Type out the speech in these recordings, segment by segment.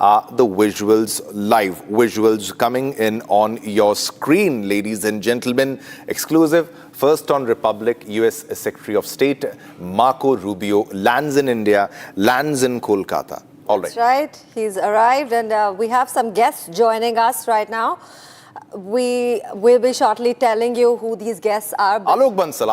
are the visuals, live visuals coming in on your screen, ladies and gentlemen. Exclusive. First on Republic, US Secretary of State Marco Rubio lands in India, lands in Kolkata. All right. That's right. He's arrived, and we have some guests joining us right now. We will be shortly telling you who these guests are. Alok Bansal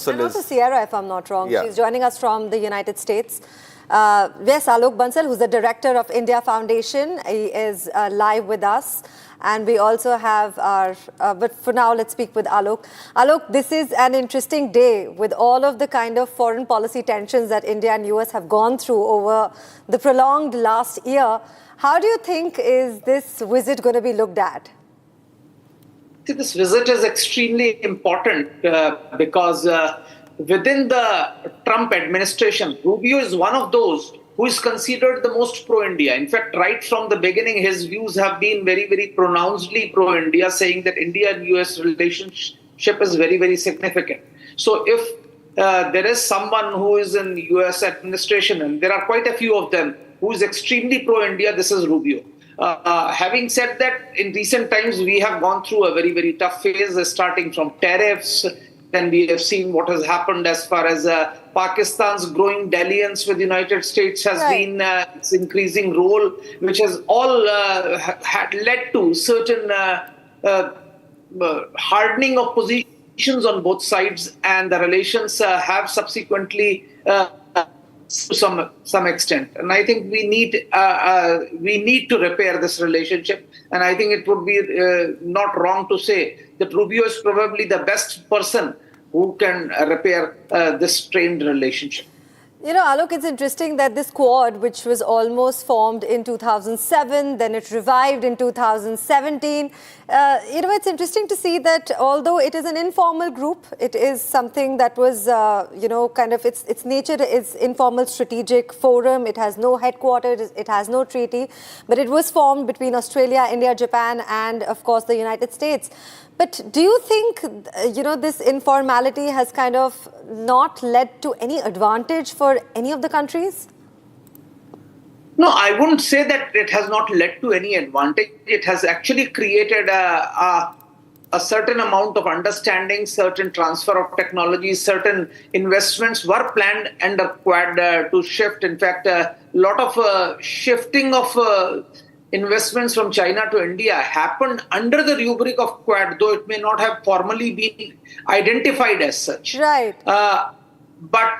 and is... also Sierra, if I'm not wrong. Yeah. She's joining us from the United States. Yes, Alok Bansal, who's the director of India Foundation. He is live with us. And we also have our, but for now, let's speak with Alok. Alok, this is an interesting day with all of the kind of foreign policy tensions that India and US have gone through over the prolonged last year. How do you think is this visit going to be looked at? See, this visit is extremely important because within the Trump administration, Rubio is one of those who is considered the most pro-India. In fact, right from the beginning, his views have been very, very pronouncedly pro-India, saying that India and US relationship is very, very significant. So if there is someone who is in US administration, and there are quite a few of them, who is extremely pro-India, this is Rubio. Having said that, in recent times, we have gone through a very, very tough phase, starting from tariffs. Then we have seen what has happened as far as Pakistan's growing dalliance with the United States has been its increasing role, which has all had led to certain hardening of positions on both sides, and the relations have subsequently to some extent. And I think we need to repair this relationship. And I think it would be not wrong to say that Rubio is probably the best person who can repair this strained relationship. You know, Alok, it's interesting that this Quad, which was almost formed in 2007, then it revived in 2017. It's interesting to see that although it is an informal group, it is something that was, kind of its nature is informal strategic forum. It has no headquarters, it has no treaty, but it was formed between Australia, India, Japan, and of course the United States. But do you think, this informality has kind of not led to any advantage for any of the countries? No, I wouldn't say that it has not led to any advantage. It has actually created a certain amount of understanding, certain transfer of technology, certain investments were planned under Quad to shift. In fact, a lot of shifting of investments from China to India happened under the rubric of Quad, though it may not have formally been identified as such. Right. But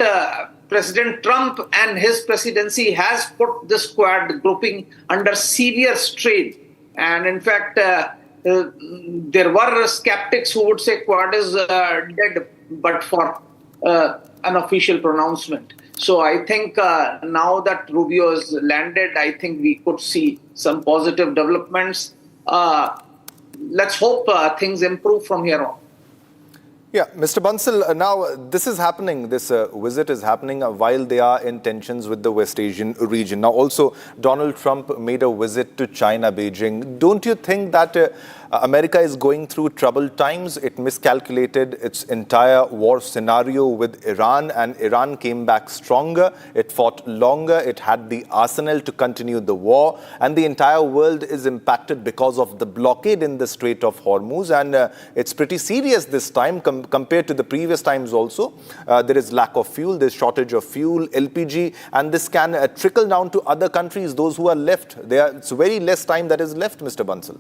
President Trump and his presidency has put this Quad grouping under severe strain. And in fact, there were skeptics who would say Quad is dead, but for an official pronouncement. So I think now that Rubio has landed, I think we could see some positive developments. Let's hope things improve from here on. Yeah, Mr. Bansal, now this is happening, this visit is happening while they are in tensions with the West Asian region. Now also, Donald Trump made a visit to China, Beijing. Don't you think that America is going through troubled times? It miscalculated its entire war scenario with Iran, and Iran came back stronger. It fought longer. It had the arsenal to continue the war, and the entire world is impacted because of the blockade in the Strait of Hormuz, and it's pretty serious this time compared to the previous times also. There is lack of fuel, there's shortage of fuel, LPG, and this can trickle down to other countries, those who are left. It's very less time that is left, Mr. Bansal.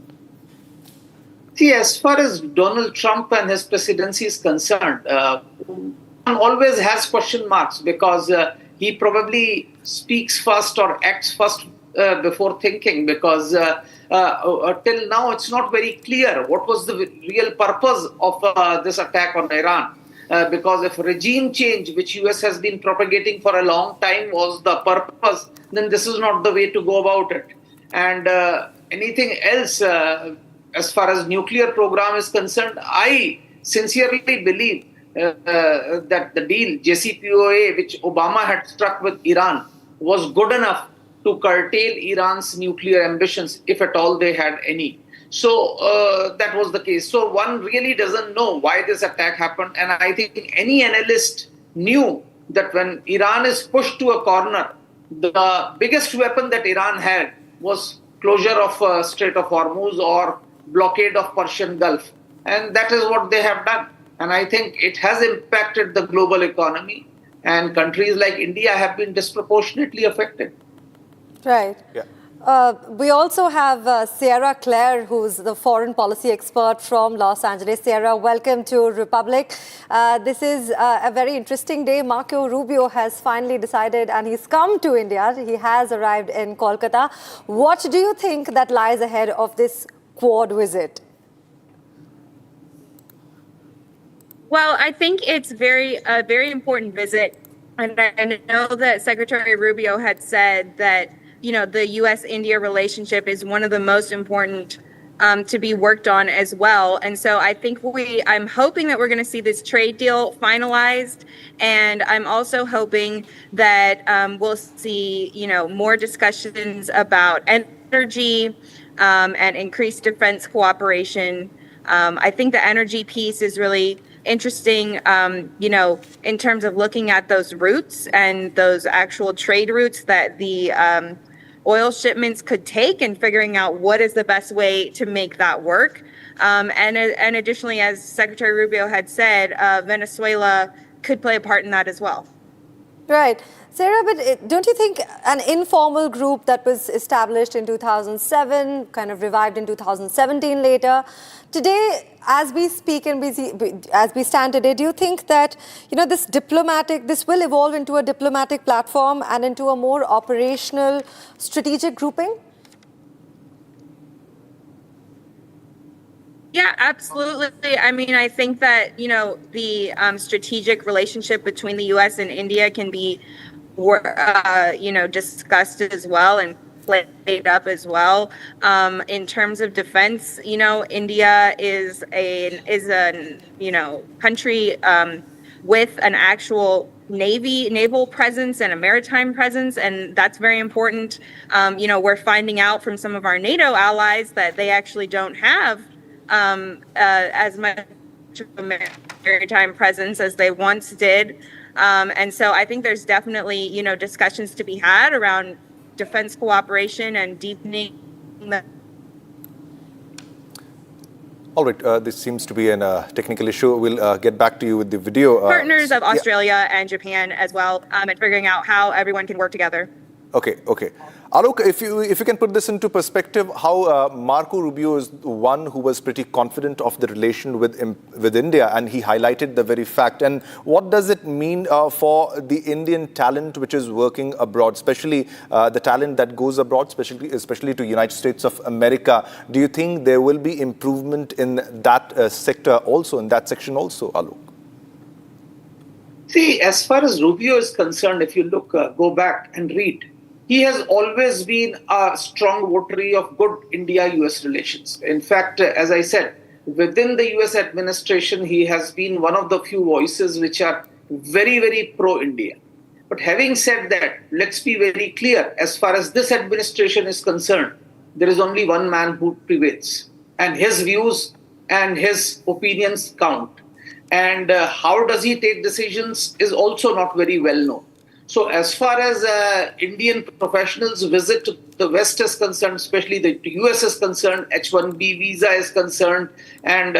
See, as far as Donald Trump and his presidency is concerned, one always has question marks because he probably speaks first or acts first before thinking, because till now it's not very clear what was the real purpose of this attack on Iran. Because if regime change, which US has been propagating for a long time, was the purpose, then this is not the way to go about it. And anything else, as far as nuclear program is concerned, I sincerely believe that the deal, JCPOA, which Obama had struck with Iran, was good enough to curtail Iran's nuclear ambitions, if at all they had any. So that was the case. So one really doesn't know why this attack happened. And I think any analyst knew that when Iran is pushed to a corner, the biggest weapon that Iran had was closure of Strait of Hormuz or blockade of Persian Gulf. And that is what they have done. And I think it has impacted the global economy, and countries like India have been disproportionately affected. Right. Yeah. We also have Sierra Claire, who's the foreign policy expert from Los Angeles. Sierra, welcome to Republic. This is a very interesting day. Marco Rubio has finally decided, and he's come to India. He has arrived in Kolkata. What do you think that lies ahead of this Quad visit? Well, I think it's a very important visit. And I know that Secretary Rubio had said that, the U.S.-India relationship is one of the most important to be worked on as well. And so I think I'm hoping that we're going to see this trade deal finalized. And I'm also hoping that we'll see, more discussions about energy and increased defense cooperation. I think the energy piece is really interesting, in terms of looking at those routes and those actual trade routes that the oil shipments could take, and figuring out what is the best way to make that work. And additionally, as Secretary Rubio had said, Venezuela could play a part in that as well. Right. Sarah, but don't you think an informal group that was established in 2007, kind of revived in 2017 later, today, as we speak and as we stand today, do you think that, this will evolve into a diplomatic platform and into a more operational strategic grouping? Yeah, absolutely. I mean, I think that, the strategic relationship between the U.S. and India can be, discussed as well and played up as well. In terms of defense, India is a country with an actual naval presence and a maritime presence, and that's very important. We're finding out from some of our NATO allies that they actually don't have as much of a maritime presence as they once did. And so I think there's definitely, discussions to be had around defense cooperation and deepening the... All right, this seems to be a technical issue. We'll get back to you with the video. Partners of Australia and Japan as well, and figuring out how everyone can work together. Okay. Alok, if you can put this into perspective, how Marco Rubio is one who was pretty confident of the relation with India, and he highlighted the very fact. And what does it mean for the Indian talent which is working abroad, especially the talent that goes abroad, especially to United States of America? Do you think there will be improvement in that sector also, in that section also, Alok? See, as far as Rubio is concerned, if you go back and read, he has always been a strong votary of good India-US relations. In fact, as I said, within the US administration, he has been one of the few voices which are very, very pro-India. But having said that, let's be very clear, as far as this administration is concerned, there is only one man who prevails, and his views and his opinions count. And how does he take decisions is also not very well known. So as far as Indian professionals' visit to the West is concerned, especially the US is concerned, H-1B visa is concerned, and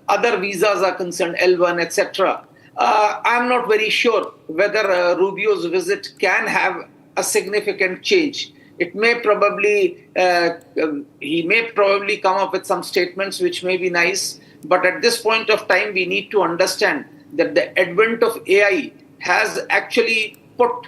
other visas are concerned, L-1, etc., I'm not very sure whether Rubio's visit can have a significant change. It may probably, he may probably come up with some statements which may be nice, but at this point of time, we need to understand that the advent of AI has actually put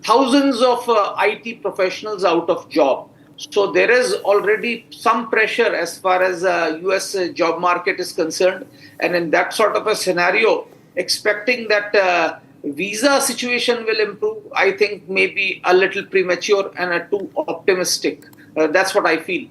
thousands of IT professionals out of job. So there is already some pressure as far as US job market is concerned. And in that sort of a scenario, expecting that visa situation will improve, I think may be a little premature and too optimistic. That's what I feel.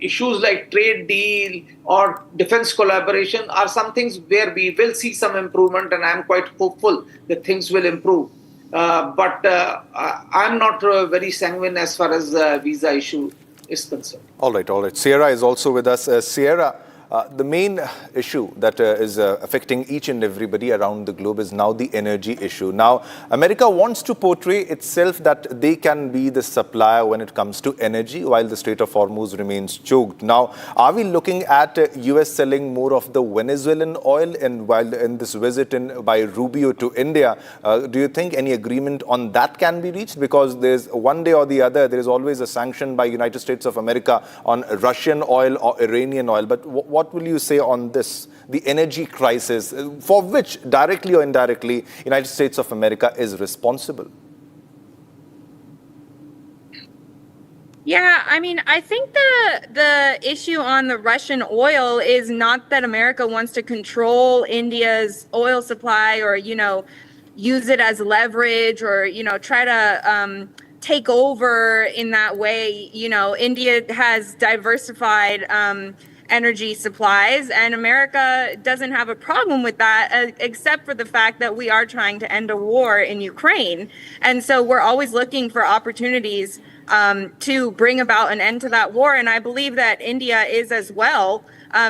Issues like trade deal or defense collaboration are some things where we will see some improvement, and I'm quite hopeful that things will improve. But I'm not very sanguine as far as the visa issue is concerned. All right. Sierra is also with us. Sierra, the main issue that is affecting each and everybody around the globe is now the energy issue. Now, America wants to portray itself that they can be the supplier when it comes to energy, while the Strait of Hormuz remains choked. Now, are we looking at US selling more of the Venezuelan oil? And while in this visit by Rubio to India, do you think any agreement on that can be reached? Because there's one day or the other, there is always a sanction by United States of America on Russian oil or Iranian oil. But what will you say on this, the energy crisis, for which directly or indirectly United States of America is responsible? Yeah, I mean, I think the issue on the Russian oil is not that America wants to control India's oil supply or, use it as leverage or, try to take over in that way. India has diversified energy supplies, and America doesn't have a problem with that, except for the fact that we are trying to end a war in Ukraine. And so we're always looking for opportunities to bring about an end to that war. And I believe that India is as well.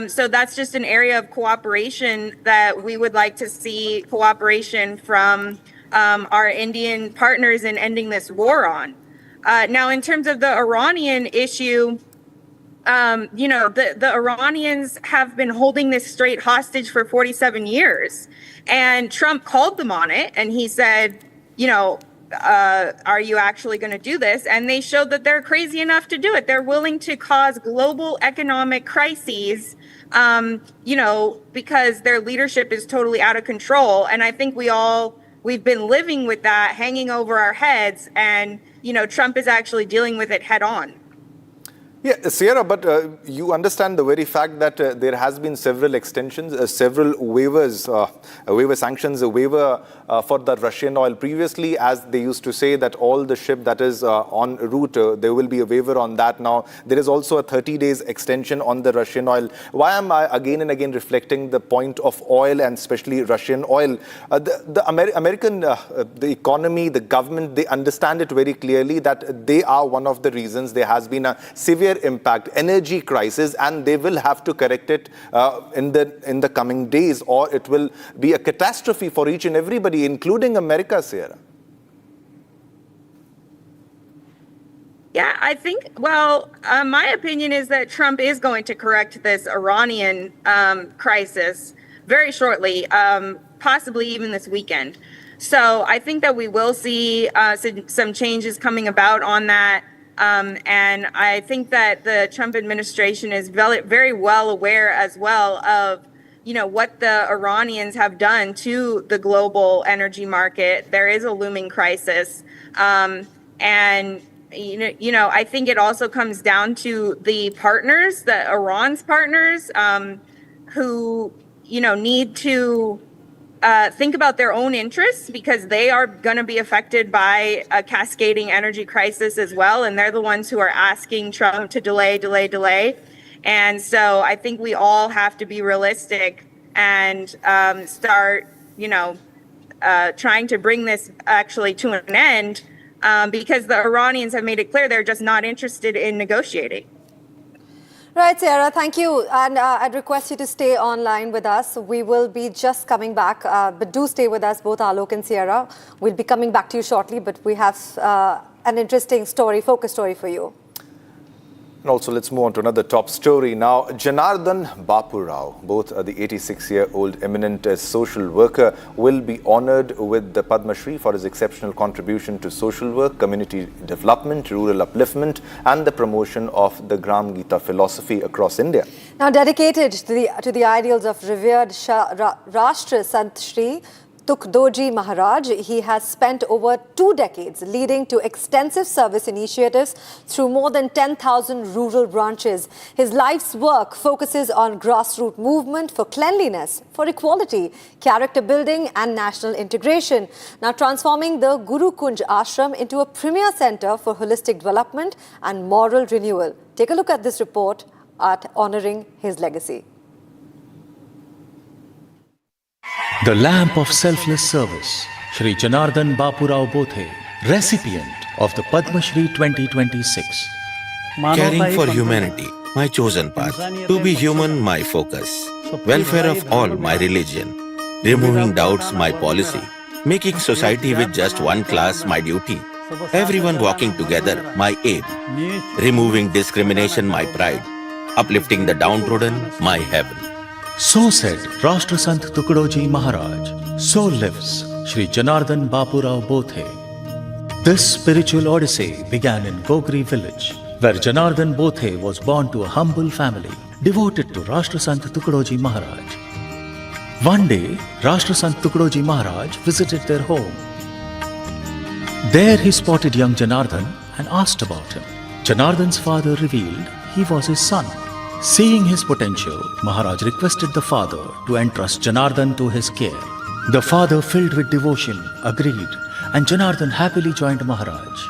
So that's just an area of cooperation that we would like to see cooperation from our Indian partners in ending this war on. Now, in terms of the Iranian issue, the Iranians have been holding this strait hostage for 47 years. And Trump called them on it. And he said, are you actually going to do this? And they showed that they're crazy enough to do it. They're willing to cause global economic crises, because their leadership is totally out of control. And I think we've been living with that hanging over our heads. And, Trump is actually dealing with it head on. Yeah, Sierra, but you understand the very fact that there has been several extensions, several waivers, waiver sanctions, a waiver for the Russian oil. Previously, as they used to say that all the ship that is en route, there will be a waiver on that. Now, there is also a 30 days extension on the Russian oil. Why am I again and again reflecting the point of oil and especially Russian oil? The American, the economy, the government, they understand it very clearly that they are one of the reasons there has been a severe impact, energy crisis, and they will have to correct it in the coming days, or it will be a catastrophe for each and everybody, including America, Sierra. Yeah, I think, my opinion is that Trump is going to correct this Iranian crisis very shortly, possibly even this weekend. So I think that we will see some changes coming about on that. And I think that the Trump administration is very well aware as well of, what the Iranians have done to the global energy market. There is a looming crisis. And, I think it also comes down to the partners, Iran's partners, who, need to think about their own interests, because they are going to be affected by a cascading energy crisis as well. And they're the ones who are asking Trump to delay. And so I think we all have to be realistic and start, trying to bring this actually to an end, because the Iranians have made it clear they're just not interested in negotiating. Right, Sierra, thank you. And I'd request you to stay online with us. We will be just coming back, but do stay with us, both Alok and Sierra. We'll be coming back to you shortly, but we have an interesting focus story for you. And also, let's move on to another top story. Now, Janardhan Bapu Rao, both the 86-year-old eminent social worker, will be honored with the Padma Shri for his exceptional contribution to social work, community development, rural upliftment, and the promotion of the Gram Gita philosophy across India. Now, dedicated to the ideals of revered Rashtra Sant Shri Tukdoji Maharaj, he has spent over 2 decades leading to extensive service initiatives through more than 10,000 rural branches. His life's work focuses on grassroots movement for cleanliness, for equality, character building and national integration. Now transforming the Guru Kunj Ashram into a premier center for holistic development and moral renewal. Take a look at this report at honoring his legacy. The lamp of selfless service, Shri Janardhan Bapu Rao Bothe, recipient of the Padma Shri 2026. Caring for humanity my chosen path. To be human, my focus. Welfare of all, my religion. Removing doubts, my policy. Making society with just one class, my duty. Everyone walking together, my aim. Removing discrimination, my pride. Uplifting the downtrodden, my heaven. So said Rashtra Sant Tukdoji Maharaj. So lives Shri Janardhan Bapurao Bothe. This spiritual odyssey began in Gogri village, where Janardhan Bothe was born to a humble family devoted to Rashtra Sant Tukdoji Maharaj. One day, Rashtra Sant Tukdoji Maharaj visited their home. There he spotted young Janardhan and asked about him. Janardhan's father revealed he was his son. Seeing his potential, Maharaj requested the father to entrust Janardhan to his care. The father, filled with devotion, agreed, and Janardhan happily joined Maharaj.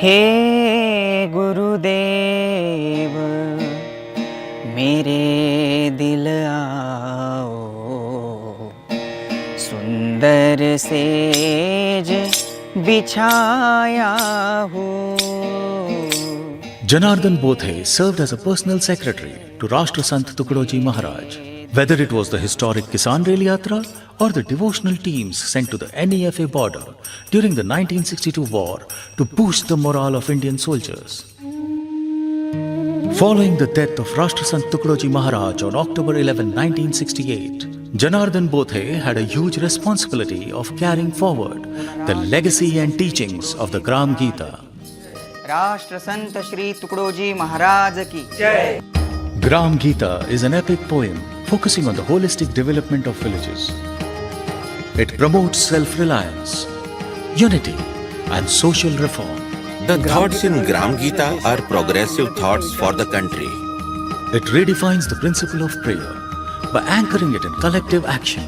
हे गुरुदेव मेरे दिल आओ सुंदर says बिछाया हूँ. Janardhan Bothe served as a personal secretary to Rashtra Sant Tukdoji Maharaj. Whether it was the historic Kisan Rail Yatra or the devotional teams sent to the NEFA border during the 1962 war to boost the morale of Indian soldiers. Following the death of Rashtra Sant Tukdoji Maharaj on October 11, 1968, Janardhan Bothe had a huge responsibility of carrying forward the legacy and teachings of the Gram Gita. राष्ट्र संत श्री तुकडोजी महाराज की जय. Gram Gita is an epic poem focusing on the holistic development of villages. It promotes self-reliance, unity, and social reform. The thoughts in Gram Gita are progressive thoughts for the country. It redefines the principle of prayer by anchoring it in collective action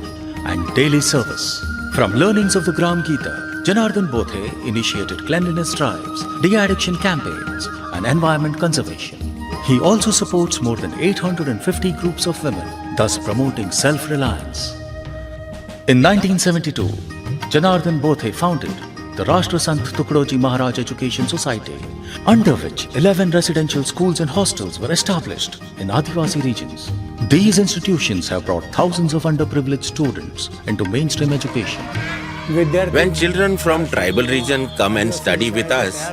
and daily service. From learnings of the Gram Gita, Janardhan Bothe initiated cleanliness drives, de-addiction campaigns, and environment conservation. He also supports more than 850 groups of women, thus promoting self-reliance. In 1972, Janardhan Bothe founded the Rashtra Sant Tukdoji Maharaj Education Society, under which 11 residential schools and hostels were established in Adivasi regions. These institutions have brought thousands of underprivileged students into mainstream education. When children from tribal region come and study with us,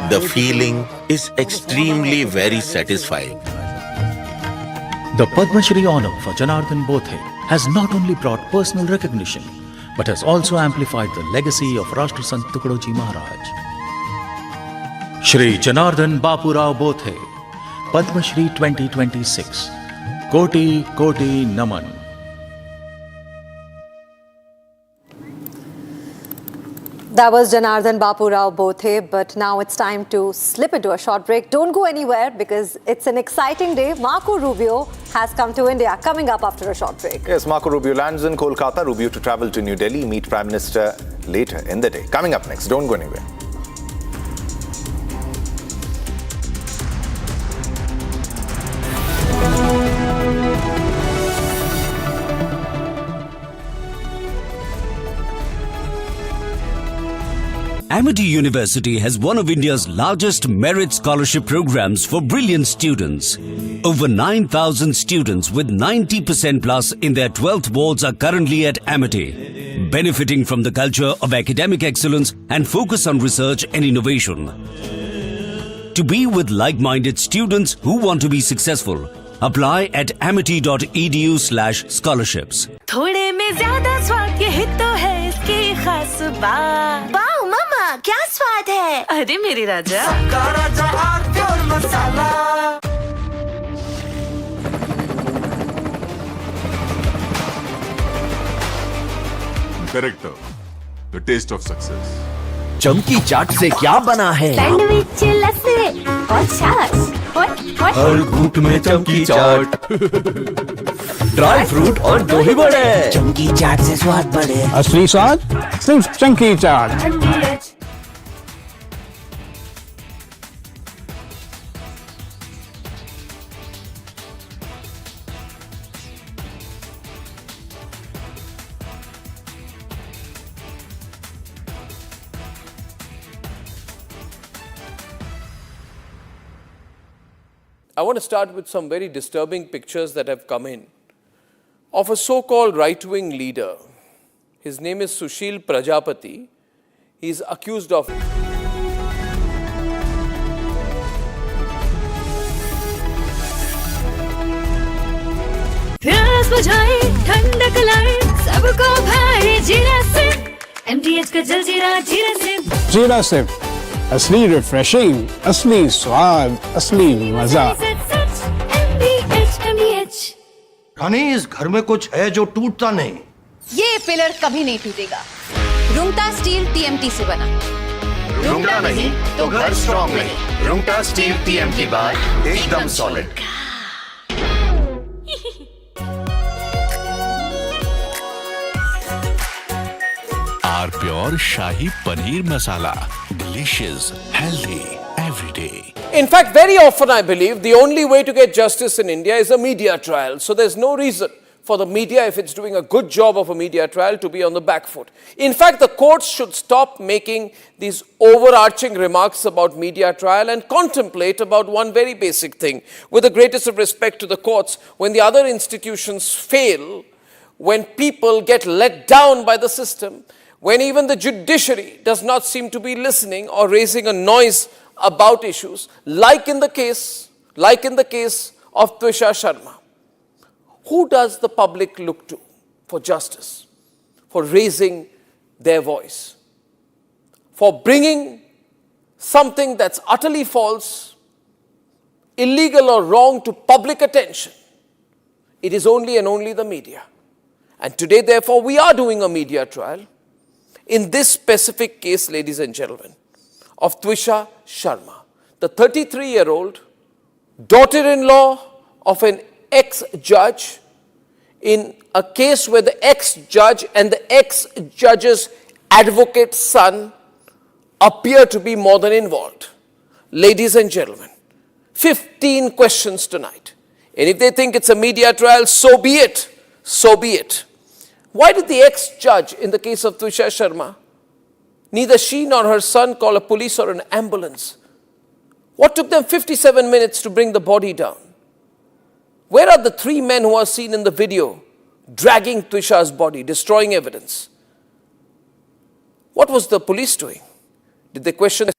the feeling is extremely very satisfying. The Padma Shri honor for Janardhan Bothe has not only brought personal recognition, but has also amplified the legacy of Rashtra Sant Tukdoji Maharaj. Shri Janardhan Bapurao Bothe, Padma Shri 2026. Koti Koti Naman. That was Janardhan Bapurao Bothe, but now it's time to slip into a short break. Don't go anywhere because it's an exciting day. Marco Rubio has come to India, coming up after a short break. Yes, Marco Rubio lands in Kolkata. Rubio to travel to New Delhi, meet Prime Minister later in the day. Coming up next, don't go anywhere. Amity University has one of India's largest merit scholarship programs for brilliant students. Over 9,000 students with 90% plus in their 12th boards are currently at Amity, benefiting from the culture of academic excellence and focus on research and innovation. To be with like-minded students who want to be successful, apply at amity.edu/scholarships. थोड़े में ज्यादा स्वाद यही तो है इसकी खास बात. वाओ मामा क्या स्वाद है. अरे मेरे राजा मसाला. Character, the taste of success. चमकी चाट से क्या बना है? सैंडविच लस्सी और छाछ. हर घूंट में चमकी चाट. ड्राई फ्रूट और दही बड़े. चमकी चाट से स्वाद बढ़े. असली स्वाद सिर्फ चमकी चाट. I want to start with some very disturbing pictures that have come in of a so-called right-wing leader. His name is Sushil Prajapati. He is accused of प्यास बुझाए ठंडक लाए सबको भाई जीरा से MTH का जलजीरा जीरा से जीरा से असली रिफ्रेशिंग, असली स्वाद, असली मजा। MTH रानी, इस घर में कुछ है जो टूटता नहीं। ये पिलर कभी नहीं टूटेगा। रुंगटा स्टील TMT से बना। रुंगटा नहीं तो घर स्ट्रॉन्ग नहीं। रुंगटा स्टील TMT बार एकदम solid. Our pure Shahi Paneer Masala. Delicious, healthy, every day. In fact, very often I believe the only way to get justice in India is a media trial. So there's no reason for the media, if it's doing a good job of a media trial, to be on the back foot. In fact, the courts should stop making these overarching remarks about media trial and contemplate about one very basic thing. With the greatest of respect to the courts, when the other institutions fail, when people get let down by the system, when even the judiciary does not seem to be listening or raising a noise about issues, like in the case of Twisha Sharma, who does the public look to for justice, for raising their voice, for bringing something that's utterly false, illegal or wrong to public attention? It is only and only the media. And today, therefore, we are doing a media trial in this specific case, ladies and gentlemen, of Twisha Sharma, the 33-year-old daughter-in-law of an ex-judge, in a case where the ex-judge and the ex-judge's advocate's son appear to be more than involved. Ladies and gentlemen, 15 questions tonight. And if they think it's a media trial, so be it. So be it. Why did the ex-judge in the case of Twisha Sharma, neither she nor her son call a police or an ambulance? What took them 57 minutes to bring the body down? Where are the 3 men who are seen in the video dragging Twisha's body, destroying evidence? What was the police doing? Did they question?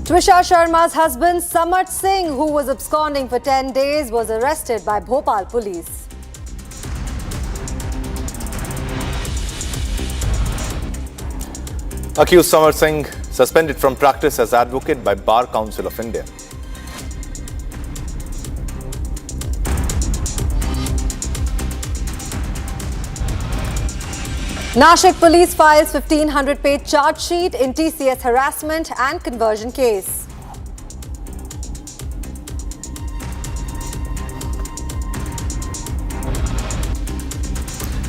Twisha Sharma's husband, Samat Singh, who was absconding for 10 days, was arrested by Bhopal police. Accused Samat Singh suspended from practice as advocate by Bar Council of India. Nashik police files 1500-page charge sheet in TCS harassment and conversion case.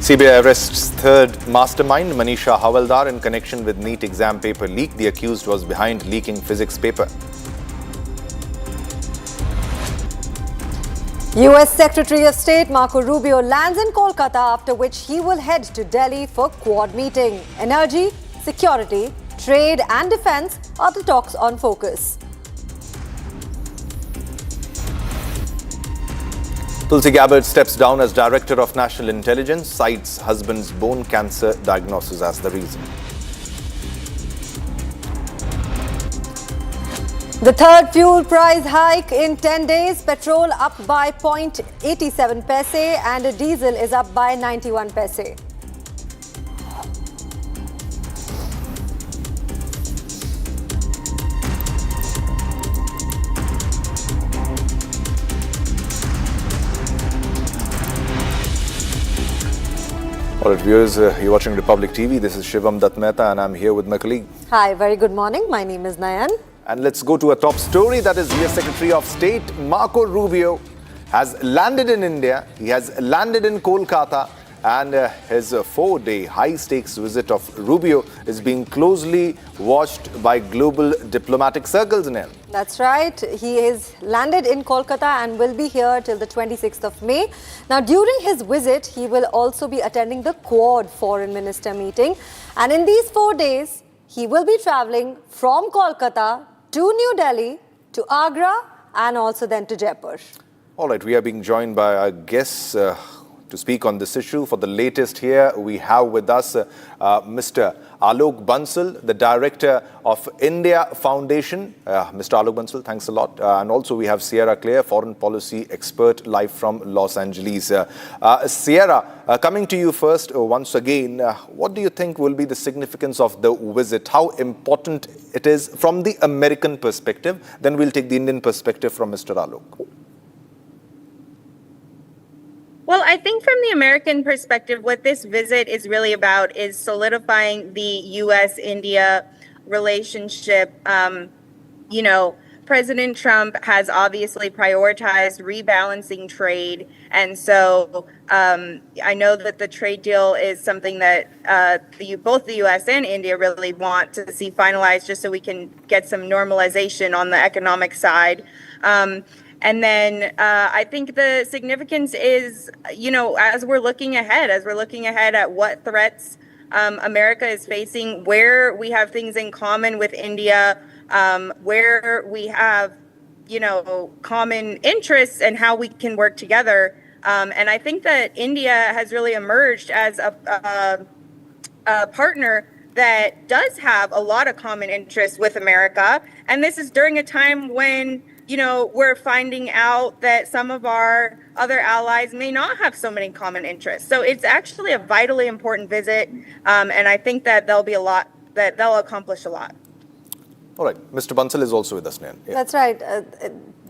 CBI arrests third mastermind, Manisha Havaldar, in connection with NEET exam paper leak. The accused was behind leaking physics paper. US Secretary of State Marco Rubio lands in Kolkata, after which he will head to Delhi for Quad meeting. Energy, security, trade and defense are the talks on focus. Tulsi Gabbard steps down as Director of National Intelligence, cites husband's bone cancer diagnosis as the reason. The third fuel price hike in 10 days, petrol up by 0.87 paise and diesel is up by 91 paise. All right, viewers, you're watching Republic TV. This is Shivam Dutt Mehta and I'm here with my colleague. Hi, very good morning. My name is Nayan. And let's go to a top story, that is US Secretary of State Marco Rubio has landed in India. He has landed in Kolkata and his 4-day high-stakes visit of Rubio is being closely watched by global diplomatic circles in him. That's right. He is landed in Kolkata and will be here till the 26th of May. Now, during his visit, he will also be attending the Quad Foreign Minister meeting. And in these 4 days, he will be traveling from Kolkata to New Delhi, to Agra, and also then to Jaipur. All right, we are being joined by our guests to speak on this issue. For the latest here, we have with us Mr. Alok Bansal, the Director of India Foundation. Mr. Alok Bansal, thanks a lot. And also we have Sierra Clare, Foreign Policy Expert, live from Los Angeles. Sierra, coming to you first once again, what do you think will be the significance of the visit? How important it is from the American perspective? Then we'll take the Indian perspective from Mr. Alok. Well, I think from the American perspective, what this visit is really about is solidifying the U.S.-India relationship. President Trump has obviously prioritized rebalancing trade. And so I know that the trade deal is something that both the U.S. and India really want to see finalized just so we can get some normalization on the economic side. And then I think the significance is, as we're looking ahead at what threats America is facing, where we have things in common with India, where we have, common interests and how we can work together. And I think that India has really emerged as a partner that does have a lot of common interests with America. And this is during a time when we're finding out that some of our other allies may not have so many common interests. So it's actually a vitally important visit. And I think that there'll be a lot, that they'll accomplish a lot. All right. Mr. Bansal is also with us, Nayan. Yeah. That's right.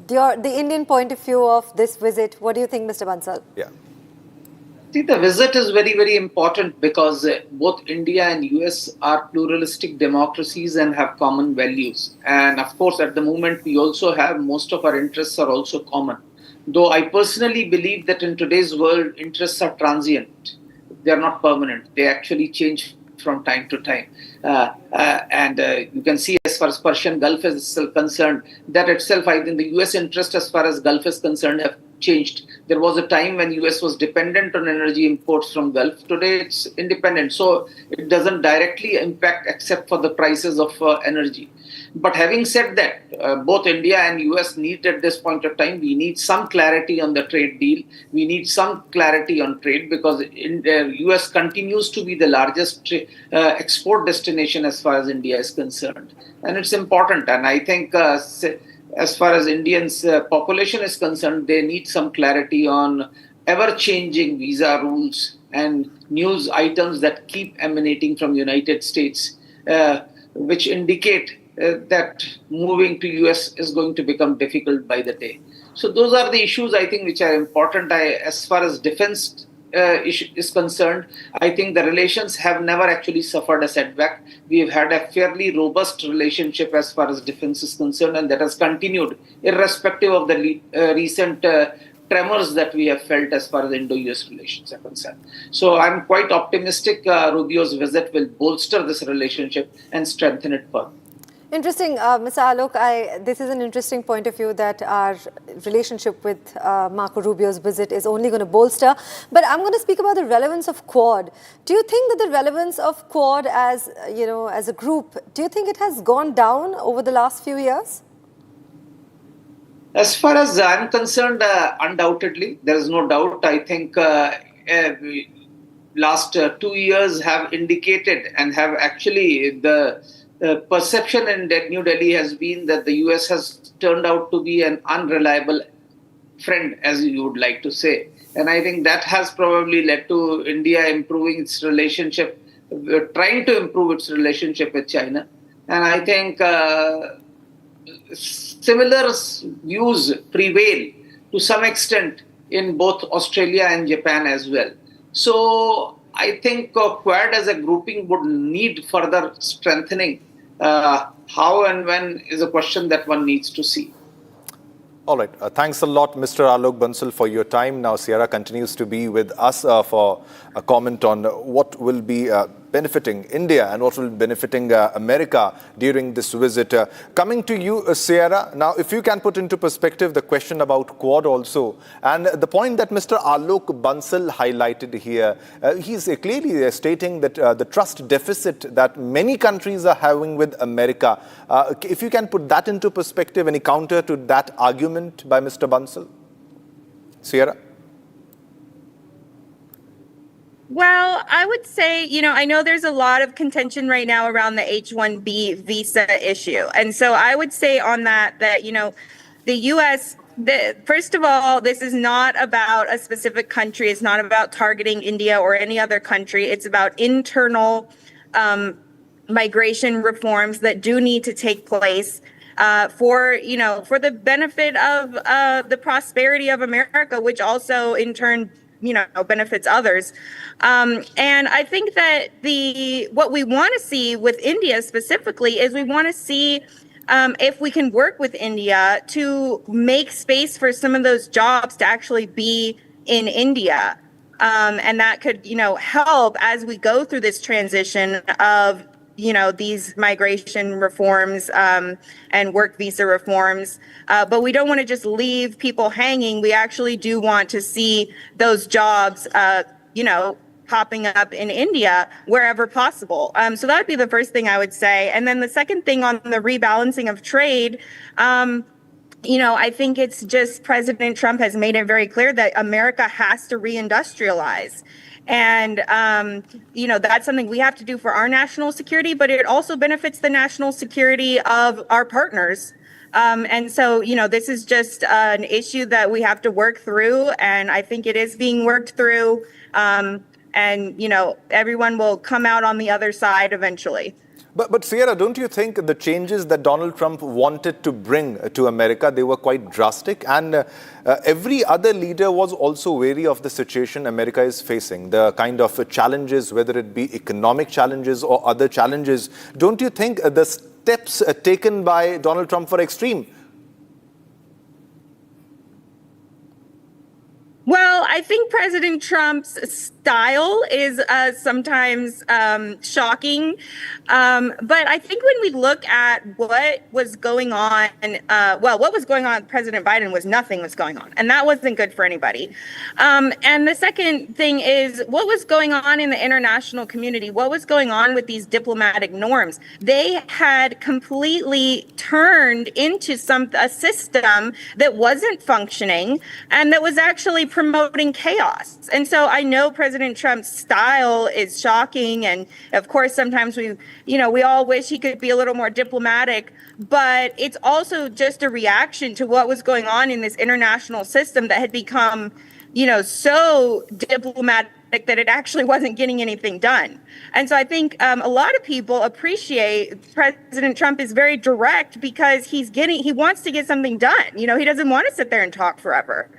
The Indian point of view of this visit, what do you think, Mr. Bansal? Yeah. See, the visit is very, very important because both India and US are pluralistic democracies and have common values. And of course, at the moment, we also have most of our interests are also common. Though I personally believe that in today's world, interests are transient. They are not permanent. They actually change from time to time. You can see as far as Persian Gulf is still concerned, that itself, I think the US interest as far as Gulf is concerned have changed. There was a time when US was dependent on energy imports from Gulf. Today it's independent. So it doesn't directly impact except for the prices of energy. But having said that, both India and US need at this point of time, we need some clarity on the trade deal. We need some clarity on trade because US continues to be the largest export destination as far as India is concerned. And it's important. And I think as far as Indians' population is concerned, they need some clarity on ever-changing visa rules and news items that keep emanating from United States, which indicate that moving to US is going to become difficult by the day. So those are the issues, I think, which are important. As far as defense is concerned, I think the relations have never actually suffered a setback. We have had a fairly robust relationship as far as defense is concerned, and that has continued irrespective of the recent tremors that we have felt as far as Indo-US relations are concerned. So I'm quite optimistic Rubio's visit will bolster this relationship and strengthen it further. Interesting, Mr. Alok. This is an interesting point of view that our relationship with Marco Rubio's visit is only going to bolster. But I'm going to speak about the relevance of Quad. Do you think that the relevance of Quad as a group, do you think it has gone down over the last few years? As far as I'm concerned, undoubtedly, there is no doubt. I think last 2 years have indicated and have actually the perception in New Delhi has been that the US has turned out to be an unreliable friend, as you would like to say. And I think that has probably led to India improving its relationship, trying to improve its relationship with China. And I think similar views prevail to some extent in both Australia and Japan as well. So I think Quad as a grouping would need further strengthening. How and when is a question that one needs to see. All right. Thanks a lot, Mr. Alok Bansal, for your time. Now, Sierra continues to be with us for a comment on what will be benefiting India and what will be benefiting America during this visit. Coming to you, Sierra, now, if you can put into perspective the question about Quad also, and the point that Mr. Alok Bansal highlighted here, he's clearly stating that the trust deficit that many countries are having with America. If you can put that into perspective, any counter to that argument by Mr. Bansal? Sierra? Well, I would say, I know there's a lot of contention right now around the H-1B visa issue. And so I would say on that, the U.S., first of all, this is not about a specific country. It's not about targeting India or any other country. It's about internal migration reforms that do need to take place for the benefit of the prosperity of America, which also in turn benefits others. And I think that what we want to see with India specifically is we want to see if we can work with India to make space for some of those jobs to actually be in India. And that could, help as we go through this transition of these migration reforms and work visa reforms. But we don't want to just leave people hanging. We actually do want to see those jobs, popping up in India wherever possible. So that would be the first thing I would say. And then the second thing on the rebalancing of trade, I think it's just President Trump has made it very clear that America has to reindustrialize. And, that's something we have to do for our national security, but it also benefits the national security of our partners. And so, this is just an issue that we have to work through. And I think it is being worked through. And, everyone will come out on the other side eventually. But Sierra, don't you think the changes that Donald Trump wanted to bring to America, they were quite drastic? And every other leader was also wary of the situation America is facing, the kind of challenges, whether it be economic challenges or other challenges. Don't you think the steps taken by Donald Trump were extreme? Well, I think President Trump's style is sometimes shocking. But I think when we look at what was going on, what was going on with President Biden was nothing was going on. And that wasn't good for anybody. And the second thing is what was going on in the international community? What was going on with these diplomatic norms? They had completely turned into a system that wasn't functioning and that was actually promoting chaos. And so I know President Trump's style is shocking. And of course, sometimes we all wish he could be a little more diplomatic, but it's also just a reaction to what was going on in this international system that had become, so diplomatic that it actually wasn't getting anything done. And so I think a lot of people appreciate President Trump is very direct because he wants to get something done. He doesn't want to sit there and talk forever.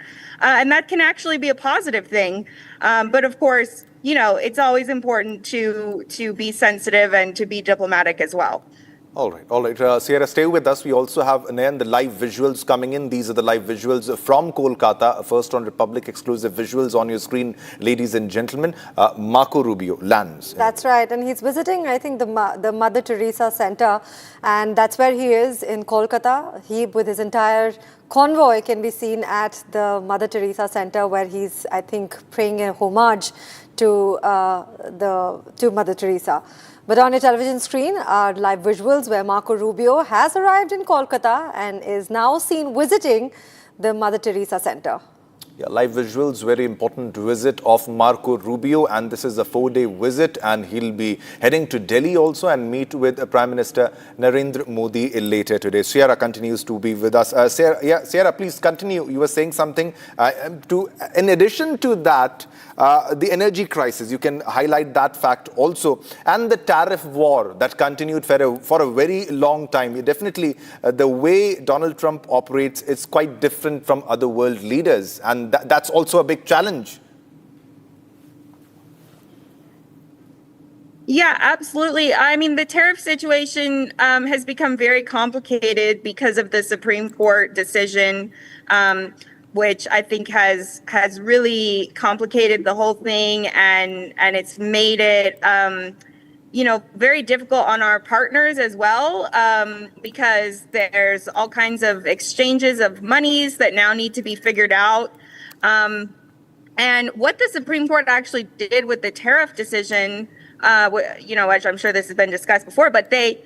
And that can actually be a positive thing. But of course, it's always important to be sensitive and to be diplomatic as well. All right. Sierra, stay with us. We also have, Nayan, the live visuals coming in. These are the live visuals from Kolkata. First on Republic exclusive visuals on your screen, ladies and gentlemen. Marco Rubio lands. That's right. And he's visiting, I think, the Mother Teresa Center. And that's where he is in Kolkata. He, with his entire convoy, can be seen at the Mother Teresa Center, where he's, I think, paying a homage to Mother Teresa. But on your television screen are live visuals where Marco Rubio has arrived in Kolkata and is now seen visiting the Mother Teresa Center. Yeah, live visuals, very important visit of Marco Rubio, and this is a 4-day visit, and he'll be heading to Delhi also and meet with Prime Minister Narendra Modi later today. Sierra continues to be with us. Sierra, please continue. You were saying something. In addition to that, the energy crisis, you can highlight that fact also, and the tariff war that continued for a very long time. Definitely, the way Donald Trump operates is quite different from other world leaders, and that's also a big challenge. Yeah, absolutely. I mean, the tariff situation has become very complicated because of the Supreme Court decision, which I think has really complicated the whole thing, and it's made it very difficult on our partners as well, because there's all kinds of exchanges of monies that now need to be figured out. And what the Supreme Court actually did with the tariff decision, which I'm sure this has been discussed before, but they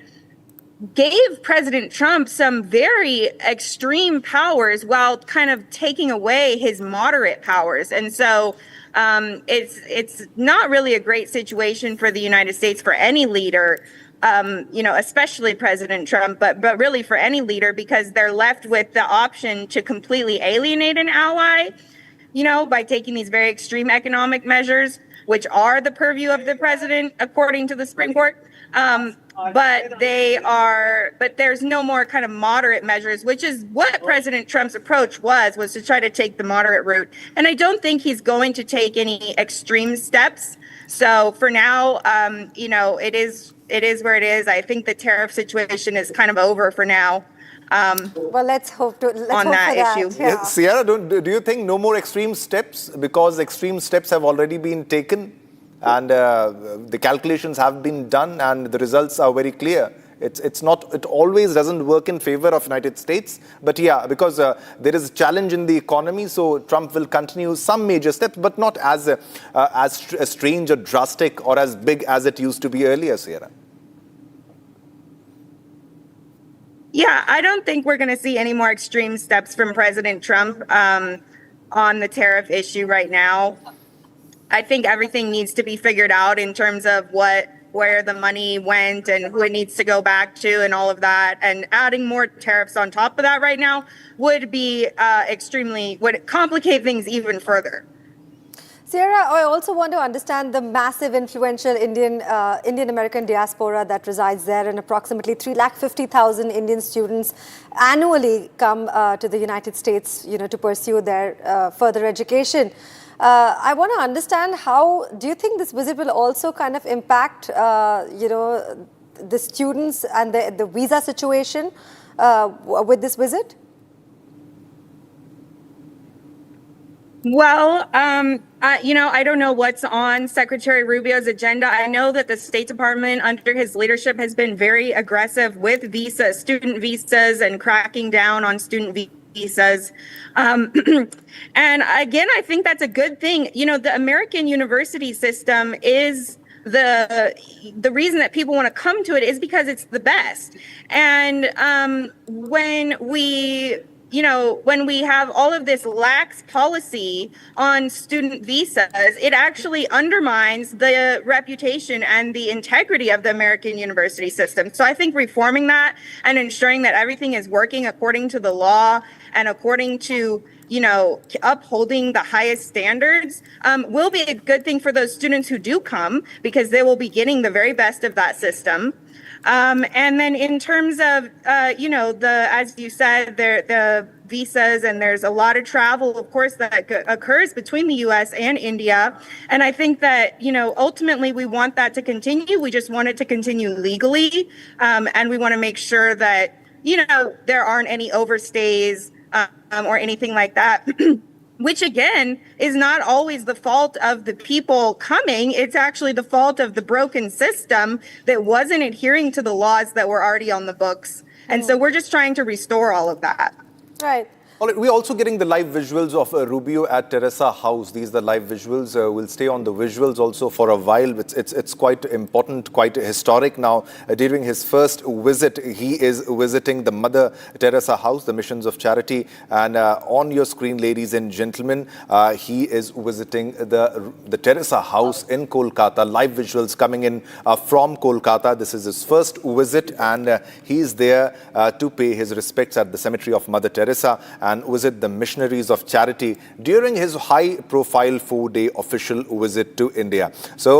gave President Trump some very extreme powers while kind of taking away his moderate powers. And so it's not really a great situation for the United States, for any leader, especially President Trump, but really for any leader, because they're left with the option to completely alienate an ally, by taking these very extreme economic measures, which are the purview of the president, according to the Supreme Court. But there's no more kind of moderate measures, which is what President Trump's approach was to try to take the moderate route. And I don't think he's going to take any extreme steps. So for now, it is where it is. I think the tariff situation is kind of over for now. Well, let's hope on that issue. Yeah. Sierra, do you think no more extreme steps, because extreme steps have already been taken and the calculations have been done and the results are very clear? It always doesn't work in favor of United States, but yeah, because there is a challenge in the economy, so Trump will continue some major steps, but not as strange or drastic or as big as it used to be earlier, Sierra. Yeah, I don't think we're going to see any more extreme steps from President Trump on the tariff issue right now. I think everything needs to be figured out in terms of where the money went and who it needs to go back to and all of that. And adding more tariffs on top of that right now would be would complicate things even further. Sierra, I also want to understand the massive influential Indian American diaspora that resides there, and approximately 350,000 Indian students annually come to the United States, to pursue their further education. I want to understand, how do you think this visit will also kind of impact, the students and the visa situation with this visit? Well, I don't know what's on Secretary Rubio's agenda. I know that the State Department under his leadership has been very aggressive with student visas, and cracking down on student visas. And again, I think that's a good thing. The American university system is the reason that people want to come to it is because it's the best. And when we have all of this lax policy on student visas, it actually undermines the reputation and the integrity of the American university system. So I think reforming that and ensuring that everything is working according to the law and according to, upholding the highest standards will be a good thing for those students who do come, because they will be getting the very best of that system. And then in terms of, as you said, the visas, and there's a lot of travel, of course, that occurs between the U.S. and India. And I think that, ultimately we want that to continue. We just want it to continue legally. And we want to make sure that, there aren't any overstays or anything like that. Which, again, is not always the fault of the people coming. It's actually the fault of the broken system that wasn't adhering to the laws that were already on the books. And so we're just trying to restore all of that. Right. All right, we're also getting the live visuals of Rubio at Teresa House. These are the live visuals. We'll stay on the visuals also for a while. It's quite important, quite historic. Now, during his first visit, he is visiting the Mother Teresa House, the Missions of Charity. And on your screen, ladies and gentlemen, he is visiting the Teresa House in Kolkata. Live visuals coming in from Kolkata. This is his first visit, and he is there to pay his respects at the cemetery of Mother Teresa. and visit the missionaries of charity during his high-profile 4-day official visit to India. So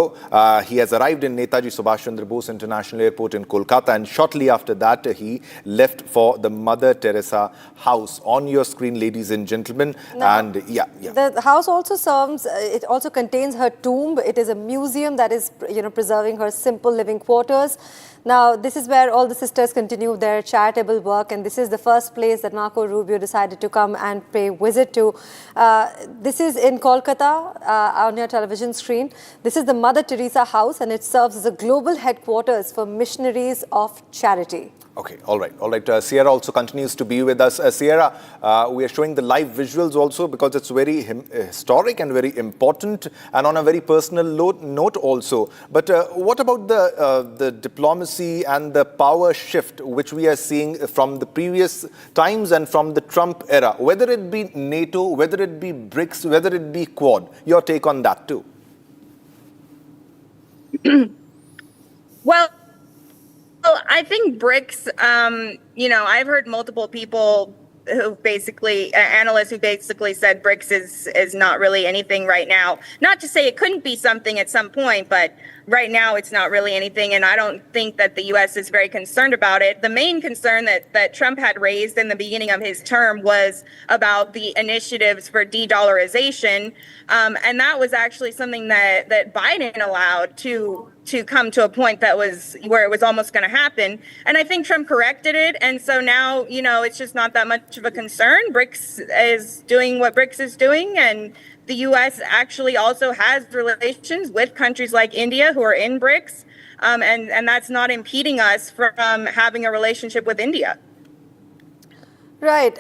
he has arrived in Netaji Subhash Chandra Bose International Airport in Kolkata, and shortly after that he left for the Mother Teresa house. On your screen, ladies and gentlemen. Now, and the house also serves, it also contains her tomb. It is a museum that is, preserving her simple living quarters. Now, this is where all the sisters continue their charitable work, and this is the first place that Marco Rubio decided to come and pay visit to. This is in Kolkata, on your television screen. This is the Mother Teresa house, and it serves as a global headquarters for missionaries of charity. Okay, all right. Sierra also continues to be with us. Sierra, we are showing the live visuals also because it's very historic and very important, and on a very personal note also. But what about the diplomacy and the power shift which we are seeing from the previous times and from the Trump era, whether it be NATO, whether it be BRICS, whether it be Quad? Your take on that too. Well, I think BRICS, I've heard multiple people analysts who basically said BRICS is not really anything right now. Not to say it couldn't be something at some point, but right now it's not really anything. And I don't think that the U.S. is very concerned about it. The main concern that Trump had raised in the beginning of his term was about the initiatives for de-dollarization. And that was actually something that Biden allowed to come to a point that was where it was almost going to happen. And I think Trump corrected it. And so now, it's just not that much of a concern. BRICS is doing what BRICS is doing. And the U.S. actually also has relations with countries like India who are in BRICS. And that's not impeding us from having a relationship with India. Right.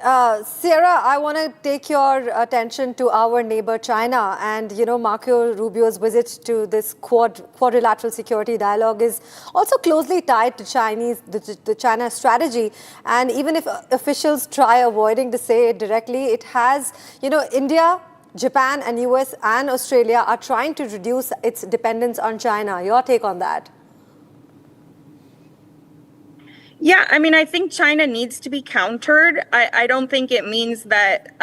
Sierra, I want to take your attention to our neighbor China. And, Marco Rubio's visit to this quadrilateral security dialogue is also closely tied to the China strategy. And even if officials try avoiding to say it directly, it has, India, Japan and US and Australia are trying to reduce its dependence on China. Your take on that? Yeah, I think China needs to be countered. I don't think it means that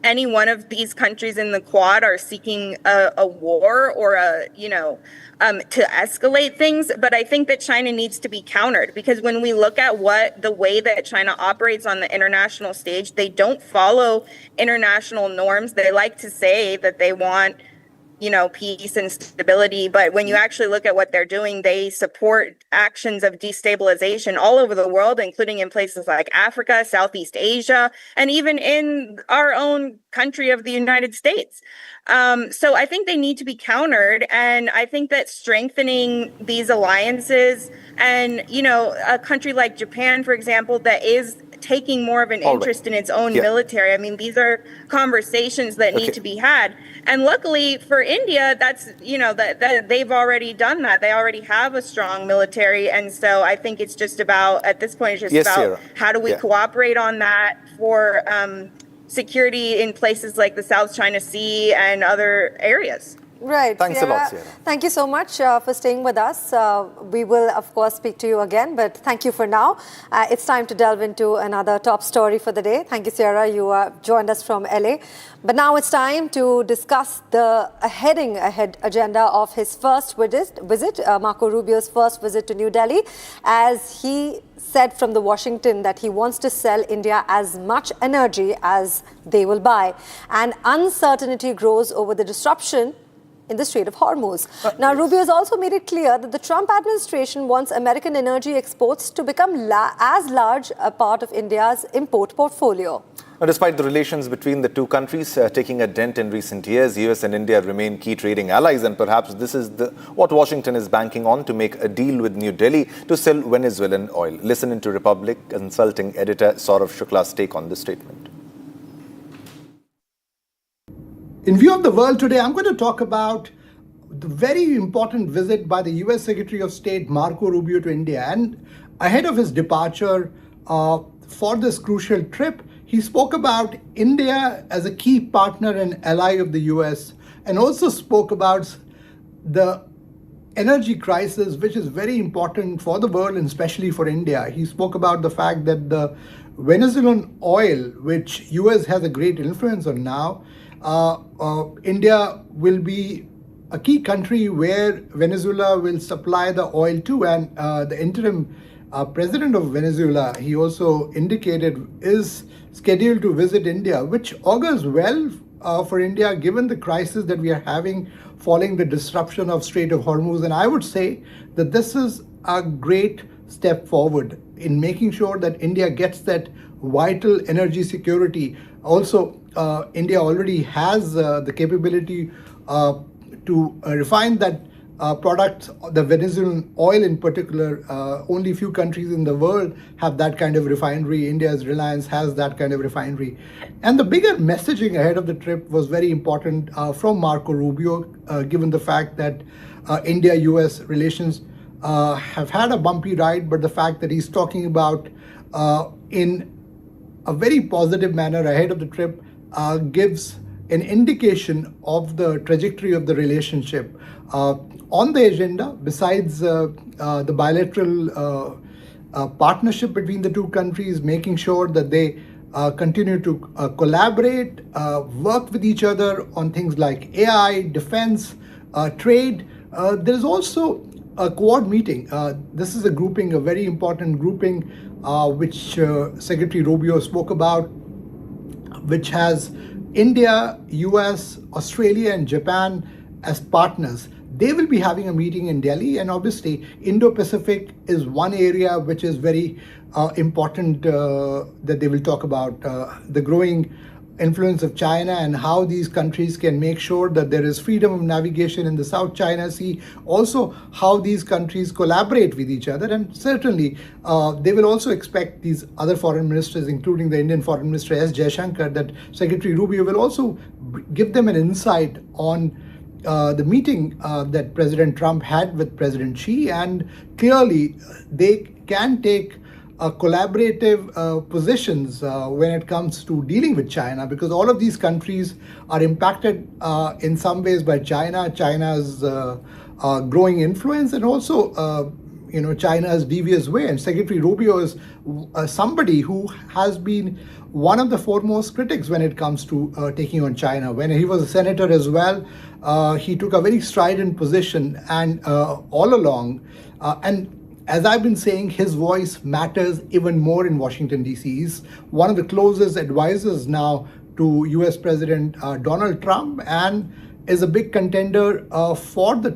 any one of these countries in the Quad are seeking a war or to escalate things. But I think that China needs to be countered, because when we look at the way that China operates on the international stage, they don't follow international norms. They like to say that they want peace and stability. But when you actually look at what they're doing, they support actions of destabilization all over the world, including in places like Africa, Southeast Asia, and even in our own country of the United States. So I think they need to be countered. And I think that strengthening these alliances and, a country like Japan, for example, that is taking more of an interest in its own military. These are conversations that need to be had. And luckily for India, that's, that they've already done that. They already have a strong military. And so I think it's just about, at this point, it's just about Sarah. How do we cooperate on that for security in places like the South China Sea and other areas. Right. Thanks Sierra, a lot, Sierra. Thank you so much for staying with us. We will, of course, speak to you again, but thank you for now. It's time to delve into another top story for the day. Thank you, Sierra. You joined us from LA. But now it's time to discuss the heading ahead agenda of his first visit, Marco Rubio's first visit to New Delhi, as he said from the Washington that he wants to sell India as much energy as they will buy. And uncertainty grows over the disruption in the Strait of Hormuz. Now, Rubio has also made it clear that the Trump administration wants American energy exports to become as large a part of India's import portfolio. Now, despite the relations between the two countries taking a dent in recent years, US and India remain key trading allies, and perhaps this is what Washington is banking on to make a deal with New Delhi to sell Venezuelan oil. Listen into Republic Consulting editor Saurav Shukla's take on this statement. In view of the world today, I'm going to talk about the very important visit by the US Secretary of State Marco Rubio to India. And ahead of his departure for this crucial trip, he spoke about India as a key partner and ally of the US, and also spoke about the energy crisis, which is very important for the world and especially for India. He spoke about the fact that the Venezuelan oil, which US has a great influence on now, India will be a key country where Venezuela will supply the oil to, and the interim president of Venezuela, he also indicated, is scheduled to visit India, which augurs well for India given the crisis that we are having following the disruption of Strait of Hormuz. And I would say that this is a great step forward in making sure that India gets that vital energy security. Also, India already has the capability to refine that product, the Venezuelan oil in particular. Only few countries in the world have that kind of refinery. India's Reliance has that kind of refinery. And the bigger messaging ahead of the trip was very important from Marco Rubio, given the fact that India-US relations have had a bumpy ride, but the fact that he's talking about in a very positive manner ahead of the trip gives an indication of the trajectory of the relationship. On the agenda, besides the bilateral partnership between the two countries, making sure that they continue to collaborate, work with each other on things like AI, defense, trade. There is also a Quad meeting. This is a grouping, a very important grouping, which Secretary Rubio spoke about, which has India, US, Australia, and Japan as partners. They will be having a meeting in Delhi, and obviously Indo-Pacific is one area which is very important that they will talk about. The growing influence of China and how these countries can make sure that there is freedom of navigation in the South China Sea. Also, how these countries collaborate with each other. And certainly, they will also expect these other foreign ministers, including the Indian Foreign Minister S. Jaishankar, that Secretary Rubio will also give them an insight on the meeting that President Trump had with President Xi. And clearly, they can take collaborative positions when it comes to dealing with China, because all of these countries are impacted in some ways by China's growing influence, and also China's devious way. And Secretary Rubio is somebody who has been one of the foremost critics when it comes to taking on China. When he was a senator as well, he took a very strident position, and all along, and as I've been saying, his voice matters even more in Washington, D.C. He's one of the closest advisors now to US President Donald Trump, and is a big contender for the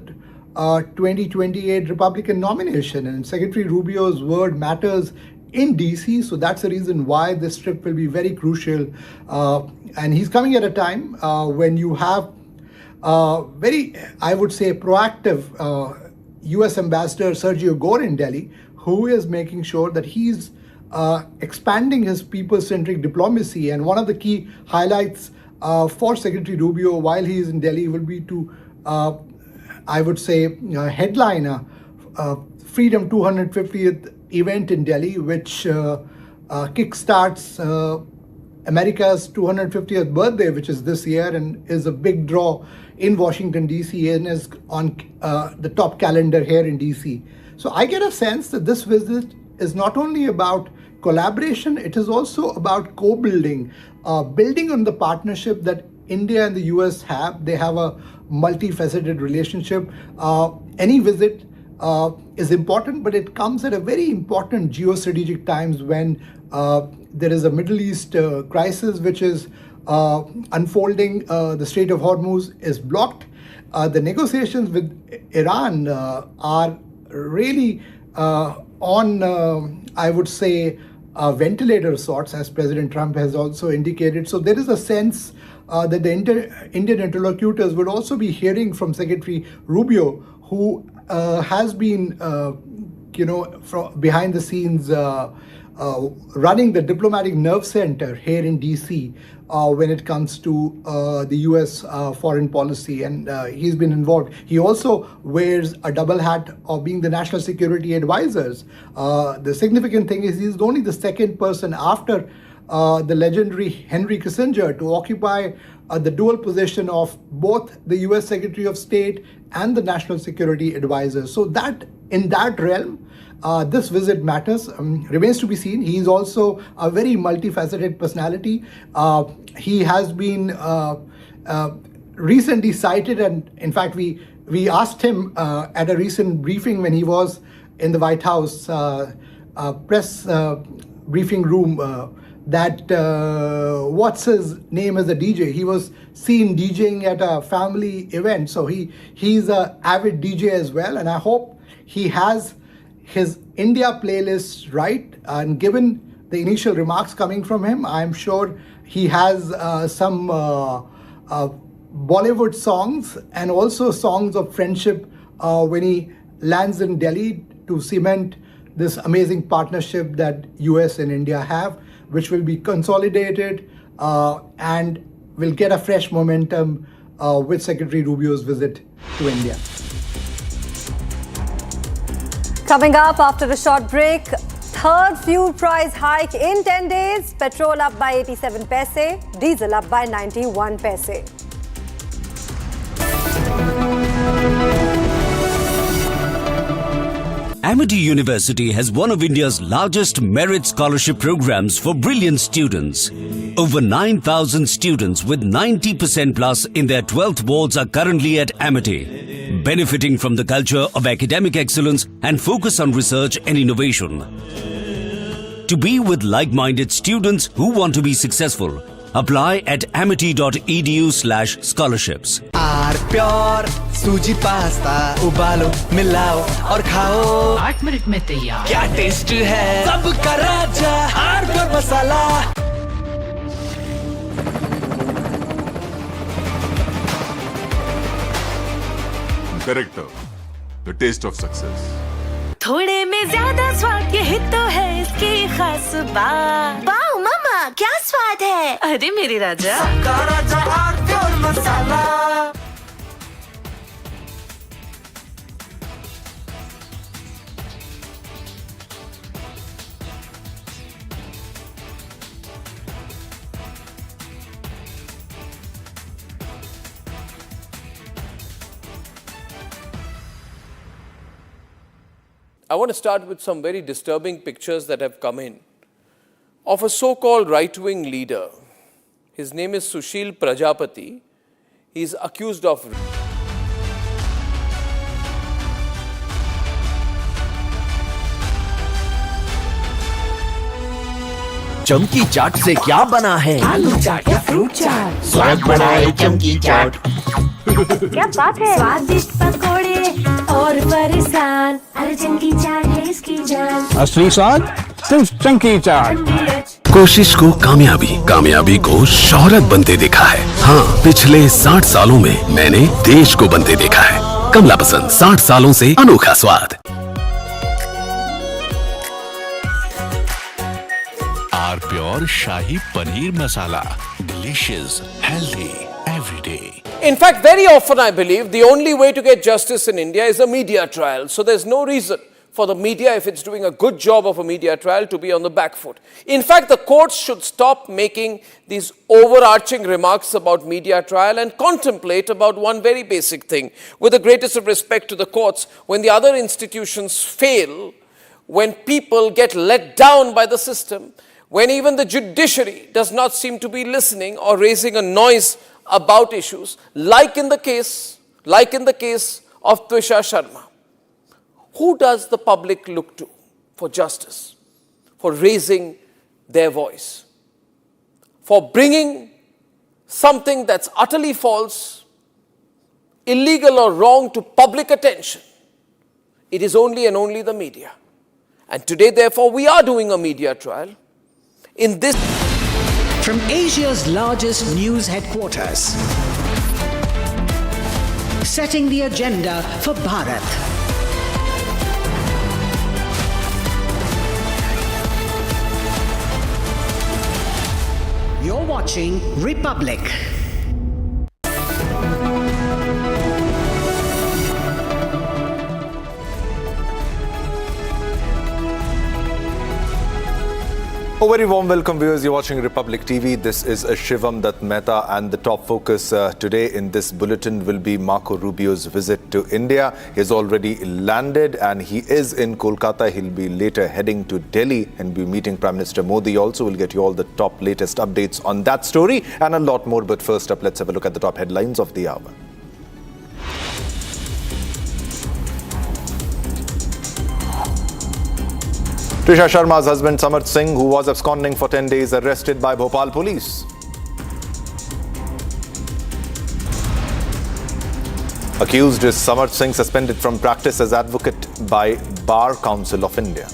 2028 Republican nomination. And Secretary Rubio's word matters in D.C., so that's the reason why this trip will be very crucial. And he's coming at a time when you have very, I would say, proactive US Ambassador Sergio Gore in Delhi, who is making sure that he's expanding his people-centric diplomacy. And one of the key highlights for Secretary Rubio while he is in Delhi will be to, I would say, headline a Freedom 250th event in Delhi, which kickstarts America's 250th birthday, which is this year, and is a big draw in Washington, D.C., and is on the top calendar here in D.C. So I get a sense that this visit is not only about collaboration, it is also about co-building, building on the partnership that India and the US have. They have a multifaceted relationship. Any visit is important, but it comes at a very important geostrategic times when there is a Middle East crisis which is unfolding. The Strait of Hormuz is blocked. The negotiations with Iran are really on, I would say, ventilator sorts, as President Trump has also indicated. So there is a sense that the Indian interlocutors would also be hearing from Secretary Rubio, who has been, from behind the scenes, running the diplomatic nerve center here in DC when it comes to the US foreign policy, and he's been involved. He also wears a double hat of being the national security advisors. The significant thing is he's only the second person after the legendary Henry Kissinger to occupy the dual position of both the US Secretary of State and the national security advisor. So that in that realm, this visit matters. Remains to be seen. He is also a very multifaceted personality. He has been recently cited, and in fact, we asked him at a recent briefing when he was in the White House press briefing room that what's his name as a DJ. He was seen DJing at a family event, so he's an avid DJ as well, and I hope he has his India playlist right. And given the initial remarks coming from him, I'm sure he has some Bollywood songs and also songs of friendship when he lands in Delhi to cement this amazing partnership that US and India have, which will be consolidated and will get a fresh momentum with Secretary Rubio's visit to India. Coming up after a short break, third fuel price hike in 10 days. Petrol up by 87 paise, diesel up by 91 paise. Amity University has one of India's largest merit scholarship programs for brilliant students. Over 9,000 students with 90% plus in their 12th boards are currently at Amity, benefiting from the culture of academic excellence and focus on research and innovation. To be with like-minded students who want to be successful, apply at amity.edu/scholarships. Pure suji pasta उबालो मिलाओ और खाओ 8 minute में तैयार क्या taste है सबका राजा R pure masala Character, the taste of success. थोड़े में ज्यादा स्वाद यही तो है इसकी खास बात वाओ मामा क्या स्वाद है अरे मेरे राजा सबका राजा R pure masala I want to start with some very disturbing pictures that have come in of a so-called right-wing leader. His name is Sushil Prajapati. He is accused of चमकी चाट से क्या बना है आलू चाट या फ्रूट चाट स्वाद बनाए चमकी चाट क्या बात है स्वादिष्ट पकोड़े और परेशान अरे चमकी चाट है इसकी जान असली स्वाद सिर्फ चंकी चाट कोशिश को कामयाबी को शोहरत बनते देखा है। हाँ, पिछले 60 सालों में मैंने देश को बनते देखा है। कमला पसंद 60 सालों से अनोखा स्वाद। R pure shahi paneer masala, delicious, healthy, everyday. In fact, very often I believe the only way to get justice in India is a media trial. So there's no reason for the media, if it's doing a good job of a media trial, to be on the back foot. In fact, the courts should stop making these overarching remarks about media trial and contemplate about one very basic thing. With the greatest of respect to the courts, when the other institutions fail, when people get let down by the system, when even the judiciary does not seem to be listening or raising a noise about issues, like in the case of Twisha Sharma. Who does the public look to for justice, for raising their voice, for bringing something that's utterly false, illegal or wrong to public attention? It is only and only the media. And today, therefore, we are doing a media trial. In this, from Asia's largest news headquarters, setting the agenda for Bharat. You're watching Republic. A very warm welcome, viewers. You're watching Republic TV. This is Shivam Dutt Mehta, and the top focus today in this bulletin will be Marco Rubio's visit to India. He's already landed and he is in Kolkata. He'll be later heading to Delhi and be meeting Prime Minister Modi also. We'll get you all the top latest updates on that story and a lot more. But first up, let's have a look at the top headlines of the hour. Trisha Sharma's husband Samarth Singh, who was absconding for 10 days, arrested by Bhopal police. Accused is Samarth Singh, suspended from practice as advocate by Bar Council of India.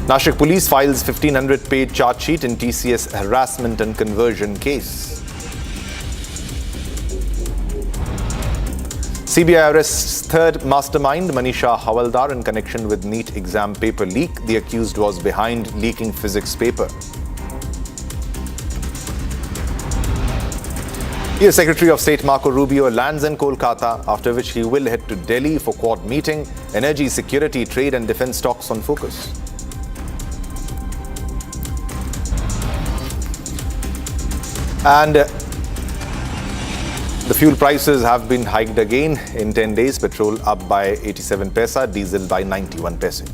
Nashik police files 1500 page charge sheet in TCS harassment and conversion case. CBI arrests third mastermind Manisha Hawaldar in connection with NEET exam paper leak. The accused was behind leaking physics paper. US Secretary of State Marco Rubio lands in Kolkata, after which he will head to Delhi for Quad meeting. Energy, security, trade and defense talks on focus. And the fuel prices have been hiked again in 10 days. Petrol up by 87 paisa, diesel by 91 paisa.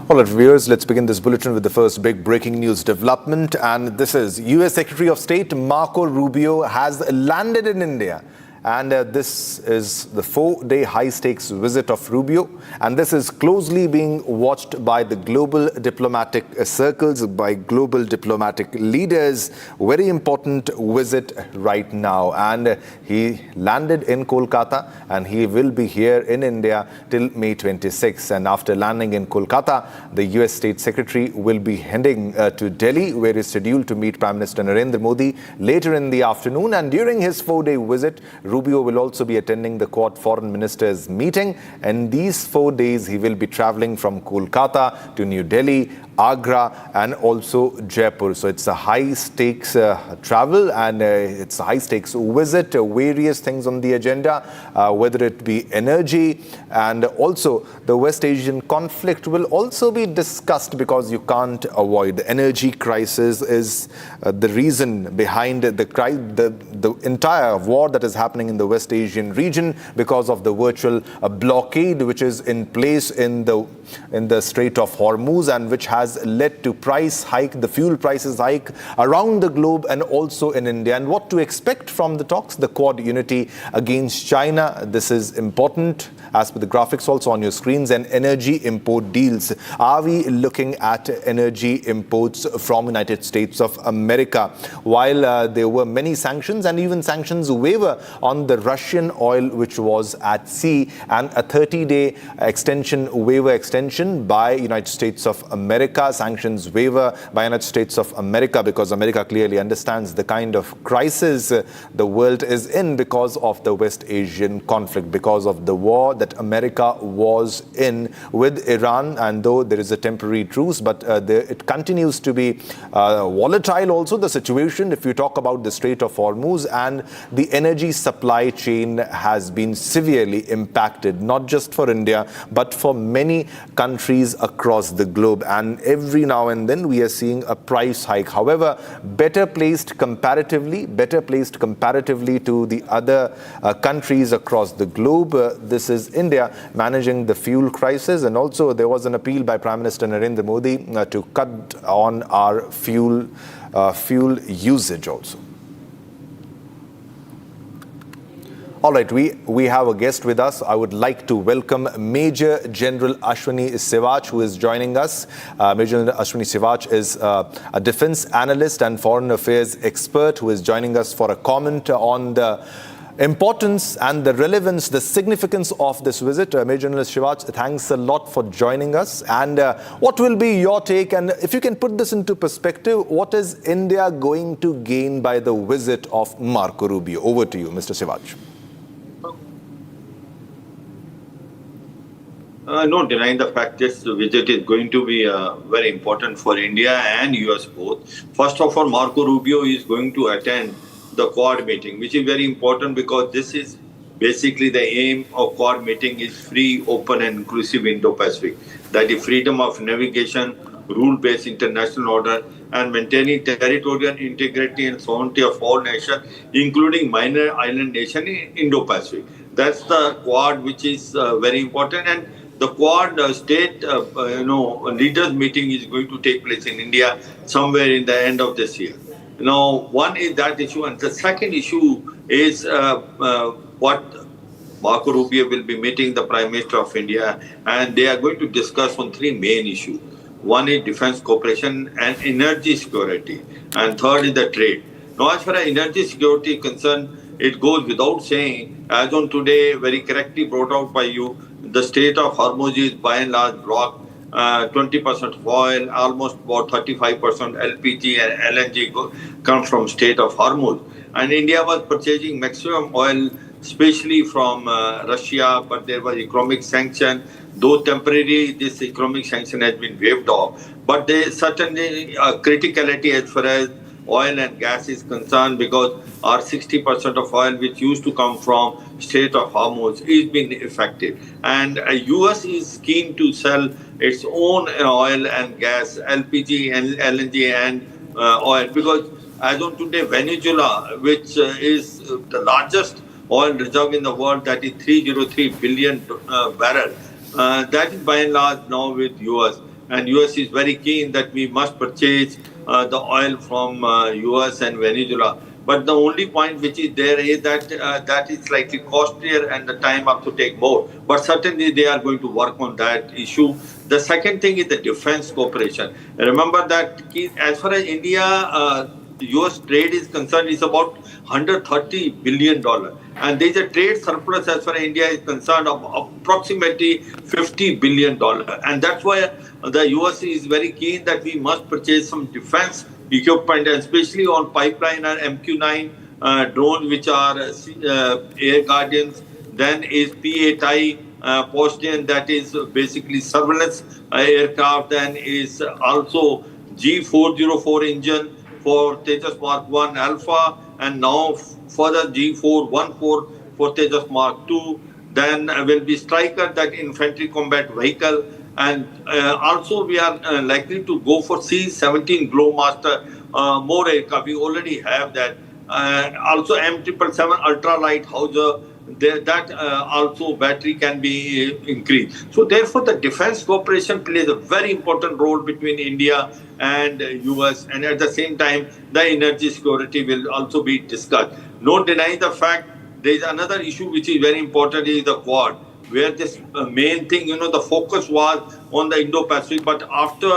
All right, viewers, let's begin this bulletin with the first big breaking news development. And this is US Secretary of State Marco Rubio has landed in India. And this is the 4-day high-stakes visit of Rubio. And this is closely being watched by the global diplomatic circles, by global diplomatic leaders. Very important visit right now. And he landed in Kolkata and he will be here in India till May 26. And after landing in Kolkata, the US State Secretary will be heading to Delhi, where he is scheduled to meet Prime Minister Narendra Modi later in the afternoon. And during his 4-day visit, Rubio will also be attending the Quad Foreign Ministers meeting, and these 4 days he will be traveling from Kolkata to New Delhi, Agra and also Jaipur. So it's a high-stakes travel and it's a high-stakes visit. Various things on the agenda, whether it be energy and also the West Asian conflict will also be discussed, because you can't avoid the energy crisis is the reason behind the entire war that is happening in the West Asian region, because of the virtual blockade which is in place in the Strait of Hormuz, and which has led to price hike, the fuel prices hike around the globe and also in India. And what to expect from the talks, the Quad unity against China. This is important as per the graphics also on your screens. And energy import deals. Are we looking at energy imports from United States of America? While there were many sanctions and even sanctions waiver on the Russian oil which was at sea, and a 30-day waiver extension by United States of America, sanctions waiver by United States of America, because America clearly understands the kind of crisis the world is in because of the West Asian conflict, because of the war that America was in with Iran. And though there is a temporary truce, but it continues to be volatile also, the situation. If you talk about the Strait of Hormuz, and the energy supply chain has been severely impacted, not just for India, but for many countries across the globe. And every now and then we are seeing a price hike. However, better placed comparatively to the other countries across the globe. This is India managing the fuel crisis. And also there was an appeal by Prime Minister Narendra Modi to cut on our fuel usage also. All right, we have a guest with us. I would like to welcome Major General Ashwini Sivach, who is joining us. Major General Ashwini Sivach is a defense analyst and foreign affairs expert who is joining us for a comment on the importance and the relevance, the significance of this visit. Major General Sivach, thanks a lot for joining us. And what will be your take? And if you can put this into perspective, what is India going to gain by the visit of Marco Rubio? Over to you, Mr. Sivach. No denying the fact this visit is going to be very important for India and US both. First of all, Marco Rubio is going to attend the Quad meeting, which is very important because this is basically the aim of Quad meeting is free, open and inclusive Indo-Pacific. That is freedom of navigation, rule-based international order and maintaining territorial integrity and sovereignty of all nations, including minor island nation in Indo-Pacific. That's the Quad, which is very important. And the Quad state, leaders meeting is going to take place in India somewhere in the end of this year. Now, one is that issue, and the second issue is what Marco Rubio will be meeting the Prime Minister of India, and they are going to discuss on three main issues. One is defense cooperation and energy security, and third is the trade. Now, as far as energy security is concerned, it goes without saying, as on today, very correctly brought out by you, the state of Hormuz is by and large blocked. 20% of oil, almost about 35% LPG and LNG come from state of Hormuz. And India was purchasing maximum oil, especially from Russia, but there was economic sanction. Though temporarily this economic sanction has been waived off, but there is certainly a criticality as far as oil and gas is concerned, because our 60% of oil which used to come from state of Hormuz is being affected. And US is keen to sell its own oil and gas, LPG and LNG and oil, because as on today, Venezuela, which is the largest oil reserve in the world, that is 303 billion barrels, that is by and large now with US. And US is very keen that we must purchase the oil from US and Venezuela. But the only point which is there is that that is slightly costlier and the time up to take more. But certainly they are going to work on that issue. The second thing is the defense cooperation. Remember that as far as India, US trade is concerned, is about $130 billion. And there is a trade surplus as far as India is concerned of approximately $50 billion. And that's why the US is very keen that we must purchase some defense equipment, especially on pipeline and MQ-9 drones, which are air guardians. Then is P-8I Postian, that is basically surveillance aircraft, and is also G404 engine for Tejas Mark 1 Alpha, and now further G414 for Tejas Mark 2. Then will be Striker, that infantry combat vehicle. And also we are likely to go for C-17 Glowmaster, more aircraft. We already have that. Also M777 ultralight howitzer, that also battery can be increased. So therefore the defense cooperation plays a very important role between India and US, and at the same time the energy security will also be discussed. No denying the fact there is another issue which is very important, is the Quad, where this main thing, the focus was on the Indo-Pacific, but after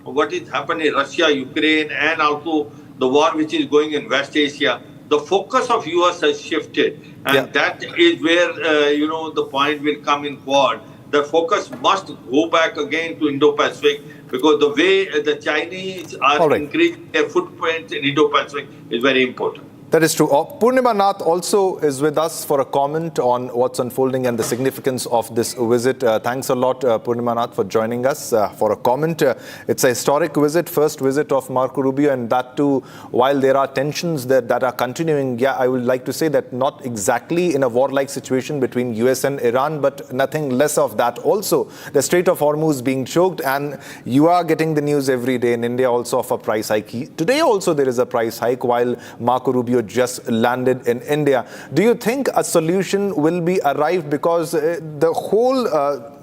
what is happening in Russia, Ukraine, and also the war which is going in West Asia, the focus of US has shifted. And that is where, the point will come in Quad. The focus must go back again to Indo-Pacific, because the way the Chinese are increasing their footprint in Indo-Pacific is very important. That is true. Purnima Nath also is with us for a comment on what's unfolding and the significance of this visit. Thanks a lot, Purnima Nath, for joining us for a comment. It's a historic visit, first visit of Marco Rubio, and that too, while there are tensions that are continuing. Yeah, I would like to say that not exactly in a warlike situation between US and Iran, but nothing less of that. Also, the Strait of Hormuz being choked, and you are getting the news every day in India also of a price hike. Today also there is a price hike while Marco Rubio just landed in India. Do you think a solution will be arrived, because the whole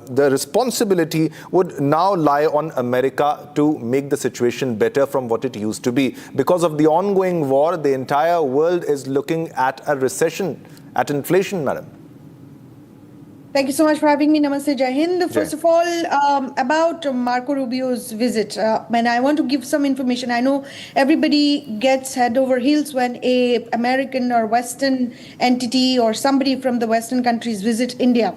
the responsibility would now lie on America to make the situation better from what it used to be? Because of the ongoing war, the entire world is looking at a recession, at inflation, madam. Thank you so much for having me. Namaste, Jai Hind. First of all, about Marco Rubio's visit, and I want to give some information. I know everybody gets head over heels when a American or Western entity or somebody from the Western countries visit India.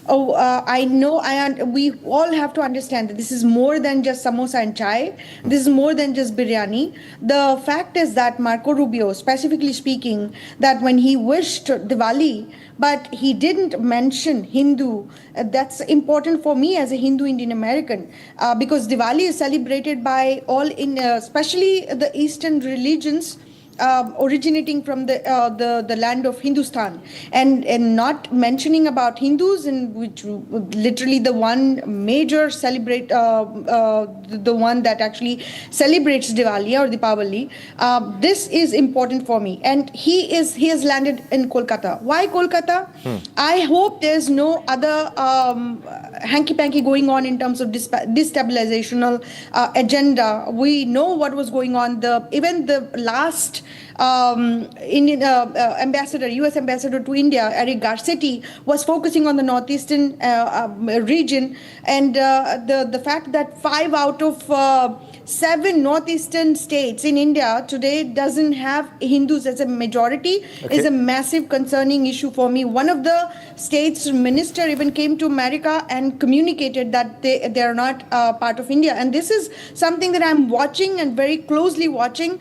I know, we all have to understand that this is more than just samosa and chai. This is more than just biryani. The fact is that Marco Rubio, specifically speaking, that when he wished Diwali, but he didn't mention Hindu. That's important for me as a Hindu Indian American, because Diwali is celebrated by all in, especially the Eastern religions. Originating from the land of Hindustan, and not mentioning about Hindus, in which literally the one major celebrate the one that actually celebrates Diwali or Deepavali. This is important for me, and he has landed in Kolkata. Why Kolkata? I hope there's no other hanky-panky going on in terms of destabilizational agenda. We know what was going on. Even the last Indian ambassador, U.S. ambassador to India, Eric Garcetti, was focusing on the northeastern region, and the fact that 5 out of 7 northeastern states in India today doesn't have Hindus as a majority is a massive concerning issue for me. One of the states minister even came to America and communicated that they are not part of India, and this is something that I'm watching and very closely watching,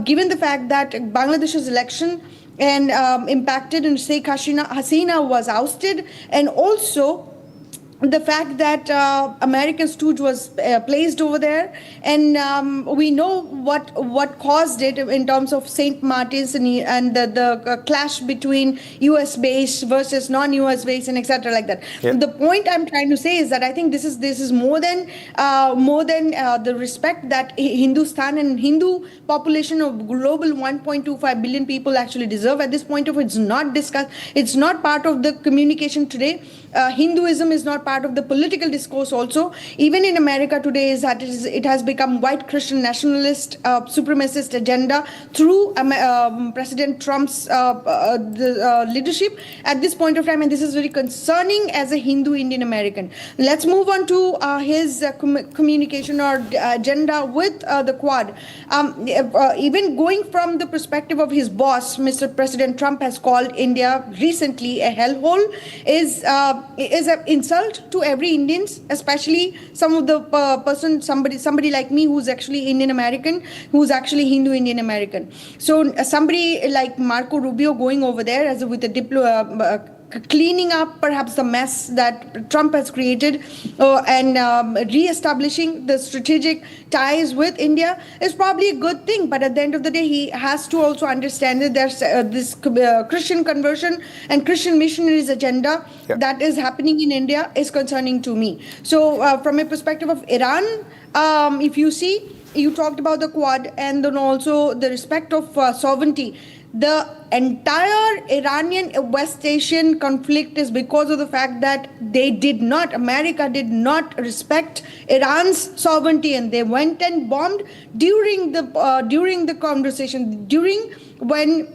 given the fact that Bangladesh's election and impacted, and Sheikh Hasina was ousted, and also the fact that American stooge was placed over there, and we know what caused it in terms of St. Martin's and the clash between U.S. base versus non-U.S. base and etc. like that. The point I'm trying to say is that I think this is more than the respect that Hindustan and Hindu population of global 1.25 billion people actually deserve. At this point of it's not discussed. It's not part of the communication today. Hinduism is not part of the political discourse also. Even in America today, is that it has become white Christian nationalist supremacist agenda through President Trump's leadership at this point of time, and this is very concerning as a Hindu Indian American. Let's move on to his communication or agenda with the Quad. Even going from the perspective of his boss, Mr. President Trump has called India recently a hellhole, is an insult to every Indians, especially some of the somebody like me who's actually Indian American, who's actually Hindu Indian American. So somebody like Marco Rubio going over there with a cleaning up perhaps the mess that Trump has created and re-establishing the strategic ties with India is probably a good thing. But at the end of the day, he has to also understand that there's this Christian conversion and Christian missionaries agenda that is happening in India is concerning to me. So from a perspective of Iran, if you see, you talked about the Quad and then also the respect of sovereignty. The entire Iranian West Asian conflict is because of the fact that America did not respect Iran's sovereignty, and they went and bombed during the conversation, when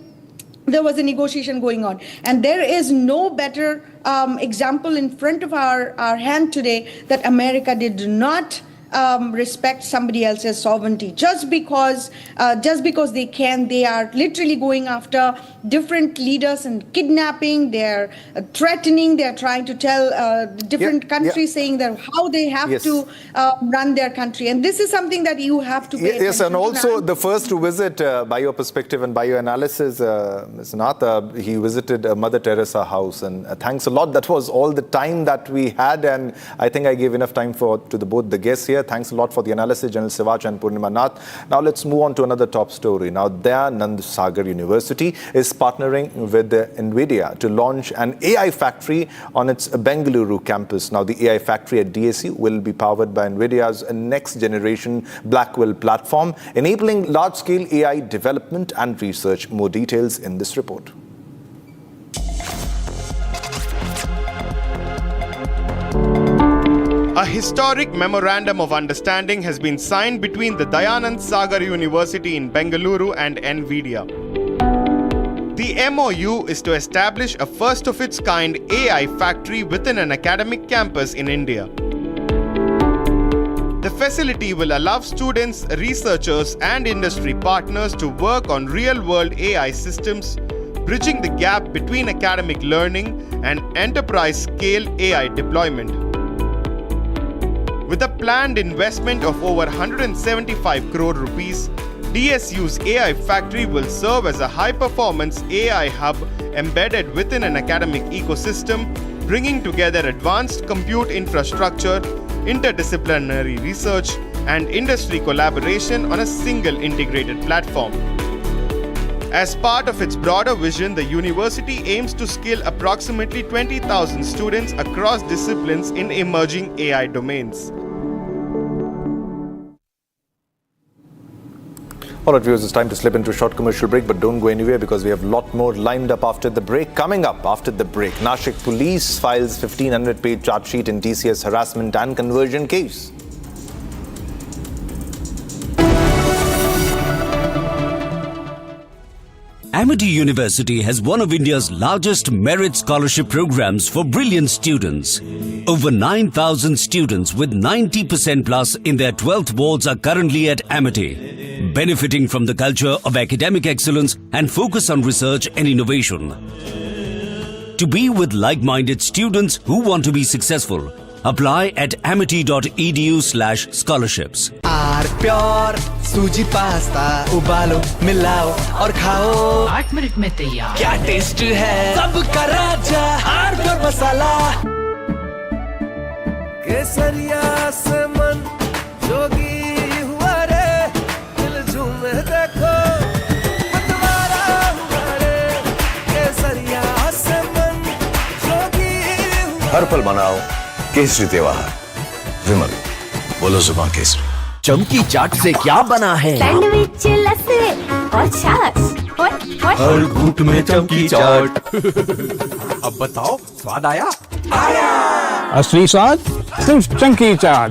there was a negotiation going on. And there is no better example in front of our hand today that America did not respect somebody else's sovereignty just because they can. They are literally going after different leaders and kidnapping. They're threatening. They're trying to tell different countries saying that how they have to run their country. And this is something that you have to pay attention Yes, and to. also the first to visit, by your perspective and by your analysis, Ms. Nath, he visited Mother Teresa house, and thanks a lot. That was all the time that we had, and I think I gave enough time to both the guests here. Thanks a lot for the analysis, General Sivach and Purnima Nath. Now let's move on to another top story. Now, Dayanand Sagar University is partnering with NVIDIA to launch an AI factory on its Bengaluru campus. Now, the AI factory at DSU will be powered by NVIDIA's next generation Blackwell platform, enabling large-scale AI development and research. More details in this report. A historic memorandum of understanding has been signed between the Dayanand Sagar University in Bengaluru and NVIDIA. The MOU is to establish a first-of-its-kind AI factory within an academic campus in India. The facility will allow students, researchers, and industry partners to work on real-world AI systems, bridging the gap between academic learning and enterprise-scale AI deployment. With a planned investment of over 175 crore rupees, DSU's AI factory will serve as a high-performance AI hub embedded within an academic ecosystem, bringing together advanced compute infrastructure, interdisciplinary research, and industry collaboration on a single integrated platform. As part of its broader vision, the university aims to skill approximately 20,000 students across disciplines in emerging AI domains. All right, viewers, it's time to slip into a short commercial break, but don't go anywhere because we have a lot more lined up after the break. Coming up after the break, Nashik police files 1,500-page charge sheet in TCS harassment and conversion case. Amity University has one of India's largest merit scholarship programs for brilliant students. Over 9,000 students with 90% plus in their 12th boards are currently at Amity, benefiting from the culture of academic excellence and focus on research and innovation. To be with like-minded students who want to be successful, apply at amity.edu/scholarships. Pure suji pasta उबालो मिलाओ और खाओ 8 minute में तैयार क्या taste है सबका राजा आर प्योर मसाला केसरिया से मन जोगी हुआ रे दिल झूमे देखो मतवारा हुआ रे केसरिया से मन जोगी हर पल मनाओ केसरी त्योहार विमल बोलो जुबान केसरी चमकी चाट से क्या बना है सैंडविच लस्सी और छाछ हर घूंट में चमकी चाट अब बताओ स्वाद आया असली स्वाद सिर्फ चंकी चाट.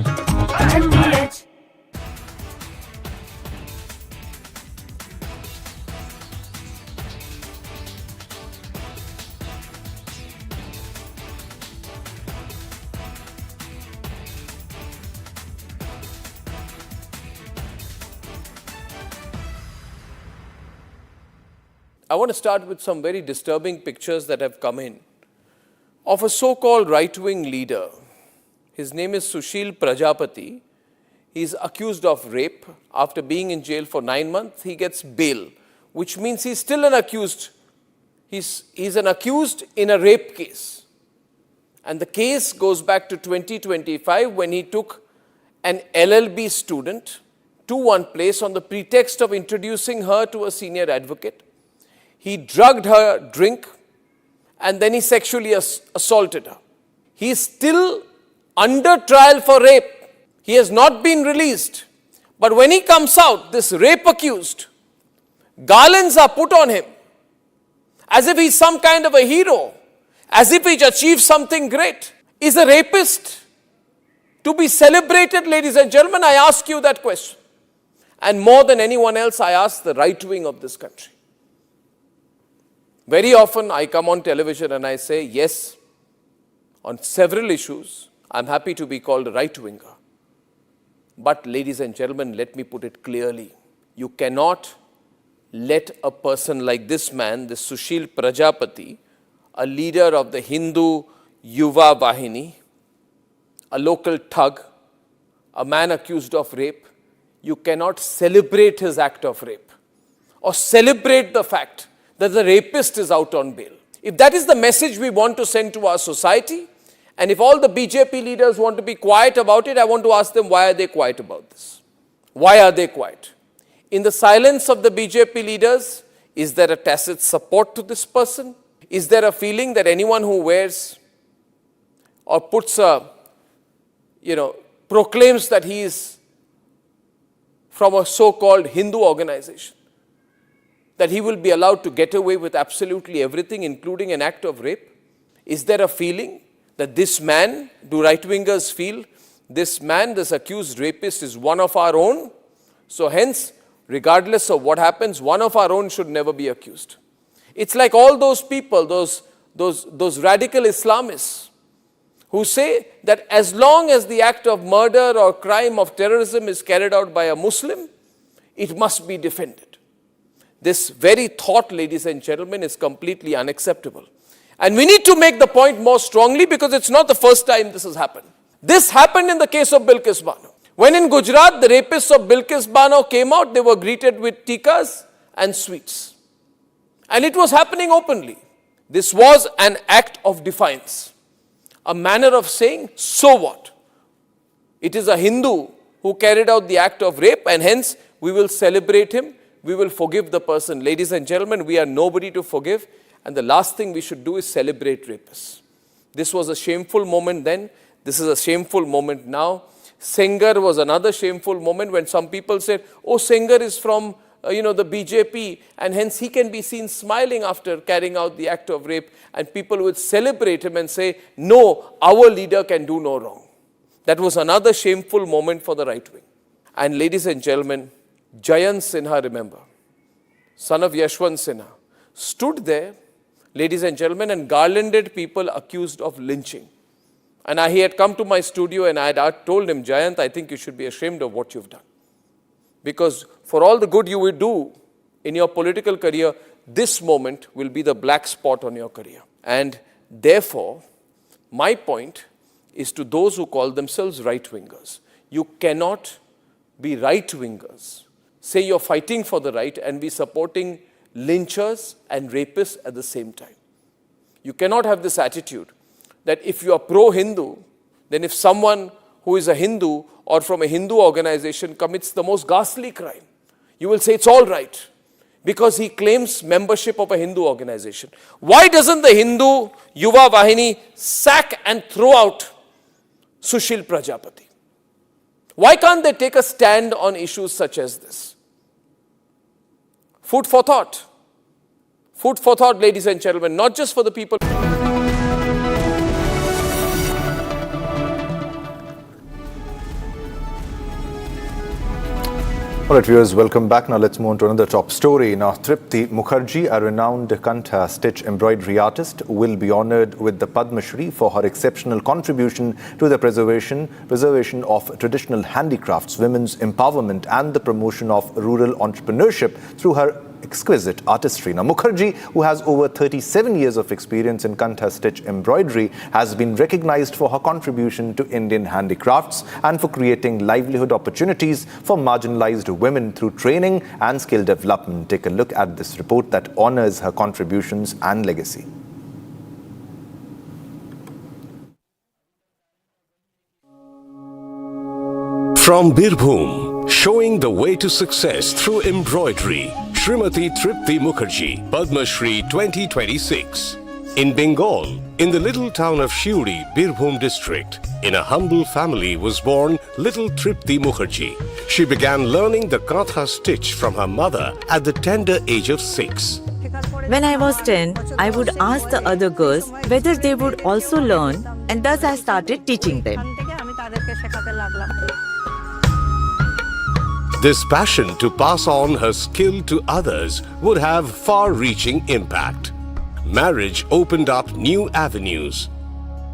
I want to start with some very disturbing pictures that have come in of a so-called right-wing leader. His name is Sushil Prajapati. He's accused of rape. After being in jail for 9 months, he gets bail, which means he's still an accused. He's an accused in a rape case. And the case goes back to 2025 when he took an LLB student to one place on the pretext of introducing her to a senior advocate. He drugged her drink and then he sexually assaulted her. He is still under trial for rape. He has not been released. But when he comes out, this rape accused, garlands are put on him as if he's some kind of a hero, as if he's achieved something great. Is a rapist to be celebrated, ladies and gentlemen? I ask you that question. And more than anyone else, I ask the right wing of this country. Very often I come on television and I say, yes, on several issues, I'm happy to be called a right-winger. But ladies and gentlemen, let me put it clearly. You cannot let a person like this man, this Sushil Prajapati, a leader of the Hindu Yuva Vahini, a local thug, a man accused of rape, you cannot celebrate his act of rape or celebrate the fact that the rapist is out on bail. If that is the message we want to send to our society, and if all the BJP leaders want to be quiet about it, I want to ask them, why are they quiet about this? Why are they quiet? In the silence of the BJP leaders, is there a tacit support to this person? Is there a feeling that anyone who wears or puts a, proclaims that he is from a so-called Hindu organization, that he will be allowed to get away with absolutely everything, including an act of rape? Is there a feeling that this man, do right-wingers feel, this man, this accused rapist is one of our own? So hence, regardless of what happens, one of our own should never be accused. It's like all those people, those radical Islamists who say that as long as the act of murder or crime of terrorism is carried out by a Muslim, it must be defended. This very thought, ladies and gentlemen, is completely unacceptable. And we need to make the point more strongly because it's not the first time this has happened. This happened in the case of Bilkis Bano. When in Gujarat, the rapists of Bilkis Bano came out, they were greeted with tikas and sweets. And it was happening openly. This was an act of defiance. A manner of saying, so what? It is a Hindu who carried out the act of rape and hence we will celebrate him, we will forgive the person. Ladies and gentlemen, we are nobody to forgive and the last thing we should do is celebrate rapists. This was a shameful moment then, this is a shameful moment now. Sengar was another shameful moment when some people said, oh, Sengar is from the BJP and hence he can be seen smiling after carrying out the act of rape and people would celebrate him and say, no, our leader can do no wrong. That was another shameful moment for the right wing. And ladies and gentlemen, Jayant Sinha, remember, son of Yashwant Sinha, stood there, ladies and gentlemen, and garlanded people accused of lynching. And he had come to my studio and I had told him, Jayant, I think you should be ashamed of what you've done. Because for all the good you will do in your political career, this moment will be the black spot on your career. And therefore, my point is to those who call themselves right-wingers. You cannot be right-wingers, say you're fighting for the right and be supporting lynchers and rapists at the same time. You cannot have this attitude that if you are pro-Hindu, then if someone who is a Hindu or from a Hindu organization commits the most ghastly crime, you will say it's all right because he claims membership of a Hindu organization. Why doesn't the Hindu Yuva Vahini sack and throw out Sushil Prajapati? Why can't they take a stand on issues such as this? Food for thought. Food for thought, ladies and gentlemen, not just for the people. All right, viewers, welcome back. Now let's move on to another top story. Now, Tripti Mukherjee, a renowned Kantha stitch embroidery artist, will be honored with the Padma Shri for her exceptional contribution to the preservation of traditional handicrafts, women's empowerment and the promotion of rural entrepreneurship through her exquisite artistry. Now, Mukherjee, who has over 37 years of experience in Kantha stitch embroidery, has been recognized for her contribution to Indian handicrafts and for creating livelihood opportunities for marginalized women through training and skill development. Take a look at this report that honors her contributions and legacy. From Birbhum, showing the way to success through embroidery, Srimati Tripti Mukherjee, Padma Shri 2026. In Bengal, in the little town of Shiuri, Birbhum district, in a humble family was born little Tripti Mukherjee. She began learning the Kantha stitch from her mother at the tender age of 6. When I was 10, I would ask the other girls whether they would also learn, and thus I started teaching them. This passion to pass on her skill to others would have far-reaching impact. Marriage opened up new avenues.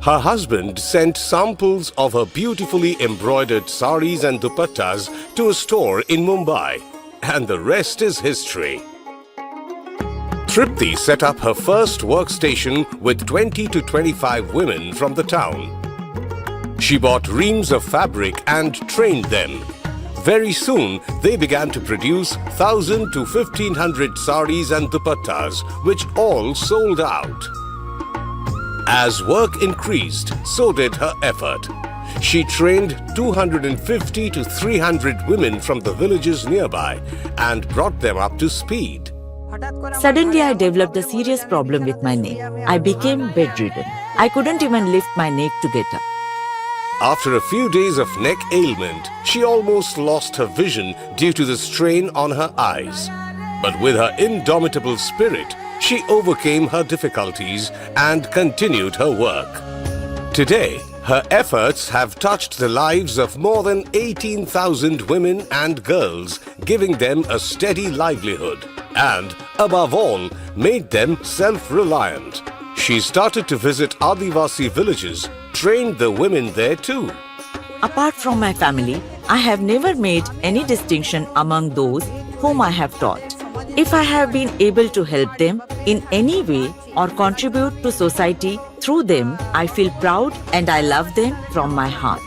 Her husband sent samples of her beautifully embroidered saris and dupattas to a store in Mumbai, and the rest is history. Tripti set up her first workstation with 20 to 25 women from the town. She bought reams of fabric and trained them. Very soon, they began to produce 1,000 to 1,500 saris and dupattas, which all sold out. As work increased, so did her effort. She trained 250 to 300 women from the villages nearby and brought them up to speed. Suddenly, I developed a serious problem with my neck. I became bedridden. I couldn't even lift my neck to get up. After a few days of neck ailment, she almost lost her vision due to the strain on her eyes. But with her indomitable spirit, she overcame her difficulties and continued her work. Today, her efforts have touched the lives of more than 18,000 women and girls, giving them a steady livelihood and, above all, made them self-reliant. She started to visit Adivasi villages, trained the women there too. Apart from my family, I have never made any distinction among those whom I have taught. If I have been able to help them in any way or contribute to society through them, I feel proud and I love them from my heart.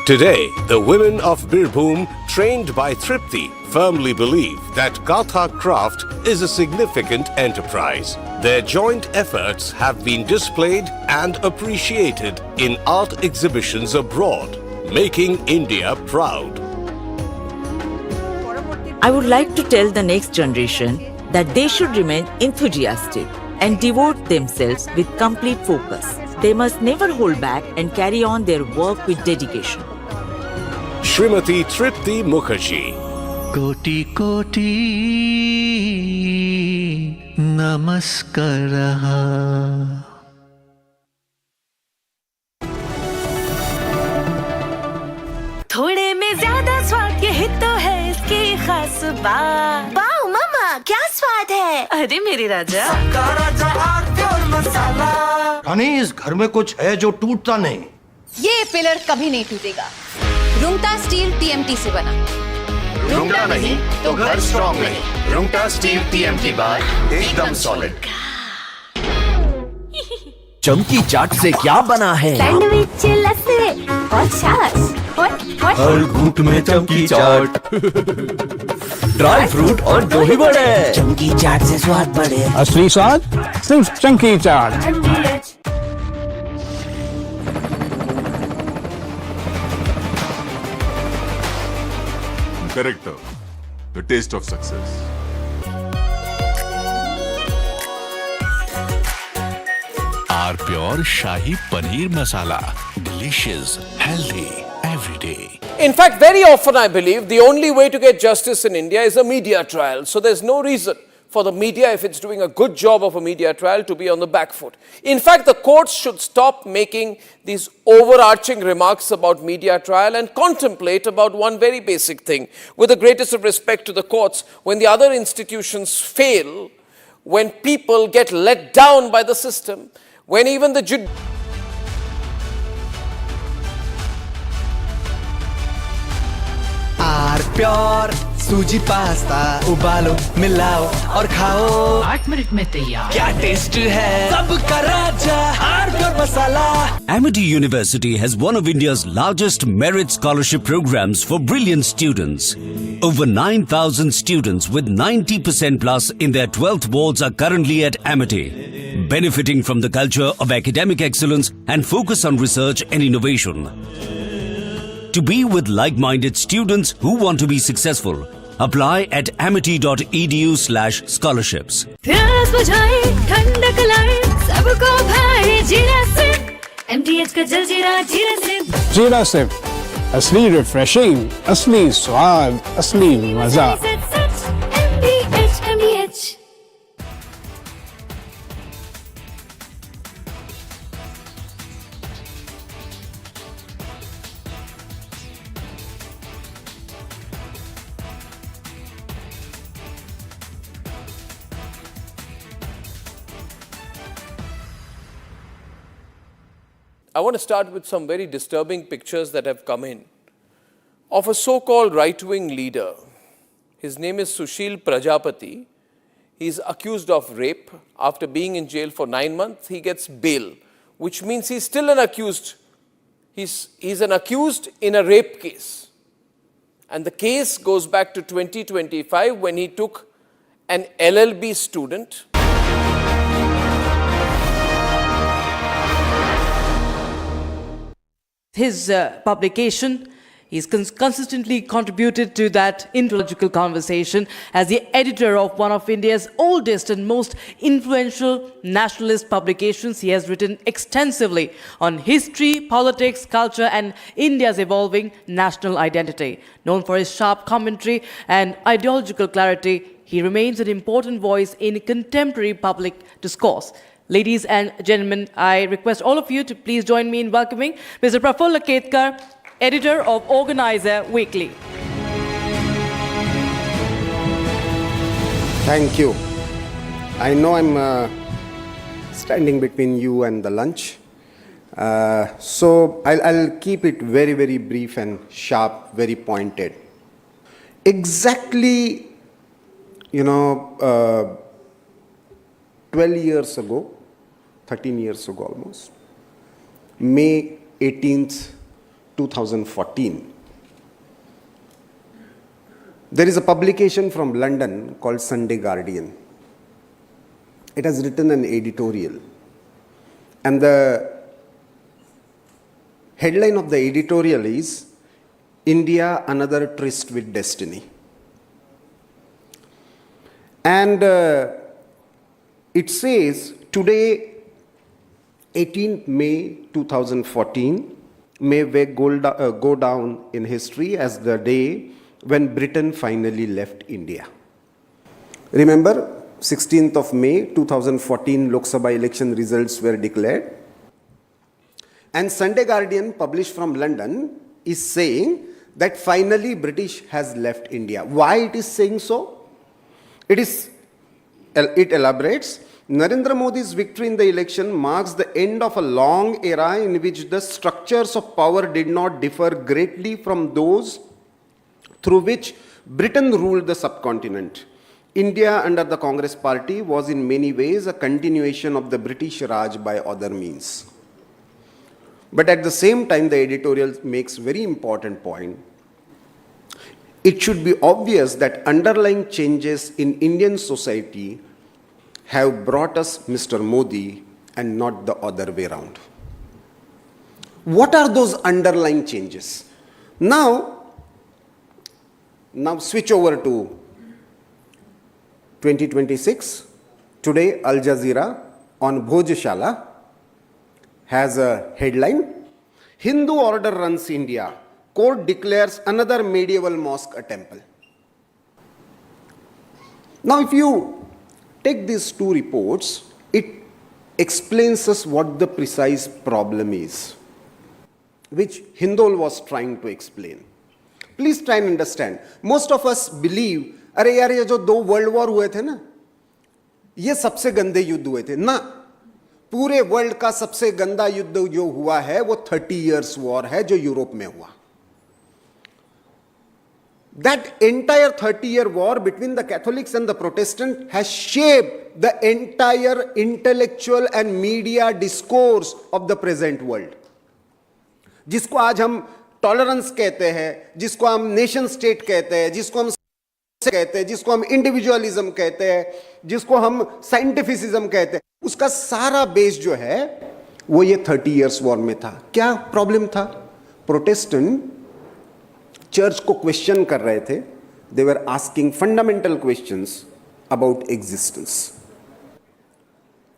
Today, the women of Birbhum, trained by Tripti, firmly believe that Gatha craft is a significant enterprise. Their joint efforts have been displayed and appreciated in art exhibitions abroad, making India proud. I would like to tell the next generation that they should remain enthusiastic and devote themselves with complete focus. They must never hold back and carry on their work with dedication. Srimati Tripti Mukherjee. कोटि कोटि नमस्कारः. थोड़े में ज्यादा स्वाद यही तो है इसकी खास बात. वाओ मामा क्या स्वाद है. अरे मेरे राजा. सबका राजा आटे और मसाला. रानी इस घर में कुछ है जो टूटता नहीं. ये पिलर कभी नहीं टूटेगा. रुंगटा स्टील टीएमटी से बना. रुंगटा नहीं तो घर स्ट्रॉन्ग नहीं. रुंगटा स्टील टीएमटी बार एकदम सॉलिड. चमकी चाट से क्या बना है? सैंडविच लस्सी और छाछ. हर घूंट में चमकी चाट. ड्राई फ्रूट और दही बड़े. चमकी चाट से स्वाद बढ़े. असली स्वाद सिर्फ चमकी चाट. Character, the taste of success. R pure shahi paneer masala. Delicious, healthy, every day. In fact, very often I believe the only way to get justice in India is a media trial. So there's no reason for the media, if it's doing a good job of a media trial, to be on the back foot. In fact, the courts should stop making these overarching remarks about media trial and contemplate about one very basic thing. With the greatest of respect to the courts, when the other institutions fail, when people get let down by the system, when even the R pure suji pasta उबालो मिलाओ और खाओ. 8 minute में तैयार. क्या taste है सबका राजा R pure masala. Amity University has one of India's largest merit scholarship programs for brilliant students. Over 9,000 students with 90% plus in their 12th boards are currently at Amity, benefiting from the culture of academic excellence and focus on research and innovation. To be with like-minded students who want to be successful, apply at amity.edu/scholarships. प्यास बुझाए ठंडक लाए सबको भाए जीरा से. MTH का जलजीरा जीरा से. जीरा से असली रिफ्रेशिंग, असली स्वाद, असली मजा. MTH. I want to start with some very disturbing pictures that have come in of a so-called right-wing leader. His name is Sushil Prajapati. He's accused of rape. After being in jail for 9 months, he gets bail, which means he's still an accused. He's an accused in a rape case. And the case goes back to 2025 when he took an LLB student. His publication, he's consistently contributed to that intellectual conversation as the editor of one of India's oldest and most influential nationalist publications. He has written extensively on history, politics, culture, and India's evolving national identity. Known for his sharp commentary and ideological clarity, he remains an important voice in contemporary public discourse. Ladies and gentlemen, I request all of you to please join me in welcoming Mr. Prafulla Ketkar, editor of Organizer Weekly. Thank you. I know I'm standing between you and the lunch. So I'll keep it very, very brief and sharp, very pointed. Exactly, 12 years ago, 13 years ago almost, May 18th, 2014, there is a publication from London called Sunday Guardian. It has written an editorial, and the headline of the editorial is India, Another Tryst with Destiny. And it says, today, 18th May 2014, may go down in history as the day when Britain finally left India. Remember, 16th of May 2014 Lok Sabha election results were declared. And Sunday Guardian, published from London, is saying that finally British has left India. Why it is saying so? It elaborates, Narendra Modi's victory in the election marks the end of a long era in which the structures of power did not differ greatly from those through which Britain ruled the subcontinent. India under the Congress party was in many ways a continuation of the British Raj by other means. But at the same time, the editorial makes very important point. It should be obvious that underlying changes in Indian society have brought us Mr. Modi and not the other way around. What are those underlying changes? Now switch over to 2026. Today, Al Jazeera on Bhojshala has a headline, Hindu order runs India. Court declares another medieval mosque a temple. Now, if you take these two reports, it explains us what the precise problem is, which Hindol was trying to explain. Please try and understand. Most of us believe, अरे यार ये जो 2 world war हुए थे ना, ये सबसे गंदे युद्ध हुए थे ना, पूरे वर्ल्ड का सबसे गंदा युद्ध जो हुआ है वो 30 years वॉर है जो यूरोप में हुआ. That entire 30-year war between the Catholics and the Protestants has shaped the entire intellectual and media discourse of the present world. जिसको आज हम टॉलरेंस कहते हैं, जिसको हम नेशन स्टेट कहते हैं, जिसको हम कहते हैं, जिसको हम इंडिविजुअलिज्म कहते हैं, जिसको हम साइंटिफिसिज्म कहते हैं, उसका सारा बेस जो है वो ये 30 years वॉर में था. क्या प्रॉब्लम था? प्रोटेस्टेंट चर्च को क्वेश्चन कर रहे थे. They were asking fundamental questions about existence,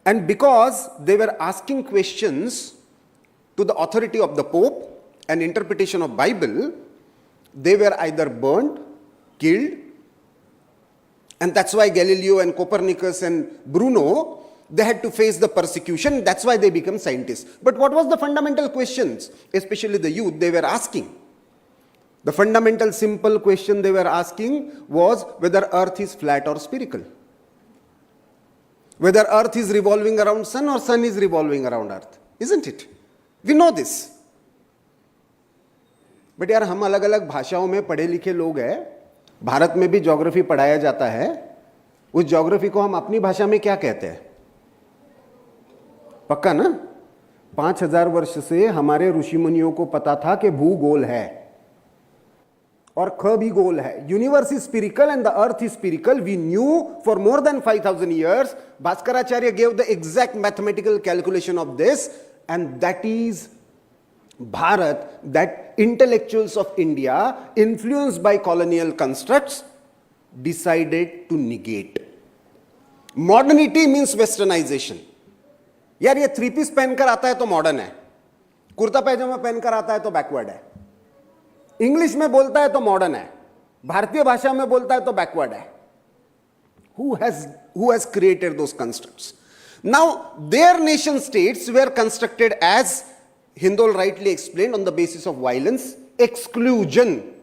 and because they were asking questions to the authority of the Pope and interpretation of Bible, they were either burned, killed, and that's why Galileo and Copernicus and Bruno, they had to face the persecution. That's why they become scientists. But what was the fundamental questions, especially the youth, they were asking? The fundamental simple question they were asking was whether earth is flat or spherical, whether earth is revolving around sun or sun is revolving around earth, isn't it? We know this. But यार हम अलग अलग भाषाओं में पढ़े लिखे लोग हैं. भारत में भी ज्योग्राफी पढ़ाया जाता है. उस ज्योग्राफी को हम अपनी भाषा में क्या कहते हैं? पक्का ना? 5000 वर्ष से हमारे ऋषि मुनियों को पता था कि भूगोल है और ख भी गोल है. Universe is spherical and the earth is spherical. We knew for more than 5000 years. Bhaskaracharya gave the exact mathematical calculation of this. And that is Bharat, that intellectuals of India, influenced by colonial constructs, decided to negate. Modernity means westernization. यार ये 3-piece पहनकर आता है तो modern है, कुर्ता पैजामा पहनकर आता है तो बैकवर्ड है, इंग्लिश में बोलता है तो मॉडर्न है, भारतीय भाषा में बोलता है तो बैकवर्ड है. Who has created those constructs? Now, their nation states were constructed, as Hindol rightly explained, on the basis of violence, exclusion.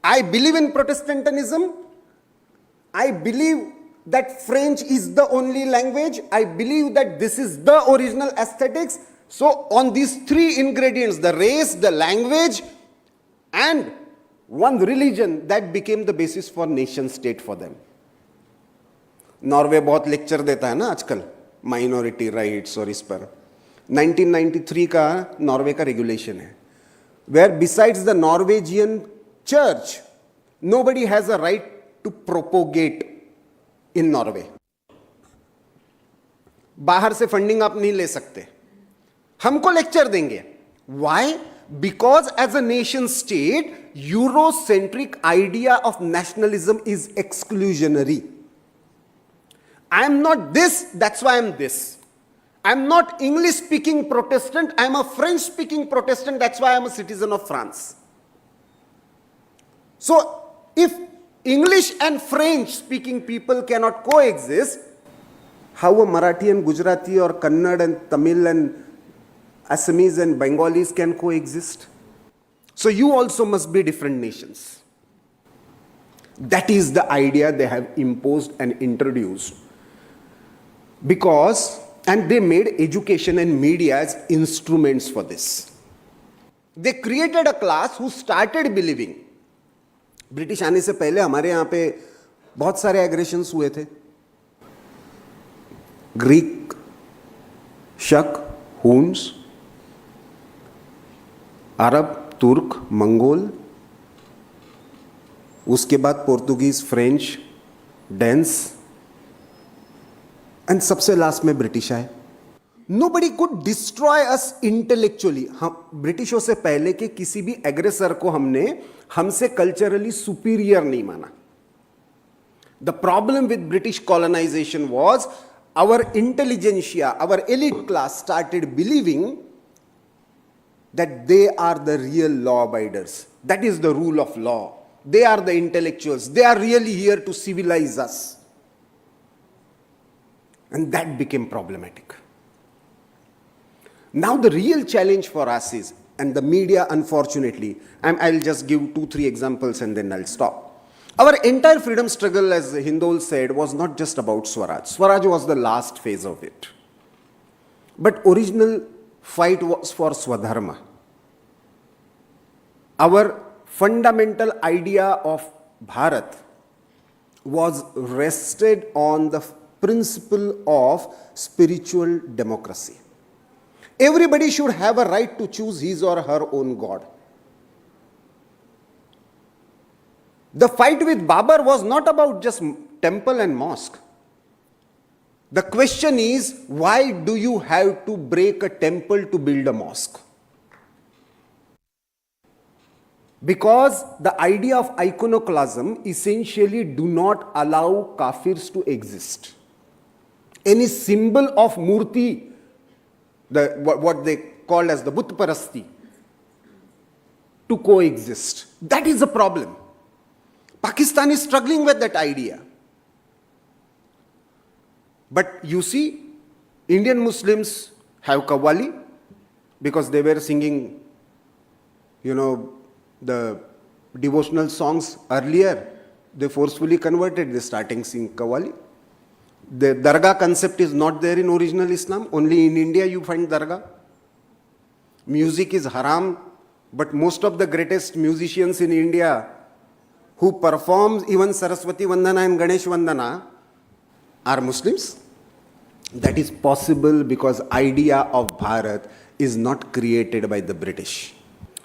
I believe in Protestantism. I believe that French is the only language. I believe that this is the original aesthetics. So, on these 3 ingredients, the race, the language, and one religion that became the basis for nation state for them. Norway बहुत lecture देता है ना आजकल minority rights और इस पर 1993 का Norway का रेगुलेशन है, where besides the Norwegian church, nobody has a right to propagate in Norway. बाहर से फंडिंग आप नहीं ले सकते, हमको लेक्चर देंगे. Why? Because as a nation state, Eurocentric idea of nationalism is exclusionary. I am not this, that's why I am this. I am not English speaking Protestant, I am a French speaking Protestant, that's why I am a citizen of France. So if English and French speaking people cannot coexist, how a Marathi and Gujarati or Kannada and Tamil and Assamese and Bengalis can coexist? So you also must be different nations. That is the idea they have imposed and introduced. Because, and they made education and media as instruments for this. They created a class who started believing. British आने से पहले हमारे यहाँ पे बहुत सारे aggressions हुए थे. ग्रीक, शक, हुन्स, अरब, तुर्क, मंगोल, उसके बाद पोर्तुगीज, फ्रेंच, डेंस, एंड सबसे लास्ट में ब्रिटिश आए. Nobody could destroy us intellectually. हम ब्रिटिशों से पहले के किसी भी एग्रेसर को हमने हमसे कल्चरली सुपीरियर नहीं माना. The problem with British colonization was our intelligentsia, our elite class started believing that they are the real law abiders. That is the rule of law. They are the intellectuals. They are really here to civilize us. And that became problematic. Now the real challenge for us is, and the media unfortunately, I'll just give 2-3 examples and then I'll stop. Our entire freedom struggle, as Hindol said, was not just about Swaraj. Swaraj was the last phase of it. But original fight was for Swadharma. Our fundamental idea of Bharat was rested on the principle of spiritual democracy. Everybody should have a right to choose his or her own God. The fight with Babur was not about just temple and mosque. The question is, why do you have to break a temple to build a mosque? Because the idea of iconoclasm essentially do not allow kafirs to exist. Any symbol of murti, what they call as the Butparasti, to coexist. That is the problem. Pakistan is struggling with that idea. But you see, Indian Muslims have Qawwali because they were singing, the devotional songs earlier. They forcefully converted, they starting singing Qawwali. The Dargah concept is not there in original Islam. Only in India you find Dargah. Music is haram, but most of the greatest musicians in India who perform even Saraswati Vandana and Ganesh Vandana are Muslims. That is possible because idea of Bharat is not created by the British.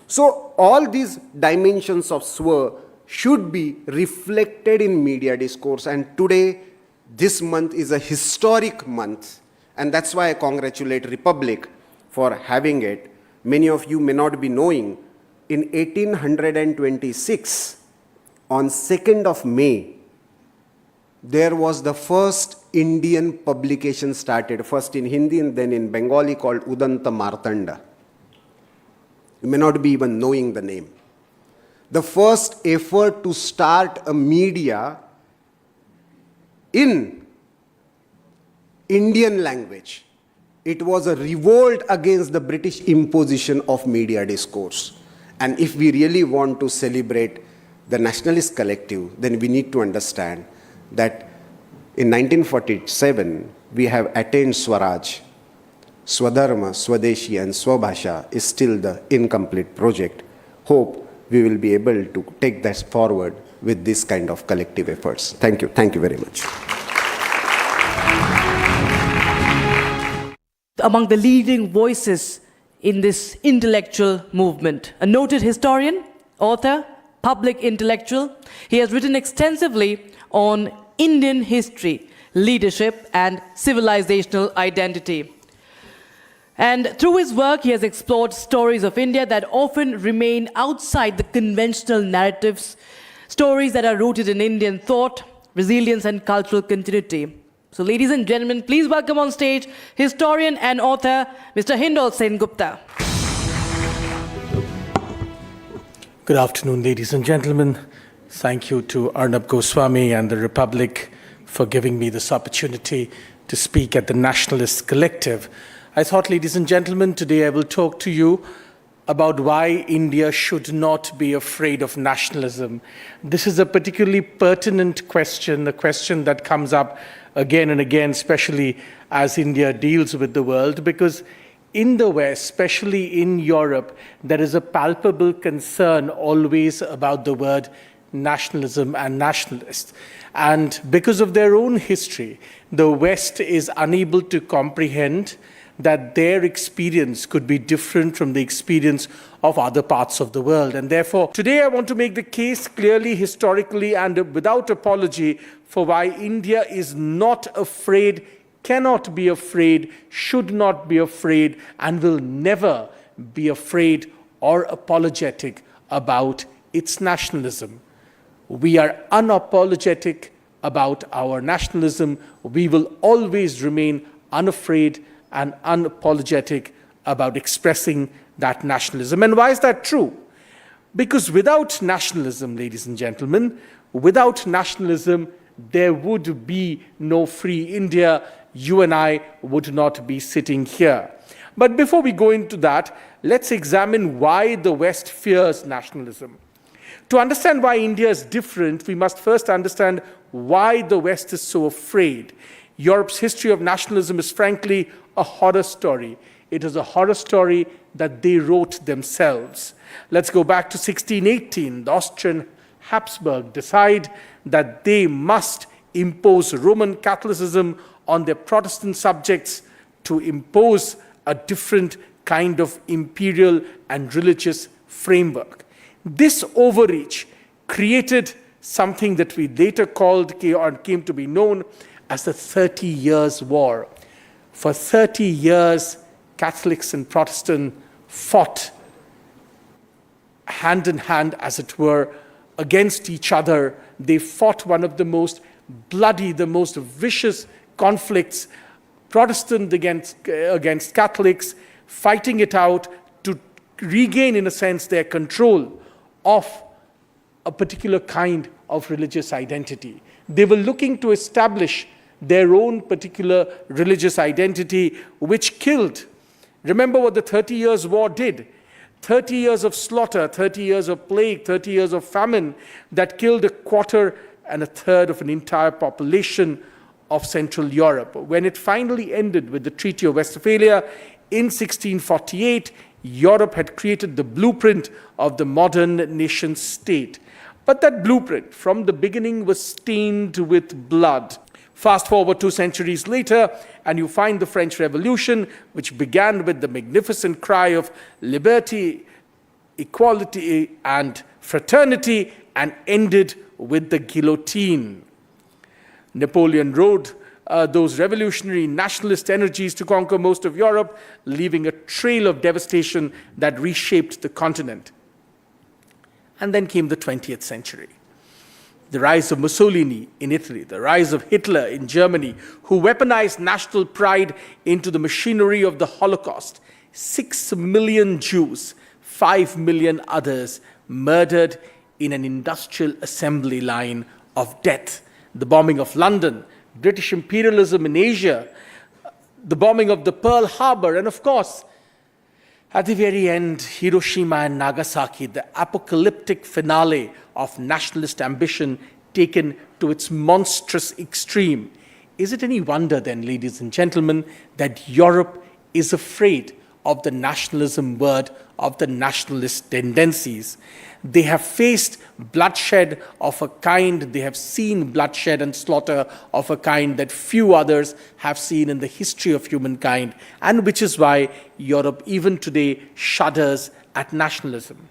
So all these dimensions of Swa should be reflected in media discourse, and today this month is a historic month, and that's why I congratulate Republic for having it. Many of you may not be knowing, in 1826, on 2nd of May, there was the first Indian publication started, first in Hindi and then in Bengali, called Udanta Martanda. You may not be even knowing the name. The first effort to start a media in Indian language. It was a revolt against the British imposition of media discourse. And if we really want to celebrate the nationalist collective, then we need to understand that in 1947, we have attained Swaraj. Swadharma, Swadeshi and Swabhasha is still the incomplete project. Hope we will be able to take that forward with this kind of collective efforts. Thank you. Thank you very much. Among the leading voices in this intellectual movement, a noted historian, author, public intellectual. He has written extensively on Indian history, leadership, and civilizational identity. And through his work, he has explored stories of India that often remain outside the conventional narratives, stories that are rooted in Indian thought, resilience, and cultural continuity. So, ladies and gentlemen, please welcome on stage historian and author, Mr. Hindol Sen Gupta. Good afternoon, ladies and gentlemen. Thank you to Arnab Goswami and the Republic for giving me this opportunity to speak at the Nationalist Collective. I thought, ladies and gentlemen, today I will talk to you about why India should not be afraid of nationalism. This is a particularly pertinent question, a question that comes up again and again, especially as India deals with the world, because in the West, especially in Europe, there is a palpable concern always about the word nationalism and nationalist. And because of their own history, the West is unable to comprehend that their experience could be different from the experience of other parts of the world. And therefore, today I want to make the case clearly, historically, and without apology for why India is not afraid, cannot be afraid, should not be afraid, and will never be afraid or apologetic about its nationalism. We are unapologetic about our nationalism. We will always remain unafraid and unapologetic about expressing that nationalism. And why is that true? Because without nationalism, ladies and gentlemen, without nationalism, there would be no free India. You and I would not be sitting here. But before we go into that, let's examine why the West fears nationalism. To understand why India is different, we must first understand why the West is so afraid. Europe's history of nationalism is frankly a horror story. It is a horror story that they wrote themselves. Let's go back to 1618. The Austrian Habsburg decide that they must impose Roman Catholicism on their Protestant subjects to impose a different kind of imperial and religious framework. This overreach created something that we later called or came to be known as the 30 Years' War. For 30 years, Catholics and Protestants fought hand in hand, as it were, against each other. They fought one of the most bloody, the most vicious conflicts, Protestant against Catholics, fighting it out to regain, in a sense, their control of a particular kind of religious identity. They were looking to establish their own particular religious identity, which killed. Remember what the 30 Years' War did. 30 years of slaughter, 30 years of plague, 30 years of famine that killed a quarter and a third of an entire population of Central Europe. When it finally ended with the Treaty of Westphalia in 1648, Europe had created the blueprint of the modern nation state. But that blueprint, from the beginning, was stained with blood. Fast forward 2 centuries later, and you find the French Revolution, which began with the magnificent cry of liberty, equality, and fraternity, and ended with the guillotine. Napoleon rode those revolutionary nationalist energies to conquer most of Europe, leaving a trail of devastation that reshaped the continent. And then came the 20th century. The rise of Mussolini in Italy, the rise of Hitler in Germany, who weaponized national pride into the machinery of the Holocaust. 6 million Jews, 5 million others murdered in an industrial assembly line of death. The bombing of London, British imperialism in Asia, the bombing of the Pearl Harbor, and of course, at the very end, Hiroshima and Nagasaki, the apocalyptic finale of nationalist ambition taken to its monstrous extreme. Is it any wonder then, ladies and gentlemen, that Europe is afraid of the nationalism word, of the nationalist tendencies. They have faced bloodshed of a kind, they have seen bloodshed and slaughter of a kind that few others have seen in the history of humankind, and which is why Europe even today shudders at nationalism.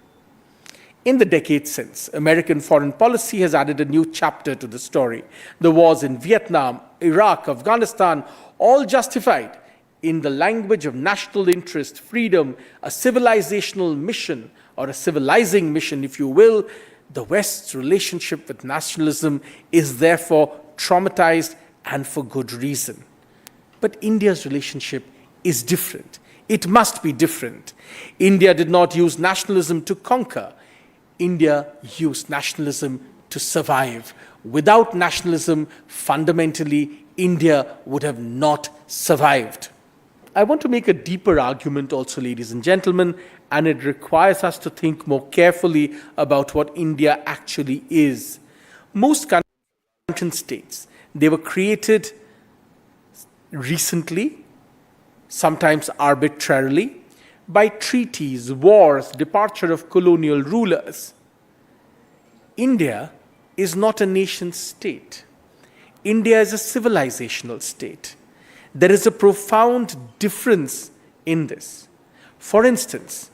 In the decades since, American foreign policy has added a new chapter to the story. The wars in Vietnam, Iraq, Afghanistan, all justified in the language of national interest, freedom, a civilizational mission, or a civilizing mission, if you will. The West's relationship with nationalism is therefore traumatized, and for good reason. But India's relationship is different. It must be different. India did not use nationalism to conquer. India used nationalism to survive. Without nationalism, fundamentally, India would have not survived. I want to make a deeper argument also, ladies and gentlemen, and it requires us to think more carefully about what India actually is. Most countries, states, they were created recently, sometimes arbitrarily, by treaties, wars, departure of colonial rulers. India is not a nation state. India is a civilizational state. There is a profound difference in this. For instance,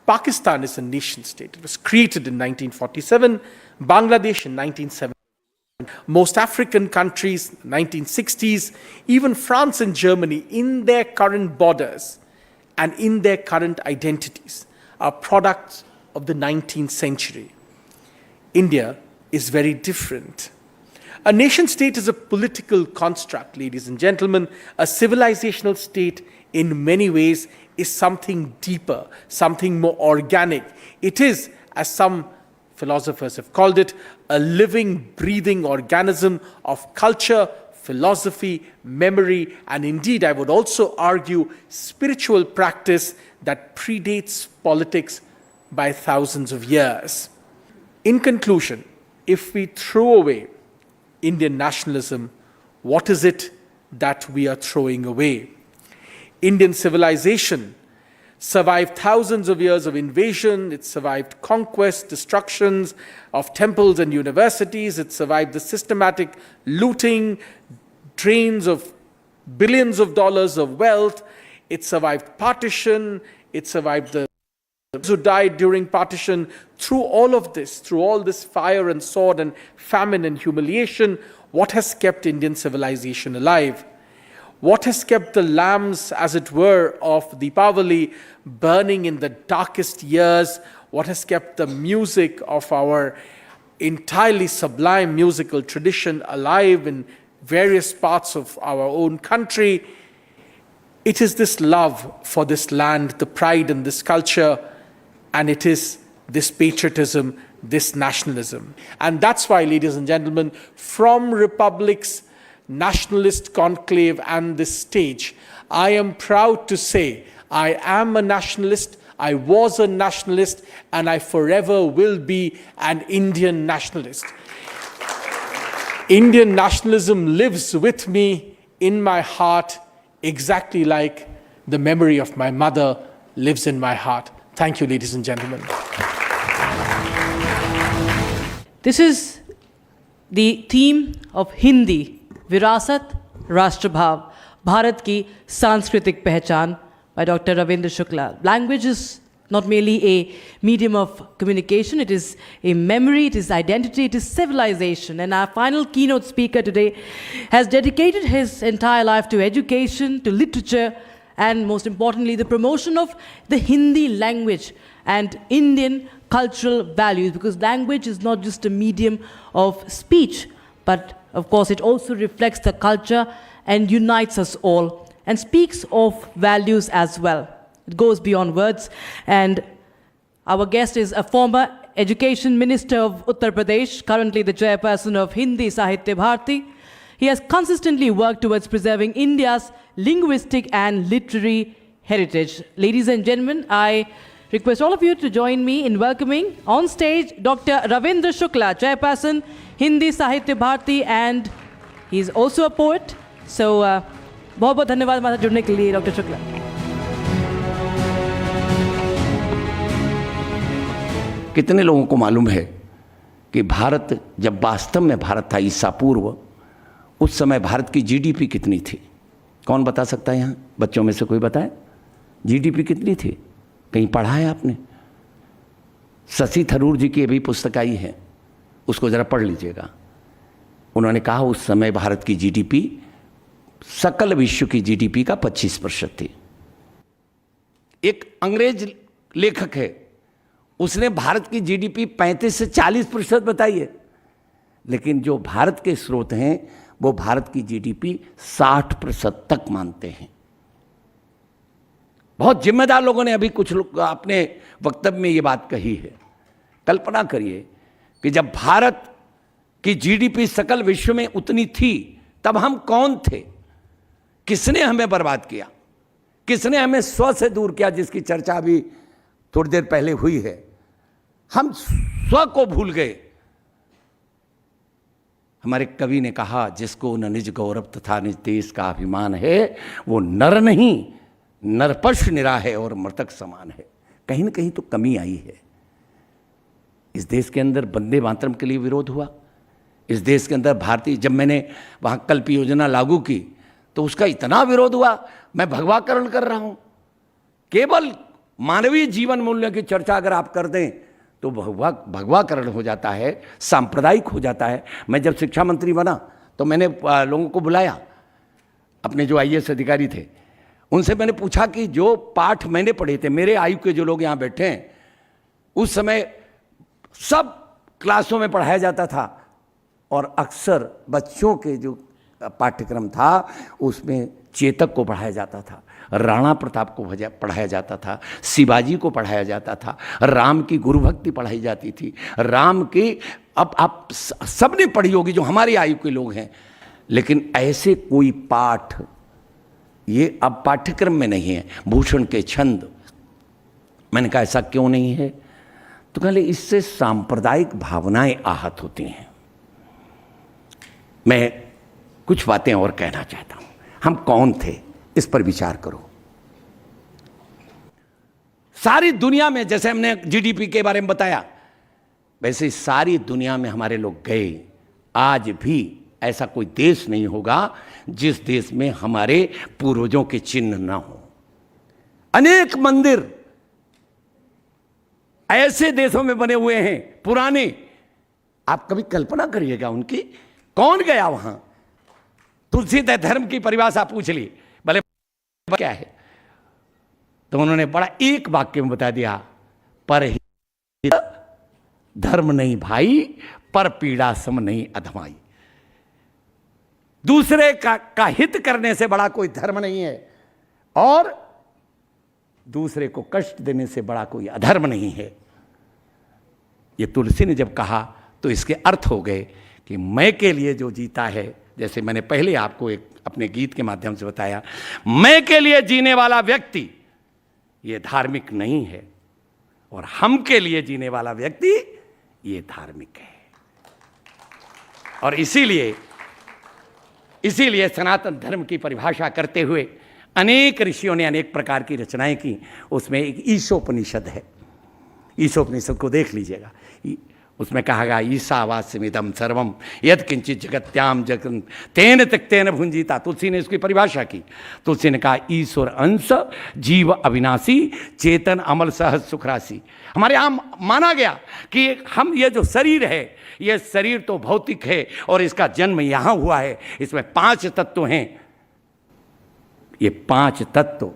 Pakistan is a nation state. It was created in 1947, Bangladesh in 1970. Most African countries, 1960s, even France and Germany, in their current borders and in their current identities, are products of the 19th century. India is very different. A nation state is a political construct, ladies and gentlemen. A civilizational state, in many ways, is something deeper, something more organic. It is, as some philosophers have called it, a living, breathing organism of culture, philosophy, memory, and indeed, I would also argue, spiritual practice that predates politics by thousands of years. In conclusion, if we throw away Indian nationalism, what is it that we are throwing away? Indian civilization survived thousands of years of invasion. It survived conquest, destructions of temples and universities. It survived the systematic looting, drains of billions of dollars of wealth. It survived partition. It survived the who died during partition. Through all of this, through all this fire and sword and famine and humiliation, what has kept Indian civilization alive? What has kept the lamps, as it were, of Deepavali burning in the darkest years? What has kept the music of our entirely sublime musical tradition alive in various parts of our own country? It is this love for this land, the pride in this culture, and it is this patriotism, this nationalism. And that's why, ladies and gentlemen, from Republic's nationalist conclave and this stage, I am proud to say I am a nationalist, I was a nationalist, and I forever will be an Indian nationalist. Indian nationalism lives with me in my heart, exactly like the memory of my mother lives in my heart. Thank you, ladies and gentlemen. This is the theme of Hindi, Virasat, Rashtrabhav, Bharat ki Sanskritik Pehchan by Dr. Ravindra Shukla. Language is not merely a medium of communication, it is a memory, it is identity, it is civilization. And our final keynote speaker today has dedicated his entire life to education, to literature, and most importantly, the promotion of the Hindi language and Indian cultural values, because language is not just a medium of speech, but of course it also reflects the culture and unites us all and speaks of values as well. It goes beyond words. And our guest is a former Education Minister of Uttar Pradesh, currently the chairperson of Hindi Sahitya Bharati. He has consistently worked towards preserving India's linguistic and literary heritage. Ladies and gentlemen, I request all of you to join me in welcoming on stage Dr. Ravindra Shukla, chairperson, Hindi Sahitya Bharati, and he's also a poet. So, बहुत बहुत धन्यवाद हमारे साथ जुड़ने के लिए, doctor Shukla. कितने लोगों को मालूम है कि भारत जब वास्तव में भारत था ईसा पूर्व, उस समय भारत की जीडीपी कितनी थी? कौन बता सकता है यहाँ? बच्चों में से कोई बताए जीडीपी कितनी थी? कहीं पढ़ा है आपने? शशि थरूर जी की अभी पुस्तक आई है, उसको जरा पढ़ लीजिएगा। उन्होंने कहा उस समय भारत की जीडीपी सकल विश्व की जीडीपी का 25% थी। एक अंग्रेज लेखक है, उसने भारत की जीडीपी 35 से 40% बताई है, लेकिन जो भारत के स्रोत हैं वो भारत की जीडीपी 60% तक मानते हैं। बहुत जिम्मेदार लोगों ने अभी कुछ लोग अपने वक्तव्य में ये बात कही है। कल्पना करिए कि जब भारत की जीडीपी सकल विश्व में उतनी थी, तब हम कौन थे? किसने हमें बर्बाद किया? किसने हमें स्व से दूर किया, जिसकी चर्चा अभी थोड़ी देर पहले हुई है? हम स्व को भूल गए। हमारे कवि ने कहा, जिसको न निज गौरव तथा निज देश का अभिमान है, वो नर नहीं नरपशु निरा है और मृतक समान है। कहीं ना कहीं तो कमी आई है। इस देश के अंदर वंदे मातरम के लिए विरोध हुआ। इस देश के अंदर भारतीय, जब मैंने वहाँ कल्प योजना लागू की तो उसका इतना विरोध हुआ। मैं भगवाकरण कर रहा हूँ। केवल मानवीय जीवन मूल्य की चर्चा अगर आप कर दें तो भगवाकरण हो जाता है, सांप्रदायिक हो जाता है। मैं जब शिक्षा मंत्री बना तो मैंने लोगों को बुलाया, अपने जो आईएएस अधिकारी थे उनसे मैंने पूछा कि जो पाठ मैंने पढ़े थे, मेरे आयु के जो लोग यहाँ बैठे हैं, उस समय सब क्लासों में पढ़ाया जाता था और अक्सर बच्चों के जो पाठ्यक्रम था उसमें चेतक को पढ़ाया जाता था, राणा प्रताप को पढ़ाया जाता था, शिवाजी को पढ़ाया जाता था, राम की गुरु भक्ति पढ़ाई जाती थी, राम की अब आप सबने पढ़ी होगी जो हमारी आयु के लोग हैं। लेकिन ऐसे कोई पाठ ये अब पाठ्यक्रम में नहीं है। भूषण के छंद, मैंने कहा ऐसा क्यों नहीं है? तो कहले इससे सांप्रदायिक भावनाएं आहत होती हैं। मैं कुछ बातें और कहना चाहता हूं। हम कौन थे, इस पर विचार करो। सारी दुनिया में, जैसे हमने जीडीपी के बारे में बताया, वैसे सारी दुनिया में हमारे लोग गए। आज भी ऐसा कोई देश नहीं होगा जिस देश में हमारे पूर्वजों के चिन्ह ना हो। अनेक मंदिर ऐसे देशों में बने हुए हैं पुराने, आप कभी कल्पना करिएगा उनकी। कौन गया वहां? तुलसी धर्म की परिभाषा पूछ ली, भले क्या है, तो उन्होंने बड़ा एक वाक्य में बता दिया, पर धर्म नहीं भाई, पर पीड़ा सम नहीं अधमाई। दूसरे का हित करने से बड़ा कोई धर्म नहीं है और दूसरे को कष्ट देने से बड़ा कोई अधर्म नहीं है। ये तुलसी ने जब कहा तो इसके अर्थ हो गए कि मैं के लिए जो जीता है, जैसे मैंने पहले आपको एक अपने गीत के माध्यम से बताया, मैं के लिए जीने वाला व्यक्ति ये धार्मिक नहीं है और हम के लिए जीने वाला व्यक्ति ये धार्मिक है। और इसीलिए सनातन धर्म की परिभाषा करते हुए अनेक ऋषियों ने अनेक प्रकार की रचनाएं की। उसमें एक ईशोपनिषद है, ईशोपनिषद को देख लीजिएगा। उसमें कहा गया, ईशावास्यमिदं सर्वम यद किंचित जगत्याम जगन तेन त्यक्तेन भुंजीता। तुलसी ने इसकी परिभाषा की। तुलसी ने कहा, ईश्वर अंश जीव अविनाशी चेतन अमल सहज सुखराशि। हमारे यहाँ माना गया कि हम ये जो शरीर है, ये शरीर तो भौतिक है और इसका जन्म यहाँ हुआ है। इसमें 5 तत्व हैं। ये 5 तत्व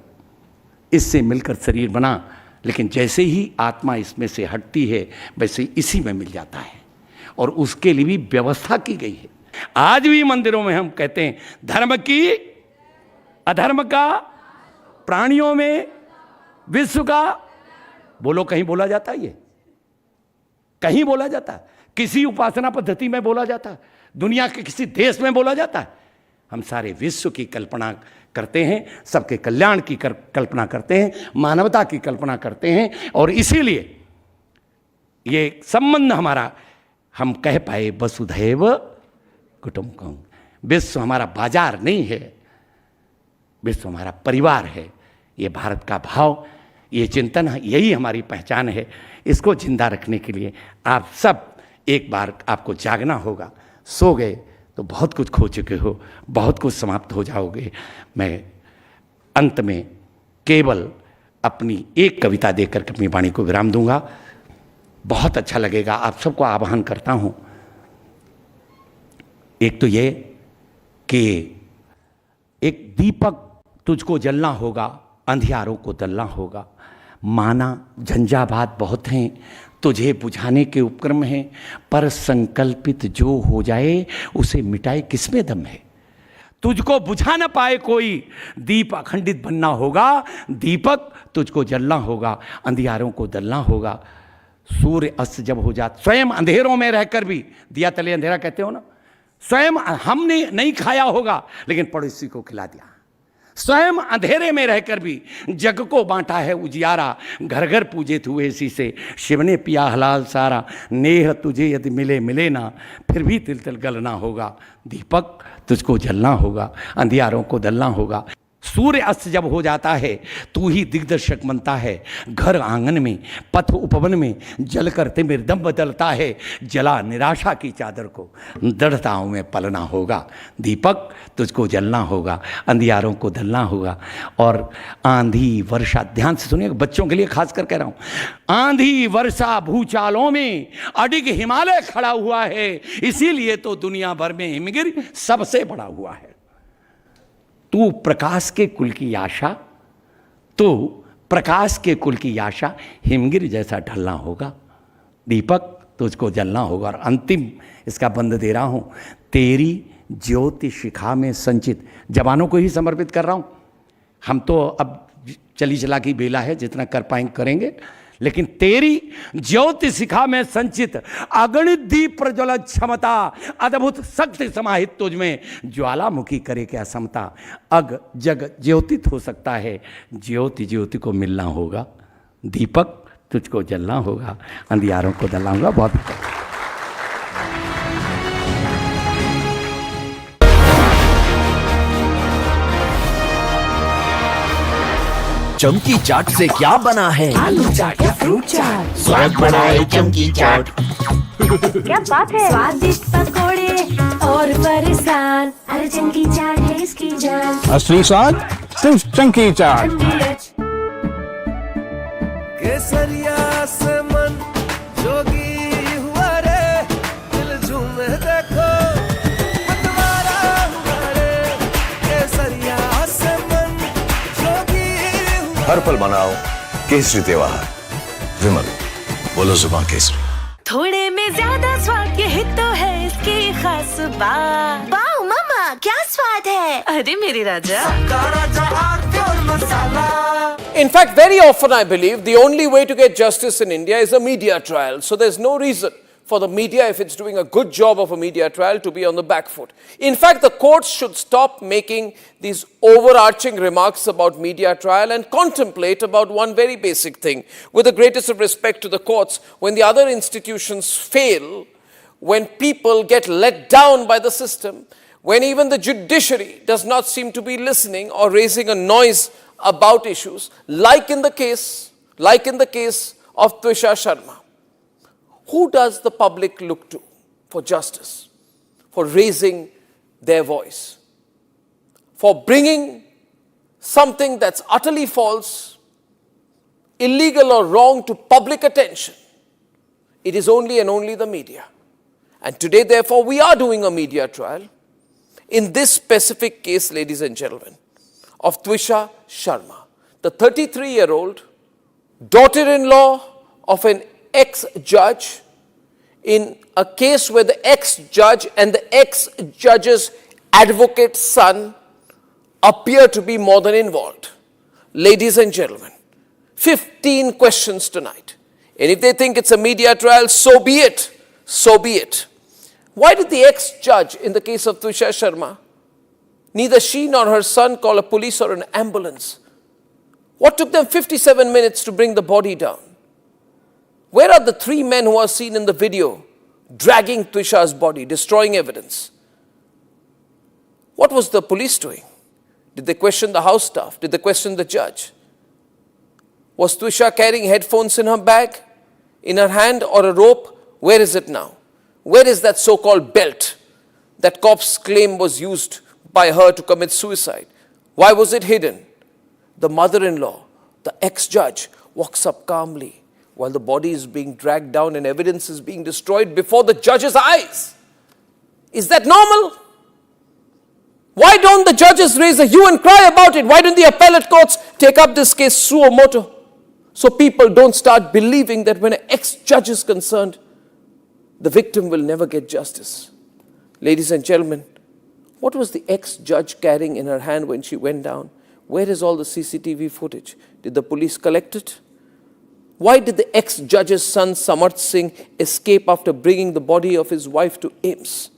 इससे मिलकर शरीर बना, लेकिन जैसे ही आत्मा इसमें से हटती है वैसे इसी में मिल जाता है और उसके लिए भी व्यवस्था की गई है। आज भी मंदिरों में हम कहते हैं, धर्म की अधर्म का, प्राणियों में विश्व का। बोलो, कहीं बोला जाता है? ये कहीं बोला जाता है? किसी उपासना पद्धति में बोला जाता है? दुनिया के किसी देश में बोला जाता है? हम सारे विश्व की कल्पना करते हैं, सबके कल्याण की कल्पना करते हैं, मानवता की कल्पना करते हैं। और इसीलिए ये संबंध हमारा, हम कह पाए वसुधैव कुटुंबकम। विश्व हमारा बाजार नहीं है, विश्व हमारा परिवार है। ये भारत का भाव, ये चिंतन है, यही हमारी पहचान है। इसको जिंदा रखने के लिए आप सब एक बार आपको जागना होगा। सो गए तो बहुत कुछ खो चुके हो, बहुत कुछ समाप्त हो जाओगे। मैं अंत में केवल अपनी एक कविता देकर के अपनी वाणी को विराम दूंगा। बहुत अच्छा लगेगा, आप सबको आह्वान करता हूं। एक तो ये कि एक दीपक तुझको जलना होगा, अंधियारों को दलना होगा। माना झंझावात बहुत हैं, तुझे बुझाने के उपक्रम हैं, पर संकल्पित जो हो जाए उसे मिटाए किसमें दम है। तुझको बुझा न पाए कोई, दीप अखंडित बनना होगा। दीपक तुझको जलना होगा, अंधियारों को दलना होगा। सूर्य अस्त जब हो जाता, स्वयं अंधेरों में रहकर भी, दिया तले अंधेरा कहते हो ना, स्वयं हमने नहीं खाया होगा लेकिन पड़ोसी को खिला दिया। स्वयं अंधेरे में रहकर भी जग को बांटा है उजियारा। घर घर पूजे हुए शीशे, शिव ने पिया हलाल सारा। नेह तुझे यदि मिले मिले ना, फिर भी तिल तिल गलना होगा। दीपक तुझको जलना होगा, अंधियारों को दलना होगा। सूर्य अस्त जब हो जाता है तू ही दिग्दर्शक बनता है। घर आंगन में, पथ उपवन में जल करते मेरे दम बदलता है। जला निराशा की चादर को दृढ़ताओं में पलना होगा। दीपक तुझको जलना होगा, अंधियारों को दलना होगा। और आंधी वर्षा, ध्यान से सुनिए, बच्चों के लिए खास कर कह रहा हूं। आंधी वर्षा भूचालों में अडिग हिमालय खड़ा हुआ है, इसीलिए तो दुनिया भर में हिमगिरी सबसे बड़ा हुआ है। तू प्रकाश के कुल की आशा, तो प्रकाश के कुल की आशा, हिमगिरी जैसा ढलना होगा। दीपक तुझको जलना होगा। और अंतिम इसका बंद दे रहा हूं, तेरी ज्योति शिखा में संचित, जवानों को ही समर्पित कर रहा हूं। हम तो अब चली चला की बेला है, जितना कर पाएंगे करेंगे, लेकिन तेरी ज्योति शिखा में संचित अगणित दीप प्रज्वलित क्षमता, अद्भुत शक्ति समाहित तुझ में, ज्वालामुखी करे क्या समता। अग जग ज्योतित हो सकता है, ज्योति ज्योति को मिलना होगा। दीपक तुझको जलना होगा, अंधियारों को दलना होगा। बहुत चमकी चाट से क्या बना है? आलू चाट या फ्रूट चाट, स्वाद बनाए चमकी चाट। क्या बात है। स्वादिष्ट पकोड़े और परेशान, अरे चमकी चाट है इसकी जान। असली स्वाद सिर्फ चमकी चाट। केसरिया से मन जोगी हुआ रे, दिल झूमे देखो मतवारा हुआ रे। केसरिया से मन जोगी हर पल मनाओ केसरी त्योहार। विमल, बोलो जुबान केसरी। थोड़े में ज्यादा स्वाद, यही तो है इसकी खास बात। वाओ मामा क्या स्वाद है, अरे मेरे राजा। In fact, very often I believe the only way to get justice in India is a media trial. So there's no reason for the media, if it's doing a good job of a media trial, to be on the back foot. In fact, the courts should stop making these overarching remarks about media trial and contemplate about one very basic thing. With the greatest of respect to the courts, when the other institutions fail, when people get let down by the system, when even the judiciary does not seem to be listening or raising a noise about issues, like in the case of Twisha Sharma, who does the public look to for justice, for raising their voice, for bringing something that's utterly false, illegal or wrong to public attention? It is only and only the media. And today, therefore, we are doing a media trial in this specific case, ladies and gentlemen, of Twisha Sharma, the 33-year-old daughter-in-law of an ex-judge, in a case where the ex-judge and the ex-judge's advocate's son appear to be more than involved. Ladies and gentlemen, 15 questions tonight. And if they think it's a media trial, so be it. So be it. Why did the ex-judge in the case of Twisha Sharma, neither she nor her son call a police or an ambulance? What took them 57 minutes to bring the body down? Where are the 3 men who are seen in the video dragging Twisha's body, destroying evidence? What was the police doing? Did they question the house staff? Did they question the judge? Was Twisha carrying headphones in her bag, in her hand, or a rope? Where is it now? Where is that so-called belt that cops claim was used by her to commit suicide? Why was it hidden? The mother-in-law, the ex-judge, walks up calmly while the body is being dragged down and evidence is being destroyed before the judge's eyes. Is that normal? Why don't the judges raise a hue and cry about it? Why don't the appellate courts take up this case suo motu? So people don't start believing that when an ex-judge is concerned, the victim will never get justice. Ladies and gentlemen, what was the ex-judge carrying in her hand when she went down? Where is all the CCTV footage? Did the police collect it? Why did the ex-judge's son Samarth Singh escape after bringing the body of his wife to AIIMS?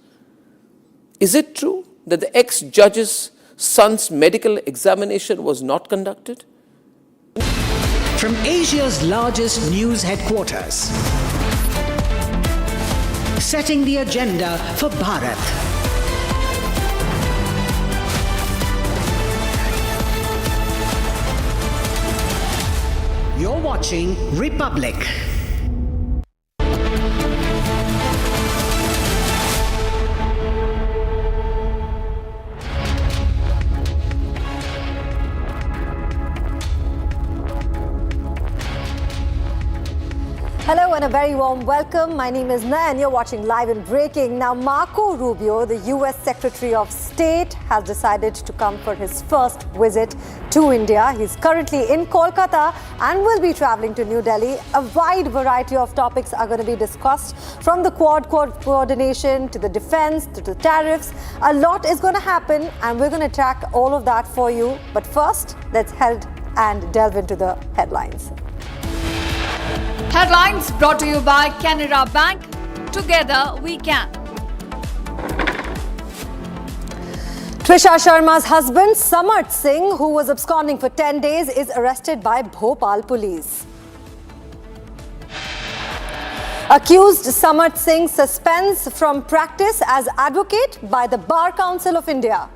Is it true that the ex-judge's son's medical examination was not conducted? From Asia's largest news headquarters, setting the agenda for Bharat. You're watching Republic. Hello and a very warm welcome. My name is Naya and you're watching Live and Breaking. Now, Marco Rubio, the US Secretary of State, has decided to come for his first visit to India. He's currently in Kolkata and will be traveling to New Delhi. A wide variety of topics are going to be discussed, from the Quad coordination to the defense to the tariffs. A lot is going to happen and we're going to track all of that for you. But first, let's head and delve into the headlines. Headlines brought to you by Canara Bank. Together we can. Trisha Sharma's husband, Samarth Singh, who was absconding for 10 days, is arrested by Bhopal police. Accused Samarth Singh suspends from practice as advocate by the Bar Council of India.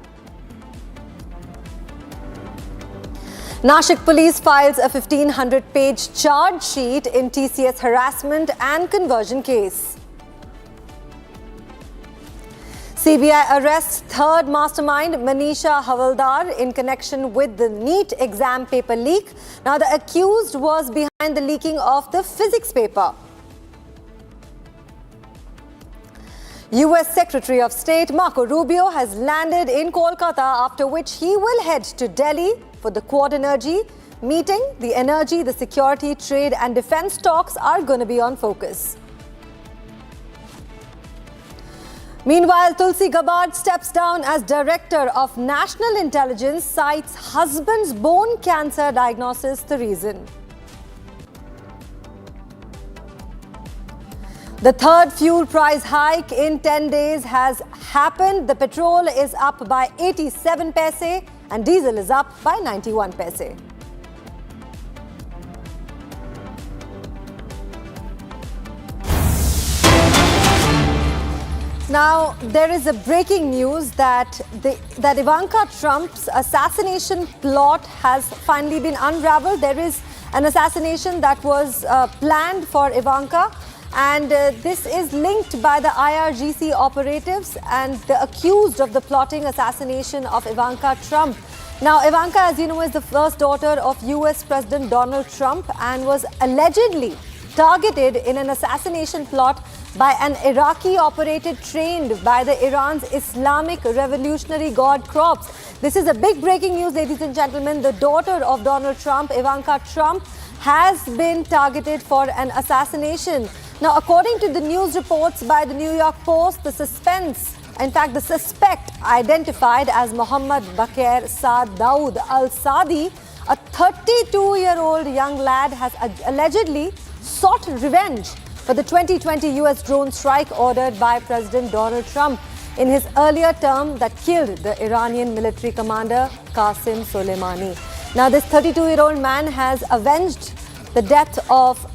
Nashik police files a 1,500-page charge sheet in TCS harassment and conversion case. CBI arrests third mastermind Manisha Havaldar in connection with the NEET exam paper leak. Now, the accused was behind the leaking of the physics paper. US Secretary of State Marco Rubio has landed in Kolkata, after which he will head to Delhi for the Quad Energy meeting. The energy, the security, trade and defense talks are going to be on focus. Meanwhile, Tulsi Gabbard steps down as Director of National Intelligence, cites husband's bone cancer diagnosis the reason. The third fuel price hike in 10 days has happened. The petrol is up by 87 paise and diesel is up by 91 paise. Now, there is a breaking news that Ivanka Trump's assassination plot has finally been unraveled. There is an assassination that was planned for Ivanka, and this is linked by the IRGC operatives and the accused of the plotting assassination of Ivanka Trump. Now, Ivanka, as you know, is the first daughter of US President Donald Trump and was allegedly targeted in an assassination plot by an Iraqi operated trained by the Iran's Islamic Revolutionary Guard Corps. This is a big breaking news, ladies and gentlemen. The daughter of Donald Trump, Ivanka Trump, has been targeted for an assassination. Now, according to the news reports by the New York Post, the suspect identified as Mohammad Bakir Saad Dawood al-Sadi, a 32-year-old young lad, has allegedly sought revenge for the 2020 US drone strike ordered by President Donald Trump in his earlier term that killed the Iranian military commander Qasem Soleimani. Now, this 32-year-old man has avenged the death of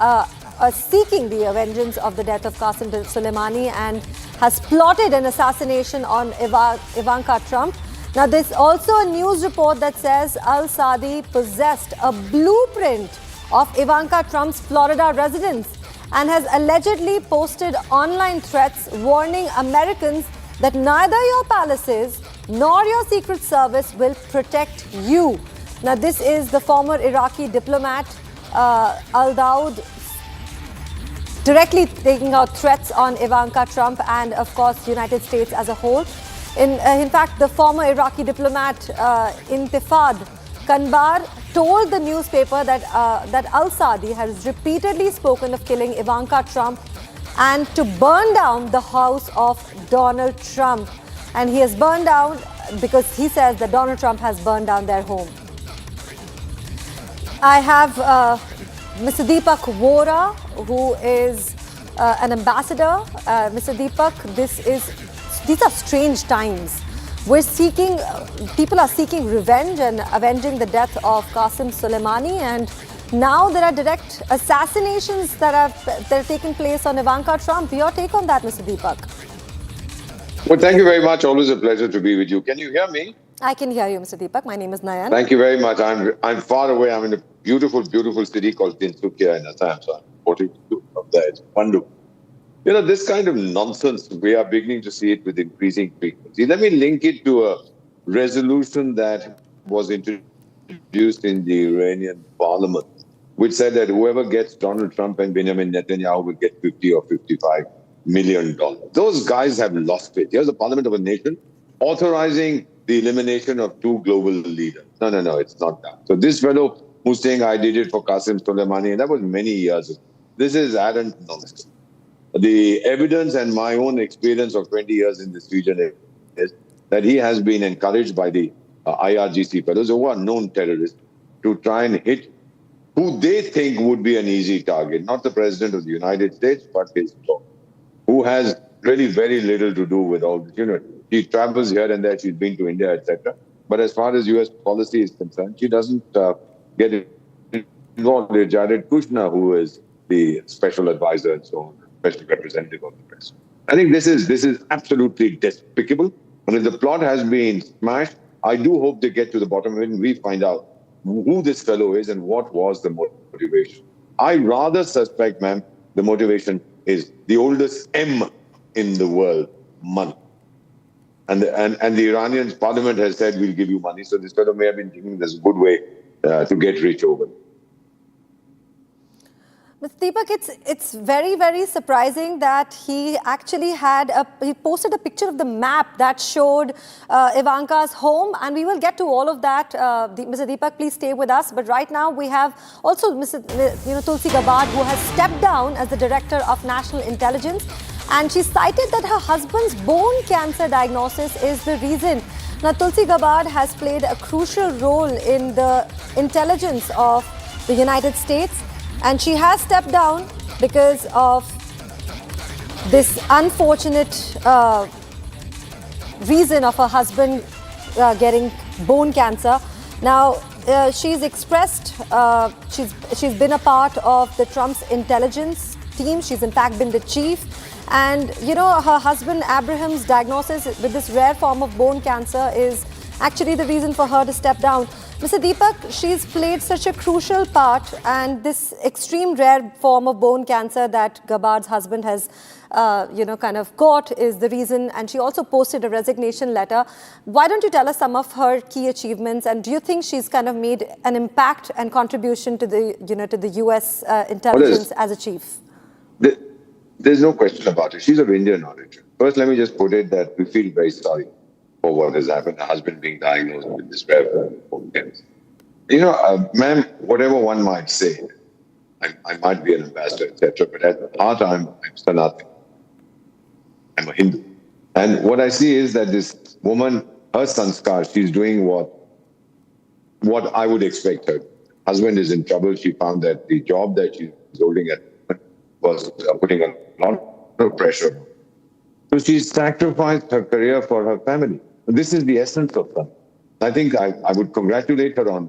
seeking the vengeance of the death of Qasem Soleimani and has plotted an assassination on Ivanka Trump. Now, there's also a news report that says al-Sadi possessed a blueprint of Ivanka Trump's Florida residence and has allegedly posted online threats warning Americans that neither your palaces nor your Secret Service will protect you. Now, this is the former Iraqi diplomat Al-Daud directly taking out threats on Ivanka Trump and, of course, the United States as a whole. In fact, the former Iraqi diplomat Intifad Kanbar told the newspaper that Al-Saadi has repeatedly spoken of killing Ivanka Trump and to burn down the house of Donald Trump. And he has burned down because he says that Donald Trump has burned down their home. I have Mr. Deepak Vora, who is an ambassador. Mr. Deepak, these are strange times. People are seeking revenge and avenging the death of Qasem Soleimani, and now there are direct assassinations that are taking place on Ivanka Trump. Your take on that, Mr. Deepak? Well, thank you very much. Always a pleasure to be with you. Can you hear me? I can hear you, Mr. Deepak. My name is Nayan. Thank you very much. I'm far away. I'm in a beautiful, beautiful city called Tinsukia in Assam. So I'm reporting to you from there. It's wonderful. You know, this kind of nonsense, we are beginning to see it with increasing frequency. Let me link it to a resolution that was introduced in the Iranian parliament, which said that whoever gets Donald Trump and Benjamin Netanyahu will get $50 or $55 million. Those guys have lost it. Here's the parliament of a nation authorizing the elimination of two global leaders. No, it's not that. So this fellow who's saying I did it for Qasem Soleimani, and that was many years ago. This is arrant nonsense. The evidence and my own experience of 20 years in this region is that he has been encouraged by the IRGC fellows who are known terrorists to try and hit who they think would be an easy target, not the President of the United States, but his daughter, who has really very little to do with all this. You know, she travels here and there, she's been to India, etc. But as far as US policy is concerned, she doesn't get involved with Jared Kushner, who is the special advisor and so on, special representative of the president. I think this is absolutely despicable. And if the plot has been smashed, I do hope they get to the bottom of it and we find out who this fellow is and what was the motivation. I rather suspect, ma'am, the motivation is the oldest M in the world, money. And the Iranian parliament has said, we'll give you money. So this fellow may have been thinking there's a good way to get rich over. Mr. Deepak, it's very, very surprising that he actually he posted a picture of the map that showed Ivanka's home, and we will get to all of that. Mr. Deepak, please stay with us. But right now we have also Tulsi Gabbard, who has stepped down as the Director of National Intelligence, and she cited that her husband's bone cancer diagnosis is the reason. Now, Tulsi Gabbard has played a crucial role in the intelligence of the United States, and she has stepped down because of this unfortunate reason of her husband getting bone cancer. Now, she's expressed, she's been a part of the Trump's intelligence team. She's in fact been the chief. And, you know, her husband Abraham's diagnosis with this rare form of bone cancer is actually the reason for her to step down. Mr. Deepak, she's played such a crucial part, and this extreme rare form of bone cancer that Gabbard's husband has, kind of caught is the reason. And she also posted a resignation letter. Why don't you tell us some of her key achievements? And do you think she's kind of made an impact and contribution to the U.S. intelligence as a chief? There's no question about it. She's of Indian origin. First, let me just put it that we feel very sorry for what has happened, the husband being diagnosed with this rare form of bone cancer. You know, ma'am, whatever one might say, I might be an ambassador, etc., but at heart, I'm Sanatani. I'm a Hindu. And what I see is that this woman, her sanskar, she's doing what I would expect her. Husband is in trouble. She found that the job that she's holding at was putting a lot of pressure. So she sacrificed her career for her family. This is the essence of her. I think I would congratulate her on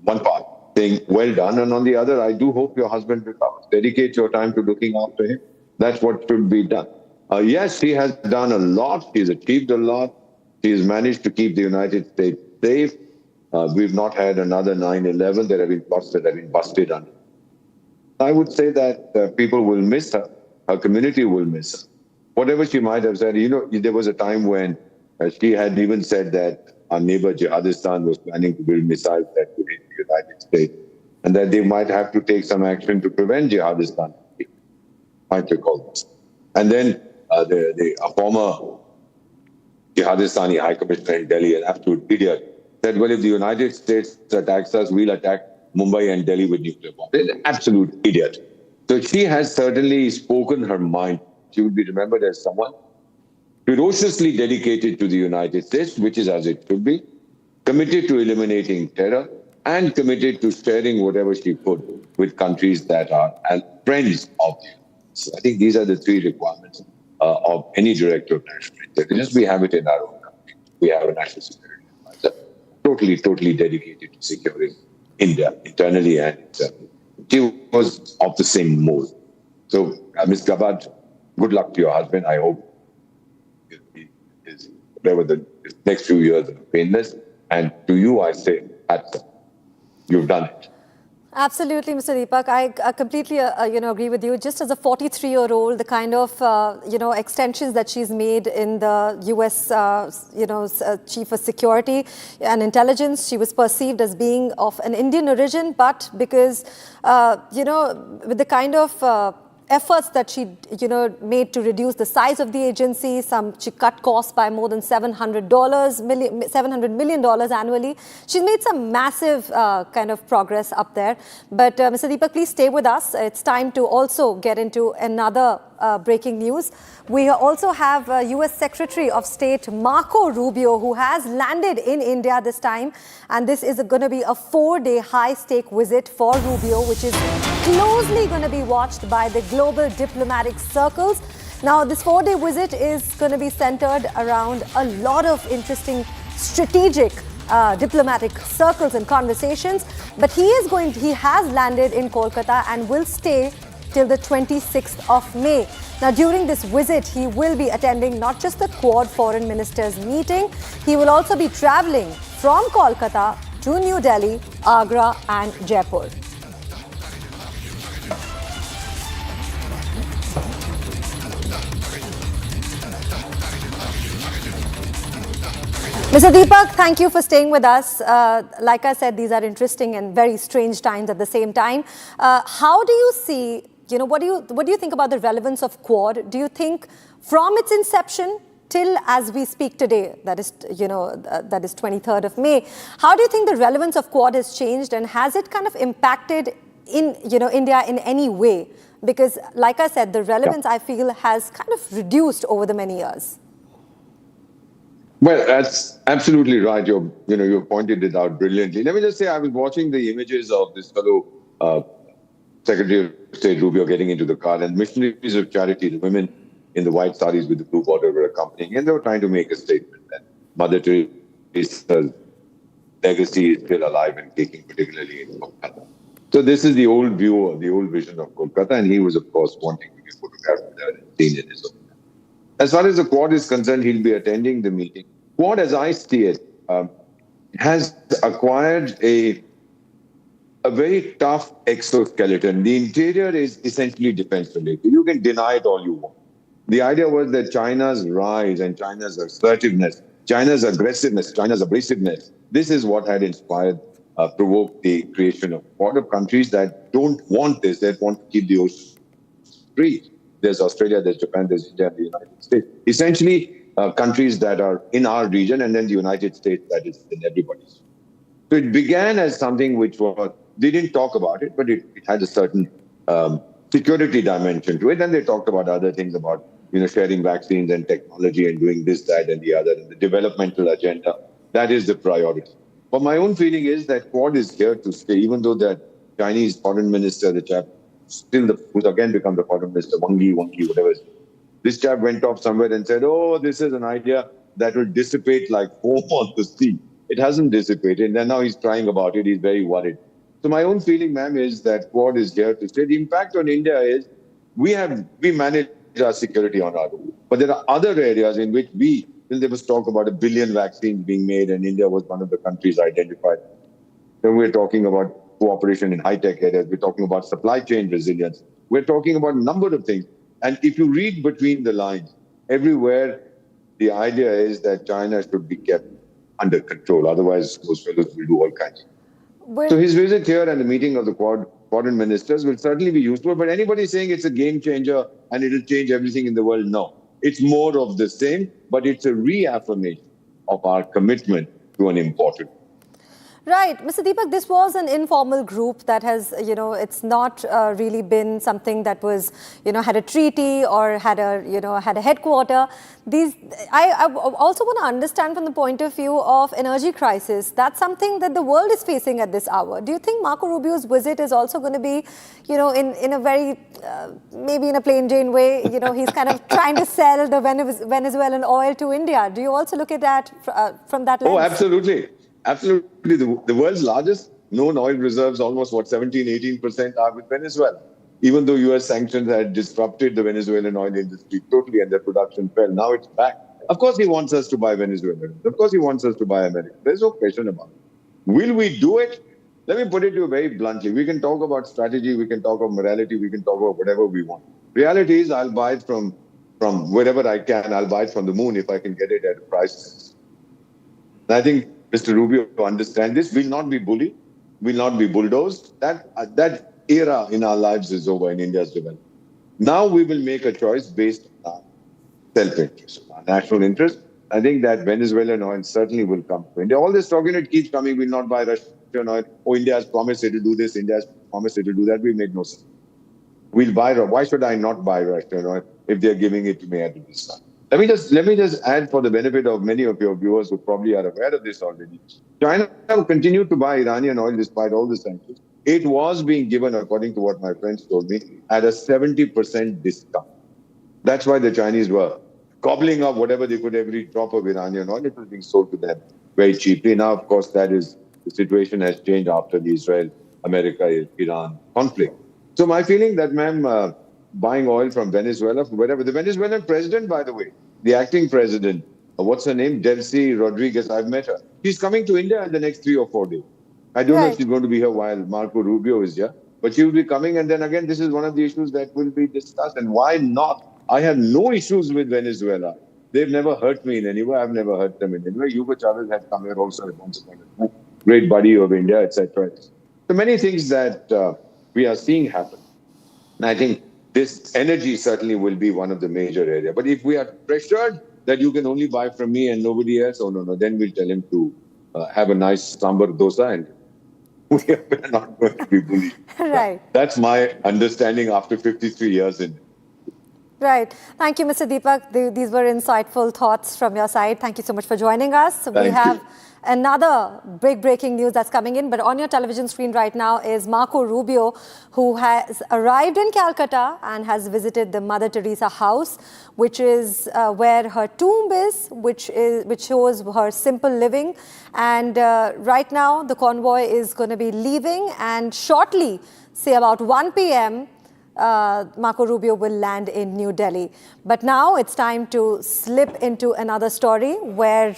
one part, saying, well done. And on the other, I do hope your husband recovers. Dedicate your time to looking after him. That's what should be done. Yes, she has done a lot. She's achieved a lot. She has managed to keep the United States safe. We've not had another 9/11. There have been plots that have been busted under. I would say that people will miss her. Her community will miss her. Whatever she might have said, there was a time when she had even said that our neighbor Jihadistan was planning to build missiles that could hit the United States, and that they might have to take some action to prevent Jihadistan. Might recall this. And then a former Jihadistani High Commissioner in Delhi, an absolute idiot, said, well, if the United States attacks us, we'll attack Mumbai and Delhi with nuclear bombs. An absolute idiot. So she has certainly spoken her mind. She will be remembered as someone ferociously dedicated to the United States, which is as it should be, committed to eliminating terror, and committed to sharing whatever she could with countries that are friends of the United States. I think these are the three requirements of any director of national intelligence. We have it in our own country. We have a national security advisor, totally dedicated to securing India, internally and externally. She was of the same mold. So, Ms. Gabad, good luck to your husband. I hope whatever the next few years are painless. And to you, I say, you've done it. Absolutely, Mr. Deepak. I completely, agree with you. Just as a 43-year-old, the kind of, extensions that she's made in the U.S., Chief of Security and Intelligence, she was perceived as being of an Indian origin, but because, with the kind of efforts that she, made to reduce the size of the agency. She cut costs by more than $700 million annually. She's made some massive kind of progress up there. But Mr. Deepak, please stay with us. It's time to also get into another breaking news. We also have U.S. Secretary of State Marco Rubio, who has landed in India this time. And this is going to be a 4-day high-stake visit for Rubio, which is closely going to be watched by the global diplomatic circles. Now, this 4-day visit is going to be centered around a lot of interesting strategic diplomatic circles and conversations. But he has landed in Kolkata and will stay till the 26th of May. Now, during this visit, he will be attending not just the Quad Foreign Ministers meeting, he will also be traveling from Kolkata to New Delhi, Agra and Jaipur. Mr. Deepak, thank you for staying with us. Like I said, these are interesting and very strange times at the same time. How do you see, what do you think about the relevance of Quad? Do you think from its inception till as we speak today, that is 23rd of May, how do you think the relevance of Quad has changed, and has it kind of impacted India in any way? Because like I said, the relevance I feel has kind of reduced over the many years. Well, that's absolutely right. You pointed it out brilliantly. Let me just say, I was watching the images of this fellow Secretary of State Rubio getting into the car, and missionaries of charity, the women in the white saris with the blue border, were accompanying, and they were trying to make a statement that Mother Teresa's legacy is still alive and kicking, particularly in Kolkata. So this is the old view, the old vision of Kolkata, and he was, of course, wanting to be photographed there and seen in his own. As far as the Quad is concerned, he'll be attending the meeting. Quad, as I see it, has acquired a very tough exoskeleton. The interior is essentially defense-related. You can deny it all you want. The idea was that China's rise and China's assertiveness, China's aggressiveness, China's abrasiveness, this is what had provoked the creation of Quad of countries that don't want this, that want to keep the ocean free. There's Australia, there's Japan, there's India, and the United States. Essentially, countries that are in our region, and then the United States that is in everybody's. So it began as something which was, they didn't talk about it, but it had a certain security dimension to it. And they talked about other things about, sharing vaccines and technology and doing this, that, and the other, and the developmental agenda. That is the priority. But my own feeling is that Quad is here to stay, even though that Chinese foreign minister, the chap, who's again become the foreign minister, Wang Yi, whatever. This chap went off somewhere and said, oh, this is an idea that will dissipate like foam on the sea. It hasn't dissipated. And now he's crying about it. He's very worried. So my own feeling, ma'am, is that Quad is here to stay. The impact on India is we manage our security on our own. But there are other areas in which we then there was talk about 1 billion vaccines being made, and India was one of the countries identified. Then we're talking about cooperation in high-tech areas. We're talking about supply chain resilience. We're talking about a number of things. And if you read between the lines, everywhere the idea is that China should be kept under control. Otherwise, those fellows will do all kinds. So his visit here and the meeting of the foreign ministers will certainly be useful. But anybody saying it's a game changer and it'll change everything in the world, no. It's more of the same, but it's a reaffirmation of our commitment to an important. Right. Mr. Deepak, this was an informal group that has, it's not really been something that was, had a treaty or had a, had a headquarter. I also want to understand from the point of view of energy crisis. That's something that the world is facing at this hour. Do you think Marco Rubio's visit is also going to be, in a very, maybe in a plain Jane way, he's kind of trying to sell the Venezuelan oil to India. Do you also look at that from that lens? Oh, absolutely. Absolutely. The world's largest known oil reserves, almost 17-18% are with Venezuela. Even though US sanctions had disrupted the Venezuelan oil industry totally and their production fell, now it's back. Of course he wants us to buy Venezuela. Of course he wants us to buy America. There's no question about it. Will we do it? Let me put it to you very bluntly. We can talk about strategy, we can talk about morality, we can talk about whatever we want. Reality is I'll buy it from wherever I can. I'll buy it from the moon if I can get it at a price. And I think Mr. Rubio to understand this, will not be bullied, will not be bulldozed. That era in our lives is over in India's development. Now we will make a choice based on our self-interest, our national interest. I think that Venezuelan oil certainly will come to India. All this talking, it keeps coming, we'll not buy Russian oil. Oh, India has promised it to do this, India has promised it to do that. We make no sense. We'll buy, why should I not buy Russian oil if they're giving it to me at this time? Let me just add for the benefit of many of your viewers who probably are aware of this already. China will continue to buy Iranian oil despite all the sanctions. It was being given, according to what my friends told me, at a 70% discount. That's why the Chinese were gobbling up whatever they could, every drop of Iranian oil. It was being sold to them very cheaply. Now, of course, the situation has changed after the Israel-America-Iran conflict. So my feeling that, ma'am, buying oil from Venezuela, from wherever. The Venezuelan president, by the way, the acting president, what's her name? Delcy Rodriguez, I've met her. She's coming to India in the next 3 or 4 days. I don't know if she's going to be here while Marco Rubio is here, but she will be coming. And then again, this is one of the issues that will be discussed. And why not? I have no issues with Venezuela. They've never hurt me in any way. I've never hurt them in any way. Hugo Chavez had come here also at once upon a time. Great buddy of India, etc. So many things that we are seeing happen. And I think this energy certainly will be one of the major areas. But if we are pressured that you can only buy from me and nobody else, oh no, then we'll tell him to have a nice sambar dosa and we are not going to be bullied. Right. That's my understanding after 53 years in. Right. Thank you, Mr. Deepak. These were insightful thoughts from your side. Thank you so much for joining us. We have another big breaking news that's coming in, but on your television screen right now is Marco Rubio, who has arrived in Calcutta and has visited the Mother Teresa house, which is where her tomb is, which shows her simple living. And right now, the convoy is going to be leaving, and shortly, say about 1 p.m., Marco Rubio will land in New Delhi. But now it's time to slip into another story where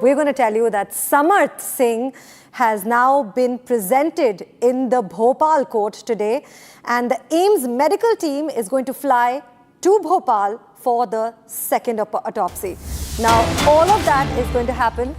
we're going to tell you that Samarth Singh has now been presented in the Bhopal court today, and the AIIMS medical team is going to fly to Bhopal for the second autopsy. Now, all of that is going to happen,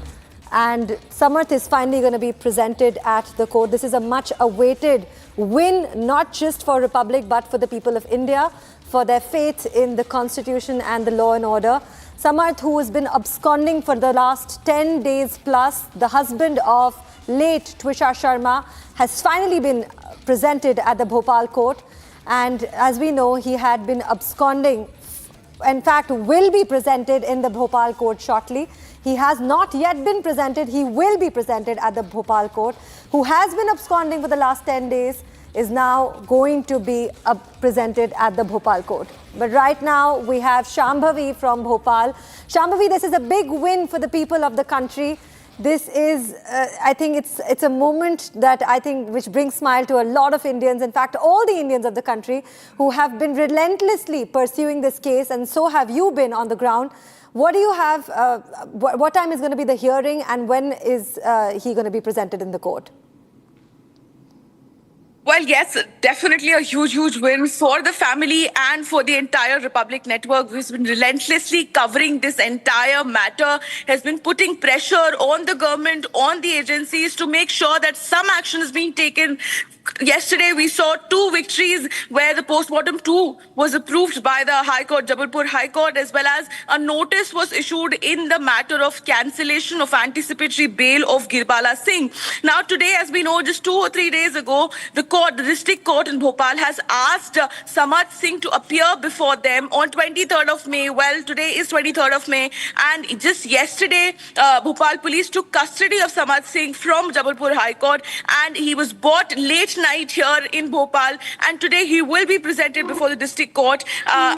and Samarth is finally going to be presented at the court. This is a much-awaited win, not just for Republic, but for the people of India, for their faith in the Constitution and the law and order. Samarth, who has been absconding for the last 10 days plus, the husband of late Twisha Sharma, has finally been presented at the Bhopal court. And as we know, he had been absconding, in fact, will be presented in the Bhopal court shortly. He has not yet been presented. He will be presented at the Bhopal court. Who has been absconding for the last 10 days is now going to be presented at the Bhopal court. But right now, we have Shambhavi from Bhopal. Shambhavi, this is a big win for the people of the country. This is, I think it's a moment that I think which brings smile to a lot of Indians. In fact, all the Indians of the country who have been relentlessly pursuing this case, and so have you been on the ground. What do you have, what time is going to be the hearing, and when is he going to be presented in the court? Well, yes, definitely a huge win for the family and for the entire Republic Network, who's been relentlessly covering this entire matter, has been putting pressure on the government, on the agencies to make sure that some action is being taken. Yesterday, we saw 2 victories where the postmortem 2 was approved by the High Court, Jabalpur High Court, as well as a notice was issued in the matter of cancellation of anticipatory bail of Girbala Singh. Now, today, as we know, just 2 or 3 days ago, the district court in Bhopal has asked Samad Singh to appear before them on 23rd of May. Well, today is 23rd of May, and just yesterday, Bhopal police took custody of Samad Singh from Jabalpur High Court, and he was brought late night here in Bhopal, and today he will be presented before the district court,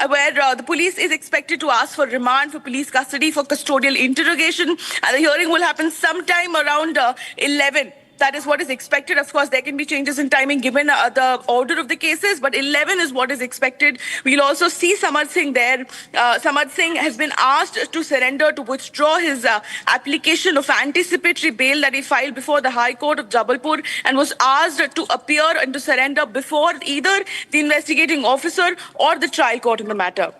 where the police is expected to ask for remand for police custody for custodial interrogation, and the hearing will happen sometime around 11. That is what is expected. Of course, there can be changes in timing given the order of the cases, but 11 is what is expected. We'll also see Samad Singh there. Samad Singh has been asked to surrender, to withdraw his application of anticipatory bail that he filed before the High Court of Jabalpur, and was asked to appear and to surrender before either the investigating officer or the trial court in the matter.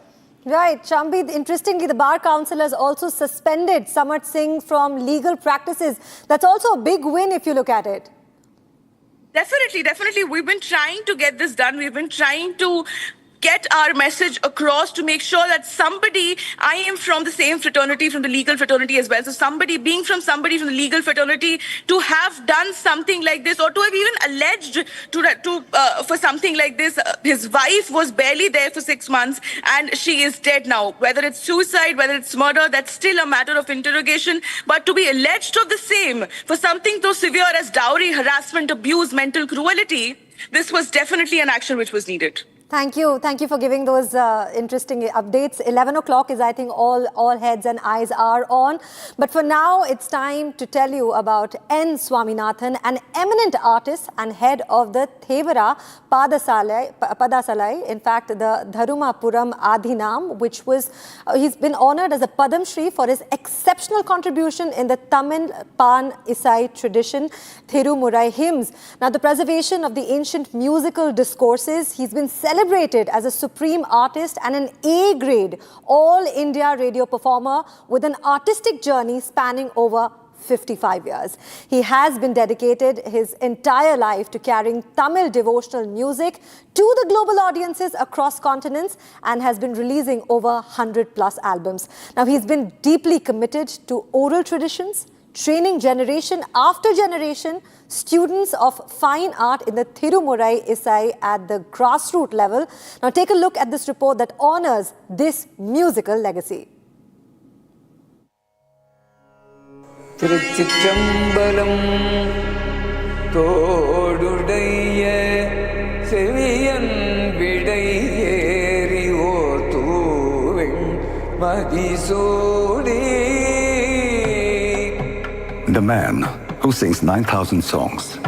Right, Shambi, interestingly, the Bar Council has also suspended Samad Singh from legal practices. That's also a big win if you look at it. Definitely. We've been trying to get this done. We've been trying to get our message across to make sure that somebody, I am from the same fraternity, from the legal fraternity as well, so somebody from the legal fraternity to have done something like this, or to have even alleged for something like this. His wife was barely there for 6 months and she is dead now. Whether it's suicide, whether it's murder, that's still a matter of interrogation, but to be alleged of the same for something so severe as dowry, harassment, abuse, mental cruelty, this was definitely an action which was needed. Thank you for giving those interesting updates. 11 o'clock is, I think, all heads and eyes are on. But for now, it's time to tell you about N. Swaminathan, an eminent artist and head of the Thevara Padasalai, in fact, the Dharumapuram Adhinam, which was, he's been honored as a Padam Shri for his exceptional contribution in the Tamil Pan Isai tradition, Thirumurai hymns. Now, the preservation of the ancient musical discourses, he's been celebrated as a supreme artist and an A-grade all-India radio performer with an artistic journey spanning over 55 years. He has been dedicated his entire life to carrying Tamil devotional music to the global audiences across continents and has been releasing over 100+ albums. Now, he's been deeply committed to oral traditions, training generation after generation students of fine art in the Thirumurai Isai at the grassroots level. Now take a look at this report that honors this musical legacy. The man who sings 9,000 songs,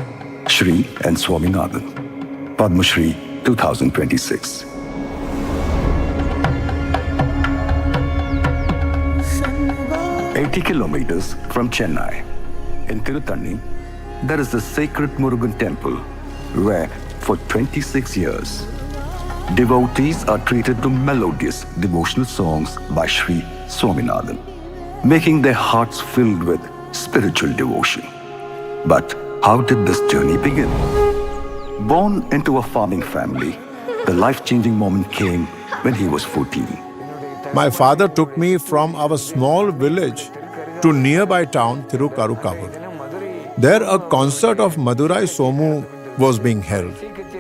Shri N. Swaminathan, Padma Shri 2026. "80 kilometers from Chennai, in Tiruthanni, there is the sacred Murugan temple where, for 26 years, devotees are treated to melodious devotional songs by Shri Swaminathan, making their hearts filled with spiritual devotion. But how did this journey begin? Born into a farming family, the life-changing moment came when he was 14. My father took me from our small village to nearby town Thirukarukavur. There a concert of Madurai Somu was being held.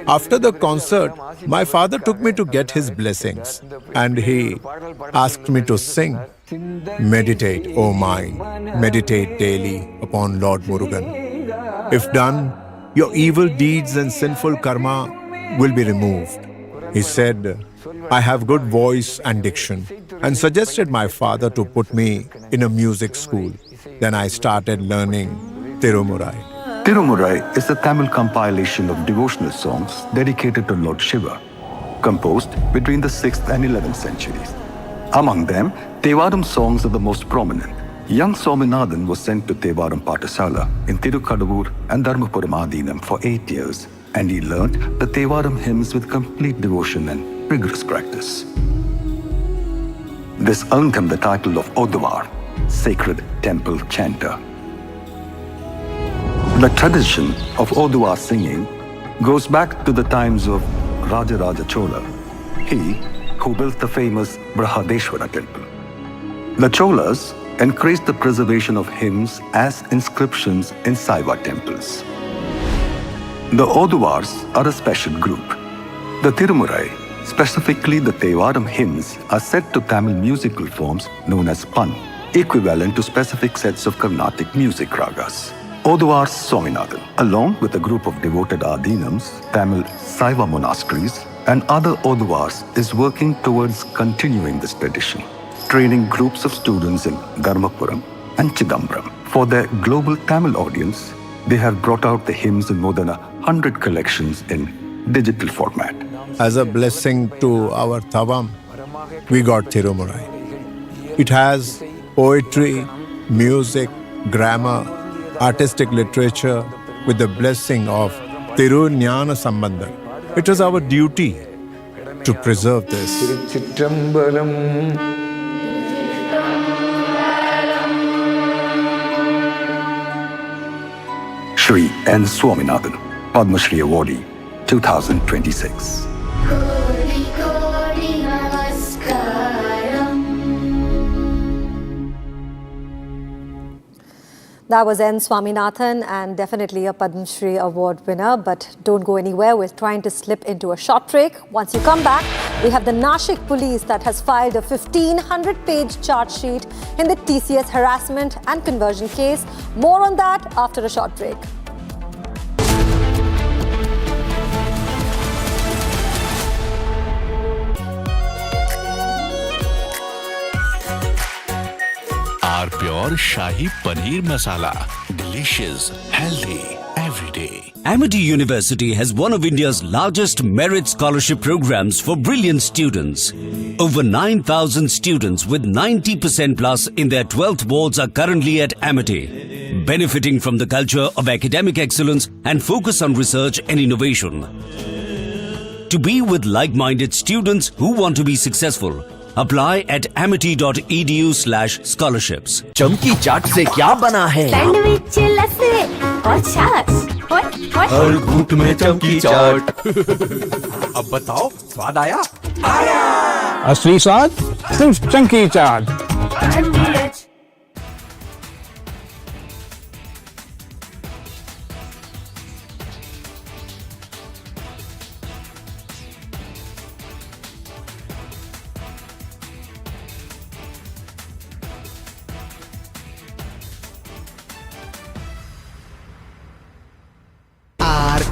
After the concert, my father took me to get his blessings and he asked me to sing. Meditate, O mind, meditate daily upon Lord Murugan. If done, your evil deeds and sinful karma will be removed. He said, I have good voice and diction, and suggested my father to put me in a music school. then I started learning Tirumurai. Tirumurai is a Tamil compilation of devotional songs dedicated to Lord Shiva, composed between the 6th and 11th centuries. Among them, Thevaram songs are the most prominent. Young Swaminathan was sent to Thevaram Pathasala in Tirukadavur and Dharmapuram Adinam for 8 years, and he learnt the Thevaram hymns with complete devotion and rigorous practice. This earned him the title of Oduvar, Sacred Temple Chanter. The tradition of Oduvar singing goes back to the times of Rajaraja Chola, he who built the famous Brihadeshwara temple. The Cholas encouraged the preservation of hymns as inscriptions in Saiva temples. The Oduvars are a special group. The Tirumurai, specifically the Thevaram hymns, are set to Tamil musical forms known as Pan, equivalent to specific sets of Carnatic music ragas. Oduvar Swaminathan, along with a group of devoted Adinams, Tamil Saiva monasteries, and other Oduvars, is working towards continuing this tradition, training groups of students in Dharmapuram and Chidambaram. For their global Tamil audience, they have brought out the hymns in more than 100 collections in digital format. As a blessing to our Thavam, we got Tirumurai. It has poetry, music, grammar, artistic literature with the blessing of Thiru Jnana Sambandha. It is our duty to preserve this. Shri N. Swaminathan, Padma Shri Awardee, 2026. That was N. Swaminathan, and definitely a Padma Shri Award winner. But don't go anywhere. We're trying to slip into a short break. Once you come back, we have the Nashik police that has filed a 1,500-page charge sheet in the TCS harassment and conversion case. More on that after a short break. Our pure Shahi Paneer Masala. Delicious, healthy, every day. Amity University has one of India's largest merit scholarship programs for brilliant students. Over 9,000 students with 90% plus in their 12th boards are currently at Amity, benefiting from the culture of academic excellence and focus on research and innovation. To be with like-minded students who want to be successful, apply at amity.edu/scholarships. चमकी चाट से क्या बना है? Sandwich लस्सी और छाछ। हर घूंट में चमकी चाट। अब बताओ स्वाद आया? आया। असली स्वाद सिर्फ चमकी चाट।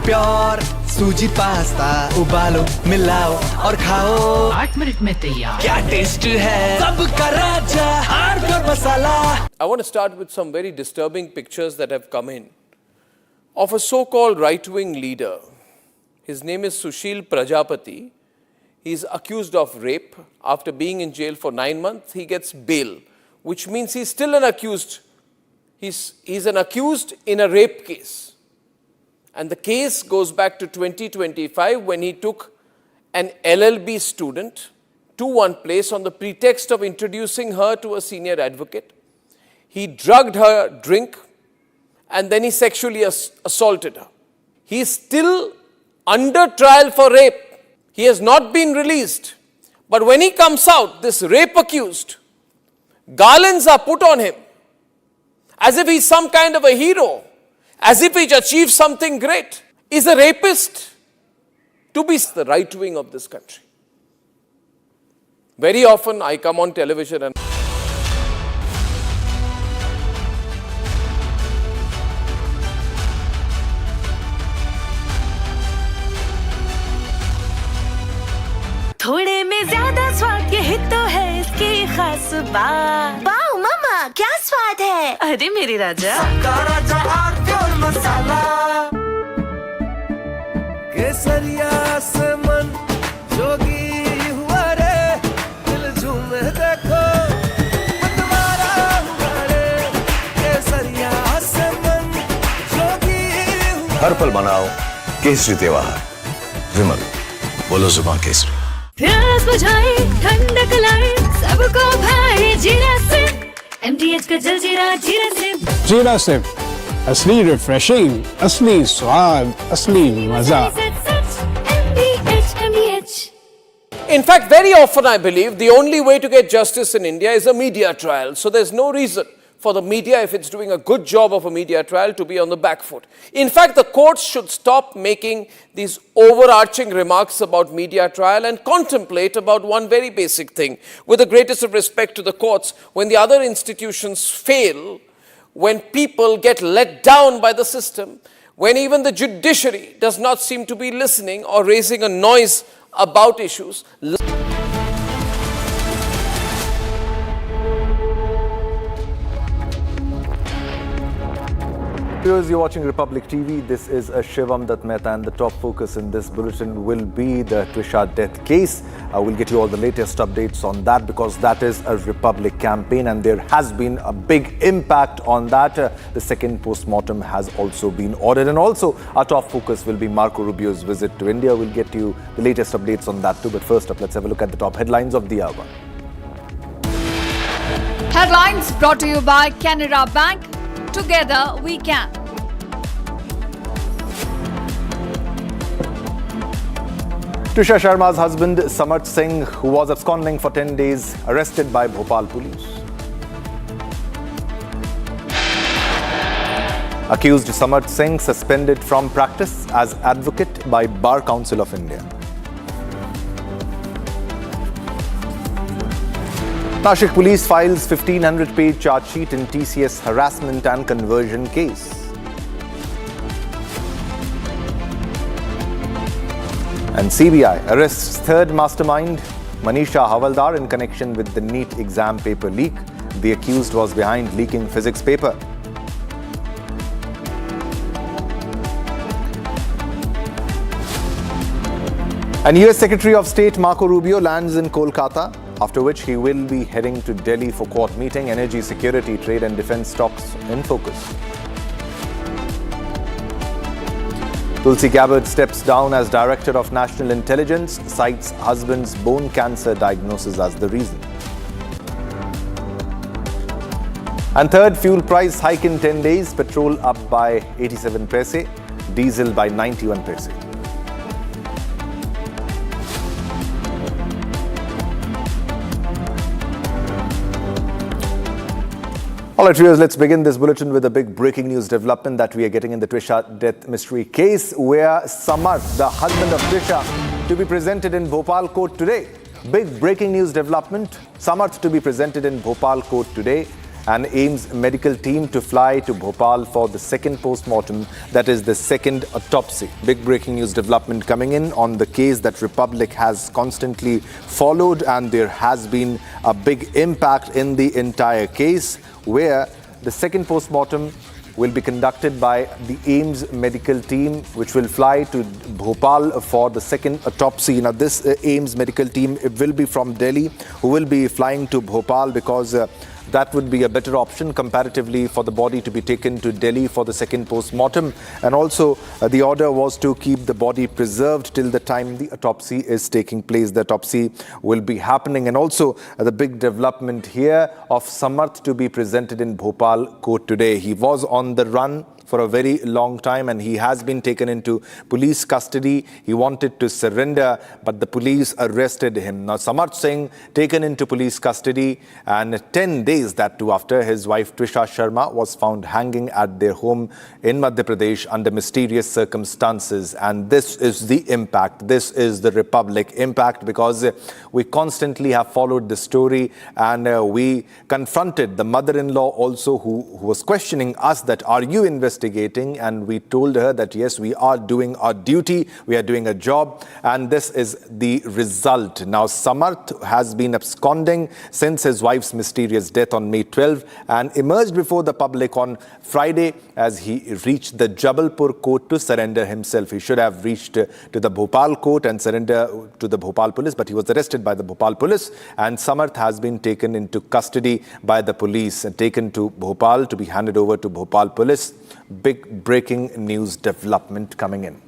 प्योर सूजी पास्ता उबालो मिलाओ और खाओ 8 मिनट में तैयार क्या टेस्ट है सबका राजा R pure masala I want to start with some very disturbing pictures that have come in of a so-called right-wing leader. His name is Sushil Prajapati. He is accused of rape. After being in jail for 9 months, he gets bail, which means he's still an accused. He's an accused in a rape case. And the case goes back to 2025 when he took an LLB student to one place on the pretext of introducing her to a senior advocate. He drugged her drink and then he sexually assaulted her. He is still under trial for rape. He has not been released. But when he comes out, this rape accused, garlands are put on him as if he's some kind of a hero. As if he's achieved something great. Is a rapist to be the right wing of this country? Very often I come on television and थोड़े में ज्यादा स्वाद, यही तो है इसकी खास बात। वाओ मम्मा, क्या स्वाद स्वाद है? अरे मेरे राजा, राजा आटे और मसाला। केसरिया से मन जोगी हुआ रे, दिल झूमे देखो मतवारा हुआ रे। केसरिया से मन जोगी हुआ। हर पल मनाओ केसरी त्योहार। विमल, बोलो जुबान केसरी। प्यास बुझाए, ठंडक लाए, सबको भाए जीरा से। MTH का जलजीरा जीरा से। जीरा से असली रिफ्रेशिंग, असली स्वाद, असली मजा। In fact, very often I believe the only way to get justice in India is a media trial. So there's no reason for the media, if it's doing a good job of a media trial, to be on the back foot. In fact, the courts should stop making these overarching remarks about media trial and contemplate about one very basic thing. With the greatest of respect to the courts, when the other institutions fail, when people get let down by the system, when even the judiciary does not seem to be listening or raising a noise about issues. Viewers, you're watching Republic TV. This is Shivam Dutt Mehta, and the top focus in this bulletin will be the Trisha death case. We'll get you all the latest updates on that because that is a Republic campaign and there has been a big impact on that. The second post-mortem has also been ordered, and also our top focus will be Marco Rubio's visit to India. We'll get you the latest updates on that too. But first up, let's have a look at the top headlines of the hour. Headlines brought to you by Canara Bank. Together we can. Trisha Sharma's husband Samarth Singh, who was absconding for 10 days, arrested by Bhopal police. Accused Samarth Singh suspended from practice as advocate by Bar Council of India. Nashik police files 1500-page charge sheet in TCS harassment and conversion case. And CBI arrests third mastermind Manisha Havaldar in connection with the NEET exam paper leak. The accused was behind leaking physics paper. And US Secretary of State Marco Rubio lands in Kolkata, after which he will be heading to Delhi for court meeting. Energy, security, trade and defense stocks in focus. Tulsi Gabbard steps down as Director of National Intelligence, cites husband's bone cancer diagnosis as the reason. And third fuel price hike in 10 days, petrol up by 87 paise, diesel by 91 paise. All right, viewers, let's begin this bulletin with a big breaking news development that we are getting in the Trisha death mystery case, where Samarth, the husband of Trisha, to be presented in Bhopal court today. Big breaking news development. Samarth to be presented in Bhopal court today. And AIIMS medical team to fly to Bhopal for the second post-mortem, that is the second autopsy. Big breaking news development coming in on the case that Republic has constantly followed, and there has been a big impact in the entire case, where the second post-mortem will be conducted by the AIIMS medical team, which will fly to Bhopal for the second autopsy. Now, this AIIMS medical team, it will be from Delhi, who will be flying to Bhopal because that would be a better option comparatively for the body to be taken to Delhi for the second post-mortem. And also, the order was to keep the body preserved till the time the autopsy is taking place. The autopsy will be happening. And also, the big development here of Samarth to be presented in Bhopal court today. He was on the run for a very long time and he has been taken into police custody. He wanted to surrender, but the police arrested him. Now, Samarth Singh taken into police custody, and 10 days that too after his wife Trisha Sharma was found hanging at their home in Madhya Pradesh under mysterious circumstances. And this is the impact. This is the Republic impact, because we constantly have followed the story, and we confronted the mother-in-law also who was questioning us that, are you investigating investigating, and we told her that yes, we are doing our duty, we are doing a job, and this is the result. Now, Samarth has been absconding since his wife's mysterious death on May 12 and emerged before the public on Friday as he reached the Jabalpur court to surrender himself. He should have reached to the Bhopal court and surrender to the Bhopal police, but he was arrested by the Bhopal police, and Samarth has been taken into custody by the police and taken to Bhopal to be handed over to Bhopal police. Big breaking news development coming in.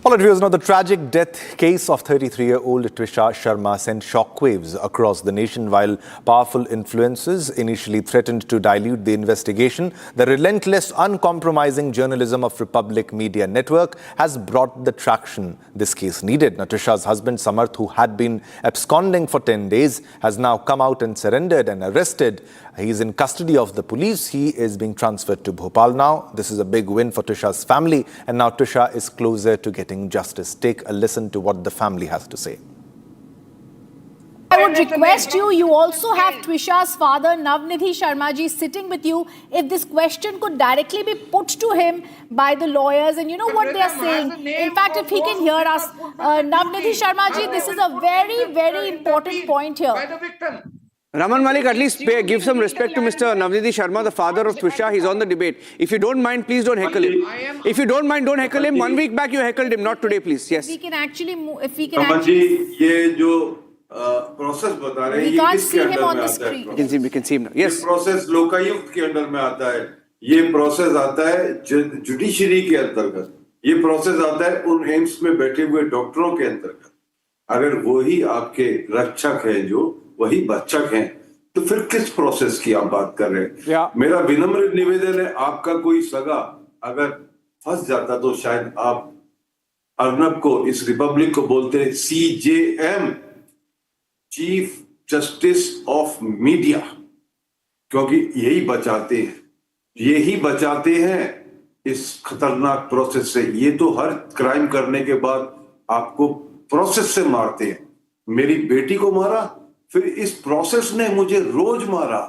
All right, viewers, now the tragic death case of 33-year-old Trisha Sharma sent shockwaves across the nation. While powerful influences initially threatened to dilute the investigation, the relentless, uncompromising journalism of Republic Media Network has brought the traction this case needed. Now, Trisha's husband Samarth, who had been absconding for 10 days, has now come out and surrendered and arrested. He is in custody of the police. He is being transferred to Bhopal now. This is a big win for Trisha's family, and now Trisha is closer to getting justice. Take a listen to what the family has to say. I would request you also have Trisha's father, Navnidhi Sharma ji, sitting with you. If this question could directly be put to him by the lawyers, and you know what they are saying. In fact, if he can hear us, Navnidhi Sharma ji, this is a very, very important point here. Raman Malik, at least give some respect to Mr. Navnidhi Sharma, the father of Trisha. He's on the debate. If you don't mind, please don't heckle him. If you don't mind, don't heckle him. 1 week back you heckled him, not today, please. Yes. We can actually move, if we can Raman actually... ji, ये जो process बता रहे हैं, We ये can't किसके see him under on में the आता है? screen. We can see him now. Yes. ये process लोकायुक्त के अंडर में आता है. ये process आता है जुडिशरी के अंतर्गत. ये process आता है उन एम्स में बैठे हुए डॉक्टरों के अंतर्गत. अगर वही आपके रक्षक हैं, जो वही बच्चक हैं, तो फिर किस प्रोसेस की आप बात कर रहे हैं? मेरा विनम्र निवेदन है, आपका कोई सगा अगर फंस जाता तो शायद आप अर्नब को, इस रिपब्लिक को बोलते CJM, chief justice of media, क्योंकि यही बचाते हैं इस खतरनाक प्रोसेस से. ये तो हर क्राइम करने के बाद आपको प्रोसेस से मारते हैं. मेरी बेटी को मारा, फिर इस प्रोसेस ने मुझे रोज मारा.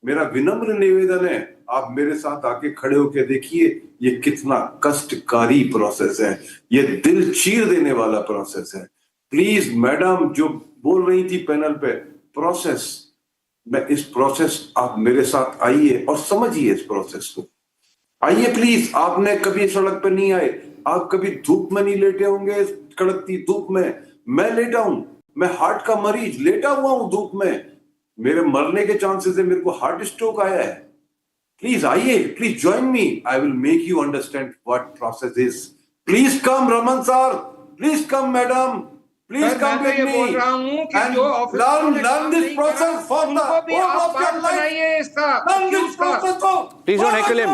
मेरा विनम्र निवेदन है, आप मेरे साथ आके खड़े होके देखिए ये कितना कष्टकारी प्रोसेस है. ये दिल चीर देने वाला प्रोसेस है. प्लीज मैडम जो बोल रही थी पैनल पे, प्रोसेस, मैं इस प्रोसेस, आप मेरे साथ आइए और समझिए इस प्रोसेस को. आइए प्लीज. आपने कभी सड़क पे नहीं आए, आप कभी धूप में नहीं लेटे होंगे, कड़कती धूप में. मैं लेटा हूं, मैं हार्ट का मरीज, लेटा हुआ हूं धूप में. मेरे मरने के चांसेस है, मेरे को हार्ट स्ट्रोक आया है. प्लीज आइए, please join me. I will make you understand what process is. Please come Raman sir, please come madam, please come with me and learn this process for the whole of your life. Learn this process. Please don't heckle him.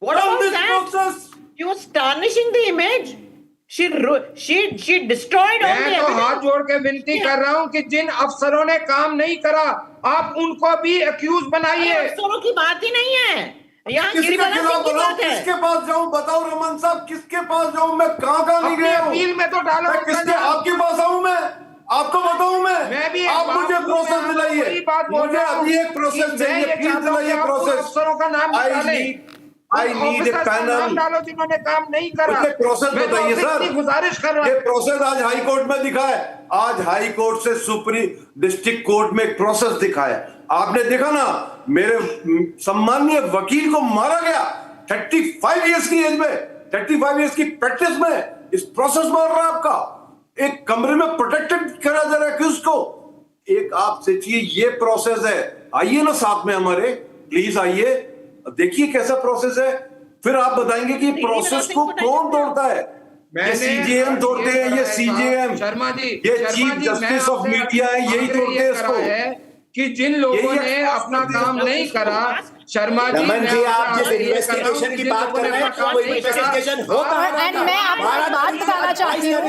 What about that? She was tarnishing the image. She destroyed all the evidence. मैं तो हाथ जोड़ के विनती कर रहा हूँ कि जिन अफसरों ने काम नहीं करा, आप उनको भी अक्यूज बनाइए. अफसरों की बात ही नहीं है, यहाँ गिरिबाला सिंह की बात है. किसके पास जाऊँ बताओ रमन साहब, किसके पास जाऊँ? मैं कहाँ नहीं गया हूँ. अपील में तो डालो. मैं किसके, आपके पास आऊँ? मैं आपको बताऊँ? मैं भी आप मुझे प्रोसेस दिलाइए. मुझे अभी एक प्रोसेस चाहिए, प्लीज दिलाइए प्रोसेस. अफसरों का नाम I need a panel. डालो जिन्होंने काम नहीं करा. मुझे प्रोसेस बताइए सर. गुजारिश कर रहा हूं. ये प्रोसेस आज हाई कोर्ट में दिखा है. आज हाई कोर्ट से सुप्रीम डिस्ट्रिक्ट कोर्ट में एक प्रोसेस दिखा है. आपने देखा ना, मेरे सम्माननीय वकील को मारा गया 35 इयर्स की एज में, 35 इयर्स की प्रैक्टिस में. इस प्रोसेस मार रहा है आपका. एक कमरे में प्रोटेक्टेड करा जा रहा है किसको? एक आप सोचिए, ये प्रोसेस है. आइए ना साथ में हमारे, प्लीज आइए, देखिए कैसा प्रोसेस है. फिर आप बताएंगे कि प्रोसेस को कौन तोड़ता है. ये CJM तोड़ते हैं, ये CJM, शर्मा जी, ये चीफ जस्टिस ऑफ मीडिया है, यही तोड़ते हैं इसको. कि जिन लोगों ने अपना काम नहीं करा, शर्मा जी, रमन जी, आप जिस मैं इन्वेस्टिगेशन की बात कर रहे हैं वो इन्वेस्टिगेशन होता है। एंड मैं आपको एक बात बताना चाहती हूँ,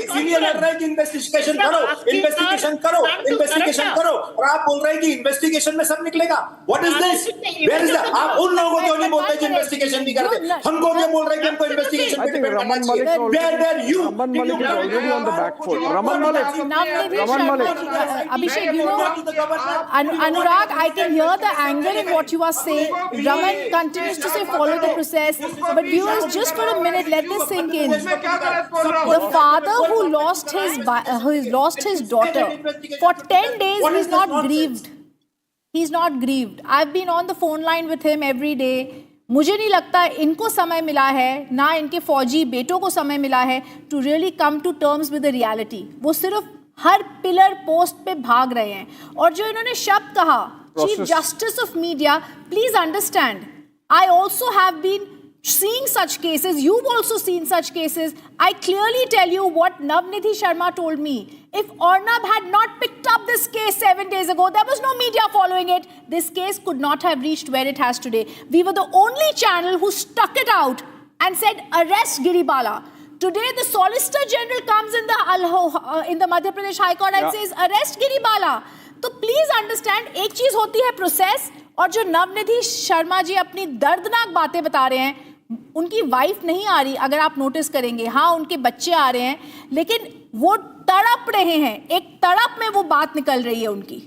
इसीलिए लड़ रहे हैं कि इन्वेस्टिगेशन करो, इन्वेस्टिगेशन करो, इन्वेस्टिगेशन करो, और आप बोल रहे हैं कि इन्वेस्टिगेशन में सब निकलेगा। What is this? Where is the? आप उन लोगों को क्यों नहीं बोलते जो इन्वेस्टिगेशन नहीं करते? हमको क्यों बोल रहे हैं कि हमको इन्वेस्टिगेशन पे डिपेंड करना चाहिए? Where you? Raman Malik is already on the back foot. Raman Malik. Navnidhi Raman Malik. Sharma, Abhishek, you know, Anurag, I can hear the anger in what you are saying. Raman continues to say follow the process. But viewers, just for a minute, let this sink in. The father who lost his daughter, for 10 days he's not grieved. He's not grieved. I've been on the phone line with him every day. मुझे नहीं लगता इनको समय मिला है, ना इनके फौजी बेटों को समय मिला है to really come to terms with the reality. वो सिर्फ हर पिलर पोस्ट पे भाग रहे हैं। और जो इन्होंने शब्द कहा, chief justice of media, please understand, I also have been seeing such cases. You've also seen such cases. I clearly tell you what Navnidhi Sharma told me. If Arnab had not picked up this case 7 days ago, there was no media following it. This case could not have reached where it has today. We were the only channel who stuck it out and said, arrest Giribala. Today, the Solicitor General comes in the Madhya Pradesh High Court and says, arrest Giribala. So please understand, एक चीज होती है process, और जो नवनिधि शर्मा जी अपनी दर्दनाक बातें बता रहे हैं, उनकी वाइफ नहीं आ रही, अगर आप नोटिस करेंगे, हाँ उनके बच्चे आ रहे हैं, लेकिन वो तड़प रहे हैं, एक तड़प में वो बात निकल रही है उनकी।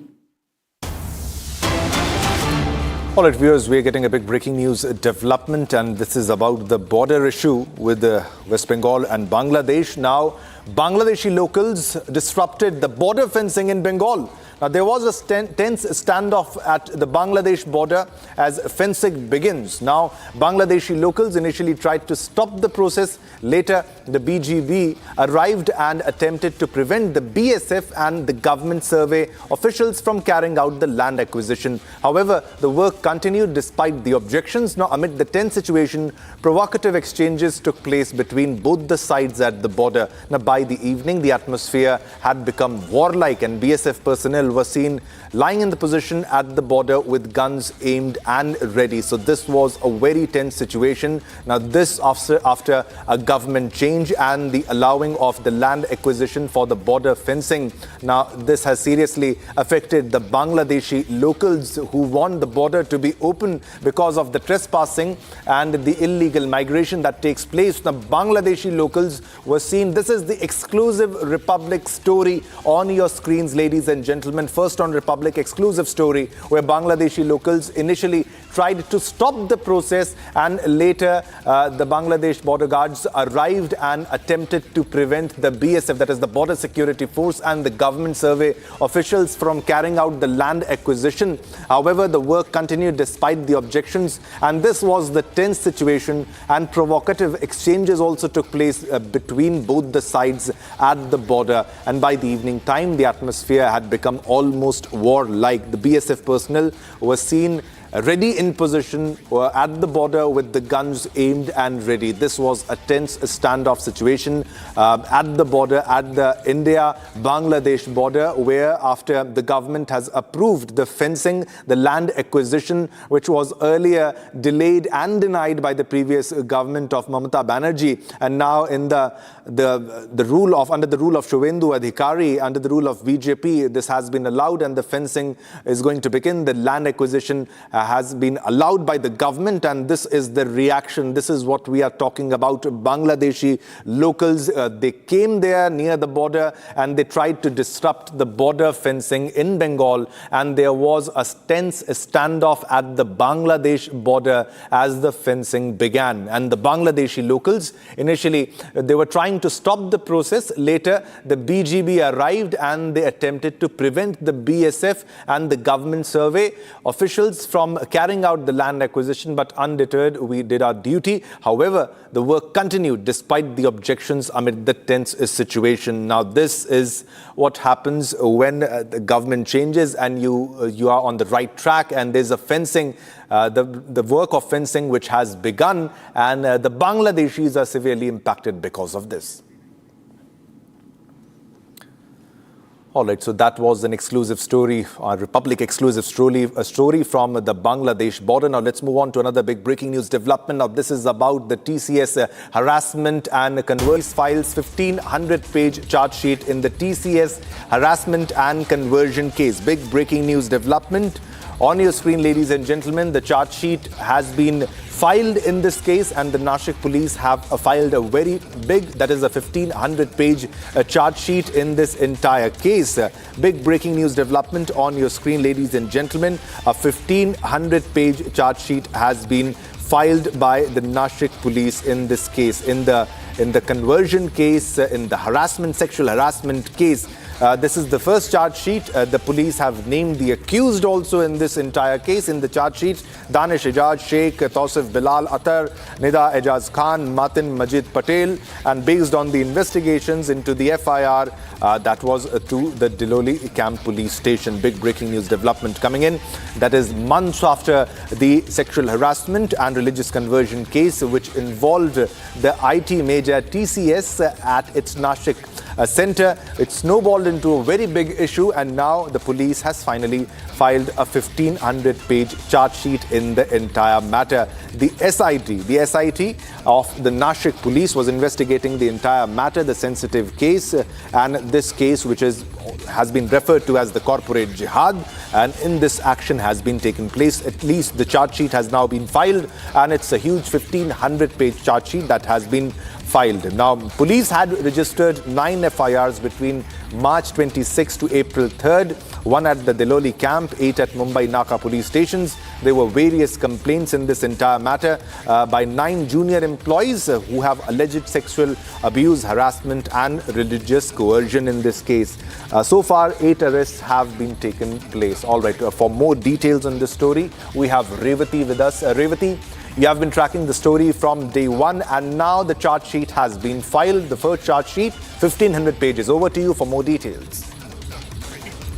All right, viewers, we are getting a big breaking news development, and this is about the border issue with West Bengal and Bangladesh. Now, Bangladeshi locals disrupted the border fencing in Bengal. Now, there was a tense standoff at the Bangladesh border as fencing begins. Now, Bangladeshi locals initially tried to stop the process. Later, the BGB arrived and attempted to prevent the BSF and the government survey officials from carrying out the land acquisition. However, the work continued despite the objections. Now, amid the tense situation, provocative exchanges took place between both the sides at the border. Now, by the evening, the atmosphere had become warlike, and BSF personnel were seen lying in the position at the border with guns aimed and ready. So this was a very tense situation. Now this after a government change and the allowing of the land acquisition for the border fencing. Now this has seriously affected the Bangladeshi locals who want the border to be open because of the trespassing and the illegal migration that takes place. Now Bangladeshi locals were seen. This is the exclusive Republic story on your screens, ladies and gentlemen. First on Republic exclusive story, where Bangladeshi locals initially tried to stop the process, and later the Bangladesh border guards arrived and attempted to prevent the BSF, that is the Border Security Force, and the government survey officials from carrying out the land acquisition. However, the work continued despite the objections, and this was the tense situation, and provocative exchanges also took place between both the sides at the border. And by the evening time, the atmosphere had become almost warlike. The BSF personnel were seen ready in position at the border with the guns aimed and ready. This was a tense standoff situation at the border, at the India-Bangladesh border, where after the government has approved the fencing, the land acquisition, which was earlier delayed and denied by the previous government of Mamata Banerjee, and now in the rule of, under the rule of Shovendu Adhikari, under the rule of BJP, this has been allowed and the fencing is going to begin. The land acquisition has been allowed by the government, and this is the reaction. This is what we are talking about. Bangladeshi locals, they came there near the border and they tried to disrupt the border fencing in Bengal, and there was a tense standoff at the Bangladesh border as the fencing began. And the Bangladeshi locals, initially they were trying to stop the process. Later, the BGB arrived and they attempted to prevent the BSF and the government survey officials from carrying out the land acquisition, but undeterred, we did our duty. However, the work continued despite the objections amid the tense situation. Now, this is what happens when the government changes and you are on the right track, and there's a fencing, the work of fencing which has begun, and the Bangladeshis are severely impacted because of this. All right, so that was an exclusive story, a Republic exclusive story, a story from the Bangladesh border. Now let's move on to another big breaking news development. Now this is about the TCS harassment and conversion files 1500-page charge sheet in the TCS harassment and conversion case. Big breaking news development. On your screen, ladies and gentlemen, the charge sheet has been filed in this case, and the Nashik police have filed a very big, that is a 1500-page charge sheet in this entire case. Big breaking news development on your screen, ladies and gentlemen. A 1500-page charge sheet has been filed by the Nashik police in this case, in the conversion case, in the sexual harassment case. This is the first charge sheet. The police have named the accused also in this entire case. In the charge sheet, Danish Ejaz Sheikh, Tausif Bilal Atar, Nida Ejaz Khan, Matin Majid Patel, and based on the investigations into the FIR, that was to the Diloli Camp Police Station. Big breaking news development coming in. That is months after the sexual harassment and religious conversion case, which involved the IT major TCS at its Nashik center. It snowballed into a very big issue, and now the police has finally filed a 1500-page charge sheet in the entire matter. The SIT of the Nashik police was investigating the entire matter, the sensitive case, and this case, which has been referred to as the corporate jihad, and in this action has been taken place. At least the charge sheet has now been filed, and it's a huge 1500-page charge sheet that has been filed. Now, police had registered 9 FIRs between March 26 to April 3rd, 1 at the Diloli camp, 8 at Mumbai Naka police stations. There were various complaints in this entire matter by 9 junior employees who have alleged sexual abuse, harassment and religious coercion in this case. So far, 8 arrests have been taken place. All right, for more details on this story, we have Revati with us. Revati, you have been tracking the story from day one, and now the charge sheet has been filed. The first charge sheet, 1500 pages. Over to you for more details.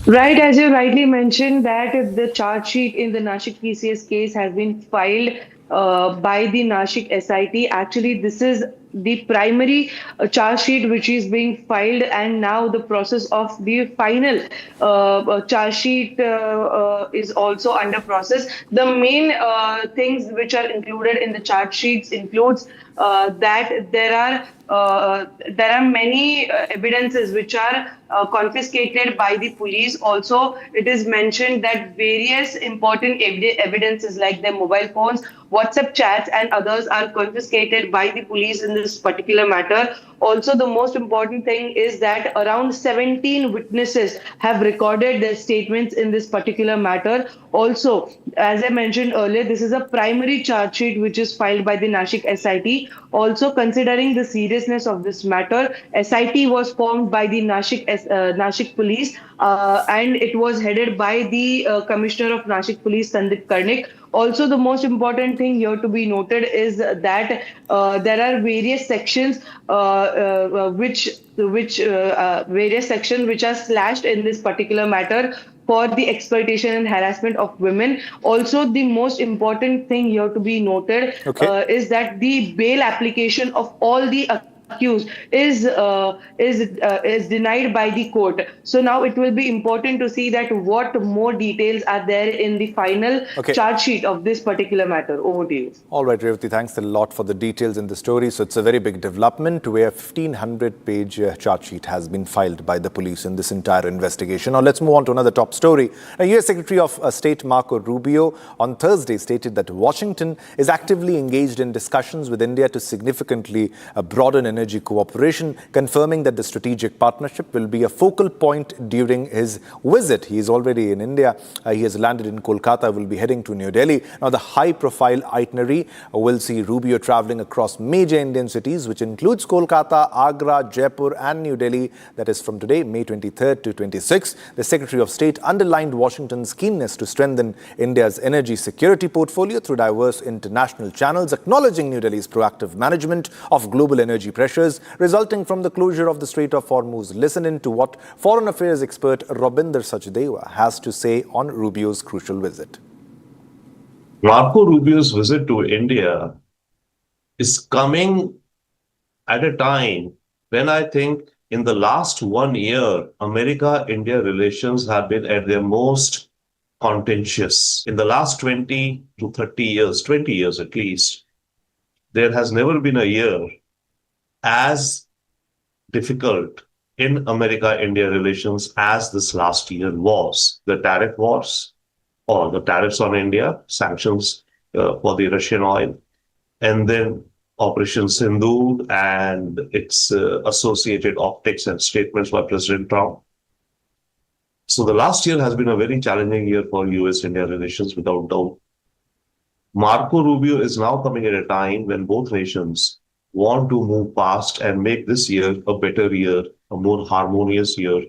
Right, as you rightly mentioned, that the charge sheet in the Nashik TCS case has been filed by the Nashik SIT. Actually, this is the primary charge sheet which is being filed, and now the process of the final charge sheet is also under process. The main things which are included in the charge sheets includes that there are many evidences which are confiscated by the police. Also, it is mentioned that various important evidences like their mobile phones, WhatsApp chats and others are confiscated by the police in this particular matter. Also, the most important thing is that around 17 witnesses have recorded their statements in this particular matter. Also, as I mentioned earlier, this is a primary charge sheet which is filed by the Nashik SIT. Also, considering the seriousness of this matter, SIT was formed by the Nashik police and it was headed by the Commissioner of Nashik Police, Sandeep Karnik. Also, the most important thing here to be noted is that there are various sections which are slashed in this particular matter for the exploitation and harassment of women. Also, the most important thing here to be noted is that the bail application of all the accused is denied by the court. So now it will be important to see that what more details are there in the final charge sheet of this particular matter. Over to you. All right, Revati, thanks a lot for the details in the story. So it's a very big development where 1500-page charge sheet has been filed by the police in this entire investigation. Now let's move on to another top story. US Secretary of State Marco Rubio on Thursday stated that Washington is actively engaged in discussions with India to significantly broaden energy cooperation, confirming that the strategic partnership will be a focal point during his visit. He is already in India. He has landed in Kolkata, will be heading to New Delhi. Now, the high-profile itinerary will see Rubio traveling across major Indian cities, which includes Kolkata, Agra, Jaipur and New Delhi. That is from today, May 23rd to 26th. The Secretary of State underlined Washington's keenness to strengthen India's energy security portfolio through diverse international channels, acknowledging New Delhi's proactive management of global energy pressures resulting from the closure of the Strait of Hormuz. Listen in to what Foreign Affairs expert Rabinder Sachdeva has to say on Rubio's crucial visit. Marco Rubio's visit to India is coming at a time when I think in the last 1 year, America-India relations have been at their most contentious. In the last 20 to 30 years, 20 years at least, there has never been a year as difficult in America-India relations as this last year was. The tariff wars, or the tariffs on India, sanctions for the Russian oil, and then Operation Sindoor and its associated optics and statements by President Trump. So the last year has been a very challenging year for US-India relations, without doubt. Marco Rubio is now coming at a time when both nations want to move past and make this year a better year, a more harmonious year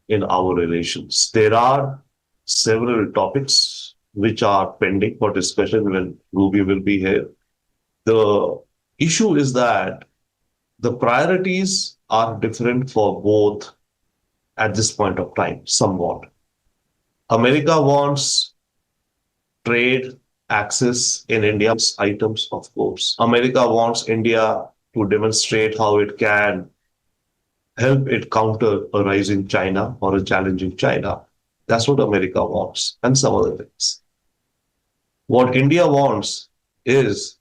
in our relations. There are several topics which are pending for discussion when Rubio will be here. The issue is that the priorities are different for both at this point of time, somewhat. America wants trade access in India's items, of course. America wants India to demonstrate how it can help it counter a rising China or a challenging China. That's what America wants, and some other things. What India wants is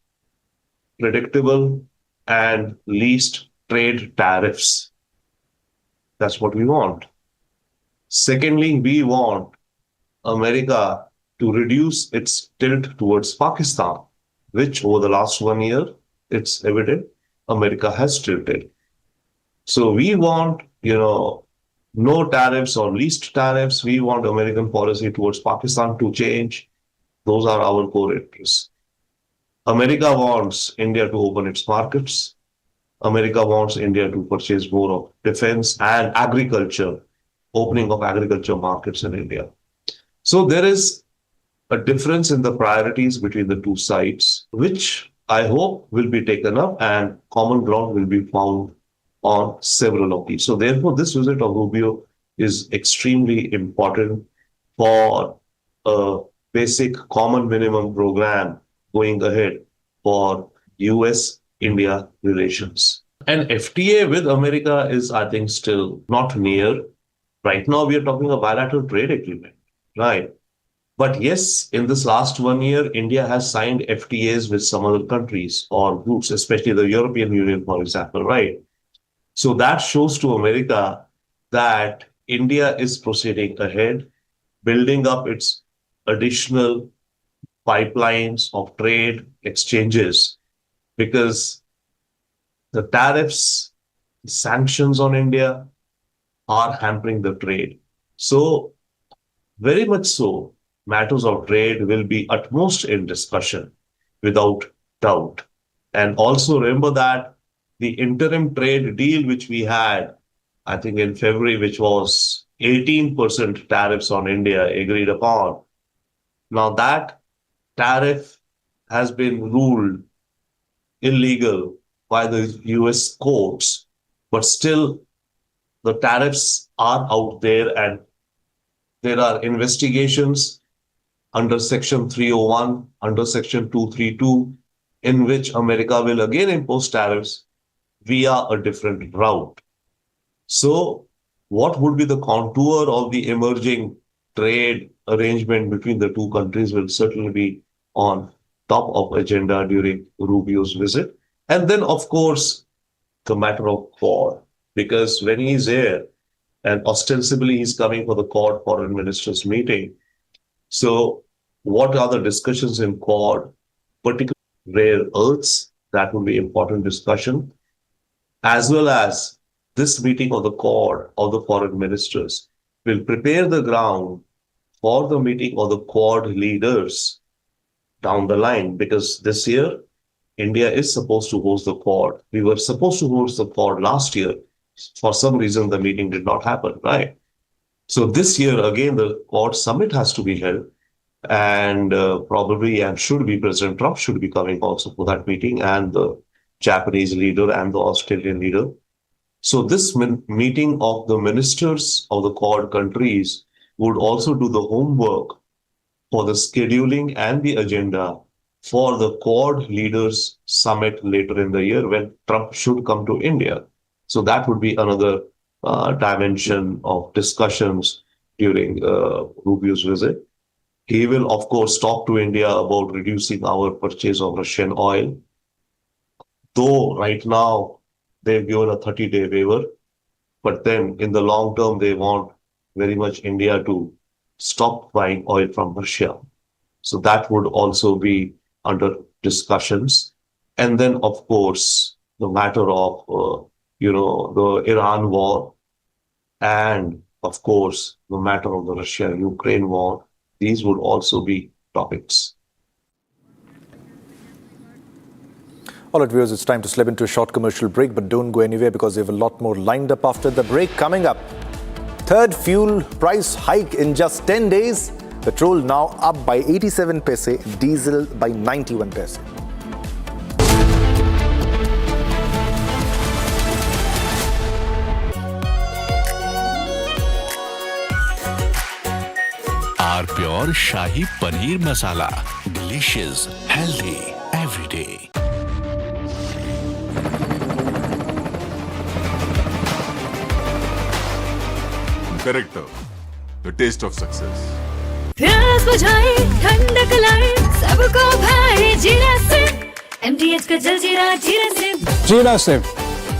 predictable and least trade tariffs. That's what we want. Secondly, we want America to reduce its tilt towards Pakistan, which over the last 1 year, it's evident America has tilted. So we want, no tariffs or least tariffs. We want American policy towards Pakistan to change. Those are our core interests. America wants India to open its markets. America wants India to purchase more of defense and agriculture, opening of agriculture markets in India. So there is a difference in the priorities between the two sides, which I hope will be taken up and common ground will be found on several of these. So therefore, this visit of Rubio is extremely important for a basic common minimum program going ahead for US-India relations. An FTA with America is, I think, still not near. Right now, we are talking a bilateral trade agreement, right? But yes, in this last 1 year, India has signed FTAs with some other countries or groups, especially the European Union, for example, right? So that shows to America that India is proceeding ahead, building up its additional pipelines of trade exchanges, because the tariffs, sanctions on India are hampering the trade. So very much so, matters of trade will be utmost in discussion, without doubt. And also remember that the interim trade deal which we had, I think in February, which was 18% tariffs on India agreed upon. Now that tariff has been ruled illegal by the US courts, but still the tariffs are out there and there are investigations under Section 301, under Section 232, in which America will again impose tariffs via a different route. So what would be the contour of the emerging trade arrangement between the two countries will certainly be on top of agenda during Rubio's visit. And then, of course, the matter of Quad, because when he's here, and ostensibly he's coming for the Quad foreign ministers meeting. So what are the discussions in Quad, particularly rare earths? That would be important discussion, as well as this meeting of the Quad of the foreign ministers will prepare the ground for the meeting of the Quad leaders down the line, because this year, India is supposed to host the Quad. We were supposed to host the Quad last year. For some reason, the meeting did not happen, right? So this year, again, the Quad summit has to be held, and probably and should be President Trump should be coming also for that meeting, and the Japanese leader and the Australian leader. So this meeting of the ministers of the Quad countries would also do the homework for the scheduling and the agenda for the Quad leaders summit later in the year when Trump should come to India. So that would be another dimension of discussions during Rubio's visit. He will, of course, talk to India about reducing our purchase of Russian oil. Though right now they've given a 30-day waiver, but then in the long term, they want very much India to stop buying oil from Russia. So that would also be under discussions. And then, of course, the matter of, the Iran war and, of course, the matter of the Russia-Ukraine war. These would also be topics. All right, viewers, it's time to slip into a short commercial break, but don't go anywhere because we have a lot more lined up after the break. Coming up, third fuel price hike in just 10 days. Petrol now up by 87 paise, diesel by 91 paise. R pure shahi paneer masala, delicious, healthy every day. Character, the taste of success. प्यास बुझाए ठंडक लाए सबको भाए जीरा से MDH का जल जीरा जीरा से जीरा से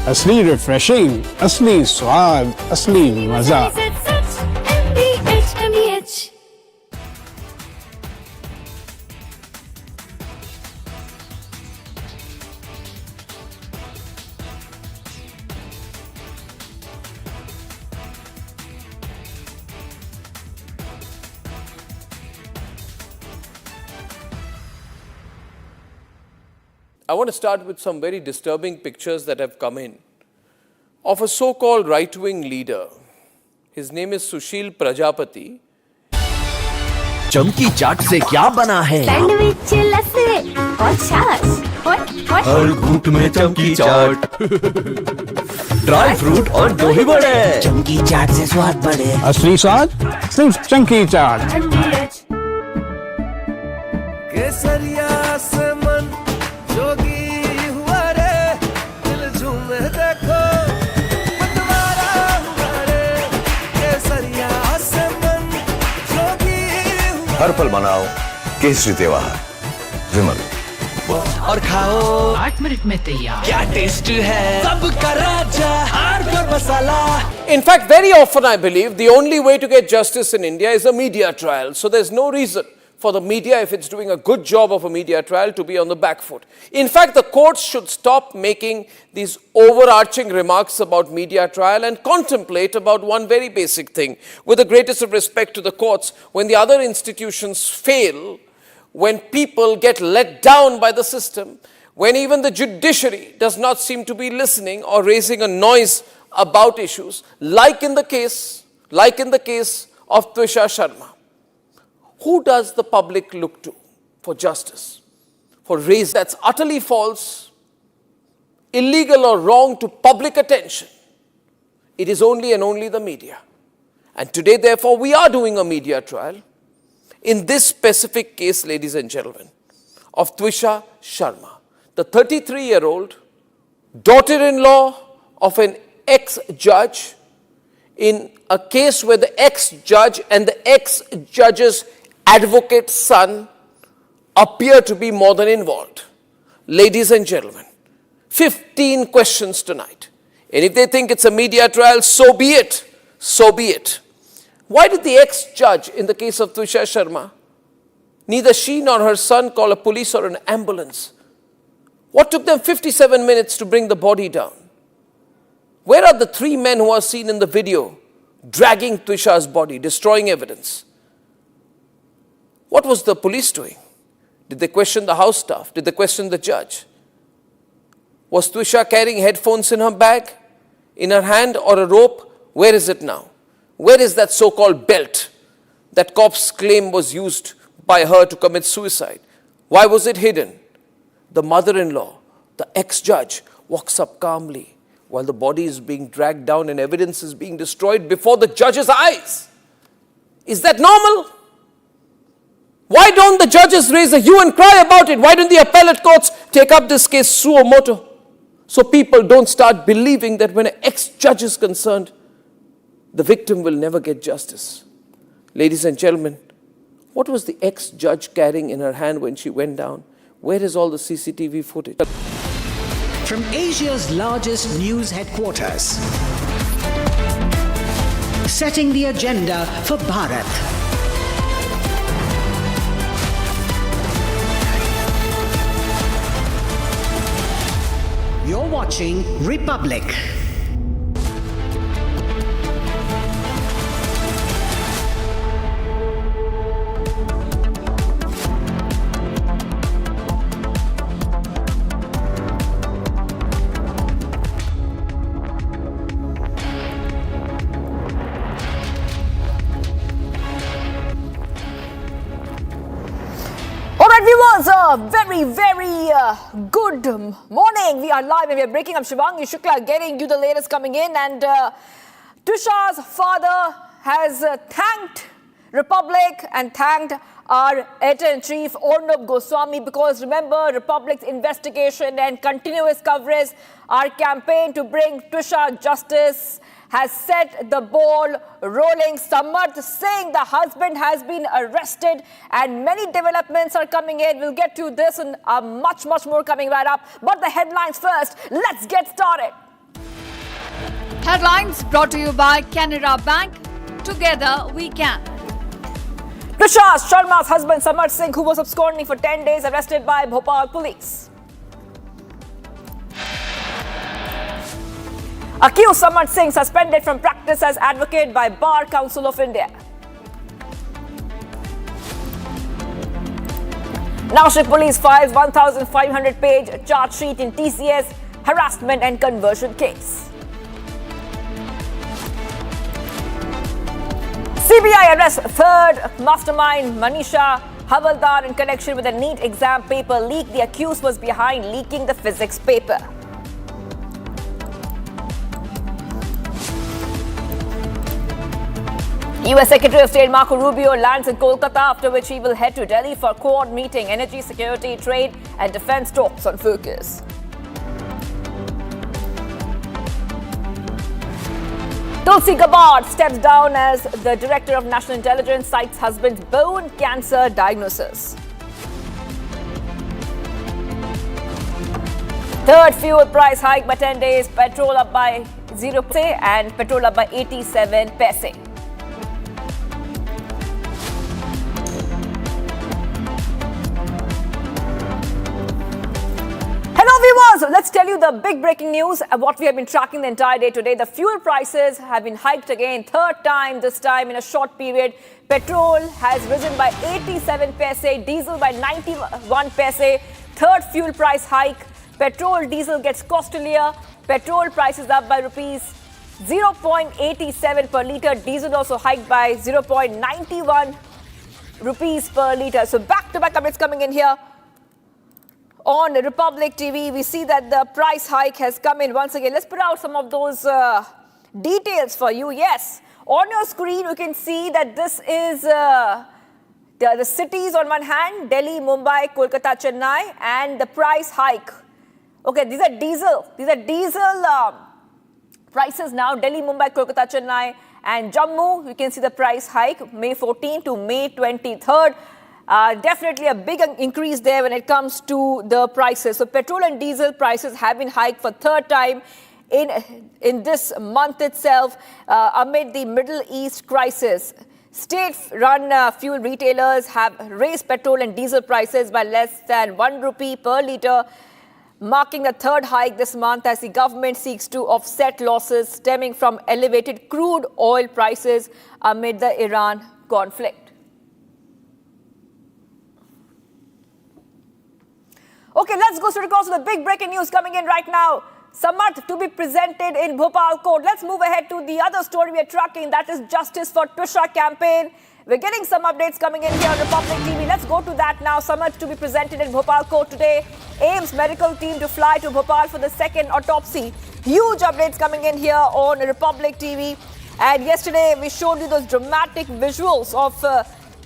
असली रिफ्रेशिंग, असली स्वाद, असली मजा. MDH. I want to start with some very disturbing pictures that have come in of a so-called right-wing leader. His name is Sushil Prajapati. चमकी चाट से क्या बना है? सैंडविच लस्सी और छाछ हर घूंट में चमकी चाट. ड्राई फ्रूट और दही बड़े. चमकी चाट से स्वाद बढ़े. असली स्वाद सिर्फ चमकी चाट. केसरिया से मन जोगी हुआ रे, दिल झूमे देखो मतवारा हुआ रे. केसरिया से मन जोगी हुआ. हर पल मनाओ केसरी त्योहार. विमल और खाओ 8 मिनट में तैयार. क्या टेस्ट है सबका राजा आर्नब मसाला. In fact, very often I believe the only way to get justice in India is a media trial. So there's no reason for the media, if it's doing a good job of a media trial, to be on the back foot. In fact, the courts should stop making these overarching remarks about media trial and contemplate about one very basic thing. With the greatest of respect to the courts, when the other institutions fail, when people get let down by the system, when even the judiciary does not seem to be listening or raising a noise about issues, like in the case of Twisha Sharma. Who does the public look to for justice? For raising that's utterly false, illegal or wrong to public attention? It is only and only the media. And today, therefore, we are doing a media trial in this specific case, ladies and gentlemen, of Twisha Sharma, the 33-year-old daughter-in-law of an ex-judge, in a case where the ex-judge and the ex-judge's advocate son appear to be more than involved. Ladies and gentlemen, 15 questions tonight. And if they think it's a media trial, so be it. So be it. Why did the ex-judge in the case of Twisha Sharma, neither she nor her son call a police or an ambulance? What took them 57 minutes to bring the body down? Where are the 3 men who are seen in the video dragging Twisha's body, destroying evidence? What was the police doing? Did they question the house staff? Did they question the judge? Was Twisha carrying headphones in her bag, in her hand, or a rope? Where is it now? Where is that so-called belt that cops claim was used by her to commit suicide? Why was it hidden? The mother-in-law, the ex-judge, walks up calmly while the body is being dragged down and evidence is being destroyed before the judge's eyes. Is that normal? Why don't the judges raise a hue and cry about it? Why don't the appellate courts take up this case suo motu? So people don't start believing that when an ex-judge is concerned, the victim will never get justice. Ladies and gentlemen, what was the ex-judge carrying in her hand when she went down? Where is all the CCTV footage? From Asia's largest news headquarters, setting the agenda for Bharat. You're watching Republic. Viewers, a very good morning. We are live and we are breaking up. Shivangi Shukla getting you the latest coming in, and Tushar's father has thanked Republic and thanked our editor-in-chief Arnab Goswami, because remember, Republic's investigation and continuous coverage, our campaign to bring Tushar justice has set the ball rolling. Samarth Singh, the husband, has been arrested and many developments are coming in. We'll get to this and much more coming right up. But the headlines first. Let's get started. Headlines brought to you by Canara Bank. Together we can. Tushar Sharma's husband Samarth Singh, who was absconding for 10 days, arrested by Bhopal police. Accused Samarth Singh suspended from practice as advocate by Bar Council of India. Nashik police files 1,500-page charge sheet in TCS harassment and conversion case. CBI arrests third mastermind Manisha Havaldar in connection with a NEET exam paper leak. The accused was behind leaking the physics paper. US Secretary of State Marco Rubio lands in Kolkata, after which he will head to Delhi for Quad meeting. Energy, security, trade and defense talks on focus. Tulsi Gabbard steps down as the Director of National Intelligence, cites husband's bone cancer diagnosis. Third fuel price hike by 10 days, petrol up by 0 paise and petrol up by 87 paise. Hello viewers, let's tell you the big breaking news, what we have been tracking the entire day today. The fuel prices have been hiked again, third time this time in a short period. Petrol has risen by 87 paise, diesel by 91 paise. Third fuel price hike. Petrol, diesel gets costlier. Petrol prices up by rupees 0.87 per litre. Diesel also hiked by 0.91 rupees per litre. So back-to-back updates coming in here. On Republic TV, we see that the price hike has come in once again. Let's put out some of those details for you. Yes, on your screen, you can see that this is the cities on one hand, Delhi, Mumbai, Kolkata, Chennai, and the price hike. Okay, these are diesel. These are diesel prices now. Delhi, Mumbai, Kolkata, Chennai, and Jammu. You can see the price hike, May 14 to May 23rd. Definitely a big increase there when it comes to the prices. So petrol and diesel prices have been hiked for third time in this month itself amid the Middle East crisis. State-run fuel retailers have raised petrol and diesel prices by less than 1 rupee per litre, marking the third hike this month as the government seeks to offset losses stemming from elevated crude oil prices amid the Iran conflict. Okay, let's go straight across to the big breaking news coming in right now. Samarth to be presented in Bhopal court. Let's move ahead to the other story we are tracking, that is Justice for Tushar campaign. We're getting some updates coming in here on Republic TV. Let's go to that now. Samarth to be presented in Bhopal court today. AIIMS medical team to fly to Bhopal for the second autopsy. Huge updates coming in here on Republic TV. And yesterday we showed you those dramatic visuals of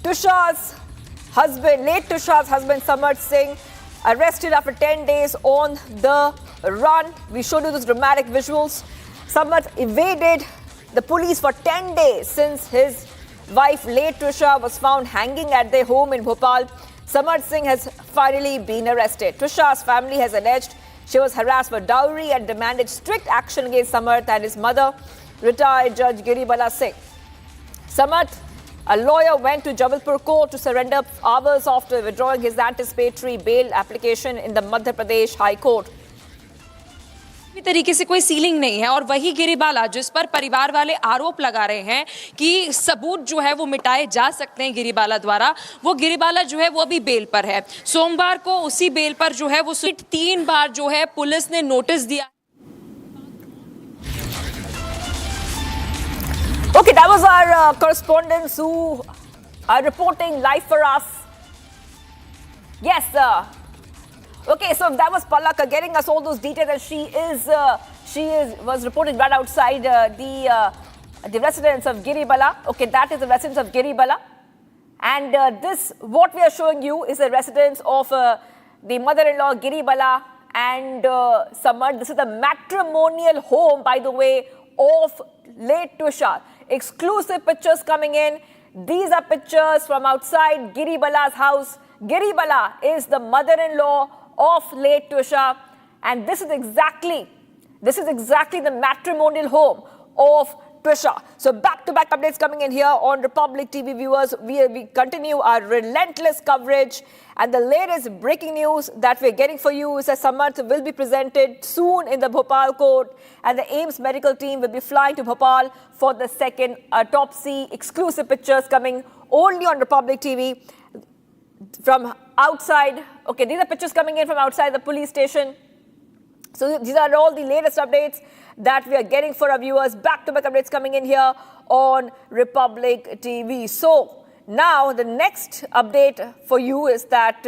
Tushar's husband, late Tushar's husband Samarth Singh, arrested after 10 days on the run. We showed you those dramatic visuals. Samarth evaded the police for 10 days since his wife, late Trisha, was found hanging at their home in Bhopal. Samarth Singh has finally been arrested. Trisha's family has alleged she was harassed for dowry and demanded strict action against Samarth and his mother, retired Judge Giribala Singh. Samarth, a lawyer, went to Jabalpur court to surrender hours after withdrawing his anticipatory bail application in the Madhya Pradesh High Court. तरीके से कोई ceiling नहीं है और वही गिरिबाला जिस पर परिवार वाले आरोप लगा रहे हैं कि सबूत जो है वो मिटाए जा सकते हैं गिरिबाला द्वारा, वो गिरिबाला जो है वो अभी बेल पर है। सोमवार को उसी बेल पर जो है वो 3 बार जो है पुलिस ने नोटिस दिया। Okay, that was our correspondents who are reporting live for us. Yes, okay, so that was Palak getting us all those details, and she was reported right outside the residence of Giribala. Okay, that is the residence of Giribala, and this what we are showing you is the residence of the mother-in-law Giribala and Samarth. This is the matrimonial home, by the way, of late Trisha. Exclusive pictures coming in. These are pictures from outside Giribala's house. Giribala is the mother-in-law of late Trisha, and this is exactly the matrimonial home of Trisha. So back-to-back updates coming in here on Republic TV viewers. We continue our relentless coverage, and the latest breaking news that we're getting for you is that Samarth will be presented soon in the Bhopal court, and the AIIMS medical team will be flying to Bhopal for the second autopsy. Exclusive pictures coming only on Republic TV from outside. Okay, these are pictures coming in from outside the police station. So these are all the latest updates that we are getting for our viewers. Back-to-back updates coming in here on Republic TV. So now the next update for you is that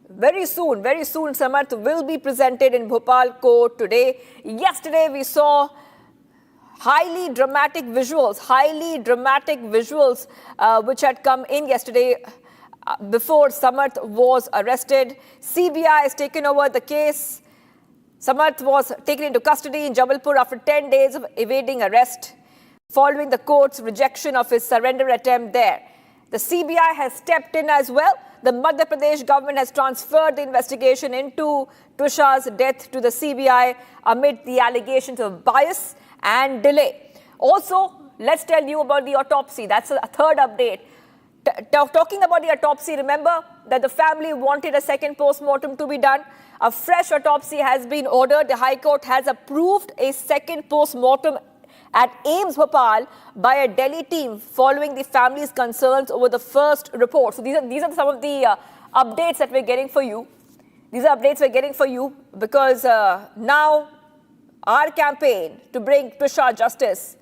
very soon, Samarth will be presented in Bhopal court today. Yesterday we saw highly dramatic visuals which had come in yesterday before Samarth was arrested. CBI has taken over the case. Samarth was taken into custody in Jabalpur after 10 days of evading arrest, following the court's rejection of his surrender attempt there. The CBI has stepped in as well. The Madhya Pradesh government has transferred the investigation into Trisha's death to the CBI amid the allegations of bias and delay. Also, let's tell you about the autopsy. That's a third update. Talking about the autopsy, remember that the family wanted a second post-mortem to be done. A fresh autopsy has been ordered. The High Court has approved a second post-mortem at AIIMS Bhopal by a Delhi team following the family's concerns over the first report. So these are some of the updates that we're getting for you. These are updates we're getting for you because now our campaign to bring Trisha justice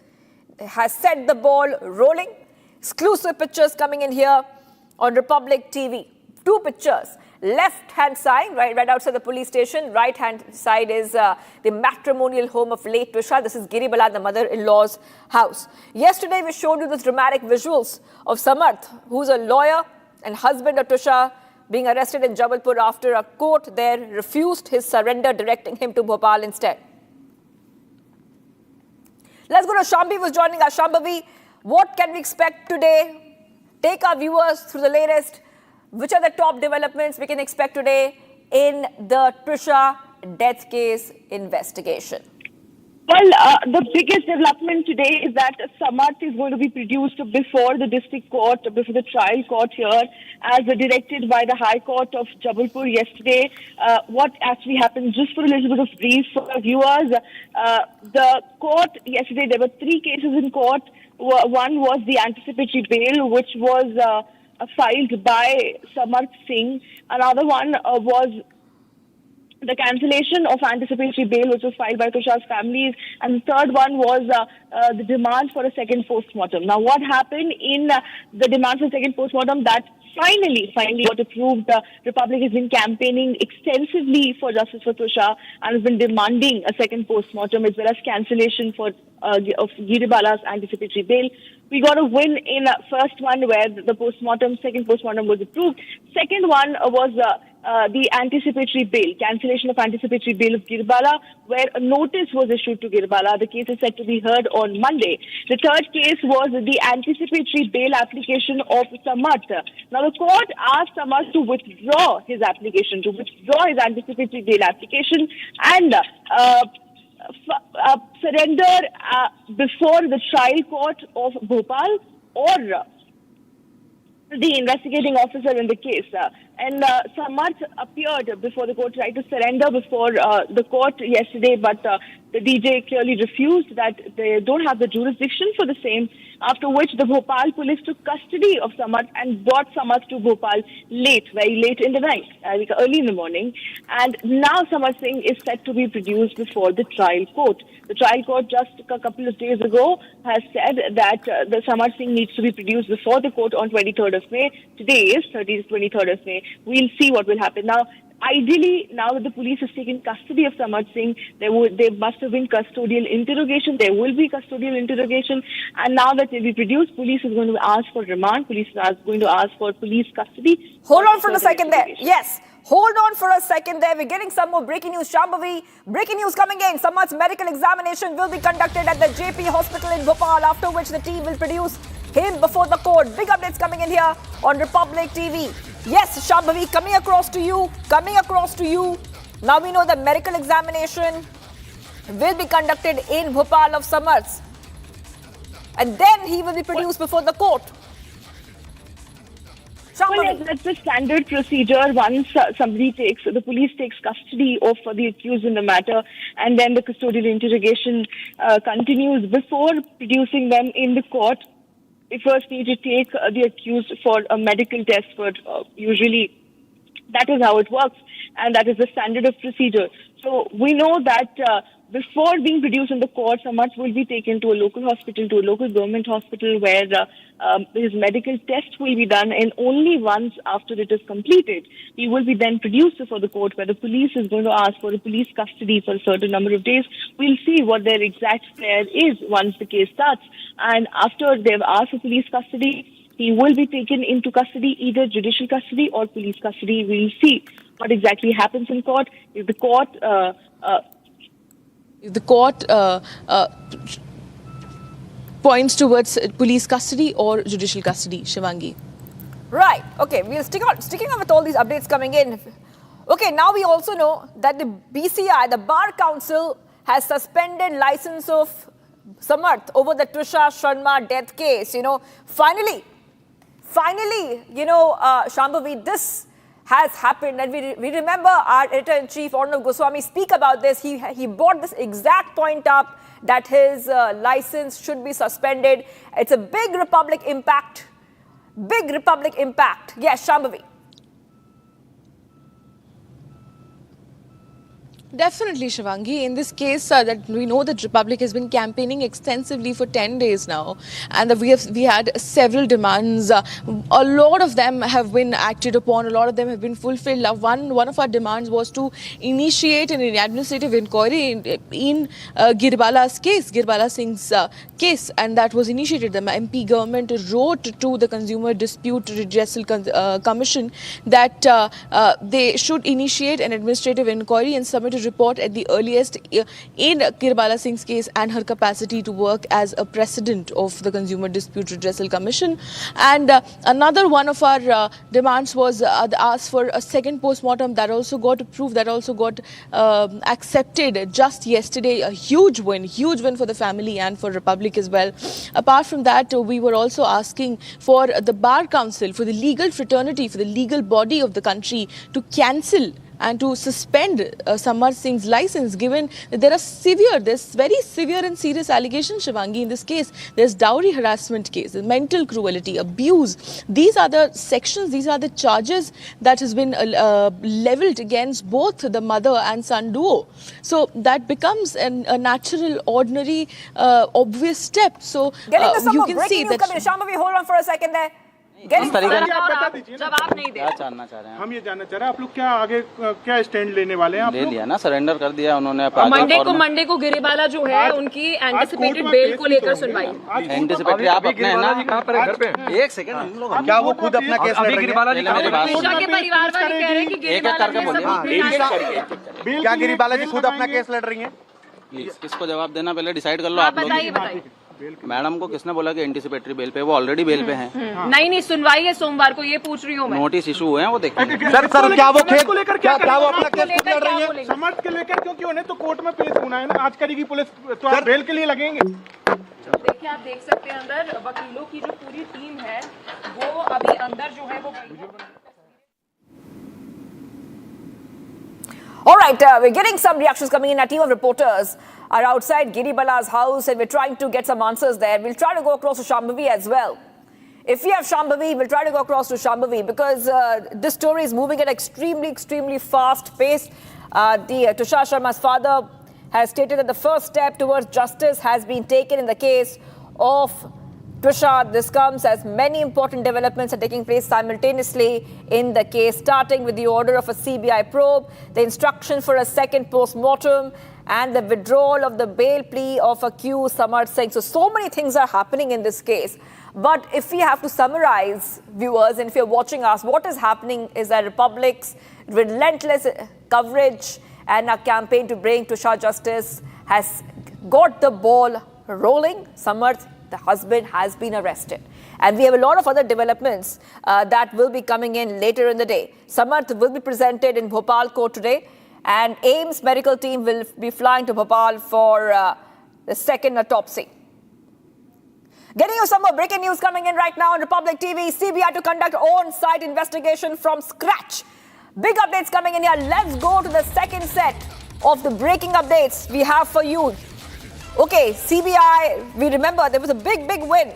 has set the ball rolling. Exclusive pictures coming in here on Republic TV. 2 pictures. Left-hand side, right outside the police station. Right-hand side is the matrimonial home of late Trisha. This is Giribala, the mother-in-law's house. Yesterday, we showed you these dramatic visuals of Samarth, who's a lawyer and husband of Trisha, being arrested in Jabalpur after a court there refused his surrender, directing him to Bhopal instead. Let's go to Shambhavi, who's joining us. Shambhavi, what can we expect today? Take our viewers through the latest. Which are the top developments we can expect today in the Trisha death case investigation? Well, the biggest development today is that Samarth is going to be produced before the district court, before the trial court here, as directed by the High Court of Jabalpur yesterday. What actually happened, just for a little bit of brief for our viewers, the court yesterday, there were 3 cases in court. One was the anticipatory bail, which was filed by Samarth Singh. Another one was the cancellation of anticipatory bail, which was filed by Trisha's families. And the third one was the demand for a second post-mortem. Now, what happened in the demand for a second post-mortem? That finally got approved. The Republic has been campaigning extensively for justice for Trisha and has been demanding a second post-mortem as well as cancellation of Giribala's anticipatory bail. We got a win in first one where the second postmortem was approved. Second one was the anticipatory bail, cancellation of anticipatory bail of Girbala, where a notice was issued to Girbala. The case is set to be heard on Monday. The third case was the anticipatory bail application of Samarth. Now, the court asked Samarth to withdraw his application, to withdraw his anticipatory bail application and surrender before the trial court of Bhopal or the investigating officer in the case. And Samarth appeared before the court, tried to surrender before the court yesterday, but the DJ clearly refused, that they don't have the jurisdiction for the same, after which the Bhopal police took custody of Samarth and brought Samarth to Bhopal very late in the night, early in the morning. And now Samarth Singh is set to be produced before the trial court. The trial court just a couple of days ago has said that the Samarth Singh needs to be produced before the court on 23rd of May. Today is 23rd of May. We'll see what will happen. Now, ideally, now that the police has taken custody of Samarth Singh, there must have been custodial interrogation. There will be custodial interrogation. And now that they'll be produced, police is going to ask for remand. Police is going to ask for police custody. Hold on for a second there. Yes. Hold on for a second there. We're getting some more breaking news. Shambhavi, breaking news coming in. Samarth's medical examination will be conducted at the JP Hospital in Bhopal, after which the team will produce him before the court. Big updates coming in here on Republic TV. Yes, Shambhavi, coming across to you. Now we know the medical examination will be conducted in Bhopal of Samarth, and then he will be produced before the court. Well, yes, that's the standard procedure. Once the police takes custody of the accused in the matter, and then the custodial interrogation continues before producing them in the court. They first need to take the accused for a medical test. Usually, that is how it works, and that is the standard of procedure. So we know that before being produced in the court, Samarth will be taken to a local hospital, to a local government hospital, where his medical test will be done, and only once after it is completed, he will be then produced before the court, where the police is going to ask for a police custody for a certain number of days. We'll see what their exact fare is once the case starts. And after they've asked for police custody, he will be taken into custody, either judicial custody or police custody. We'll see what exactly happens in court. If the court points towards police custody or judicial custody, Shivangi. Right. Okay. We're sticking on with all these updates coming in. Okay. Now we also know that the BCI, the Bar Council, has suspended license of Samarth over the Trisha Sharma death case. Finally, Shambhavi, this has happened, and we remember our editor-in-chief, Arnab Goswami, speak about this. He brought this exact point up, that his license should be suspended. It's a big Republic impact. Yes, Shambhavi. Definitely, Shivangi. In this case, that we know that Republic has been campaigning extensively for 10 days now, and we had several demands. A lot of them have been acted upon. A lot of them have been fulfilled. One of our demands was to initiate an administrative inquiry in Girbala's case, Girbala Singh's case, and that was initiated. The MP government wrote to the Consumer Dispute Redressal Commission that they should initiate an administrative inquiry and submit a report at the earliest in Girbala Singh's case and her capacity to work as a president of the Consumer Dispute Redressal Commission. And another one of our demands was asked for a second postmortem. That also got approved, that also got accepted just yesterday. A huge win for the family and for Republic as well. Apart from that, we were also asking for the Bar Council, for the legal fraternity, for the legal body of the country to cancel and to suspend Samarth Singh's license, given that there's very severe and serious allegations, Shivangi, in this case. There's dowry harassment case, mental cruelty, abuse. These are the sections, these are the charges that has been leveled against both the mother and son duo. So that becomes a natural, ordinary, obvious step. So Getting to some you more can breaking see news that... coming in. Shambhavi, hold on for a second there. Getting आप बता दीजिए ना। जवाब नहीं दे क्या जानना चाह रहे हैं हम ये जानना चाह रहे हैं आप लोग क्या आगे क्या स्टैंड लेने वाले हैं आप ले लिया ना सरेंडर कर दिया उन्होंने मंडे को गिरिबाला जो है उनकी एंटिसिपेटेड बेल को लेकर सुनवाई एंटिसिपेटरी आप अपने है ना कहां पर घर पे एक सेकंड हम लोग क्या वो खुद अपना केस लड़ रही है मेरी बात त्रिशा के परिवार वाले कह रहे हैं कि गिरिबाला ने क्या गिरिबाला जी खुद अपना केस लड़ रही हैं प्लीज किसको जवाब देना पहले डिसाइड कर लो आप लोग बताइए मैडम को किसने बोला कि एंटिसिपेटरी बेल पे वो ऑलरेडी बेल पे हैं नहीं सुनवाई है सोमवार को ये पूछ रही हूँ मैं नोटिस इशू हुए हैं वो देखिए सर क्या वो खेत क्या वो अपना केस लड़ रही है समर्थ के लेकर क्योंकि उन्हें तो कोर्ट में पेश होना है ना आज करेगी पुलिस तो आप बेल के लिए लगेंगे देखिए आप देख सकते हैं अंदर वकीलों की जो पूरी टीम है वो अभी अंदर जो है वो All right, we're getting some reactions coming in. A team of reporters are outside Giribala's house and we're trying to get some answers there. We'll try to go across to Shambhavi as well. If we have Shambhavi, we'll try to go across to Shambhavi because this story is moving at extremely fast pace. Tushar Sharma's father has stated that the first step towards justice has been taken in the case of Tushar. This comes as many important developments are taking place simultaneously in the case, starting with the order of a CBI probe, the instruction for a second post-mortem, and the withdrawal of the bail plea of accused Samarth Singh. So many things are happening in this case. But if we have to summarize, viewers, and if you're watching us, what is happening is that Republic's relentless coverage and a campaign to bring Tushar justice has got the ball rolling. Samarth, the husband, has been arrested. And we have a lot of other developments that will be coming in later in the day. Samarth will be presented in Bhopal court today, and AIMS medical team will be flying to Bhopal for the second autopsy. Getting you some more breaking news coming in right now on Republic TV. CBI to conduct on-site investigation from scratch. Big updates coming in here. Let's go to the second set of the breaking updates we have for you. Okay, CBI, we remember there was a big win.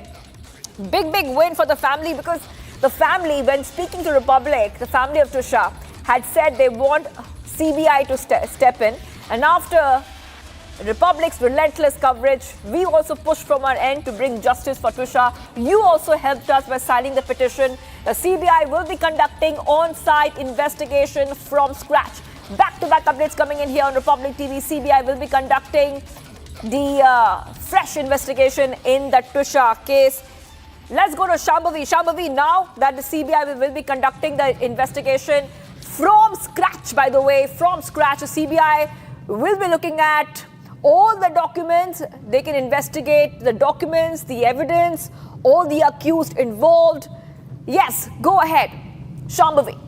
Big win for the family because the family, when speaking to Republic, the family of Tushar, had said they want CBI to step in. And after Republic's relentless coverage, we also pushed from our end to bring justice for Tushar. You also helped us by signing the petition. The CBI will be conducting on-site investigation from scratch. Back-to-back updates coming in here on Republic TV. CBI will be conducting the fresh investigation in the Tushar case. Let's go to Shambhavi. Shambhavi, now that the CBI will be conducting the investigation from scratch, by the way, from scratch, the CBI will be looking at all the documents. They can investigate the documents, the evidence, all the accused involved. Yes, go ahead. Shambhavi.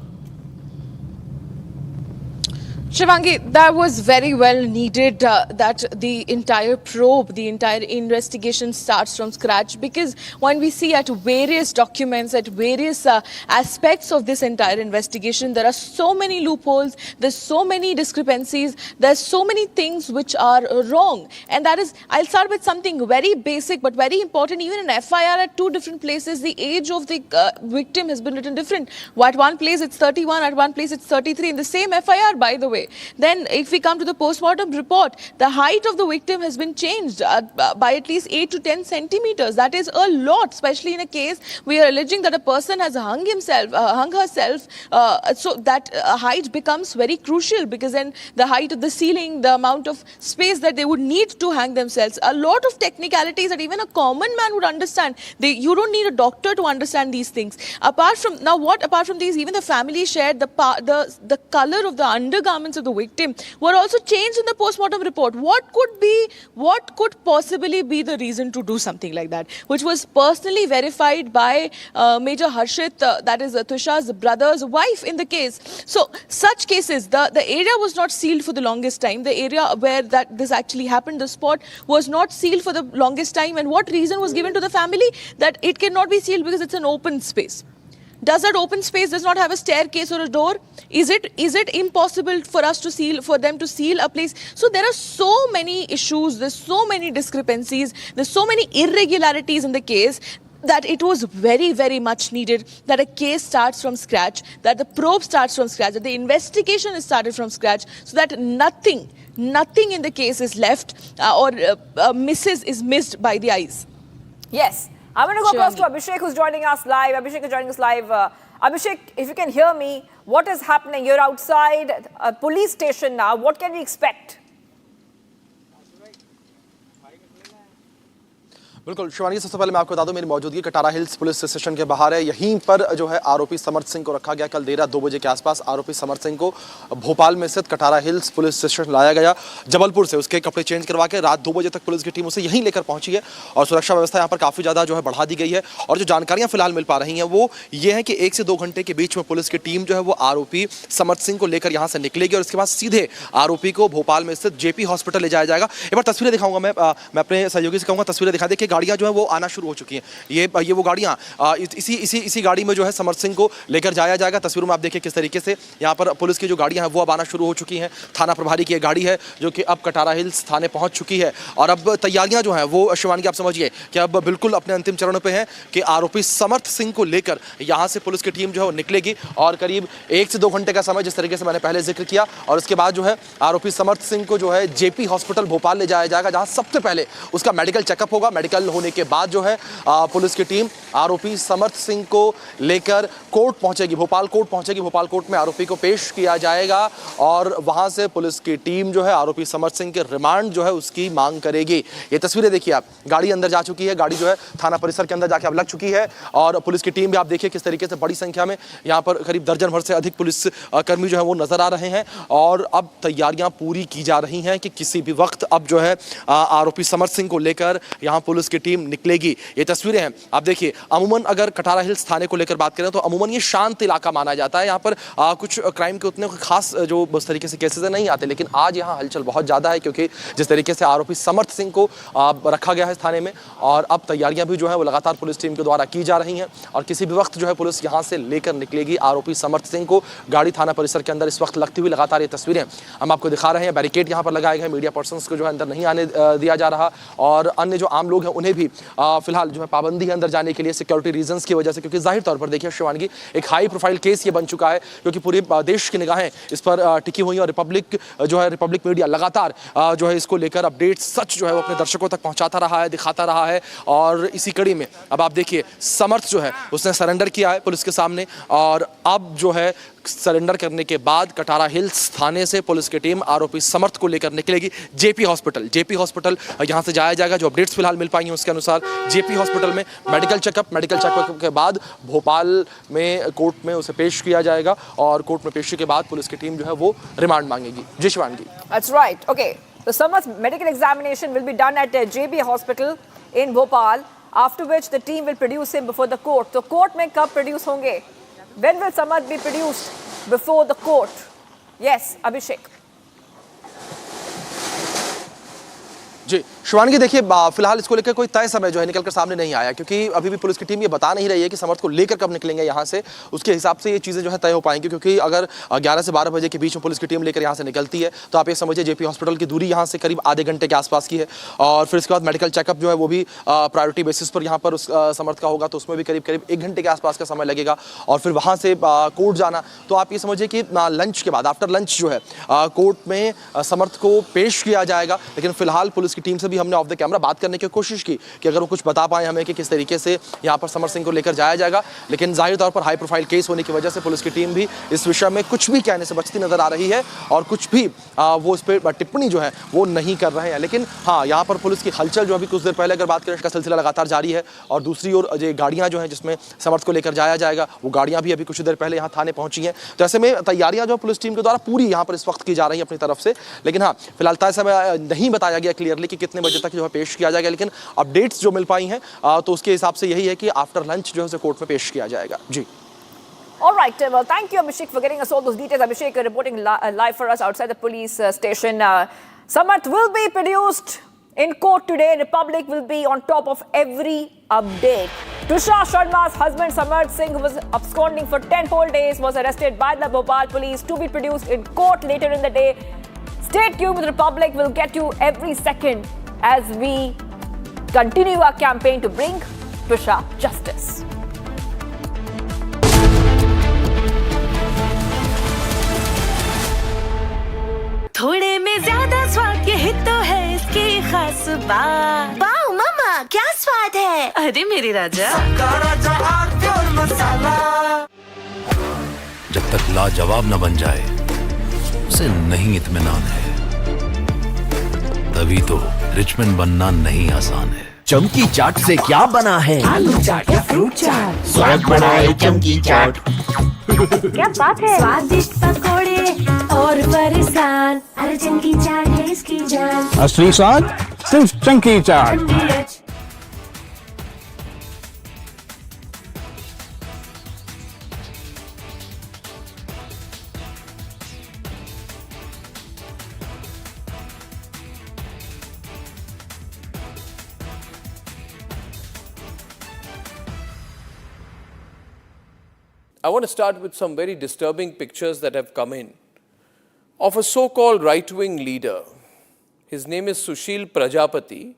Shivangi, that was very well needed that the entire probe, the entire investigation starts from scratch, because when we see at various documents, at various aspects of this entire investigation, there are so many loopholes, there's so many discrepancies, there's so many things which are wrong. And that is, I'll start with something very basic but very important. Even in FIR at two different places, the age of the victim has been written different. At one place it's 31, at one place it's 33 in the same FIR, by the way. Then if we come to the post-mortem report, the height of the victim has been changed by at least 8 to 10 centimeters. That is a lot, especially in a case we are alleging that a person has hung herself. So that height becomes very crucial, because then the height of the ceiling, the amount of space that they would need to hang themselves, a lot of technicalities that even a common man would understand. You don't need a doctor to understand these things. Apart from these, even the family shared the color of the undergarments of the victim were also changed in the post-mortem report. What could possibly be the reason to do something like that, which was personally verified by Major Harshit, that is Tushar's brother's wife in the case. So such cases, the area was not sealed for the longest time. The area where this actually happened, the spot, was not sealed for the longest time. And what reason was given to the family? That it cannot be sealed because it's an open space. Does that open space does not have a staircase or a door? Is it impossible for them to seal a place? So there are so many issues, there's so many discrepancies, there's so many irregularities in the case, that it was very much needed that a case starts from scratch, that the probe starts from scratch, that the investigation is started from scratch, so that nothing in the case is left or is missed by the eyes. Yes. I'm going to go across to Abhishek, who's joining us live. Abhishek is joining us live. Abhishek, if you can hear me, what is happening? You're outside a police station now. What can we expect? बिल्कुल शिवानी, सबसे पहले मैं आपको बता दूं मेरी मौजूदगी Katara hills police station के बाहर है। यहीं पर जो है आरोपी समर्थ सिंह को रखा गया। कल देर रात 2 बजे के आसपास आरोपी समर्थ सिंह को भोपाल में स्थित कटारा हिल्स पुलिस स्टेशन लाया गया। जबलपुर से उसके कपड़े चेंज करवा के रात 2 बजे तक पुलिस की टीम उसे यहीं लेकर पहुंची है और सुरक्षा व्यवस्था यहाँ पर काफ़ी ज़्यादा जो है बढ़ा दी गई है। और जो जानकारियाँ फिलहाल मिल पा रही हैं वो ये है कि 1 से 2 घंटे के बीच में पुलिस की टीम जो है वो आरोपी समर्थ सिंह को लेकर यहाँ से निकलेगी और इसके बाद सीधे आरोपी को भोपाल में स्थित JP हॉस्पिटल ले जाया जाएगा। एक बार तस्वीरें दिखाऊंगा मैं अपने सहयोगी से कहूँगा तस्वीरें दिखा दे कि गाड़ियाँ जो है वो आना शुरू हो चुकी हैं। ये वो गाड़ियां इसी गाड़ी में जो है समर्थ सिंह को लेकर जाया जाएगा। तस्वीरों में आप देखिए किस तरीके से यहाँ पर पुलिस की जो गाड़ियां हैं वो अब आना शुरू हो चुकी हैं। थाना प्रभारी की गाड़ी है जो कि अब कटारा हिल्स थाने पहुंच चुकी है और अब तैयारियां जो हैं वो शिवानी आप समझिए कि अब बिल्कुल अपने अंतिम चरणों पे हैं कि आरोपी समर्थ सिंह को लेकर यहाँ से पुलिस की टीम जो है वो निकलेगी और करीब 1 से 2 घंटे का समय जिस तरीके से मैंने पहले जिक्र किया और उसके बाद जो है आरोपी समर्थ सिंह को जो है JP हॉस्पिटल भोपाल ले जाया जाएगा जहाँ सबसे पहले उसका मेडिकल चेकअप होगा। मेडिकल होने के बाद जो है पुलिस की टीम आरोपी समर्थ सिंह को लेकर कोर्ट पहुंचेगी, भोपाल कोर्ट पहुंचेगी। भोपाल कोर्ट में आरोपी को पेश किया जाएगा और वहां से पुलिस की टीम जो है आरोपी समर्थ सिंह के रिमांड जो है उसकी मांग करेगी। ये तस्वीरें देखिए आप, गाड़ी अंदर जा चुकी है, गाड़ी जो है थाना परिसर के अंदर जाके अब लग चुकी है और पुलिस की टीम भी आप देखिए किस तरीके से बड़ी संख्या में यहाँ पर करीब दर्जन भर से अधिक पुलिस कर्मी जो है वो नजर आ रहे हैं और अब तैयारियां पूरी की जा रही हैं कि किसी भी वक्त अब जो है आरोपी समर्थ सिंह को लेकर यहाँ पुलिस की टीम निकलेगी। ये तस्वीरें हैं आप देखिए। अमूमन अगर कटारा हिल्स थाने को लेकर बात करें तो अमूमन ये शांत इलाका माना जाता है। यहाँ पर कुछ क्राइम के उतने खास जो उस तरीके से केसेस नहीं आते, लेकिन आज यहाँ हलचल बहुत ज़्यादा है क्योंकि जिस तरीके से आरोपी समर्थ सिंह को रखा गया है थाने में और अब तैयारियां भी जो है वो लगातार पुलिस टीम के द्वारा की जा रही हैं और किसी भी वक्त जो है पुलिस यहाँ से लेकर निकलेगी आरोपी समर्थ सिंह को। गाड़ी थाना परिसर के अंदर इस वक्त लगती हुई लगातार ये तस्वीरें हम आपको दिखा रहे हैं। बैरिकेड यहाँ पर लगाए गए, मीडिया पर्सन्स को जो है अंदर नहीं आने दिया जा रहा और अन्य जो आम लोग हैं उन्हें भी फिलहाल जो है पाबंदी है अंदर जाने के लिए सिक्योरिटी रीजंस की वजह से, क्योंकि जाहिर तौर पर देखिए शिवानगी एक हाई प्रोफाइल केस ये बन चुका है क्योंकि पूरे देश की निगाहें इस पर टिकी हुई और रिपब्लिक मीडिया लगातार जो है इसको लेकर अपडेट सच जो है वो अपने दर्शकों तक पहुंचाता रहा है, दिखाता रहा है और इसी कड़ी में अब आप देखिए समर्थ जो है उसने सरेंडर किया है पुलिस के सामने और अब जो है सरेंडर करने के बाद कटारा हिल्स थाने से पुलिस की टीम आरोपी समर्थ को लेकर निकलेगी JP हॉस्पिटल यहाँ से जाया जाएगा। जो अपडेट्स फिलहाल मिल पाई हैं उसके अनुसार JP हॉस्पिटल में मेडिकल चेकअप के बाद भोपाल में कोर्ट में उसे पेश किया जाएगा और कोर्ट में पेशी के बाद पुलिस की टीम जो है वो रिमांड मांगेगी। जी Shivangi. That's right. Okay. The Samarth's medical examination will be done at JB Hospital in Bhopal, after which the team will produce him before the court. तो कोर्ट में कब प्रोड्यूस होंगे? When will Samarth be produced before the court? Yes, Abhishek. जी शिवानगी, देखिए फिलहाल इसको लेकर कोई तय समय जो है निकल कर सामने नहीं आया क्योंकि अभी भी पुलिस की टीम ये बता नहीं रही है कि समर्थ को लेकर कब निकलेंगे यहाँ से। उसके हिसाब से ये चीज़ें जो है तय हो पाएंगी क्योंकि अगर 11 से 12 बजे के बीच में पुलिस की टीम लेकर यहाँ से निकलती है तो आप ये समझिए JP हॉस्पिटल की दूरी यहाँ से करीब आधे घंटे के आसपास की है और फिर इसके बाद मेडिकल चेकअप जो है वो भी प्रायोरिटी बेसिस पर यहाँ पर उस समर्थ का होगा तो उसमें भी करीब 1 घंटे के आसपास का समय लगेगा और फिर वहाँ से कोर्ट जाना। तो आप ये समझिए कि लंच के बाद आफ्टर लंच जो है कोर्ट में समर्थ को पेश किया जाएगा। लेकिन फिलहाल पुलिस की टीम से भी हमने ऑफ द कैमरा बात करने की कोशिश की कि अगर वो कुछ बता पाए हमें कि किस तरीके से यहाँ पर समर्थ सिंह को लेकर जाया जाएगा, लेकिन जाहिर तौर पर हाई प्रोफाइल केस होने की वजह से पुलिस की टीम भी इस विषय में कुछ भी कहने से बचती नजर आ रही है और कुछ भी वो इस पर टिप्पणी जो है वो नहीं कर रहे हैं। लेकिन हाँ, यहाँ पर पुलिस की हलचल जो अभी कुछ देर पहले अगर बात करें इसका सिलसिला लगातार जारी है और दूसरी ओर जो गाड़ियाँ जो हैं जिसमें समर्थ को लेकर जाया जाएगा वो गाड़ियाँ भी अभी कुछ देर पहले यहाँ थाने पहुंची हैं। तो ऐसे में तैयारियां जो पुलिस टीम के द्वारा पूरी यहाँ पर इस वक्त की जा रही है अपनी तरफ से। लेकिन हाँ, फिलहाल तय समय नहीं बताया गया क्लियरली कि कितने बजे तक जो है पेश किया जाएगा, लेकिन अपडेट्स जो मिल पाई हैं तो उसके हिसाब से यही है कि आफ्टर लंच जो है उसे कोर्ट में पेश किया जाएगा। जी। All right, well, thank you, Abhishek, for getting us all those details. Abhishek reporting live for us outside the police station. Samarth will be produced in court today. Republic will be on top of every update. Tusha Sharma's husband, Samarth Singh, who was absconding for 10 whole days, was arrested by the Bhopal police to be produced in court later in the day. Stay tuned with Republic. We'll get you every second as we continue our campaign to bring Tusha justice. थोड़े में ज्यादा स्वाद, यही तो है इसकी खास बात। वाओ मम्मा, क्या स्वाद है? है। अरे मेरे राजा। जब तक लाजवाब न बन जाए उसे नहीं इत्मीनान है। तभी तो रिचमैन बनना नहीं आसान है। चमकी चाट से क्या बना है? आलू चाट या फ्रूट चाट, स्वाद बढ़ाए चमकी चाट। क्या बात है? स्वादिष्ट पकोड़े और परेशान, अरे चमकी चाट है इसकी जान। असली स्वाद सिर्फ चंकी चाट। I want to start with some very disturbing pictures that have come in of a so-called right-wing leader. His name is Sushil Prajapati.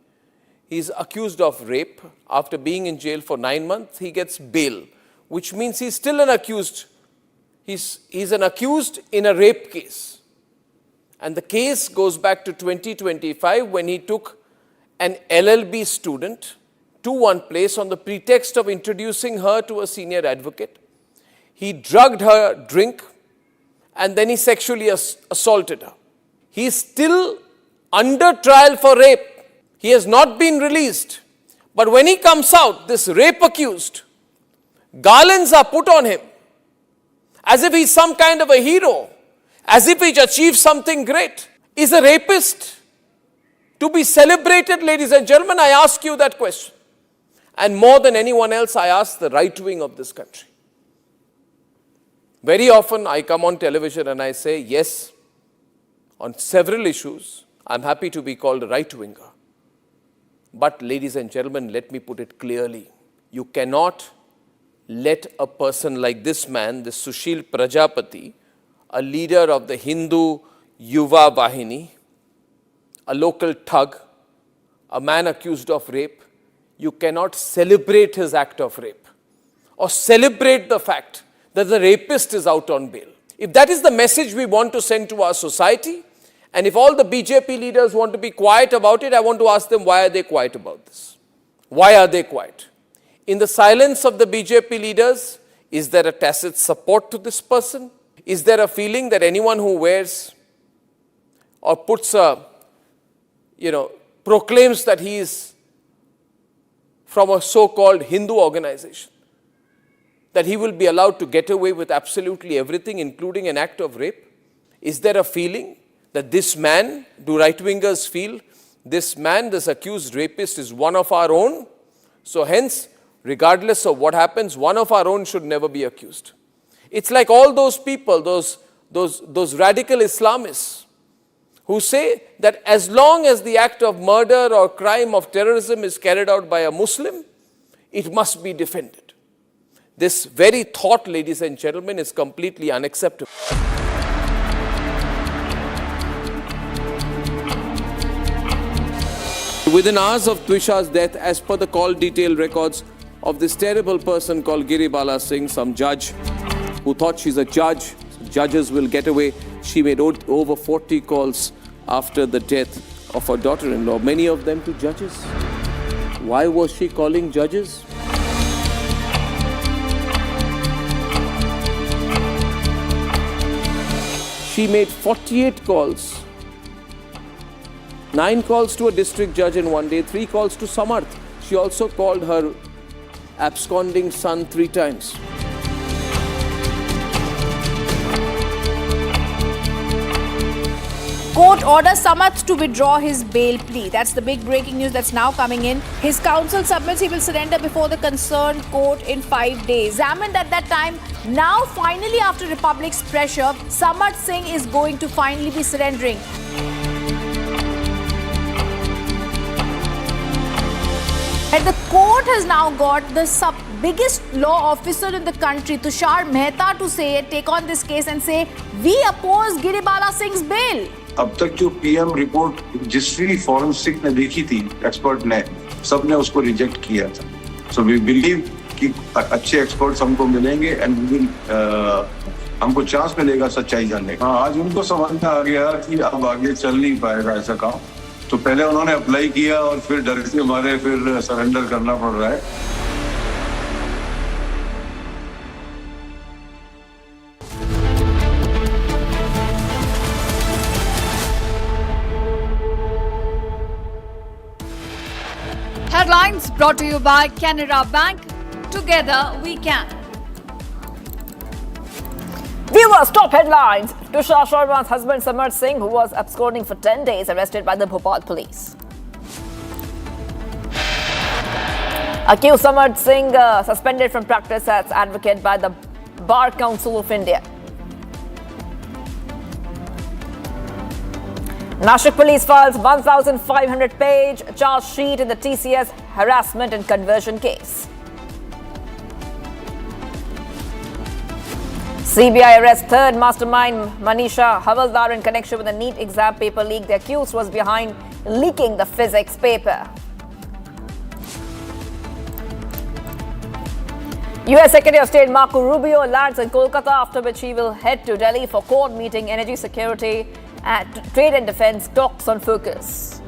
He is accused of rape. After being in jail for 9 months, he gets bail, which means he's still an accused. He's an accused in a rape case. And the case goes back to 2025 when he took an LLB student to one place on the pretext of introducing her to a senior advocate. He drugged her drink and then he sexually assaulted her. He is still under trial for rape. He has not been released. But when he comes out, this rape accused, garlands are put on him as if he's some kind of a hero, as if he's achieved something great. Is a rapist to be celebrated, ladies and gentlemen? I ask you that question. And more than anyone else, I ask the right wing of this country. Very often I come on television and I say, yes, on several issues, I'm happy to be called a right-winger. But ladies and gentlemen, let me put it clearly. You cannot let a person like this man, this Sushil Prajapati, a leader of the Hindu Yuva Vahini, a local thug, a man accused of rape, you cannot celebrate his act of rape or celebrate the fact that the rapist is out on bail. If that is the message we want to send to our society, and if all the BJP leaders want to be quiet about it, I want to ask them, why are they quiet about this? Why are they quiet? In the silence of the BJP leaders, is there a tacit support to this person? Is there a feeling that anyone who wears or puts a, proclaims that he is from a so-called Hindu organization, that he will be allowed to get away with absolutely everything, including an act of rape? Is there a feeling that this man, do right-wingers feel, this man, this accused rapist is one of our own? So hence, regardless of what happens, one of our own should never be accused. It's like all those people, those radical Islamists who say that as long as the act of murder or crime of terrorism is carried out by a Muslim, it must be defended. This very thought, ladies and gentlemen, is completely unacceptable. Within hours of Twisha's death, as per the call detail records of this terrible person called Giribala Singh, some judge who thought she's a judge, judges will get away. She made over 40 calls after the death of her daughter-in-law, many of them to judges. Why was she calling judges? She made 48 calls. 9 calls to a district judge in one day, 3 calls to Samarth. She also called her absconding son 3 times. Court orders Samarth to withdraw his bail plea. That's the big breaking news that's now coming in. His counsel submits he will surrender before the concerned court in 5 days. Examined at that time, now finally after Republic's pressure, Samarth Singh is going to finally be surrendering. And the court has now got the biggest law officer in the country, Tushar Mehta, to take on this case and say, we oppose Giribala Singh's bail. अब तक जो PM report जिस भी forensic ने देखी थी, expert ने, सब ने उसको रिजेक्ट किया था. सो वी बिलीव कि अच्छे एक्सपर्ट्स हमको मिलेंगे एंड हमको चांस मिलेगा सच्चाई जानने का. आज उनको समझ में आ गया कि अब आगे चल नहीं पाएगा ऐसा काम. तो पहले उन्होंने अप्लाई किया और फिर डर के मारे फिर सरेंडर करना पड़ रहा है. Headlines brought to you by Canara Bank. Together we can. Viewers, top headlines. Tushar Sharma's husband Samar Singh, who was absconding for 10 days, arrested by the Bhopal police. Accused Samar Singh suspended from practice as advocate by the Bar Council of India. Nashik police files 1,500-page charge sheet in the TCS harassment and conversion case. CBI arrests third mastermind Manisha Havaldar in connection with the NEET exam paper leak. The accused was behind leaking the physics paper. US Secretary of State Marco Rubio lands in Kolkata, after which he will head to Delhi for Quad meeting. Energy security and trade and defense talks on focus.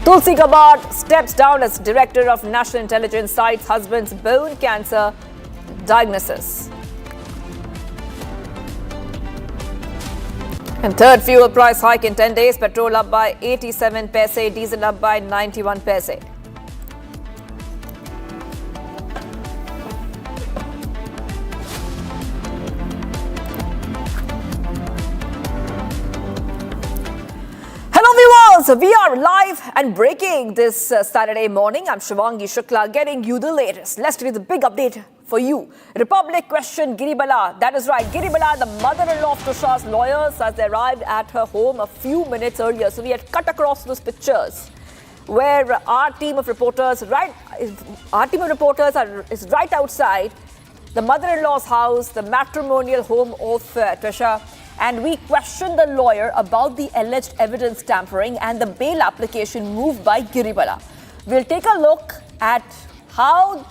Tulsi Gabbard steps down as Director of National Intelligence, cites husband's bone cancer diagnosis. And third fuel price hike in 10 days, petrol up by 87 paise, diesel up by 91 paise. Viewers, we are live and breaking this Saturday morning. I'm Shivangi Shukla, getting you the latest. Let's do the big update for you. Republic questioned Giribala. That is right, Giribala, the mother-in-law of Tushar's lawyers, as they arrived at her home a few minutes earlier. So we had cut across those pictures where our team of reporters is right outside the mother-in-law's house, the matrimonial home of Tusha. And we questioned the lawyer about the alleged evidence tampering and the bail application moved by Giribala. We'll take a look at how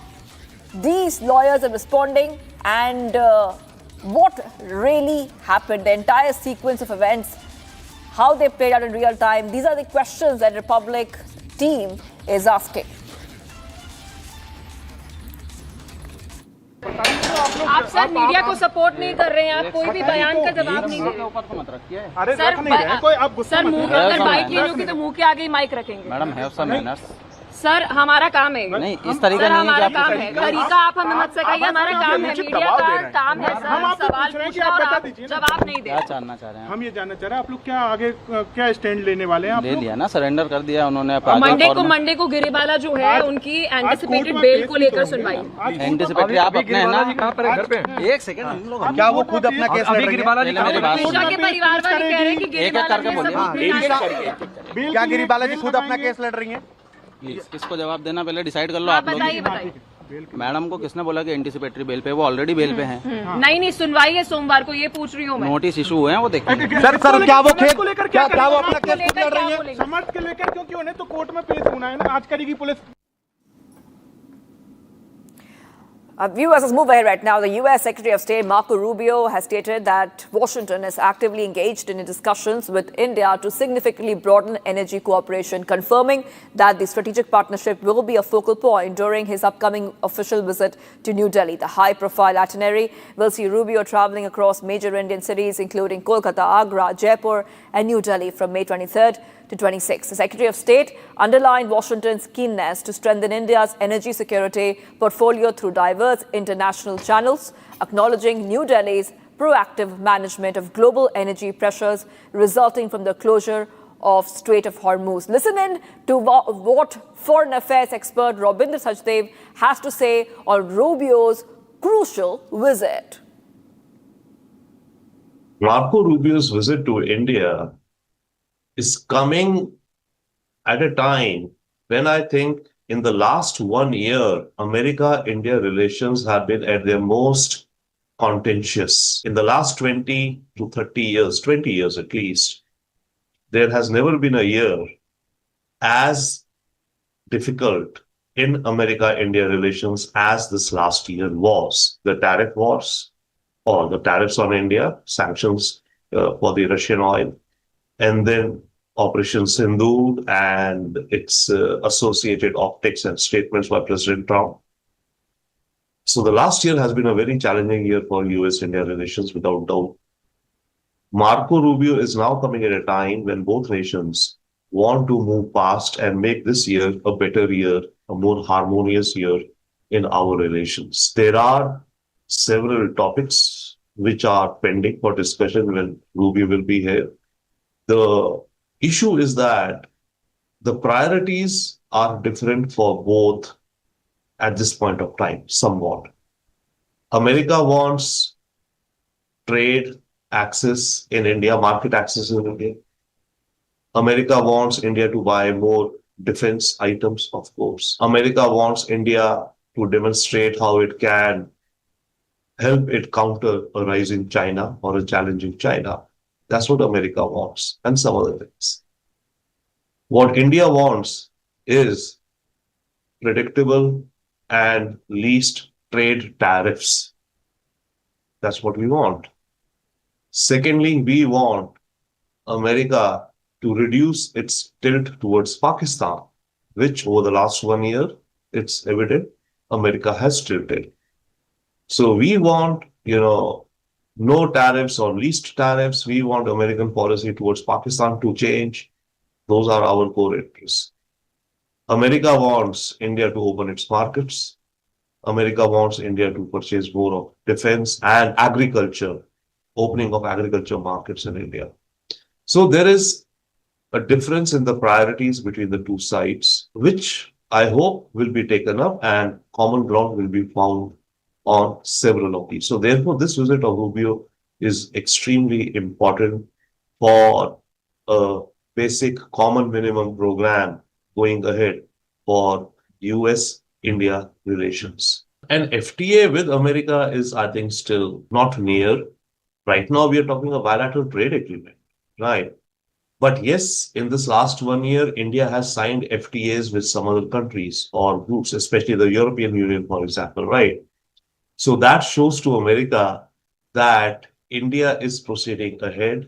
these lawyers are responding and what really happened, the entire sequence of events, how they played out in real time. These are the questions that Republic team is asking. आप sir media को support नहीं कर रहे हैं, आप कोई भी बयान का जवाब नहीं दे रहे। सर मुंह अगर माइक ले लोगे तो मुंह के आगे ही माइक रखेंगे। Madam have some manners. Sir हमारा काम है। नहीं इस तरीका नहीं है कि आप तरीका आप हमें मत सिखाइए, हमारा काम है, मीडिया का काम है सर, सवाल पूछना और आप जवाब नहीं दे। क्या जानना चाह रहे हैं? हम ये जानना चाह रहे हैं आप लोग क्या आगे क्या स्टैंड लेने वाले हैं? ले लिया ना, सरेंडर कर दिया उन्होंने। मंडे को गिरिबाला जो है उनकी एंटिसिपेटेड बेल को लेकर सुनवाई। एंटिसिपेटेड आप अपने है ना कहाँ पर घर पे? एक सेकंड हम लोग क्या वो खुद अपना केस लड़ रही है? के परिवार वाले कह रहे हैं कि गिरिबाला क्या गिरिबाला जी खुद अपना केस लड़ रही है? किसको जवाब देना पहले डिसाइड कर लो आप लोग। मैडम को किसने बोला कि एंटिसिपेटरी बेल पे? वो ऑलरेडी बेल पे हैं। नहीं सुनवाई है सोमवार को, ये पूछ रही हूँ मैं। नोटिस इशू हुए हैं वो देखिए। सर क्या वो केस क्या वो अपना केस खुद लड़ रही है? समर्थ के लेकर क्योंकि उन्हें तो कोर्ट में पेश होना है ना, आज करेगी police. Viewers, let's move ahead right now. The U.S. Secretary of State Marco Rubio has stated that Washington is actively engaged in discussions with India to significantly broaden energy cooperation, confirming that the strategic partnership will be a focal point during his upcoming official visit to New Delhi. The high-profile itinerary will see Rubio traveling across major Indian cities, including Kolkata, Agra, Jaipur, and New Delhi from May 23rd to 26. The Secretary of State underlined Washington's keenness to strengthen India's energy security portfolio through diverse international channels, acknowledging New Delhi's proactive management of global energy pressures resulting from the closure of Strait of Hormuz. Listen in to what Foreign Affairs expert Robinder Sachdev has to say on Rubio's crucial visit. Marco Rubio's visit to India is coming at a time when I think in the last 1 year, America-India relations have been at their most contentious. In the last 20 to 30 years, 20 years at least, there has never been a year as difficult in America-India relations as this last year was. The tariff wars, or the tariffs on India, sanctions for the Russian oil, and then Operation Sindoor and its associated optics and statements by President Trump. So the last year has been a very challenging year for US-India relations, without doubt. Marco Rubio is now coming at a time when both nations want to move past and make this year a better year, a more harmonious year in our relations. There are several topics which are pending for discussion when Rubio will be here. The issue is that the priorities are different for both at this point of time, somewhat. America wants trade access in India, market access in India. America wants India to buy more defense items, of course. America wants India to demonstrate how it can help it counter a rising China or a challenging China. That's what America wants, and some other things. What India wants is predictable and least trade tariffs. That's what we want. Secondly, we want America to reduce its tilt towards Pakistan, which over the last 1 year, it's evident America has tilted. So we want, no tariffs or least tariffs. We want American policy towards Pakistan to change. Those are our core interests. America wants India to open its markets. America wants India to purchase more of defense and agriculture, opening of agriculture markets in India. So there is a difference in the priorities between the two sides, which I hope will be taken up and common ground will be found on several of these. So therefore, this visit of Rubio is extremely important for a basic common minimum program going ahead for US-India relations. An FTA with America is, I think, still not near. Right now, we are talking a bilateral trade agreement, right? But yes, in this last 1 year, India has signed FTAs with some other countries or groups, especially the European Union, for example, right? So that shows to America that India is proceeding ahead,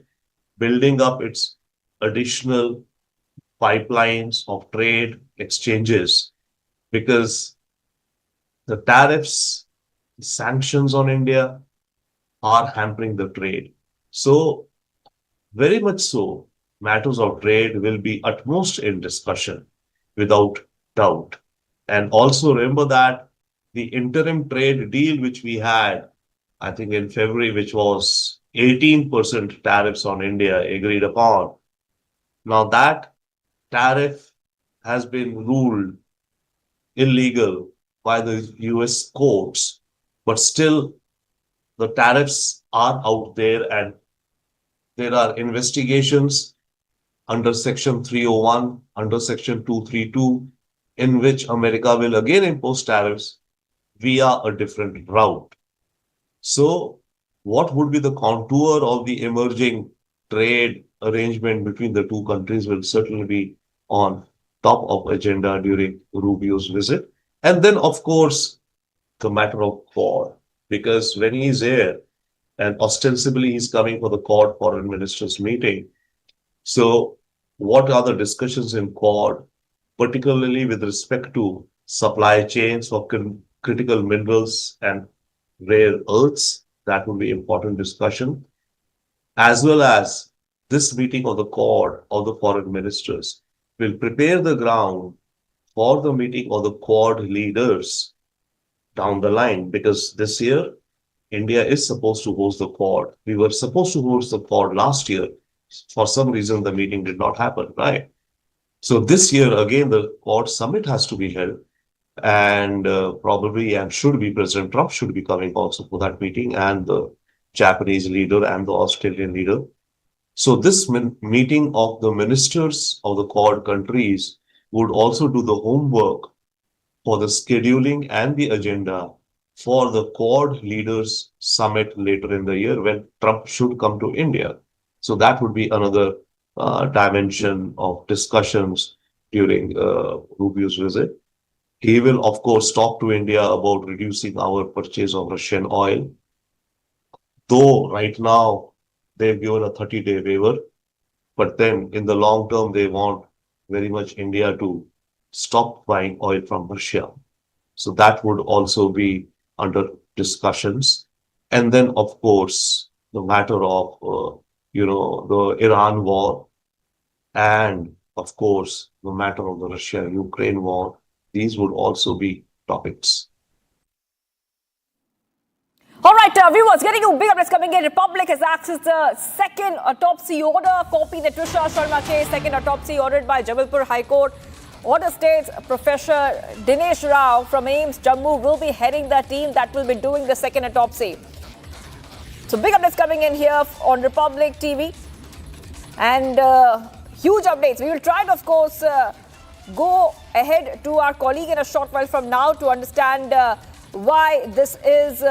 building up its additional pipelines of trade exchanges, because the tariffs, sanctions on India are hampering the trade. So very much so, matters of trade will be utmost in discussion, without doubt. And also remember that the interim trade deal which we had, I think in February, which was 18% tariffs on India agreed upon. Now that tariff has been ruled illegal by the US courts, but still the tariffs are out there and there are investigations under Section 301, under Section 232, in which America will again impose tariffs via a different route. So what would be the contour of the emerging trade arrangement between the two countries will certainly be on top of agenda during Rubio's visit. And then, of course, the matter of Quad, because when he's here, and ostensibly he's coming for the Quad foreign ministers meeting. So what are the discussions in Quad, particularly with respect to supply chains for critical minerals and rare earths? That would be important discussion, as well as this meeting of the Quad of the foreign ministers will prepare the ground for the meeting of the Quad leaders down the line, because this year India is supposed to host the Quad. We were supposed to host the Quad last year. For some reason, the meeting did not happen, right? So this year, again, the Quad summit has to be held, and probably and should be President Trump should be coming also for that meeting, and the Japanese leader and the Australian leader. So this meeting of the ministers of the Quad countries would also do the homework for the scheduling and the agenda for the Quad leaders summit later in the year when Trump should come to India. So that would be another dimension of discussions during Rubio's visit. He will, of course, talk to India about reducing our purchase of Russian oil. though right now they've given a 30-day waiver, but then in the long term, they want very much India to stop buying oil from Russia. So that would also be under discussions. And then, of course, the matter of, the Iran war and, of course, the matter of the Russia-Ukraine war. These would also be topics. All right, viewers, getting you big updates coming in. Republic has accessed the second autopsy order copy in the Trisha Sharma case. Second autopsy ordered by Jabalpur High Court. Order states Professor Dinesh Rao from AIIMS Jammu will be heading the team that will be doing the second autopsy. So big updates coming in here on Republic TV. And huge updates. We will try to, of course, go ahead to our colleague in a short while from now to understand why this is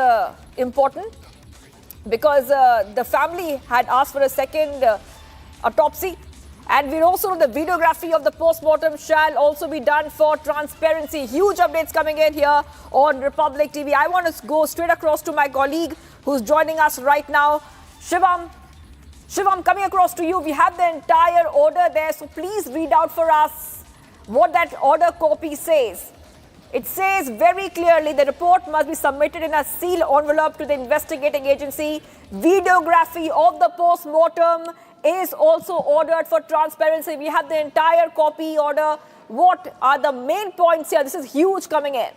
important. Because the family had asked for a second autopsy. And we also know the videography of the post-mortem shall also be done for transparency. Huge updates coming in here on Republic TV. I want to go straight across to my colleague who's joining us right now, Shivam. Shivam, coming across to you. We have the entire order there, so please read out for us what that order copy says. It says very clearly the report must be submitted in a sealed envelope to the investigating agency. Videography of the post-mortem is also ordered for transparency. We have the entire copy order. What are the main points here? This is huge coming in.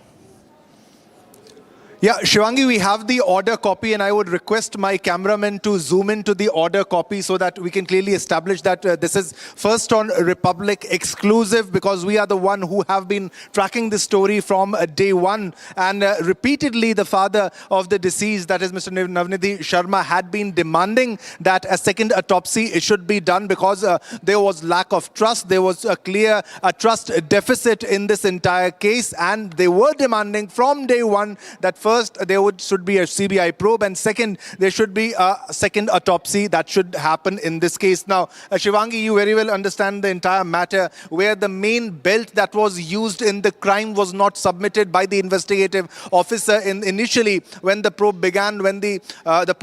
Yeah, Shivangi, we have the order copy, and I would request my cameraman to zoom into the order copy so that we can clearly establish that this is first on Republic exclusive, because we are the one who have been tracking this story from day one. And repeatedly, the father of the deceased, that is Mr. Navnidhi Sharma, had been demanding that a second autopsy should be done because there was lack of trust. There was a clear trust deficit in this entire case, and they were demanding from day one that first, there should be a CBI probe, and second, there should be a second autopsy that should happen in this case. Now, Shivangi, you very well understand the entire matter, where the main belt that was used in the crime was not submitted by the investigative officer initially when the probe began, when the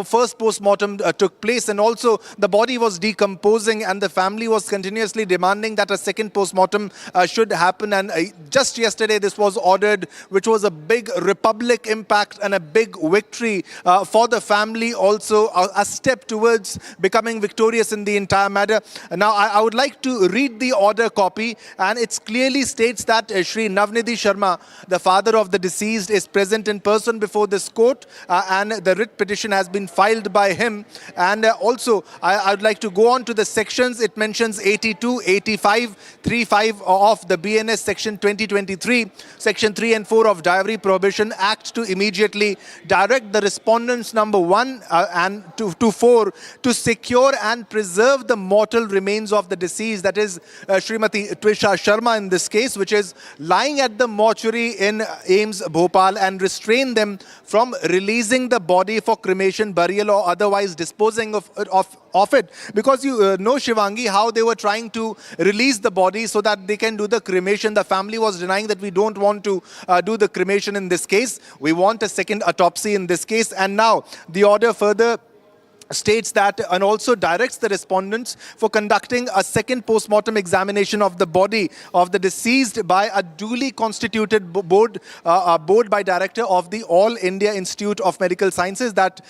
first post-mortem took place, and also the body was decomposing, and the family was continuously demanding that a second post-mortem should happen. And just yesterday, this was ordered, which was a big Republic impact and a big victory for the family, also a step towards becoming victorious in the entire matter. Now, I would like to read the order copy, and it clearly states that Shri Navnidhi Sharma, the father of the deceased, is present in person before this court, and the writ petition has been filed by him. And also, I would like to go on to the sections. It mentions 82, 85, 35 of the BNS Section 2023, Section 3 and 4 of Diary Prohibition Act to immediately direct the respondents number 1 and to 4 to secure and preserve the mortal remains of the deceased, that is Srimati Trisha Sharma in this case, which is lying at the mortuary in AIIMS Bhopal, and restrain them from releasing the body for cremation, burial or otherwise disposing of it. Because you know, Shivangi, how they were trying to release the body so that they can do the cremation. The family was denying that we don't want to do the cremation in this case. We want a second autopsy in this case. And now the order further states that, and also directs the respondents for conducting a second post-mortem examination of the body of the deceased by a duly constituted board by director of the All India Institute of Medical Sciences, that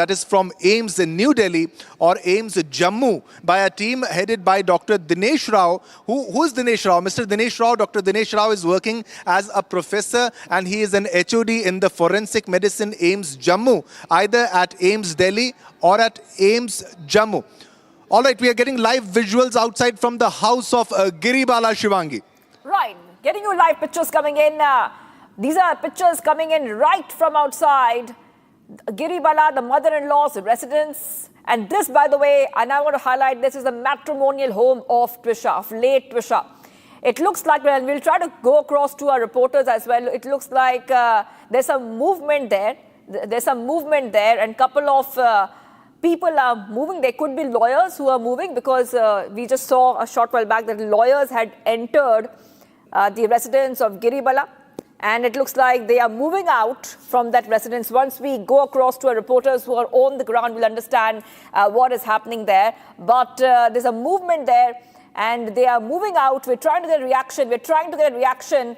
is from AIIMS in New Delhi or AIIMS Jammu, by a team headed by Dr. Dinesh Rao. Who is Dinesh Rao? Mr. Dinesh Rao, Dr. Dinesh Rao is working as a professor, and he is an HOD in the forensic medicine AIIMS Jammu, either at AIIMS Delhi or at AIIMS Jammu. All right, we are getting live visuals outside from the house of Giribala, Shivangi. Right, getting you live pictures coming in. These are pictures coming in right from outside Giribala, the mother-in-law's residence. And this, by the way, and I want to highlight, this is the matrimonial home of Trisha, of late Trisha. It looks like, and we'll try to go across to our reporters as well, it looks like there's some movement there. There's some movement there, and couple of people are moving. There could be lawyers who are moving, because we just saw a short while back that lawyers had entered the residence of Giribala. And it looks like they are moving out from that residence. Once we go across to our reporters who are on the ground, we'll understand what is happening there. But there's a movement there and they are moving out. We're trying to get a reaction.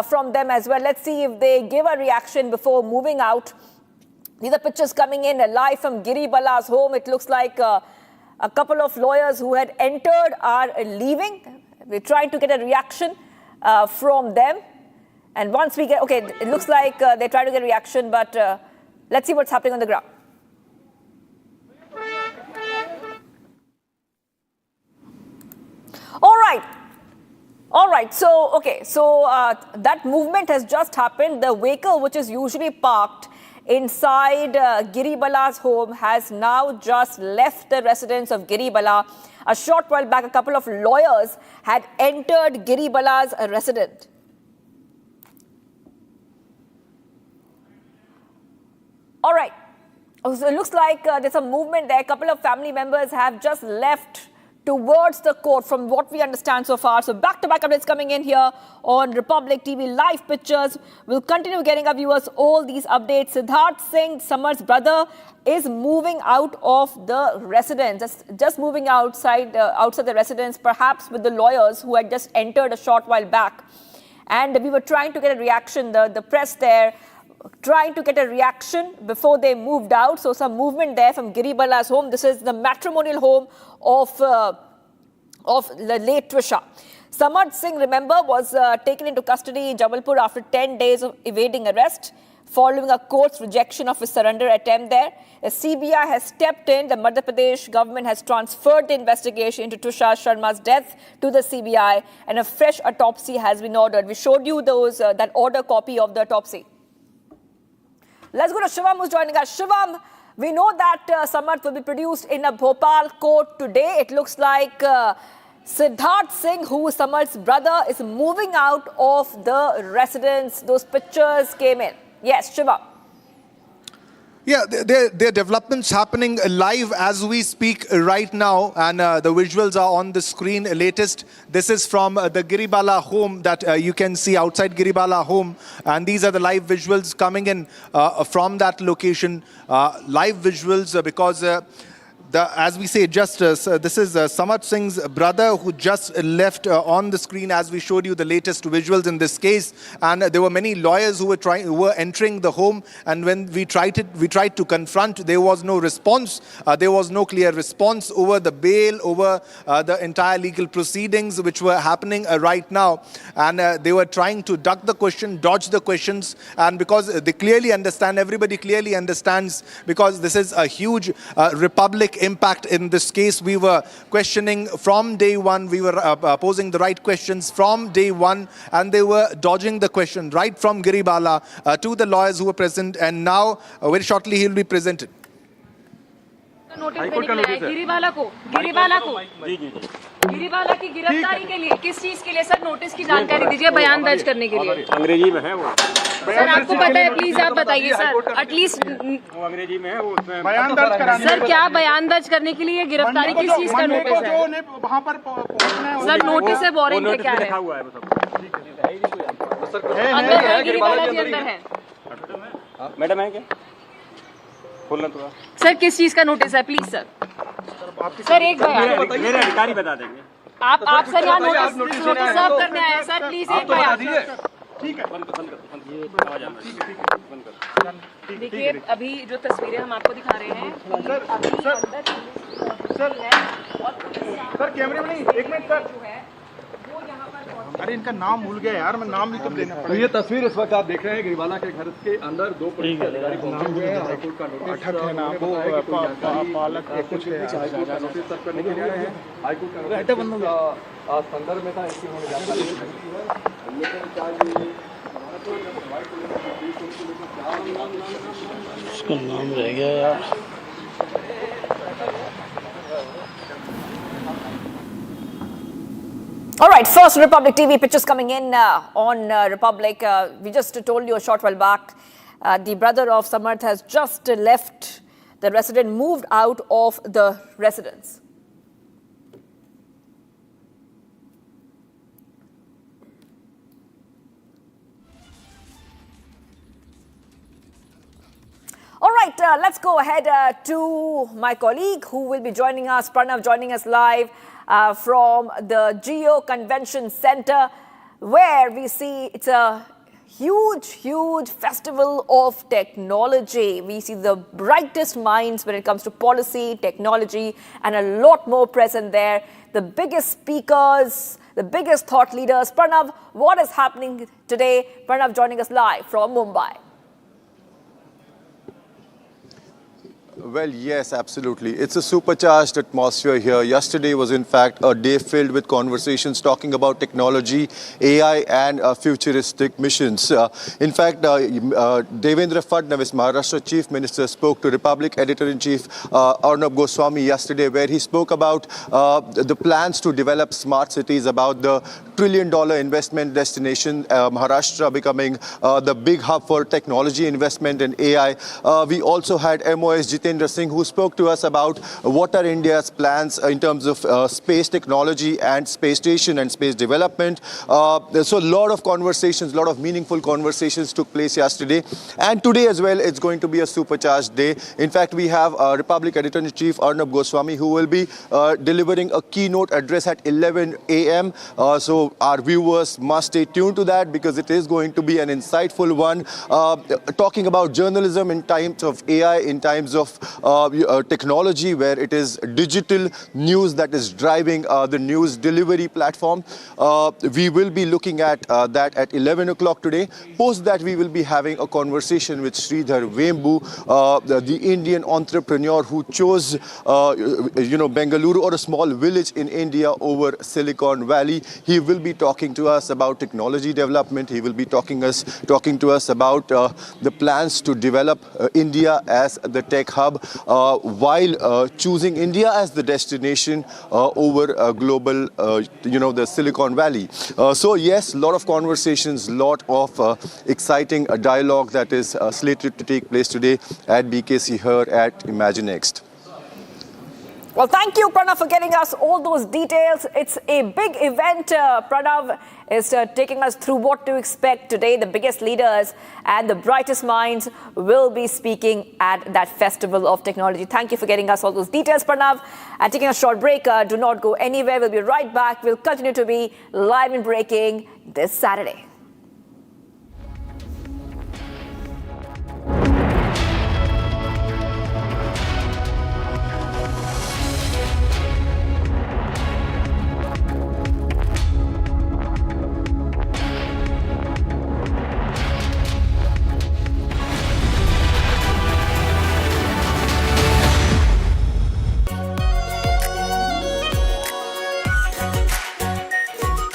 From them as well. Let's see if they give a reaction before moving out. These are pictures coming in live from Giribala's home. It looks like a couple of lawyers who had entered are leaving. We're trying to get a reaction from them. And once we get, okay, it looks like they're trying to get a reaction, but let's see what's happening on the ground. All right. So that movement has just happened. The vehicle, which is usually parked inside Giribala's home, has now just left the residence of Giribala. A short while back, a couple of lawyers had entered Giribala's residence. All right. So it looks like there's a movement there. A couple of family members have just left towards the court from what we understand so far. So back-to-back updates coming in here on Republic TV, live pictures. We'll continue getting our viewers all these updates. Siddharth Singh, Samarth's brother, is moving out of the residence, just moving outside the residence, perhaps with the lawyers who had just entered a short while back. And we were trying to get a reaction, the press there, trying to get a reaction before they moved out. So some movement there from Giribala's home. This is the matrimonial home of the late Trisha. Samarth Singh, remember, was taken into custody in Jabalpur after 10 days of evading arrest, following a court's rejection of his surrender attempt there. The CBI has stepped in. The Madhya Pradesh government has transferred the investigation into Trisha Sharma's death to the CBI, and a fresh autopsy has been ordered. We showed you that order copy of the autopsy. Let's go to Shivam, who's joining us. Shivam, we know that Samarth will be produced in a Bhopal court today. It looks like Siddharth Singh, who is Samarth's brother, is moving out of the residence. Those pictures came in. Yes, Shivam. Yeah, there are developments happening live as we speak right now, and the visuals are on the screen. Latest, this is from the Giribala home that you can see outside Giribala home, and these are the live visuals coming in from that location. Live visuals because as we say, this is Samarth Singh's brother who just left on the screen as we showed you the latest visuals in this case. And there were many lawyers who were entering the home, and when we tried to confront, there was no response. There was no clear response over the bail, over the entire legal proceedings which were happening right now. And they were trying to duck the question, dodge the questions, and because they clearly understand, everybody clearly understands, because this is a huge Republic impact in this case. We were questioning from day one. We were posing the right questions from day one, and they were dodging the question right from Giribala to the lawyers who were present, and now very shortly he will be presented. Giribala की गिरफ्तारी के लिए किस चीज के लिए sir notice की जानकारी दीजिए, बयान दर्ज करने के लिए। अंग्रेजी में है वो सर, आपको पता है, प्लीज आप बताइए सर, एटलीस्ट वो अंग्रेजी में है वो बयान दर्ज कराने। सर क्या बयान दर्ज करने के लिए गिरफ्तारी किस चीज का नोटिस है? वहां पर सर नोटिस है, वारंट है, क्या है? अंदर है गिरिबाला जी, अंदर है मैडम, है क्या? सर किस चीज का नोटिस है, प्लीज सर। सर एक बयान मेरे अधिकारी बता देंगे। आप सर यहाँ नोटिस सर्व करने आए हैं सर, प्लीज एक बयान। ठीक है, देखिए अभी जो तस्वीरें हम आपको दिखा रहे हैं, सर कैमरे में नहीं, एक मिनट सर, अरे इनका नाम भूल गया यार, मैं नाम भी तो देना पड़ेगा। तो ये तस्वीर इस वक्त आप देख रहे हैं गिरिबाला के घर के अंदर दो पुलिस अधिकारी पहुंचे हुए हैं। हाईकोर्ट का नोटिस है ना, वो पालक कुछ नोटिस सर्व करने के लिए आए हैं। हाईकोर्ट का नोटिस संदर्भ में था, इसकी उन्होंने जानकारी उसका नाम रह गया यार। All right, first Republic TV pictures coming in on Republic. We just told you a short while back, the brother of Samarth has just left the residence, moved out of the residence. right, let's go ahead to my colleague who will be joining us, Pranav, joining us live from the Geo Convention Center, where we see it's a huge festival of technology. We see the brightest minds when it comes to policy, technology, and a lot more present there. The biggest speakers, the biggest thought leaders. Pranav, what is happening today? Pranav joining us live from Mumbai. Well, yes, absolutely. It's a supercharged atmosphere here. Yesterday was, in fact, a day filled with conversations talking about technology, AI, and futuristic missions. In fact, Devendra Fadnavis, Maharashtra Chief Minister, spoke to Republic Editor-in-Chief Arnab Goswami yesterday, where he spoke about the plans to develop smart cities, about the trillion-dollar investment destination, Maharashtra becoming the big hub for technology investment and AI. We also had MOS Jitendra Singh, who spoke to us about what are India's plans in terms of space technology and space station and space development. So a lot of conversations, a lot of meaningful conversations took place yesterday. And today as well, it's going to be a supercharged day. In fact, we have Republic Editor-in-Chief Arnab Goswami, who will be delivering a keynote address at 11 a.m. So our viewers must stay tuned to that, because it is going to be an insightful one, talking about journalism in times of AI, in times of technology, where it is digital news that is driving the news delivery platform. We will be looking at that at 11 o'clock today. Post that, we will be having a conversation with Sridhar Vembu, the Indian entrepreneur who chose, Bengaluru, or a small village in India, over Silicon Valley. He will be talking to us about technology development. He will be talking to us about the plans to develop India as the tech hub, while choosing India as the destination over global, the Silicon Valley. So yes, a lot of conversations, lot of exciting dialogue that is slated to take place today at BKC here at Imagine Next. Well, thank you, Pranav, for getting us all those details. It's a big event. Pranav is taking us through what to expect today. The biggest leaders and the brightest minds will be speaking at that festival of technology. Thank you for getting us all those details, Pranav. And taking a short break. Do not go anywhere. We'll be right back. We'll continue to be live and breaking this Saturday.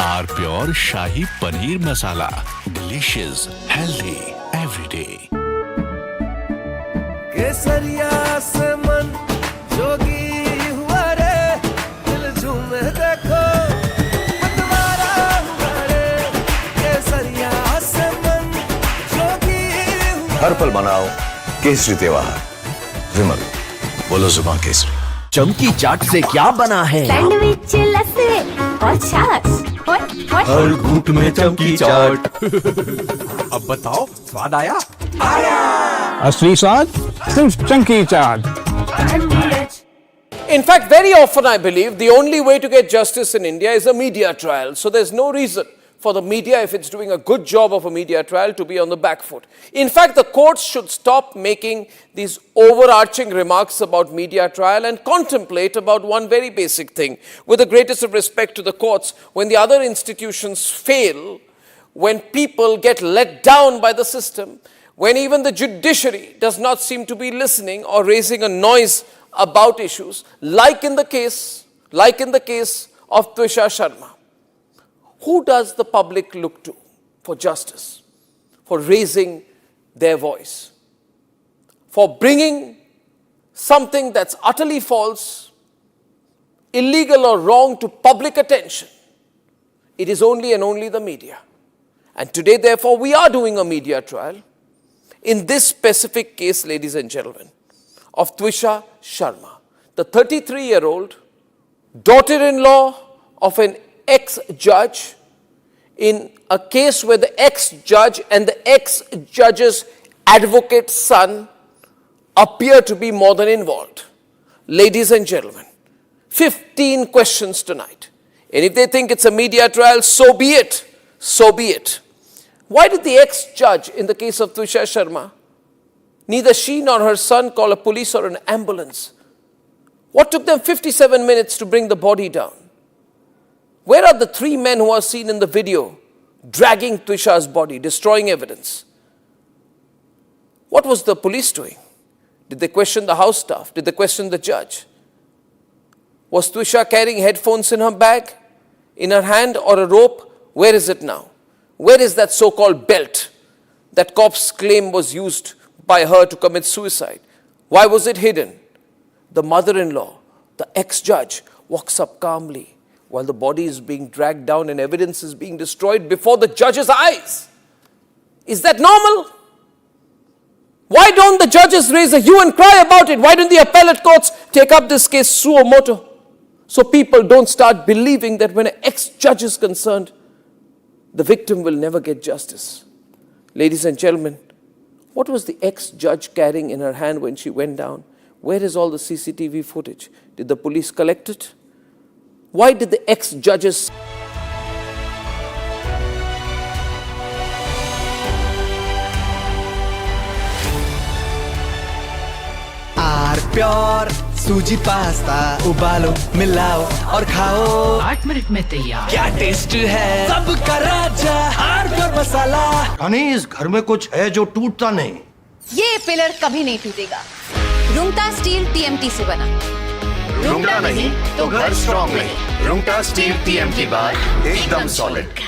R pure shahi paneer masala, delicious, healthy everyday. केसरिया से मन जोगी हुआ रे, दिल झूमे देखो मतवारा हुआ रे। केसरिया से मन जोगी हुआ। हर पल मनाओ केसरी त्योहार, विमल बोलो जुबान केसरी। चमकी चाट से क्या बना है? सैंडविच, लस्सी और छाछ। हर घूंट में चमकी चाट। अब बताओ, स्वाद आया? असली स्वाद सिर्फ चमकी चाट। In fact, very often I believe the only way to get justice in India is a media trial. So there's no reason for the media, if it's doing a good job of a media trial, to be on the back foot. In fact, the courts should stop making these overarching remarks about media trial and contemplate about one very basic thing. With the greatest of respect to the courts, when the other institutions fail, when people get let down by the system, when even the judiciary does not seem to be listening or raising a noise about issues, like in the case of Twisha Sharma. Who does the public look to for justice, for raising their voice, for bringing something that's utterly false, illegal or wrong to public attention? It is only and only the media. And today, therefore, we are doing a media trial in this specific case, ladies and gentlemen, of Twisha Sharma, the 33-year-old daughter-in-law of an ex-judge, in a case where the ex-judge and the ex-judge's advocate son appear to be more than involved. Ladies and gentlemen, 15 questions tonight. And if they think it's a media trial, so be it. So be it. Why did the ex-judge in the case of Twisha Sharma, neither she nor her son call a police or an ambulance? What took them 57 minutes to bring the body down? Where are the 3 men who are seen in the video dragging Twisha's body, destroying evidence? What was the police doing? Did they question the house staff? Did they question the judge? Was Twisha carrying headphones in her bag, in her hand, or a rope? Where is it now? Where is that so-called belt that cops claim was used by her to commit suicide? Why was it hidden? The mother-in-law, the ex-judge, walks up calmly while the body is being dragged down and evidence is being destroyed before the judge's eyes. Is that normal? Why don't the judges raise a hue and cry about it? Why don't the appellate courts take up this case suo motu? So people don't start believing that when an ex-judge is concerned, the victim will never get justice. Ladies and gentlemen, what was the ex-judge carrying in her hand when she went down? Where is all the CCTV footage? Did the police collect it? Why did the ex-judges... pure suji pasta उबालो मिलाओ और खाओ 8 minute में तैयार क्या taste है सबका राजा आर प्योर मसाला अनीस घर में कुछ है जो टूटता नहीं ये पिलर कभी नहीं टूटेगा रुंगटा स्टील टीएमटी से बना रुंगटा नहीं तो घर स्ट्रॉन्ग नहीं रुंगटा स्टील टीएमटी बार एकदम सॉलिड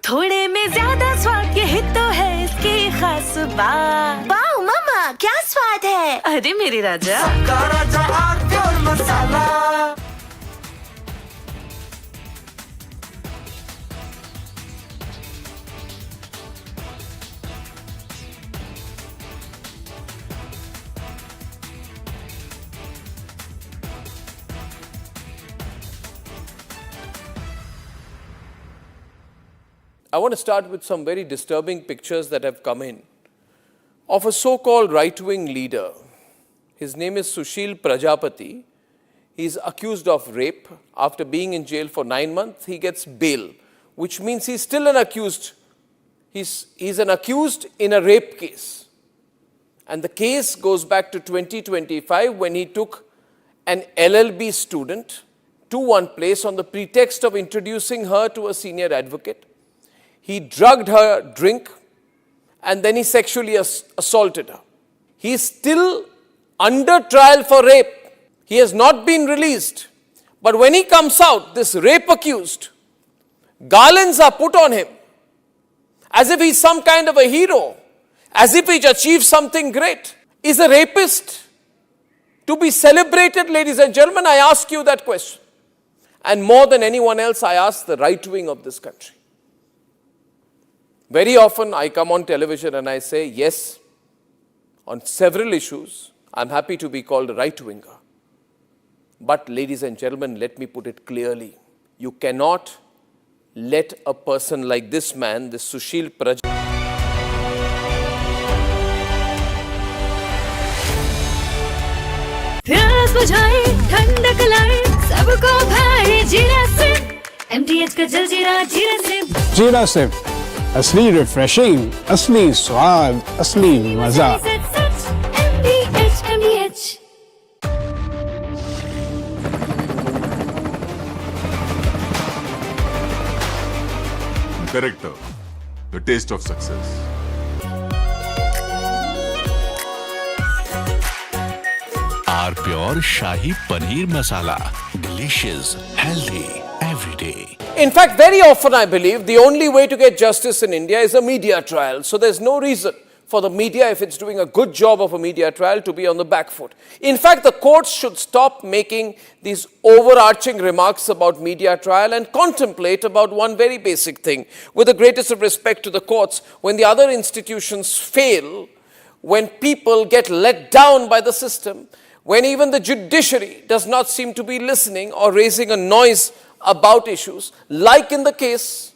थोड़े में ज्यादा स्वाद यही तो है इसकी खास बात वाओ मामा क्या स्वाद है अरे मेरे राजा सबका राजा R pure masala I want to start with some very disturbing pictures that have come in of a so-called right-wing leader. His name is Sushil Prajapati. He is accused of rape. After being in jail for 9 months, he gets bail, which means he's still an accused. He's an accused in a rape case. And the case goes back to 2025 when he took an LLB student to one place on the pretext of introducing her to a senior advocate. He drugged her drink and then he sexually assaulted her. He is still under trial for rape. He has not been released. But when he comes out, this rape accused, garlands are put on him as if he's some kind of a hero, as if he's achieved something great. Is a rapist to be celebrated, ladies and gentlemen? I ask you that question. And more than anyone else, I ask the right wing of this country. Very often I come on television and I say, yes, on several issues, I'm happy to be called a right-winger. But ladies and gentlemen, let me put it clearly. You cannot let a person like this man, this Sushil Prajapati, प्यास बुझाए ठंडक लाए सबको भाए जीरा से MTH का जलजीरा जीरा से जीरा से असली रिफ्रेशिंग असली स्वाद असली मजा MTH Character, the taste of success. R pure shahi paneer masala delicious healthy every day In fact, very often I believe the only way to get justice in India is a media trial. So there's no reason for the media, if it's doing a good job of a media trial, to be on the back foot. In fact, the courts should stop making these overarching remarks about media trial and contemplate about one very basic thing. With the greatest of respect to the courts, when the other institutions fail, when people get let down by the system, when even the judiciary does not seem to be listening or raising a noise about issues, like in the case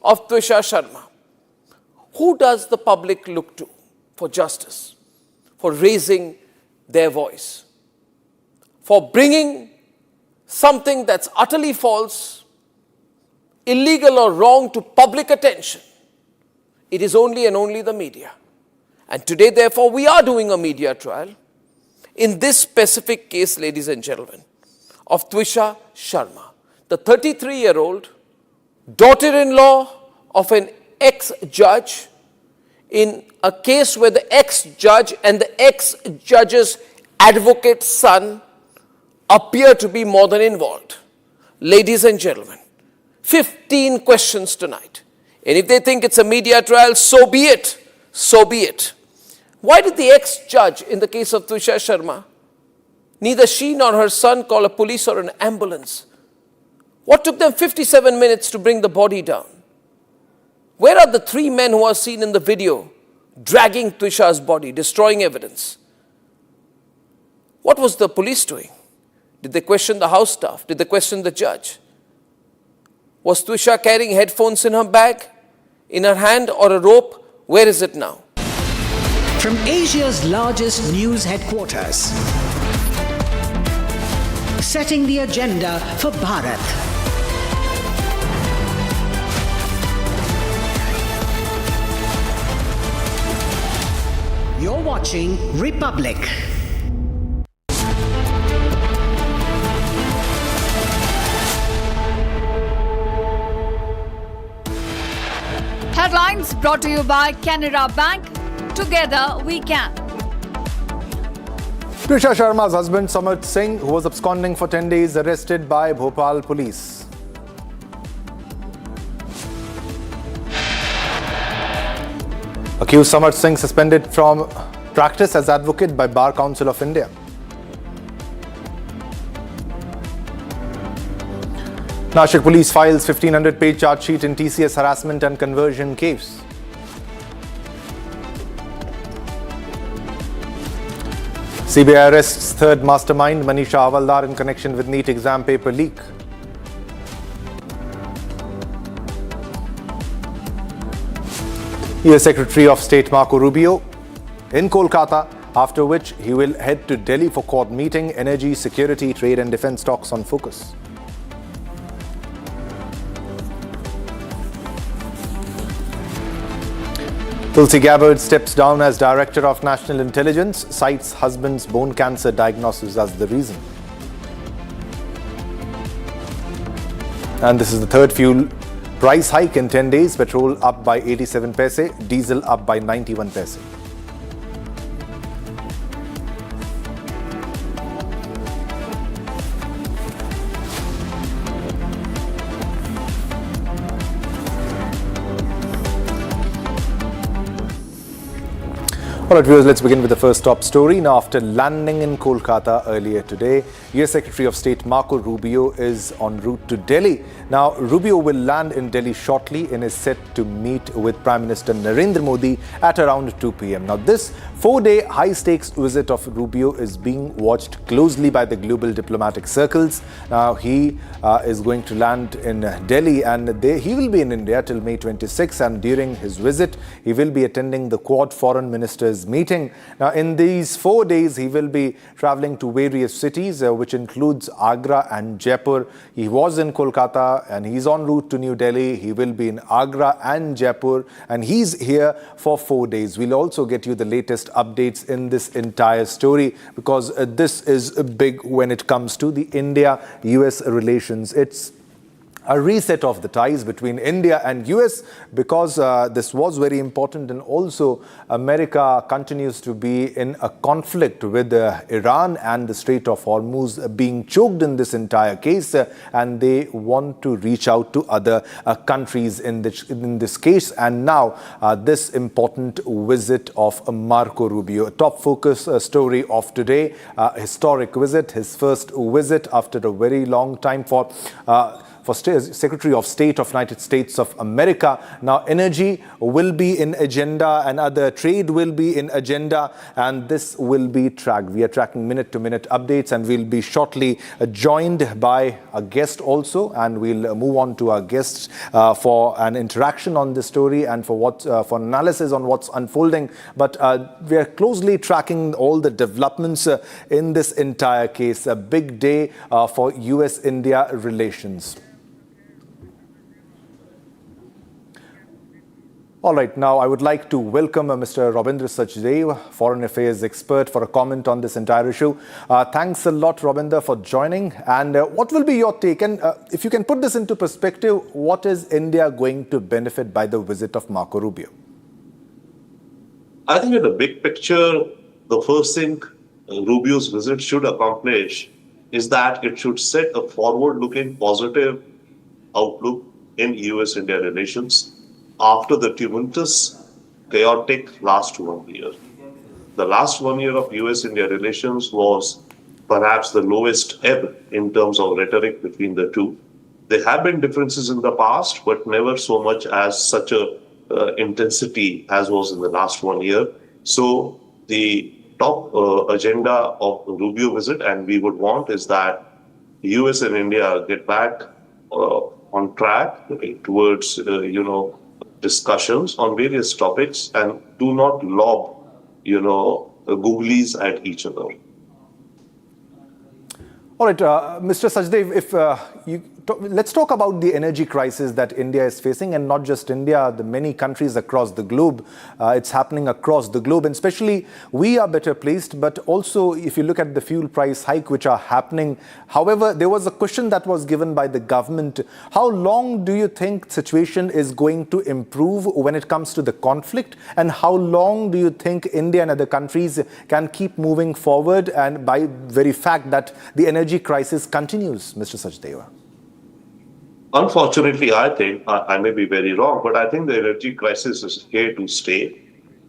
of Twisha Sharma, who does the public look to? for justice, for raising their voice, for bringing something that's utterly false, illegal or wrong to public attention. It is only and only the media. And today, therefore, we are doing a media trial in this specific case, ladies and gentlemen, of Twisha Sharma, the 33-year-old daughter-in-law of an ex-judge, in a case where the ex-judge and the ex-judge's advocate's son appear to be more than involved. Ladies and gentlemen, 15 questions tonight. And if they think it's a media trial, so be it. So be it. Why did the ex-judge in the case of Twisha Sharma, neither she nor her son call a police or an ambulance? What took them 57 minutes to bring the body down? Where are the 3 men who are seen in the video dragging Twisha's body, destroying evidence? What was the police doing? Did they question the house staff? Did they question the judge? Was Twisha carrying headphones in her bag, in her hand, or a rope? Where is it now? From Asia's largest news headquarters, setting the agenda for Bharat. You're watching Republic. Headlines brought to you by Canara Bank. Together we can. Twisha Sharma's husband Samrat Singh, who was absconding for 10 days, arrested by Bhopal police. Accused Samrat Singh suspended from practice as advocate by Bar Council of India. Nashik police files 1500-page charge sheet in TCS harassment and conversion case. CBI arrests third mastermind Manisha Havaldar in connection with NEET exam paper leak. US Secretary of State Marco Rubio in Kolkata, after which he will head to Delhi for Quad meeting. Energy, security, trade and defence talks on focus. Tulsi Gabbard steps down as Director of National Intelligence, cites husband's bone cancer diagnosis as the reason. And this is the third fuel price hike in 10 days. Petrol up by 87 paise, diesel up by 91 paise. All right, viewers, let's begin with the first top story. Now, after landing in Kolkata earlier today, US Secretary of State Marco Rubio is en route to Delhi. Now, Rubio will land in Delhi shortly and is set to meet with Prime Minister Narendra Modi at around 2 p.m. Now, this 4-day high-stakes visit of Rubio is being watched closely by the global diplomatic circles. Now, he is going to land in Delhi, and he will be in India till May 26, and during his visit, he will be attending the Quad Foreign Ministers meeting. Now, in these 4 days, he will be traveling to various cities, which includes Agra and Jaipur. He was in Kolkata and he's en route to New Delhi. He will be in Agra and Jaipur, and he's here for 4 days. We'll also get you the latest updates in this entire story, because this is big when it comes to the India-US relations. It's a reset of the ties between India and US, because this was very important, and also America continues to be in a conflict with Iran and the Strait of Hormuz being choked in this entire case, and they want to reach out to other countries in this case. And now this important visit of Marco Rubio, a top focus story of today, historic visit, his first visit after a very long time for Secretary of State of United States of America. Now, energy will be in agenda and other trade will be in agenda, and this will be tracked. We are tracking minute-to-minute updates, and we'll be shortly joined by a guest also, and we'll move on to our guests for an interaction on this story and for analysis on what's unfolding. But we are closely tracking all the developments in this entire case. A big day for US-India relations. All right, now I would like to welcome Mr. Rabindra Sachdev, Foreign Affairs expert, for a comment on this entire issue. Thanks a lot, Rabindra, for joining. And what will be your take? And if you can put this into perspective, what is India going to benefit by the visit of Marco Rubio? I think in the big picture, the first thing Rubio's visit should accomplish is that it should set a forward-looking positive outlook in US-India relations after the tumultuous, chaotic last 1 year. The last 1 year of US-India relations was perhaps the lowest ebb in terms of rhetoric between the two. There have been differences in the past, but never so much as such a intensity as was in the last 1 year. So the top agenda of the Rubio visit, and we would want, is that US and India get back on track towards, discussions on various topics and do not lob, googlies at each other. All right, Mr. Sachdev, let's talk about the energy crisis that India is facing, and not just India, the many countries across the globe. It's happening across the globe, and especially we are better placed, but also if you look at the fuel price hike which are happening. However, there was a question that was given by the government. How long do you think the situation is going to improve when it comes to the conflict, and how long do you think India and other countries can keep moving forward, and by very fact that the energy crisis continues, Mr. Sachdeva? Unfortunately, I think, I may be very wrong, but I think the energy crisis is here to stay,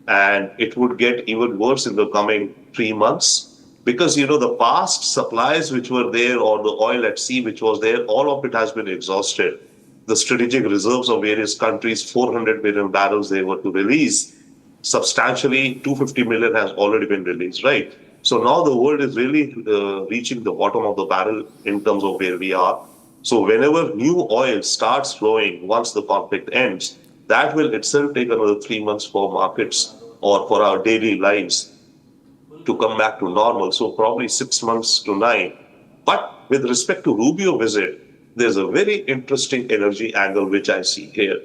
and it would get even worse in the coming 3 months, because, the past supplies which were there, or the oil at sea which was there, all of it has been exhausted. The strategic reserves of various countries, 400 million barrels they were to release, substantially 250 million has already been released, right? So now the world is really reaching the bottom of the barrel in terms of where we are. So whenever new oil starts flowing once the conflict ends, that will itself take another 3 months for markets or for our daily lives to come back to normal. So probably 6 months to 9. But with respect to Rubio visit, there's a very interesting energy angle which I see here.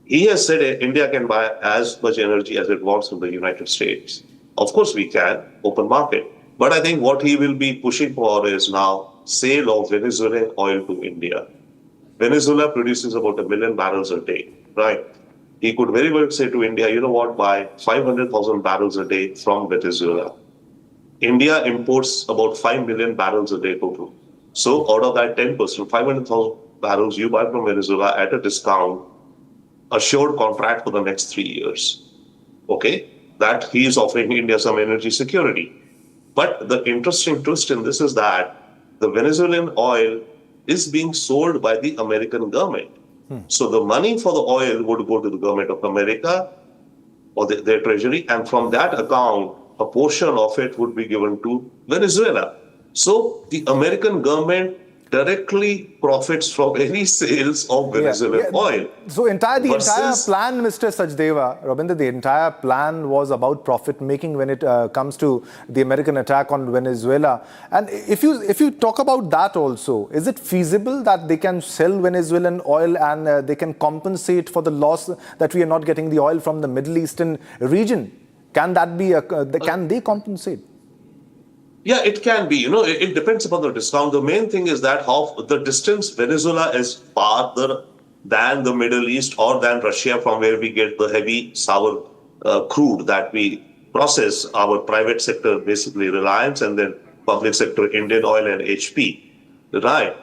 He has said India can buy as much energy as it wants from the United States. Of course we can, open market. But I think what he will be pushing for is now sale of Venezuelan oil to India. Venezuela produces about 1 million barrels a day, right? He could very well say to India, you know what, buy 500,000 barrels a day from Venezuela. India imports about 5 million barrels a day total. So out of that 10%, 500,000 barrels you buy from Venezuela at a discount, assured contract for the next 3 years. Okay? That he is offering India some energy security. But the interesting twist in this is that the Venezuelan oil is being sold by the American government. So the money for the oil would go to the government of America or their treasury, and from that account, a portion of it would be given to Venezuela. So the American government directly profits from any sales of Venezuelan oil. So the entire plan, Mr. Sachdeva, Rabindra, the entire plan was about profit making when it comes to the American attack on Venezuela. And if you talk about that also, is it feasible that they can sell Venezuelan oil and they can compensate for the loss that we are not getting the oil from the Middle Eastern region? Can that be can they compensate? Yeah, it can be. It depends upon the discount. The main thing is that how the distance Venezuela is farther than the Middle East or than Russia, from where we get the heavy sour crude that we process, our private sector, basically Reliance, and then public sector Indian Oil and HP. Right.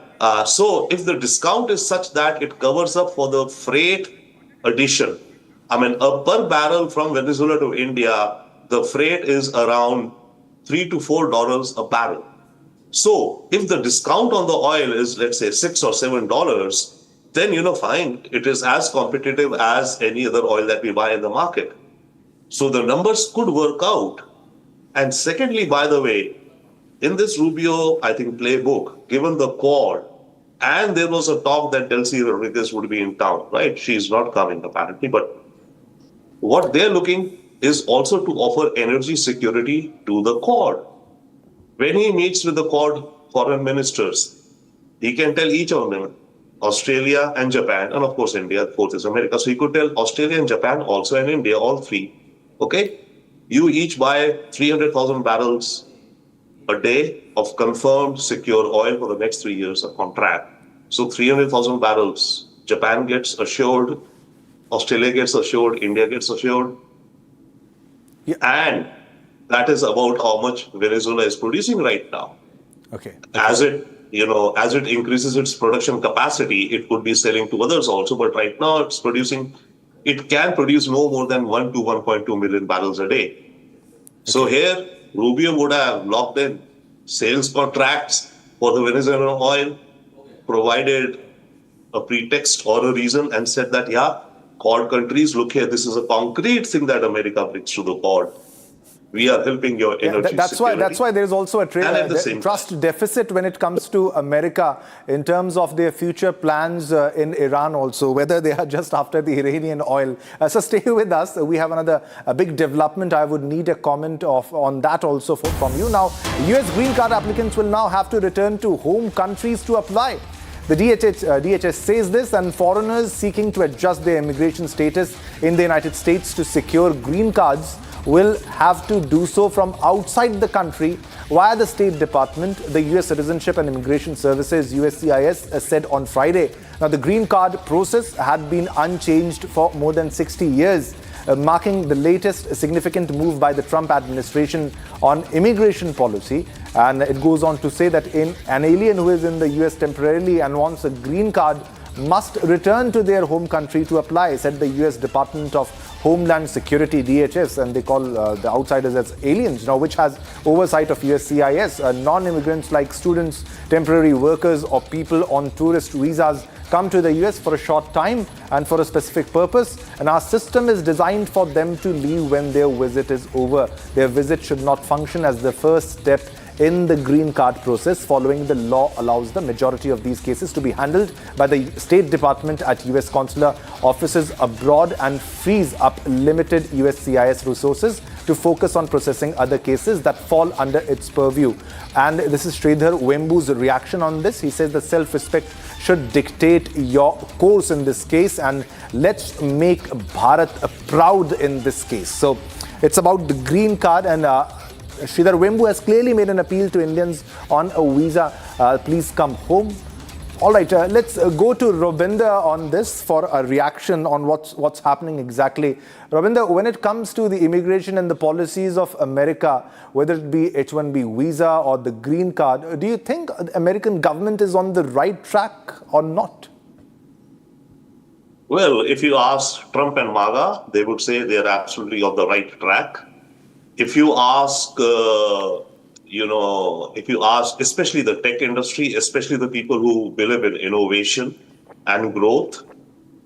So if the discount is such that it covers up for the freight addition, per barrel from Venezuela to India, the freight is around $3 to $4 a barrel. So if the discount on the oil is, let's say, $6 or $7, then, fine, it is as competitive as any other oil that we buy in the market. So the numbers could work out. And secondly, by the way, in this Rubio, I think, playbook, given the core, and there was a talk that Delcy Rodriguez would be in town, right? She's not coming, apparently. But what they're looking is also to offer energy security to the core. When he meets with the core foreign ministers, he can tell each of them, Australia and Japan, and of course India, fourth is America. So he could tell Australia and Japan also, and India, all three, okay? You each buy 300,000 barrels a day of confirmed secure oil for the next 3 years of contract. So 300,000 barrels, Japan gets assured, Australia gets assured, India gets assured. Yeah. And that is about how much Venezuela is producing right now. Okay. As it increases its production capacity, it could be selling to others also. But right now it can produce no more than 1 to 1.2 million barrels a day. Okay. So here, Rubio would have locked in sales contracts for the Venezuelan oil, provided a pretext or a reason and said that, yeah, Quad countries, look here, this is a concrete thing that America brings to the Quad. We are helping your energy security. That's why there is also a trust deficit when it comes to America in terms of their future plans in Iran also, whether they are just after the Iranian oil. So stay with us. We have another big development. I would need a comment on that also from you. Now, US green card applicants will now have to return to home countries to apply. The DHS says this, and foreigners seeking to adjust their immigration status in the United States to secure green cards will have to do so from outside the country via the State Department. The US Citizenship and Immigration Services, USCIS, said on Friday. Now, the green card process had been unchanged for more than 60 years, marking the latest significant move by the Trump administration on immigration policy. And it goes on to say that an alien who is in the US temporarily and wants a green card must return to their home country to apply, said the US Department of Homeland Security, DHS, and they call the outsiders as aliens, now which has oversight of USCIS. Non-immigrants like students, temporary workers, or people on tourist visas come to the US for a short time and for a specific purpose, and our system is designed for them to leave when their visit is over. Their visit should not function as the first step in the green card process. Following the law allows the majority of these cases to be handled by the State Department at US consular offices abroad and frees up limited USCIS resources to focus on processing other cases that fall under its purview. And this is Sridhar Wembu's reaction on this. He says the self-respect should dictate your course in this case, and let's make Bharat proud in this case. So it's about the green card, and Sridhar Wembu has clearly made an appeal to Indians on a visa. Please come home. All right, let's go to Robinda on this for a reaction on what's happening exactly. Robinda, when it comes to the immigration and the policies of America, whether it be H-1B visa or the green card, do you think the American government is on the right track or not? Well, if you ask Trump and MAGA, they would say they're absolutely on the right track. If you ask, especially the tech industry, especially the people who believe in innovation and growth,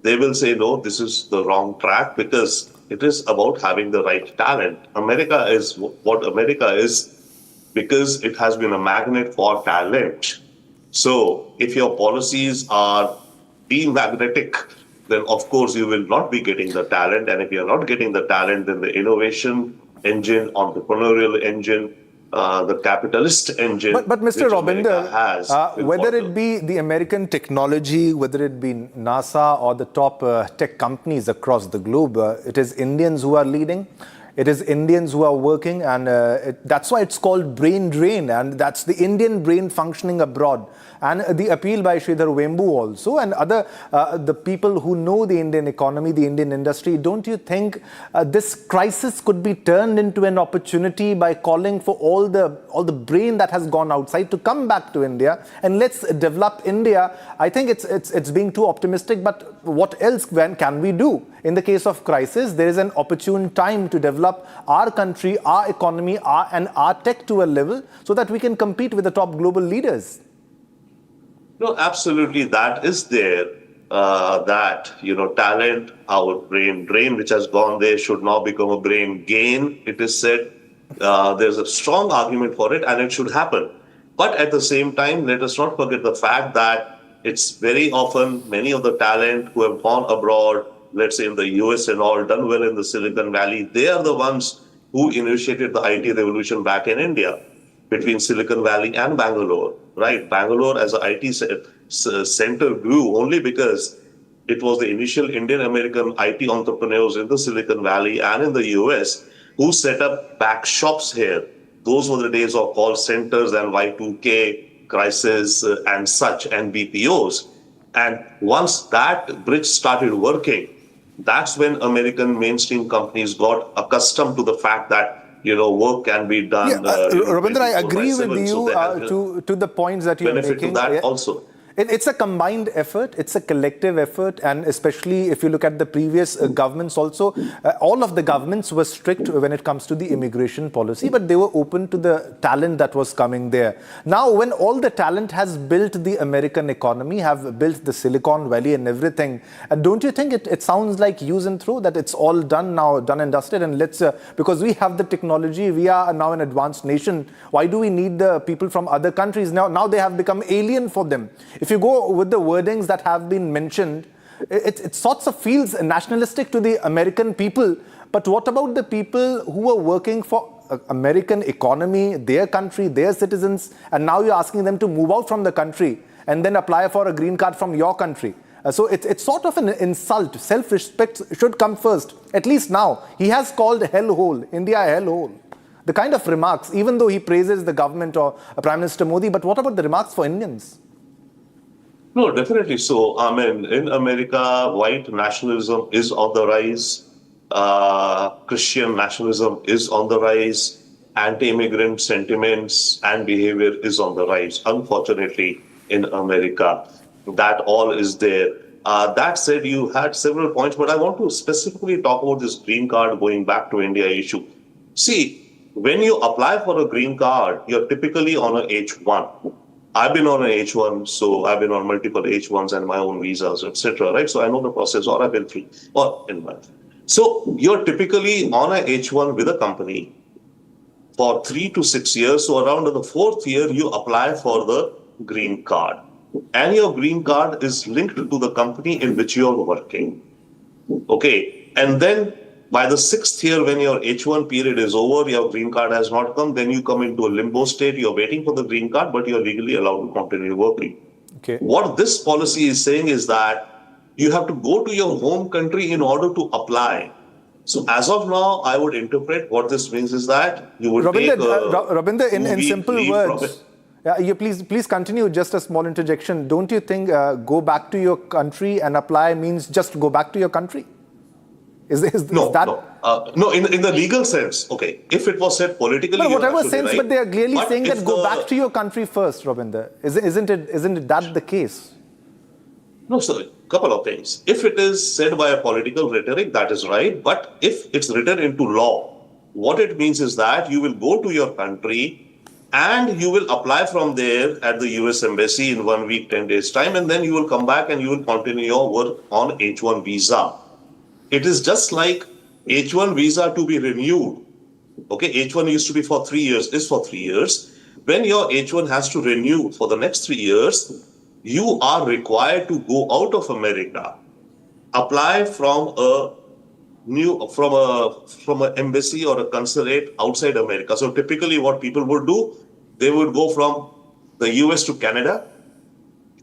they will say, no, this is the wrong track, because it is about having the right talent. America is what America is because it has been a magnet for talent. So if your policies are demagnetic, then of course you will not be getting the talent. And if you're not getting the talent, then the innovation engine, entrepreneurial engine, the capitalist engine. But Mr. Robinda, whether it be the American technology, whether it be NASA or the top tech companies across the globe, it is Indians who are leading. It is Indians who are working, and that's why it's called brain drain, and that's the Indian brain functioning abroad. And the appeal by Sridhar Wembu also, and other the people who know the Indian economy, the Indian industry, don't you think this crisis could be turned into an opportunity by calling for all the brain that has gone outside to come back to India, and let's develop India? I think it's being too optimistic, but what else can we do? In the case of crisis, there is an opportune time to develop develop our country, our economy, and our tech to a level so that we can compete with the top global leaders. No, absolutely, that is there. Talent, our brain drain, which has gone there, should now become a brain gain. It is said there's a strong argument for it, and it should happen. But at the same time, let us not forget the fact that it's very often many of the talent who have gone abroad, let's say in the US and all, done well in the Silicon Valley, they are the ones who initiated the IT revolution back in India between Silicon Valley and Bangalore, right? Bangalore as an IT center grew only because it was the initial Indian-American IT entrepreneurs in the Silicon Valley and in the US who set up back shops here. Those were the days of call centers and Y2K crisis and such, and BPOs. And once that bridge started working, that's when American mainstream companies got accustomed to the fact that work can be done. Rabindra, I agree with you to the points that you're benefit making. To that also. It's a combined effort. It's a collective effort. And especially if you look at the previous governments also, all of the governments were strict when it comes to the immigration policy, but they were open to the talent that was coming there. Now, when all the talent has built the American economy, have built the Silicon Valley and everything, don't you think it sounds like use and throw, that it's all done now, done and dusted, and because we have the technology, we are now an advanced nation, why do we need the people from other countries? Now they have become alien for them. If you go with the wordings that have been mentioned, it sorts of feels nationalistic to the American people. But what about the people who are working for American economy, their country, their citizens, and now you're asking them to move out from the country and then apply for a green card from your country? So it's sort of an insult. Self-respect should come first. At least now. He has called hellhole, India a hellhole. The kind of remarks, even though he praises the government or Prime Minister Modi, but what about the remarks for Indians? No, definitely so. I mean, in America, white nationalism is on the rise. Christian nationalism is on the rise. Anti-immigrant sentiments and behavior is on the rise, unfortunately, in America. That all is there. That said, you had several points, but I want to specifically talk about this green card going back to India issue. See, when you apply for a green card, you're typically on an H1. I've been on an H1, so I've been on multiple H1s and my own visas, etc. Right? So I know the process, or I've been through, or in my. So you're typically on an H1 with a company for 3 to 6 years. So around the 4th year, you apply for the green card. And your green card is linked to the company in which you're working. Okay. And then by the 6th year, when your H1 period is over, your green card has not come, then you come into a limbo state. You're waiting for the green card, but you're legally allowed to continue working. Okay. What this policy is saying is that you have to go to your home country in order to apply. So as of now, I would interpret what this means is that you would Rabindra, in simple words, you please continue. Just a small interjection. Don't you think go back to your country and apply means just go back to your country? No, in the legal sense, okay. If it was said politically, but whatever sense, right. But they are clearly saying that go back to your country first, Rabindra. Isn't it that the case? No, sir. Couple of things. If it is said by a political rhetoric, that is right. But if it's written into law, what it means is that you will go to your country and you will apply from there at the US Embassy in 1 week, 10 days time, and then you will come back and you will continue your work on H1 visa. It is just like H1 visa to be renewed. Okay, H1 used to be for 3 years, is for 3 years. When your H1 has to renew for the next 3 years, you are required to go out of America, apply from an embassy or a consulate outside America. So typically what people would do, they would go from the US to Canada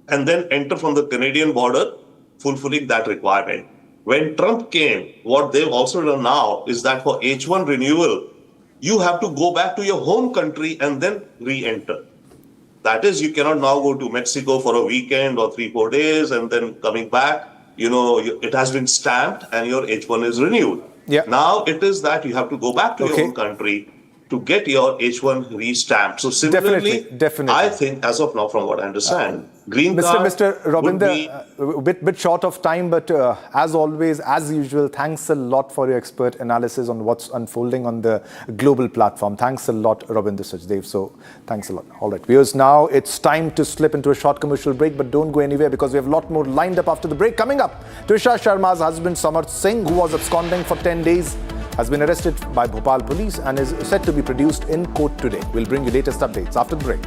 and then enter from the Canadian border, fulfilling that requirement. When Trump came, what they've also done now is that for H1 renewal, you have to go back to your home country and then re-enter. That is, you cannot now go to Mexico for a weekend or 3-4 days and then coming back, it has been stamped and your H1 is renewed. Yeah. Now it is that you have to go back to your own country, to get your H1 re-stamped. So similarly, Definitely. I think as of now, from what I understand, green card Mr. would be Rabinder, bit short of time, but as always, as usual, thanks a lot for your expert analysis on what's unfolding on the global platform. Thanks a lot, Rabinder Sachdev. So thanks a lot. All right, viewers, now it's time to slip into a short commercial break, but don't go anywhere because we have a lot more lined up after the break. Coming up, Twisha Sharma's husband Samarth Singh, who was absconding for 10 days, has been arrested by Bhopal police and is set to be produced in court today. We'll bring you latest updates after the break.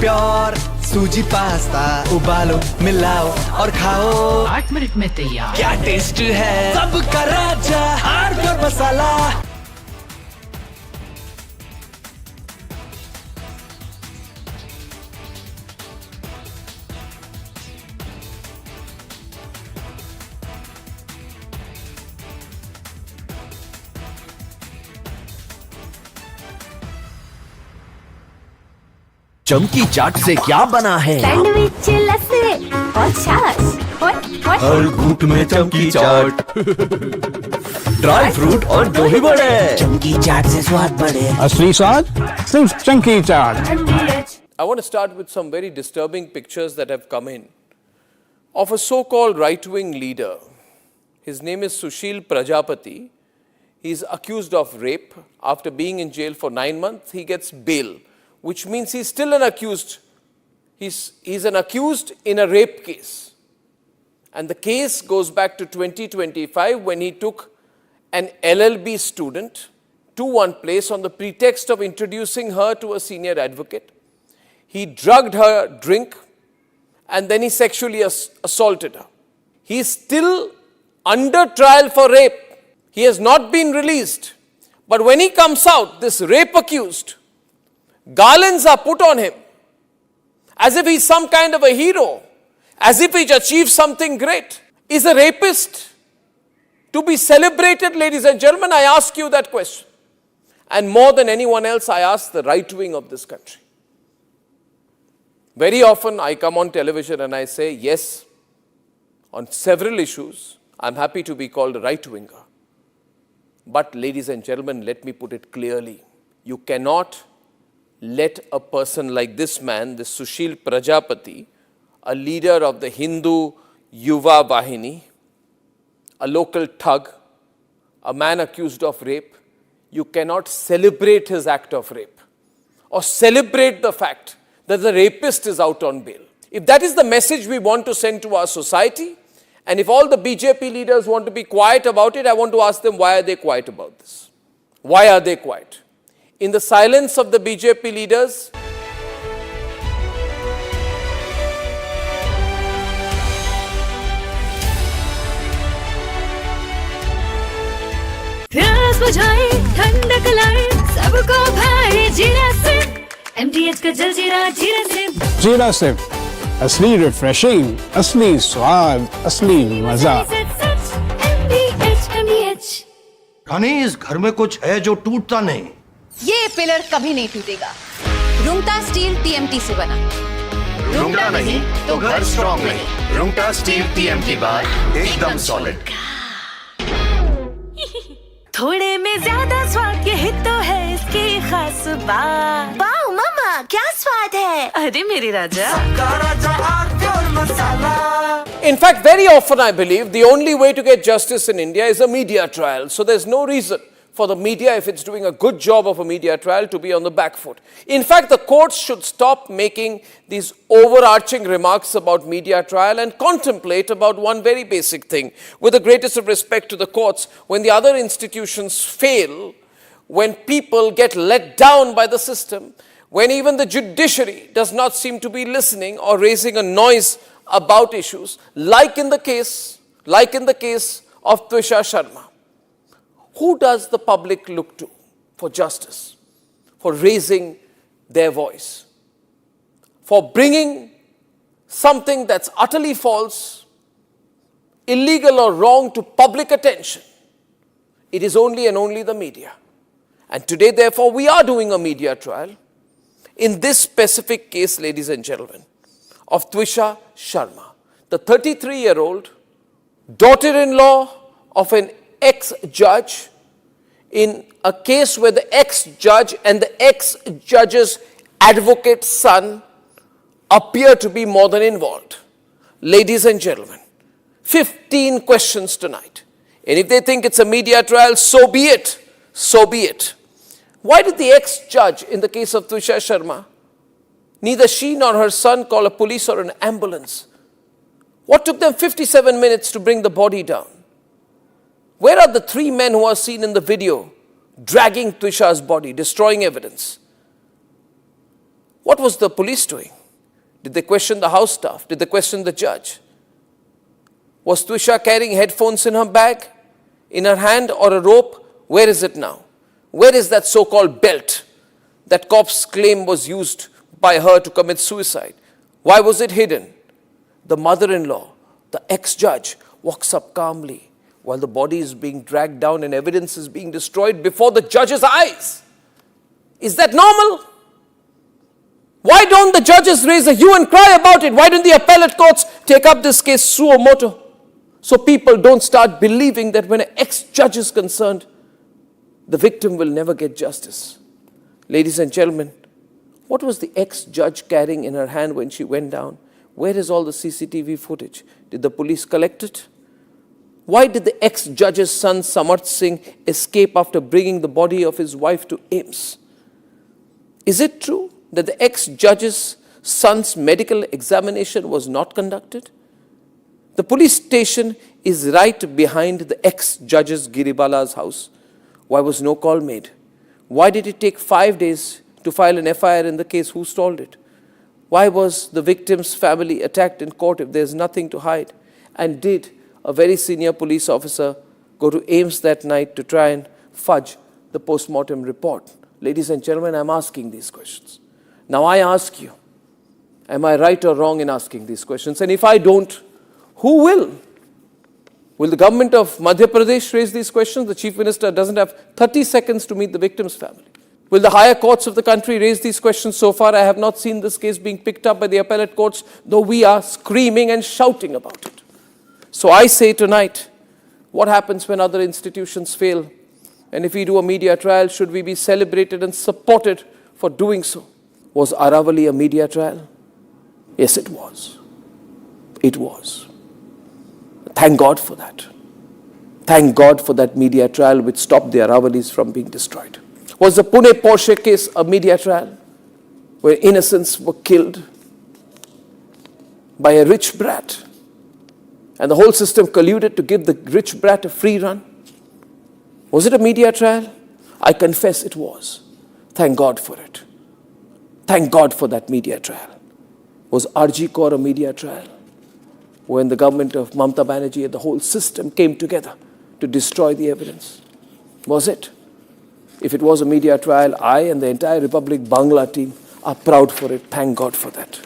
Pure suji pasta उबालो मिलाओ और खाओ 8 minute में तैयार क्या taste है सबका राजा pure मसाला चमकी चाट से क्या बना है सैंडविच लस्सी और छाछ हर घूंट में चमकी चाट ड्राई फ्रूट और दही बड़े चमकी चाट से स्वाद बढ़े असली स्वाद सिर्फ चमकी चाट I want to start with some very disturbing pictures that have come in of a so-called right-wing leader. His name is Sushil Prajapati. He is accused of rape. After being in jail for 9 months, he gets bail, which means he's still an accused. He's an accused in a rape case. And the case goes back to 2025 when he took an LLB student to one place on the pretext of introducing her to a senior advocate. He drugged her drink and then he sexually assaulted her. He is still under trial for rape. He has not been released. But when he comes out, this rape accused, garlands are put on him as if he's some kind of a hero, as if he's achieved something great. Is a rapist to be celebrated, ladies and gentlemen? I ask you that question. And more than anyone else, I ask the right wing of this country. Very often I come on television and I say, yes, on several issues, I'm happy to be called a right-winger. But ladies and gentlemen, let me put it clearly. You cannot let a person like this man, this Sushil Prajapati, a leader of the Hindu Yuva Vahini, a local thug, a man accused of rape, you cannot celebrate his act of rape or celebrate the fact that the rapist is out on bail. If that is the message we want to send to our society, and if all the BJP leaders want to be quiet about it, I want to ask them, why are they quiet about this? Why are they quiet? In the silence of the BJP leaders, प्यास बुझाए ठंडक लाए सबको भाए जीरा से MTH का जल जीरा जीरा से जीरा से असली रिफ्रेशिंग असली स्वाद असली मजा MTH रानी इस घर में कुछ है जो टूटता नहीं ये पिलर कभी नहीं टूटेगा रुंगटा स्टील TMT से बना रुंगटा नहीं तो घर स्ट्रॉन्ग नहीं रुंगटा स्टील TMT बार एकदम सॉलिड थोड़े में ज्यादा स्वाद यही तो है इसकी खास बात वाओ मामा क्या स्वाद है अरे मेरे राजा in fact, very often I believe the only way to get justice in India is a media trial. So there's no reason for the media, if it's doing a good job of a media trial, to be on the back foot. In fact, the courts should stop making these overarching remarks about media trial and contemplate about one very basic thing. With the greatest of respect to the courts, when the other institutions fail, when people get let down by the system, when even the judiciary does not seem to be listening or raising a noise about issues, like in the case of Twisha Sharma, who does the public look to for justice, for raising their voice, for bringing something that's utterly false, illegal or wrong to public attention? It is only and only the media. And today, therefore, we are doing a media trial in this specific case, ladies and gentlemen, of Twisha Sharma, the 33-year-old daughter-in-law of an ex-judge in a case where the ex-judge and the ex-judge's advocate's son appear to be more than involved. Ladies and gentlemen, 15 questions tonight. And if they think it's a media trial, so be it. So be it. Why did the ex-judge in the case of Twisha Sharma, neither she nor her son call a police or an ambulance? What took them 57 minutes to bring the body down? Where are the 3 men who are seen in the video dragging Twisha's body, destroying evidence? What was the police doing? Did they question the house staff? Did they question the judge? Was Twisha carrying headphones in her bag, in her hand, or a rope? Where is it now? Where is that so-called belt that cops claim was used by her to commit suicide? Why was it hidden? The mother-in-law, the ex-judge, walks up calmly while the body is being dragged down and evidence is being destroyed before the judge's eyes. Is that normal? Why don't the judges raise a hue and cry about it? Why don't the appellate courts take up this case suo motu? So people don't start believing that when an ex-judge is concerned, the victim will never get justice. Ladies and gentlemen, what was the ex-judge carrying in her hand when she went down? Where is all the CCTV footage? Did the police collect it? Why did the ex-judge's son Samarth Singh escape after bringing the body of his wife to AIIMS? Is it true that the ex-judge's son's medical examination was not conducted? The police station is right behind the ex-judge's Giribala's house. Why was no call made? Why did it take 5 days to file an FIR in the case? Who stalled it? Why was the victim's family attacked in court if there's nothing to hide? And did a very senior police officer go to AIIMS that night to try and fudge the post-mortem report? Ladies and gentlemen, I'm asking these questions. Now I ask you, am I right or wrong in asking these questions? And if I don't, who will? Will the government of Madhya Pradesh raise these questions? The Chief Minister doesn't have 30 seconds to meet the victim's family. Will the higher courts of the country raise these questions? So far, I have not seen this case being picked up by the appellate courts, though we are screaming and shouting about it. So I say tonight, what happens when other institutions fail? And if we do a media trial, should we be celebrated and supported for doing so? Was Aravali a media trial? Yes, it was. It was. Thank God for that. Thank God for that media trial which stopped the Aravalis from being destroyed. Was the Pune Porsche case a media trial where innocents were killed by a rich brat and the whole system colluded to give the rich brat a free run? Was it a media trial? I confess it was. Thank God for it. Thank God for that media trial. Was RG Kaur a media trial? When the government of Mamata Banerjee and the whole system came together to destroy the evidence? Was it? If it was a media trial, I and the entire Republic Bangla team are proud for it. Thank God for that.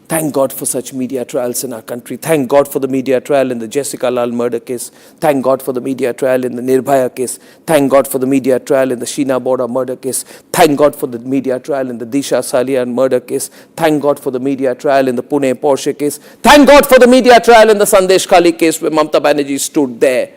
Thank God for such media trials in our country. Thank God for the media trial in the Jessica Lal murder case. Thank God for the media trial in the Nirbhaya case. Thank God for the media trial in the Sheena Boda murder case. Thank God for the media trial in the Disha Salian murder case. Thank God for the media trial in the Pune Porsche case. Thank God for the media trial in the Sandesh Khali case where Mamata Banerjee stood there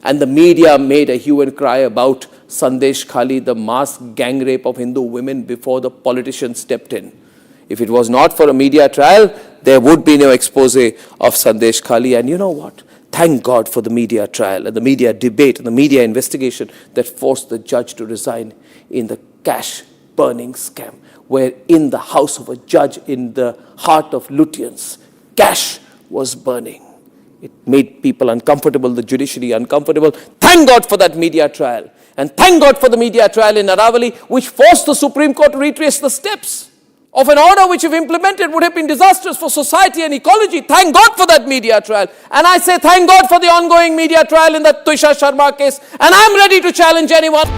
and the media made a hue and cry about Sandesh Khali, the mass gang rape of Hindu women before the politicians stepped in. If it was not for a media trial, there would be no expose of Sandesh Khali. And you know what? Thank God for the media trial and the media debate and the media investigation that forced the judge to resign in the cash burning scam, where in the house of a judge in the heart of Lutyens, cash was burning. It made people uncomfortable, the judiciary uncomfortable. Thank God for that media trial. And thank God for the media trial in Aravali, which forced the Supreme Court to retrace the steps of an order which, if implemented, would have been disastrous for society and ecology. Thank God for that media trial. And I say thank God for the ongoing media trial in the Twisha Sharma case. And I'm ready to challenge anyone.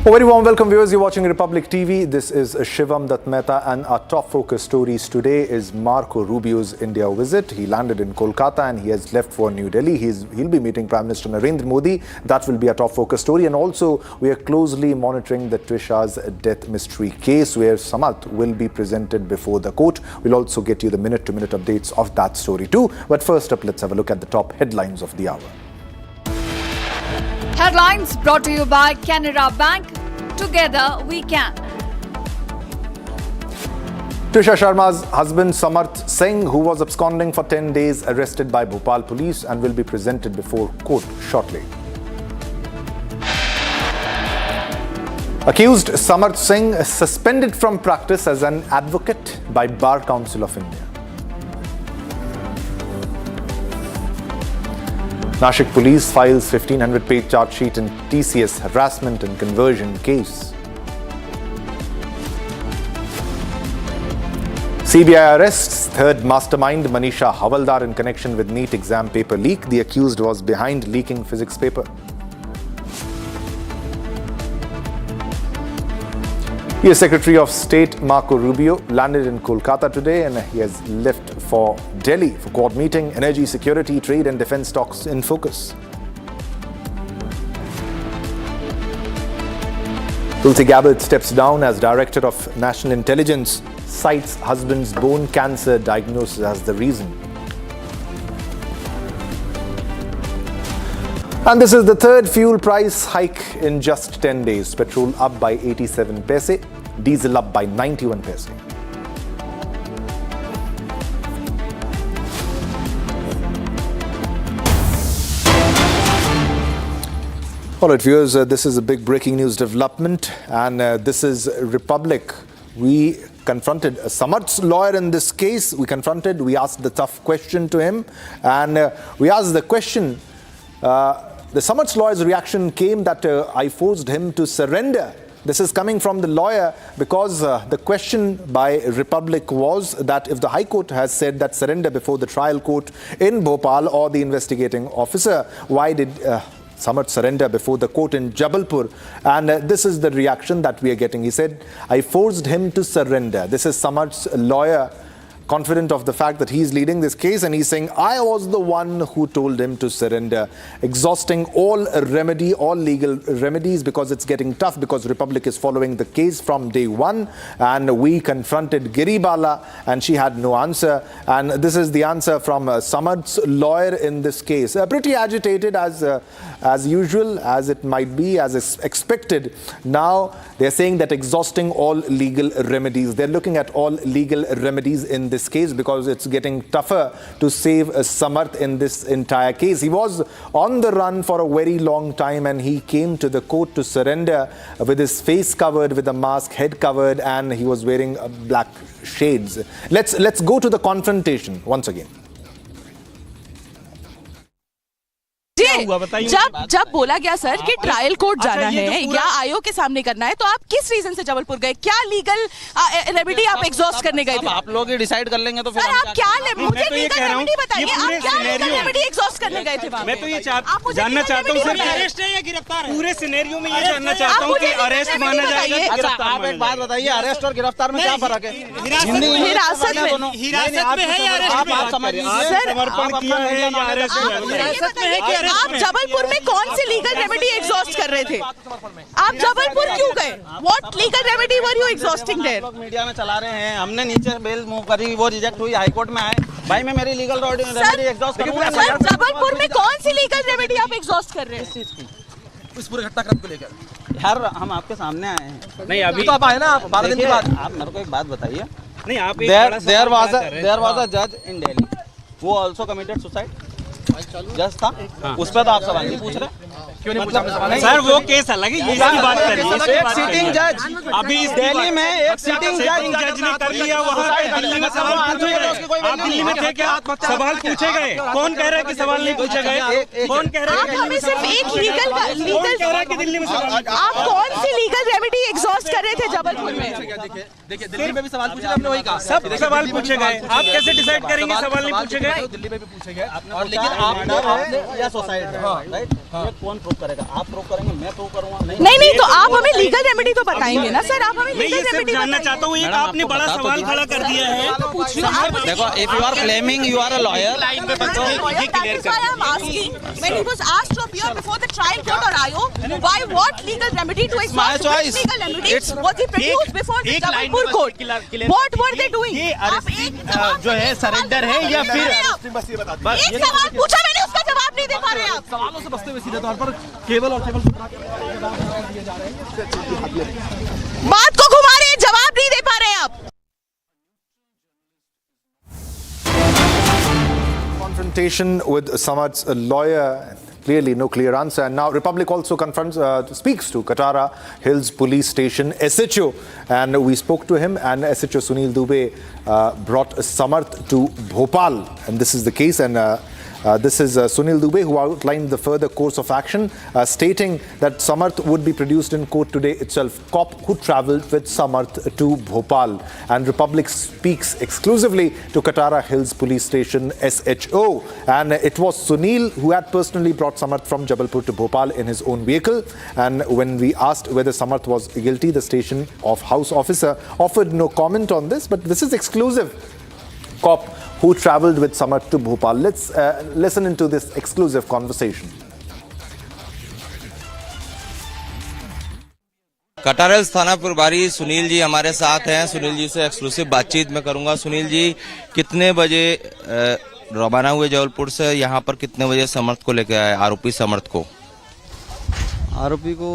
A very warm welcome, viewers. You're watching Republic TV. This is Shivam Dutt Mehta, and our top focus stories today is Marco Rubio's India visit. He landed in Kolkata and he has left for New Delhi. He'll be meeting Prime Minister Narendra Modi. That will be our top focus story. And also, we are closely monitoring the Trisha's death mystery case, where Samarth will be presented before the court. We'll also get you the minute-to-minute updates of that story too. But first up, let's have a look at the top headlines of the hour. Headlines brought to you by Canara Bank. Together we can. Trisha Sharma's husband Samarth Singh, who was absconding for 10 days, arrested by Bhopal police and will be presented before court shortly. Accused Samarth Singh suspended from practice as an advocate by Bar Council of India. Nashik police files 1500-page charge sheet in TCS harassment and conversion case. CBI arrests third mastermind Manisha Havaldar in connection with NEET exam paper leak. The accused was behind leaking physics paper. US Secretary of State Marco Rubio landed in Kolkata today and he has left for Delhi for Quad meeting. Energy, security, trade and defense talks in focus. Tulsi Gabbard steps down as Director of National Intelligence, cites husband's bone cancer diagnosis as the reason. And this is the third fuel price hike in just 10 days. Petrol up by 87 paise, diesel up by 91 paise. All right, viewers, this is a big breaking news development, and this is Republic. We confronted Samarth's lawyer in this case. We asked the tough question to him, and we asked the question. The Samarth's lawyer's reaction came that I forced him to surrender. This is coming from the lawyer because the question by Republic was that if the High Court has said that surrender before the trial court in Bhopal or the investigating officer, why did Samarth surrender before the court in Jabalpur? And this is the reaction that we are getting. He said, I forced him to surrender. This is Samarth's lawyer, confident of the fact that he's leading this case, and he's saying, I was the one who told him to surrender, exhausting all legal remedies because it's getting tough, because Republic is following the case from day one. And we confronted Giribala and she had no answer. And this is the answer from Samarth's lawyer in this case. Pretty agitated as usual, as it might be, as expected. Now they're saying that exhausting all legal remedies. They're looking at all legal remedies in this case because it's getting tougher to save Samarth in this entire case. He was on the run for a very long time and he came to the court to surrender with his face covered with a mask, head covered, and he was wearing black shades. Let's go to the confrontation once again. जब बोला गया sir कि trial court जाना है या आयोग के सामने करना है, तो आप किस रीजन से जबलपुर गए? क्या लीगल रेमेडी आप एग्जॉस्ट करने गए थे? आप लोग ही डिसाइड कर लेंगे तो फिर सर आप क्या मुझे लीगल रेमेडी बताइए, आप क्या लीगल रेमेडी एग्जॉस्ट करने गए थे? मैं तो ये जानना चाहता हूँ सर, अरेस्ट है या गिरफ्तार है? पूरे सिनेरियो में ये जानना चाहता हूँ कि अरेस्ट माना जाएगा। आप एक बात बताइए, अरेस्ट और गिरफ्तार में क्या फर्क है? हिरासत में है या अरेस्ट में? आप समझ लीजिए, समर्पण किया है या अरेस्ट में? आप जबलपुर में कौन सी लीगल रेमेडी एग्जॉस्ट कर रहे थे? आप जबलपुर क्यों गए? What legal remedy were you exhausting there? Media में चला रहे हैं, हमने नीचे बेल मूव करी, वो रिजेक्ट हुई, हाई कोर्ट में आए। भाई मैं मेरी लीगल रेमेडी एग्जॉस्ट करूंगा। सर जबलपुर में कौन सी लीगल रेमेडी आप एग्जॉस्ट कर रहे हैं? इस पूरे घटनाक्रम को लेकर यार हम आपके सामने आए हैं। नहीं अभी तो आप आए ना, आप 12 दिन के बाद। आप मेरे को एक बात बताइए। नहीं आप देयर वाज अ जज इन दिल्ली, वो आल्सो कमिटेड सुसाइड। जज था, उस पर तो आप सवाल नहीं पूछ रहे। क्यों नहीं पूछा? सर वो केस अलग है, ये इसकी बात करिए। एक सिटिंग जज अभी दिल्ली में एक सिटिंग जज ने कर लिया, वहाँ दिल्ली में सवाल पूछे गए। आप दिल्ली में थे क्या? सवाल पूछे गए? कौन कह रहा है कि सवाल नहीं पूछे गए? कौन कह रहा है? हमें सिर्फ एक लीगल कह रहा है कि दिल्ली में आप कौन सी लीगल रेमेडी एग्जॉस्ट कर रहे थे जबलपुर में? देखिए दिल्ली में भी सवाल पूछे, हमने वही कहा। सब सवाल पूछे गए, आप कैसे डिसाइड करेंगे सवाल नहीं पूछे गए? दिल्ली में भी पूछे गए, और लेकिन आपने या सोसाइटी राइट, कौन प्रूव करेगा? आप प्रूव करेंगे, मैं प्रूव करूंगा? नहीं तो आप हमें लीगल रेमेडी तो बताएंगे ना सर, आप हमें मैं ये सिर्फ जानना चाहता हूँ, एक आपने बड़ा सवाल खड़ा कर दिया है। देखो, if you are claiming you are a lawyer, when he was asked to appear before the trial court or Ayog, why what legal remedy to exhaust? Which legal remedy was he produced before the Jaipur court? What were they doing? ये arrest जो है surrender है या फिर एक सवाल पूछा मैंने, उसका जवाब नहीं दे पा रहे आप। सवालों से बचते हुए सीधे तौर पर केवल और केवल बात को घुमा रहे हैं, जवाब नहीं दे पा रहे हैं आप। Confrontation with Samarth's lawyer, clearly no clear answer. And now Republic also speaks to Katara Hills Police Station SHO, and we spoke to him, and SHO Sunil Dubey brought Samarth to Bhopal, and this is the case. And this is Sunil Dubey, who outlined the further course of action, stating that Samarth would be produced in court today itself. Cop who travelled with Samarth to Bhopal. And Republic speaks exclusively to Katara Hills Police Station SHO. And it was Sunil who had personally brought Samarth from Jabalpur to Bhopal in his own vehicle. And when we asked whether Samarth was guilty, the station of house officer offered no comment on this. But this is exclusive. Cop who travelled with Samarth to Bhopal. Let's listen into this exclusive conversation. Katara hills थाना प्रभारी सुनील जी हमारे साथ हैं। सुनील जी से exclusive बातचीत में करूंगा। सुनील जी, कितने बजे रवाना हुए जबलपुर से? यहाँ पर कितने बजे समर्थ को लेकर आए, आरोपी समर्थ को? आरोपी को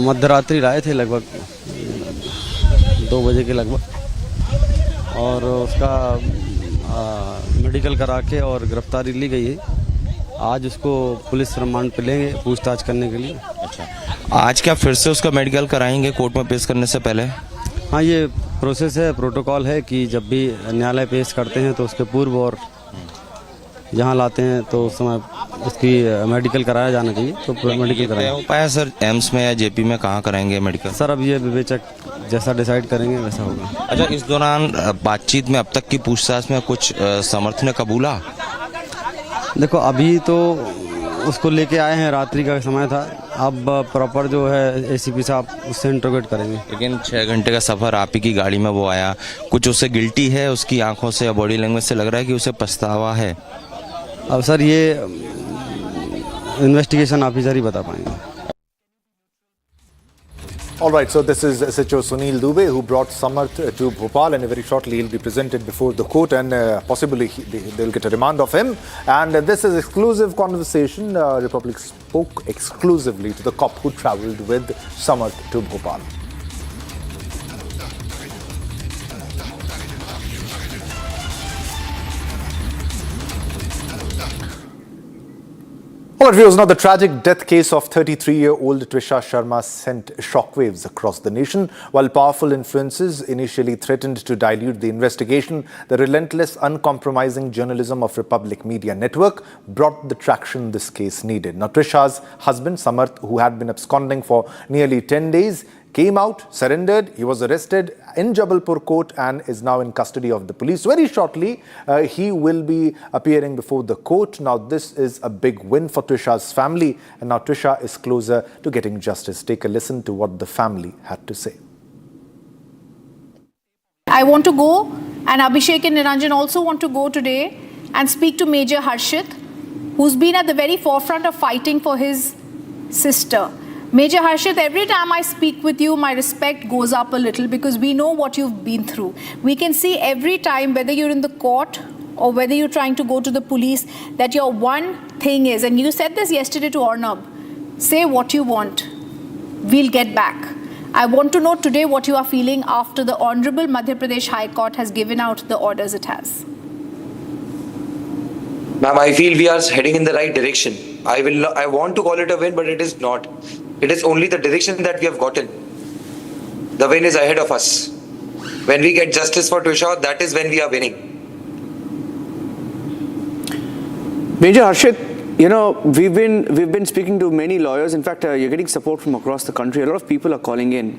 मध्यरात्रि लाए थे, लगभग 2 बजे के लगभग, और उसका मेडिकल करा के और गिरफ्तारी ली गई है। आज उसको पुलिस रिमांड पे लेंगे पूछताछ करने के लिए। अच्छा, आज क्या फिर से उसका मेडिकल कराएंगे कोर्ट में पेश करने से पहले? हाँ, ये प्रोसेस है, प्रोटोकॉल है कि जब भी न्यायालय पेश करते हैं तो उसके पूर्व और यहाँ लाते हैं तो उस समय उसकी मेडिकल कराया जाना चाहिए, तो मेडिकल कराएंगे। पाया सर, एम्स में या जेपी में कहाँ कराएंगे मेडिकल? सर, अब ये विवेचक जैसा डिसाइड करेंगे वैसा होगा। अच्छा, इस दौरान बातचीत में अब तक की पूछताछ में कुछ समर्थ ने कबूला? देखो, अभी तो उसको लेके आए हैं, रात्रि का समय था, अब प्रॉपर जो है एसीपी साहब उससे इंटरोगेट करेंगे। लेकिन 6 घंटे का सफर आप ही की गाड़ी में वो आया, कुछ उससे गिल्टी है? उसकी आंखों से या बॉडी लैंग्वेज से लग रहा है कि उसे पछतावा है। अब सर, ये इन्वेस्टिगेशन ऑफिसर ही बता पाएंगे। All right, so this is SHO Sunil Dubey, who brought Samarth to Bhopal, and very shortly he'll be presented before the court, and possibly they'll get a remand of him. And this is exclusive conversation. Republic spoke exclusively to the cop who travelled with Samarth to Bhopal. All right, viewers, now the tragic death case of 33-year-old Trisha Sharma sent shockwaves across the nation. While powerful influences initially threatened to dilute the investigation, the relentless, uncompromising journalism of Republic Media Network brought the traction this case needed. Now, Trisha's husband, Samarth, who had been absconding for nearly 10 days, came out, surrendered. He was arrested in Jabalpur court and is now in custody of the police. Very shortly, he will be appearing before the court. Now, this is a big win for Trisha's family, and now Trisha is closer to getting justice. Take a listen to what the family had to say. I want to go, and Abhishek and Niranjan also want to go today and speak to Major Harshit, who's been at the very forefront of fighting for his sister. Major Harshit, every time I speak with you, my respect goes up a little because we know what you've been through. We can see every time, whether you're in the court or whether you're trying to go to the police, that your one thing is, and you said this yesterday to Arnab, say what you want, we'll get back. I want to know today what you are feeling after the Honorable Madhya Pradesh High Court has given out the orders it has. Ma'am, I feel we are heading in the right direction. I want to call it a win, but it is not. It is only the direction that we have gotten. The win is ahead of us. When we get justice for Trisha, that is when we are winning. Major Harshit, you know, we've been speaking to many lawyers. In fact, you're getting support from across the country. A lot of people are calling in.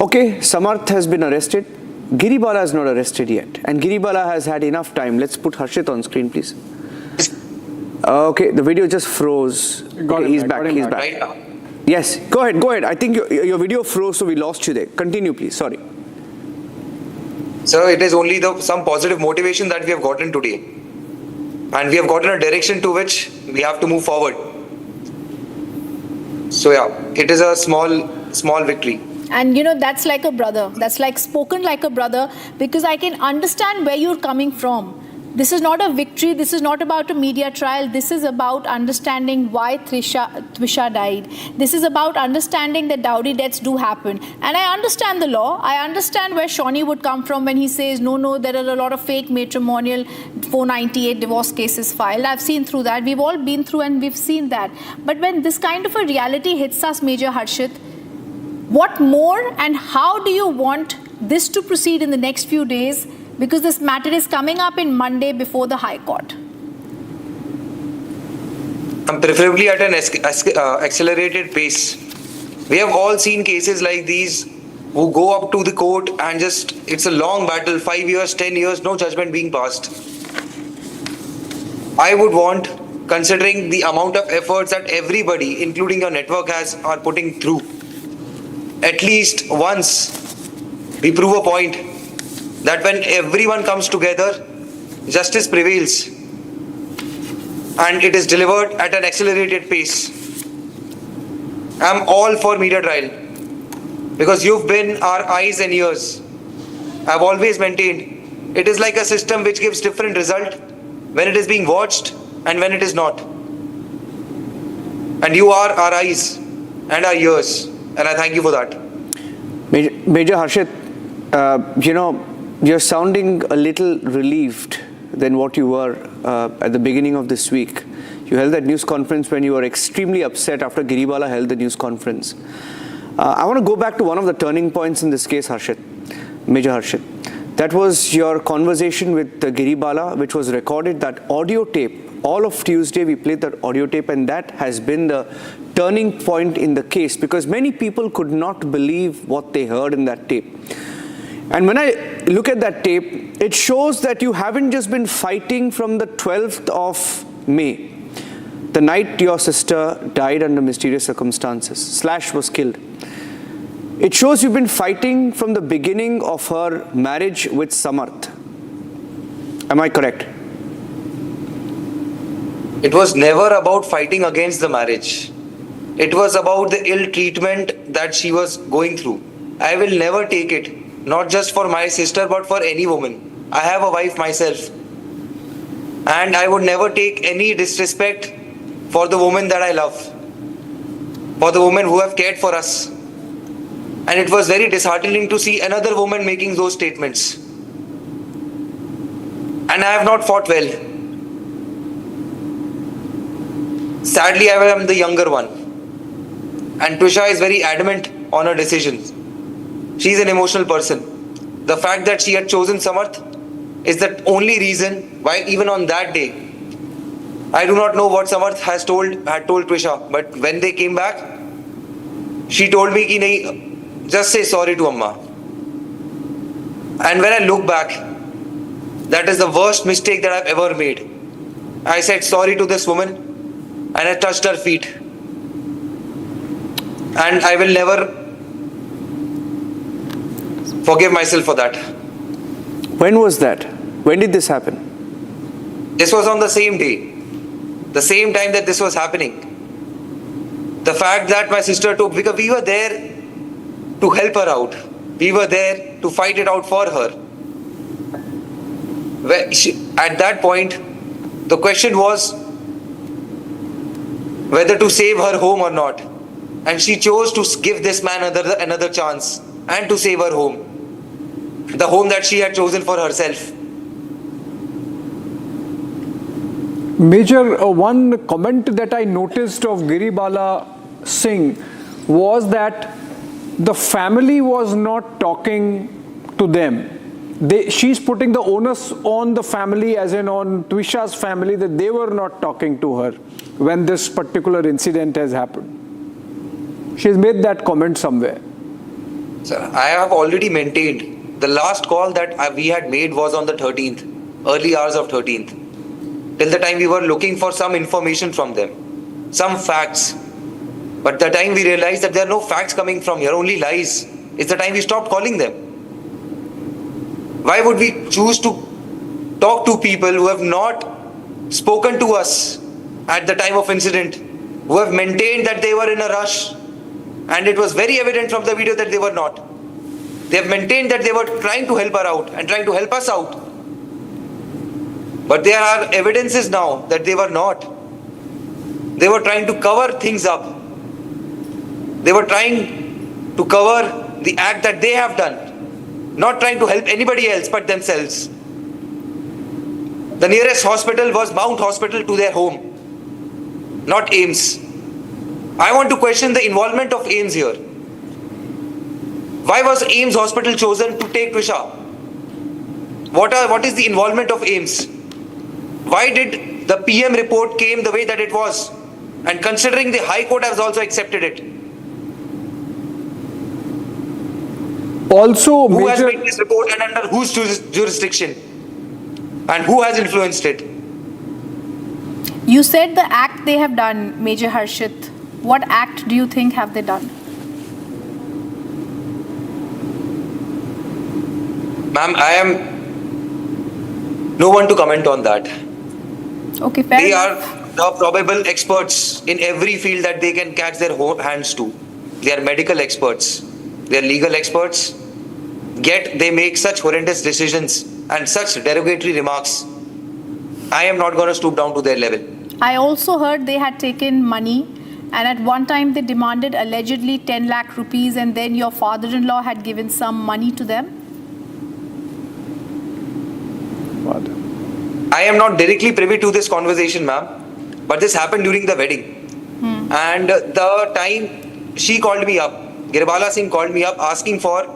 Okay, Samarth has been arrested. Giribala is not arrested yet. And Giribala has had enough time. Let's put Harshit on screen, please. Okay, the video just froze. Okay, he's back. He's back. Right now. Yes, go ahead. I think your video froze, so we lost you there. Continue, please. Sorry. Sir, it is only some positive motivation that we have gotten today. And we have gotten a direction to which we have to move forward. So yeah, it is a small victory. And that's like a brother. That's like spoken like a brother, because I can understand where you're coming from. This is not a victory. This is not about a media trial. This is about understanding why Twisha died. This is about understanding that dowry deaths do happen. And I understand the law. I understand where Shawnee would come from when he says, no, there are a lot of fake matrimonial 498 divorce cases filed. I've seen through that. We've all been through and we've seen that. But when this kind of a reality hits us, Major Harshit, what more and how do you want this to proceed in the next few days? Because this matter is coming up in Monday before the High Court. Preferably at an accelerated pace. We have all seen cases like these who go up to the court and it's a long battle, 5 years, 10 years, no judgment being passed. I would want, considering the amount of efforts that everybody, including your network, are putting through, at least once we prove a point that when everyone comes together, justice prevails and it is delivered at an accelerated pace. I'm all for media trial because you've been our eyes and ears. I've always maintained it is like a system which gives different result when it is being watched and when it is not. And you are our eyes and our ears, and I thank you for that. Major Harshit, you're sounding a little relieved than what you were at the beginning of this week. You held that news conference when you were extremely upset after Giribala held the news conference. I want to go back to one of the turning points in this case, Harshit, Major Harshit. That was your conversation with Giribala, which was recorded, that audio tape. All of Tuesday we played that audio tape, and that has been the turning point in the case because many people could not believe what they heard in that tape. And when I look at that tape, it shows that you haven't just been fighting from the 12th of May, the night your sister died under mysterious circumstances, / was killed. It shows you've been fighting from the beginning of her marriage with Samarth. Am I correct? It was never about fighting against the marriage. It was about the ill treatment that she was going through. I will never take it. Not just for my sister, but for any woman. I have a wife myself. And I would never take any disrespect for the woman that I love. For the women who have cared for us. And it was very disheartening to see another woman making those statements. And I have not fought well. Sadly, I am the younger one. And Twisha is very adamant on her decisions. She is an emotional person. The fact that she had chosen Samarth is the only reason why even on that day, I do not know what Samarth had told Twisha, but when they came back, she told me, ki nahi, just say sorry to Amma. And when I look back, that is the worst mistake that I've ever made. I said sorry to this woman and I touched her feet. And I will never forgive myself for that. When was that? When did this happen? This was on the same day. The same time that this was happening. The fact that my sister took, because we were there to help her out. We were there to fight it out for her. At that point, the question was whether to save her home or not. And she chose to give this man another chance and to save her home. The home that she had chosen for herself. Major, one comment that I noticed of Giribala Singh was that the family was not talking to them. She's putting the onus on the family, as in on Twisha's family, that they were not talking to her when this particular incident has happened. She's made that comment somewhere. Sir, I have already maintained the last call that we had made was on the 13th, early hours of 13th. till the time we were looking for some information from them, some facts. But the time we realized that there are no facts coming from here, only lies, is the time we stopped calling them. Why would we choose to talk to people who have not spoken to us at the time of incident, who have maintained that they were in a rush, and it was very evident from the video that they were not. They have maintained that they were trying to help her out and trying to help us out. But there are evidences now that they were not. They were trying to cover things up. They were trying to cover the act that they have done, not trying to help anybody else but themselves. The nearest hospital was Mount Hospital to their home, not AIMS. I want to question the involvement of AIMS here. Why was AIMS Hospital chosen to take Trisha? What is the involvement of AIMS? Why did the PM report came the way that it was? And considering the High Court has also accepted it. Also, who has made this report and under whose jurisdiction? And who has influenced it? You said the act they have done, Major Harshit. What act do you think have they done? Ma'am, I am no one to comment on that. Okay, fair They enough. are the probable experts in every field that they can catch their hands to. They are medical experts. They are legal experts. Yet they make such horrendous decisions and such derogatory remarks. I am not going to stoop down to their level. I also heard they had taken money, and at one time they demanded allegedly 10 lakh rupees, and then your father-in-law had given some money to them. I am not directly privy to this conversation, ma'am, but this happened during the wedding. And the time she called me up, Giribala Singh called me up asking for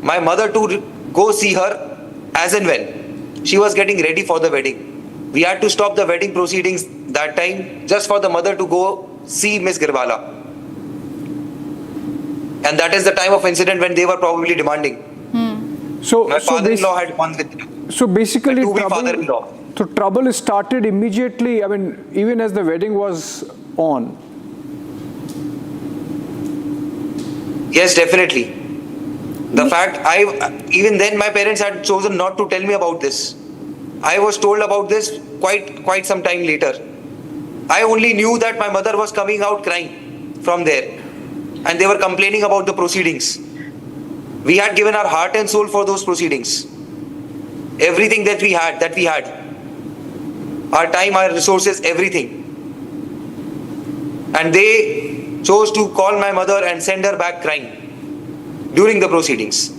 my mother to go see her as and when she was getting ready for the wedding. We had to stop the wedding proceedings that time just for the mother to go see Miss Giribala. And that is the time of incident when they were probably demanding. My father-in-law had gone with them. So basically, father-in-law. So trouble started immediately, I mean, even as the wedding was on. Yes, definitely. The fact, even then my parents had chosen not to tell me about this. I was told about this quite some time later. I only knew that my mother was coming out crying from there. And they were complaining about the proceedings. We had given our heart and soul for those proceedings. Everything that we had. Our time, our resources, everything. And they chose to call my mother and send her back crying during the proceedings.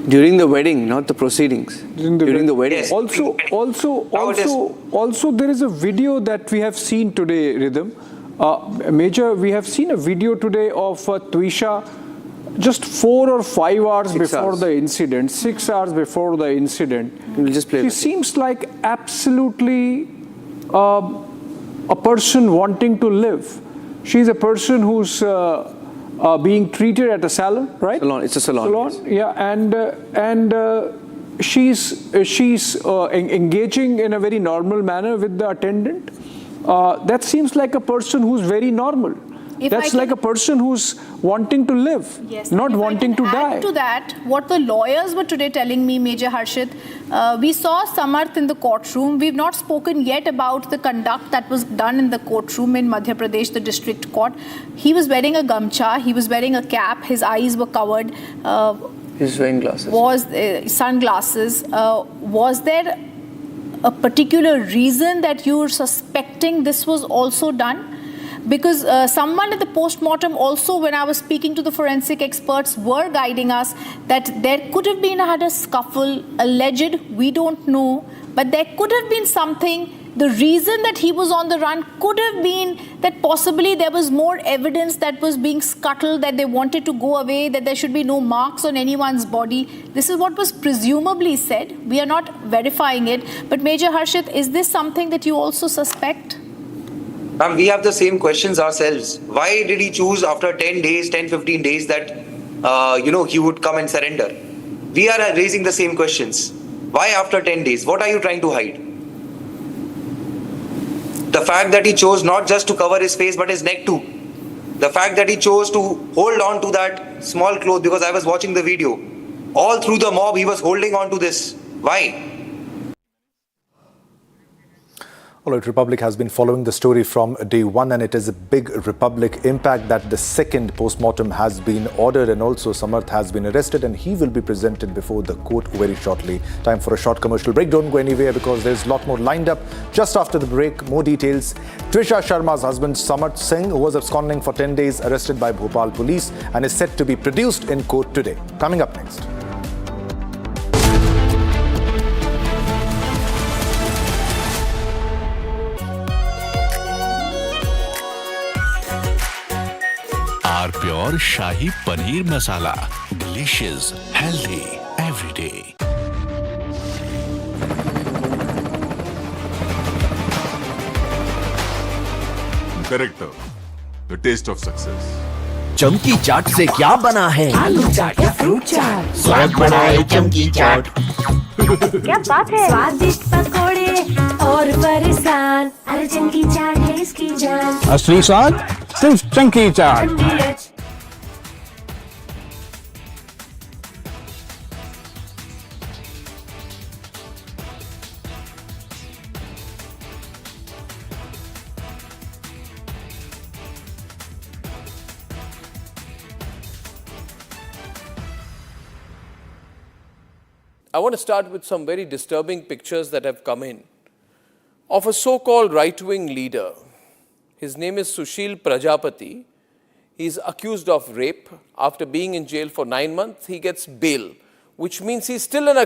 During the wedding, not the proceedings. During the wedding. Yes. Also, there is a video that we have seen today, Rhythm. Major, we have seen a video today of Twisha just 4 or 5 hours before the incident, 6 hours before the incident. We'll just play she seems like absolutely a person wanting to live. She's a person who's being treated at a salon, right? Salon. It's a salon. Yes. Yeah, and she's engaging in a very normal manner with the attendant. That seems like a person who's very normal. That's like a person who's wanting to live, not wanting to die. Add to that, what the lawyers were today telling me, Major Harshit, we saw Samarth in the courtroom. We've not spoken yet about the conduct that was done in the courtroom in Madhya Pradesh, the district court. He was wearing a gamcha, he was wearing a cap, his eyes were covered. He was wearing glasses. Sunglasses. Was there a particular reason that you're suspecting this was also done? Because someone at the post-mortem also, when I was speaking to the forensic experts, were guiding us that there could have been had a scuffle, alleged, we don't know, but there could have been something. The reason that he was on the run could have been that possibly there was more evidence that was being scuttled, that they wanted to go away, that there should be no marks on anyone's body. This is what was presumably said. We are not verifying it. But Major Harshit, is this something that you also suspect? Ma'am, we have the same questions ourselves. Why did he choose after 10 days, 10, 15 days that, he would come and surrender? We are raising the same questions. Why after 10 days? What are you trying to hide? The fact that he chose not just to cover his face but his neck too. The fact that he chose to hold on to that small cloth, because I was watching the video. All through the mob, he was holding on to this. Why? All right, Republic has been following the story from day one, and it is a big Republic impact that the second post-mortem has been ordered, and also Samarth has been arrested and he will be presented before the court very shortly. Time for a short commercial break. Don't go anywhere because there's a lot more lined up. Just after the break, more details. Trisha Sharma's husband Samarth Singh, who was absconding for 10 days, arrested by Bhopal police and is set to be produced in court today. Coming up next. R pure shahi paneer masala, delicious, healthy every day. Director, the taste of success. चमकी चाट से क्या बना है? आलू चाट या fruit चाट, स्वाद बढ़ाए चमकी चाट. क्या बात है? स्वादिष्ट पकोड़े और फरसान, अरे चमकी चाट है इसकी जान. असली स्वाद सिर्फ चंकी चाट. I want to start with some very disturbing pictures that have come in of a so-called right-wing leader. His name is Sushil Prajapati. He is accused of rape. After being in jail for 9 months, he gets bail, which means he's still in a...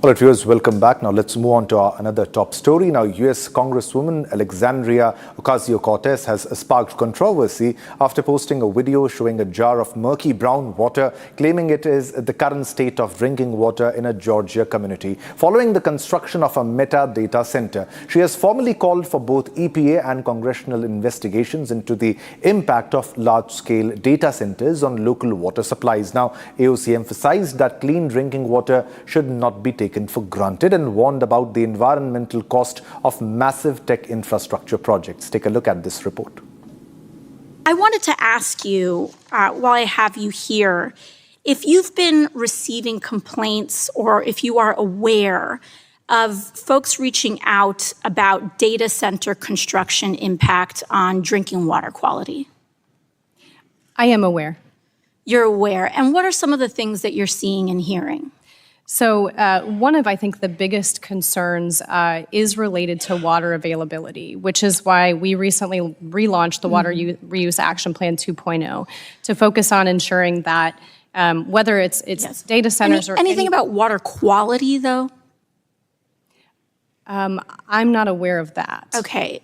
All right, viewers, welcome back. Now let's move on to another top story. Now, U.S. Congresswoman Alexandria Ocasio-Cortez has sparked controversy after posting a video showing a jar of murky brown water, claiming it is the current state of drinking water in a Georgia community. Following the construction of a Meta data center, she has formally called for both EPA and congressional investigations into the impact of large-scale data centers on local water supplies. Now, AOC emphasized that clean drinking water should not be taken for granted and warned about the environmental cost of massive tech infrastructure projects. Take a look at this report. I wanted to ask you, while I have you here, if you've been receiving complaints or if you are aware of folks reaching out about data center construction impact on drinking water quality. I am aware. You're aware. And what are some of the things that you're seeing and hearing? So one of, I think, the biggest concerns is related to water availability, which is why we recently relaunched the Water Reuse Action Plan 2.0 to focus on ensuring that whether it's data centers or anything about water quality, though? I'm not aware of that. Okay.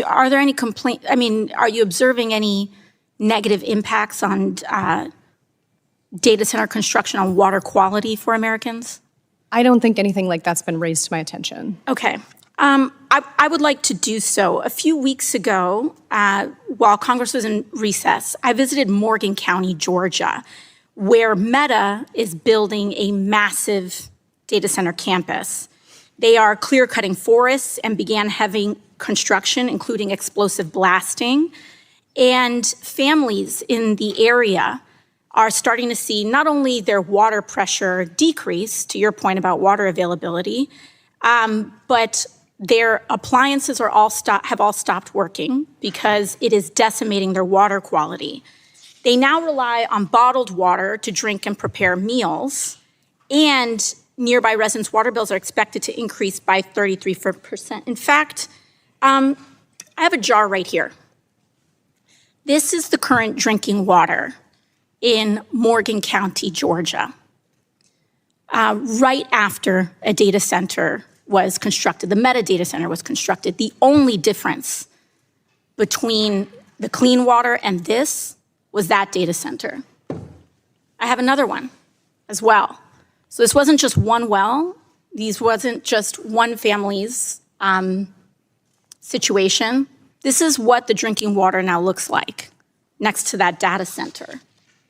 Are there any complaints? I mean, are you observing any negative impacts on data center construction on water quality for Americans? I don't think anything like that's been raised to my attention. Okay. I would like to do so. A few weeks ago, while Congress was in recess, I visited Morgan County, Georgia, where Meta is building a massive data center campus. They are clear-cutting forests and began heavy construction, including explosive blasting. And families in the area are starting to see not only their water pressure decrease, to your point about water availability, but their appliances have all stopped working because it is decimating their water quality. They now rely on bottled water to drink and prepare meals, and nearby residents' water bills are expected to increase by 33%. In fact, I have a jar right here. This is the current drinking water in Morgan County, Georgia, right after a data center was constructed. The Meta data center was constructed. The only difference between the clean water and this was that data center. I have another one as well. So this wasn't just one well. These wasn't just one family's situation. This is what the drinking water now looks like next to that data center.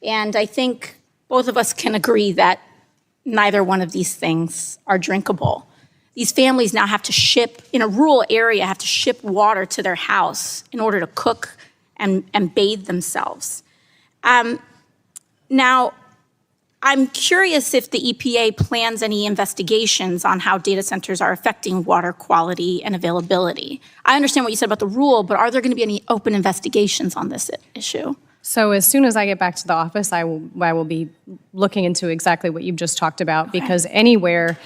And I think both of us can agree that neither one of these things are drinkable. These families now have to ship, in a rural area, have to ship water to their house in order to cook and bathe themselves. Now, I'm curious if the EPA plans any investigations on how data centers are affecting water quality and availability. I understand what you said about the rule, but are there going to be any open investigations on this issue? So as soon as I get back to the office, I will be looking into exactly what you've just talked about, because anywhere,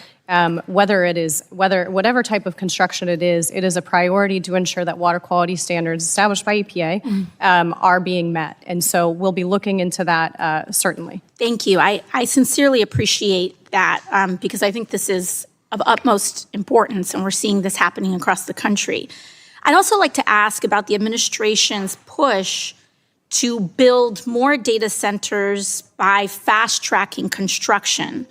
whatever type of construction it is a priority to ensure that water quality standards established by EPA are being met. And so we'll be looking into that certainly. Thank you. I sincerely appreciate that because I think this is of utmost importance, and we're seeing this happening across the country. I'd also like to ask about the administration's push to build more data centers by fast-tracking construction.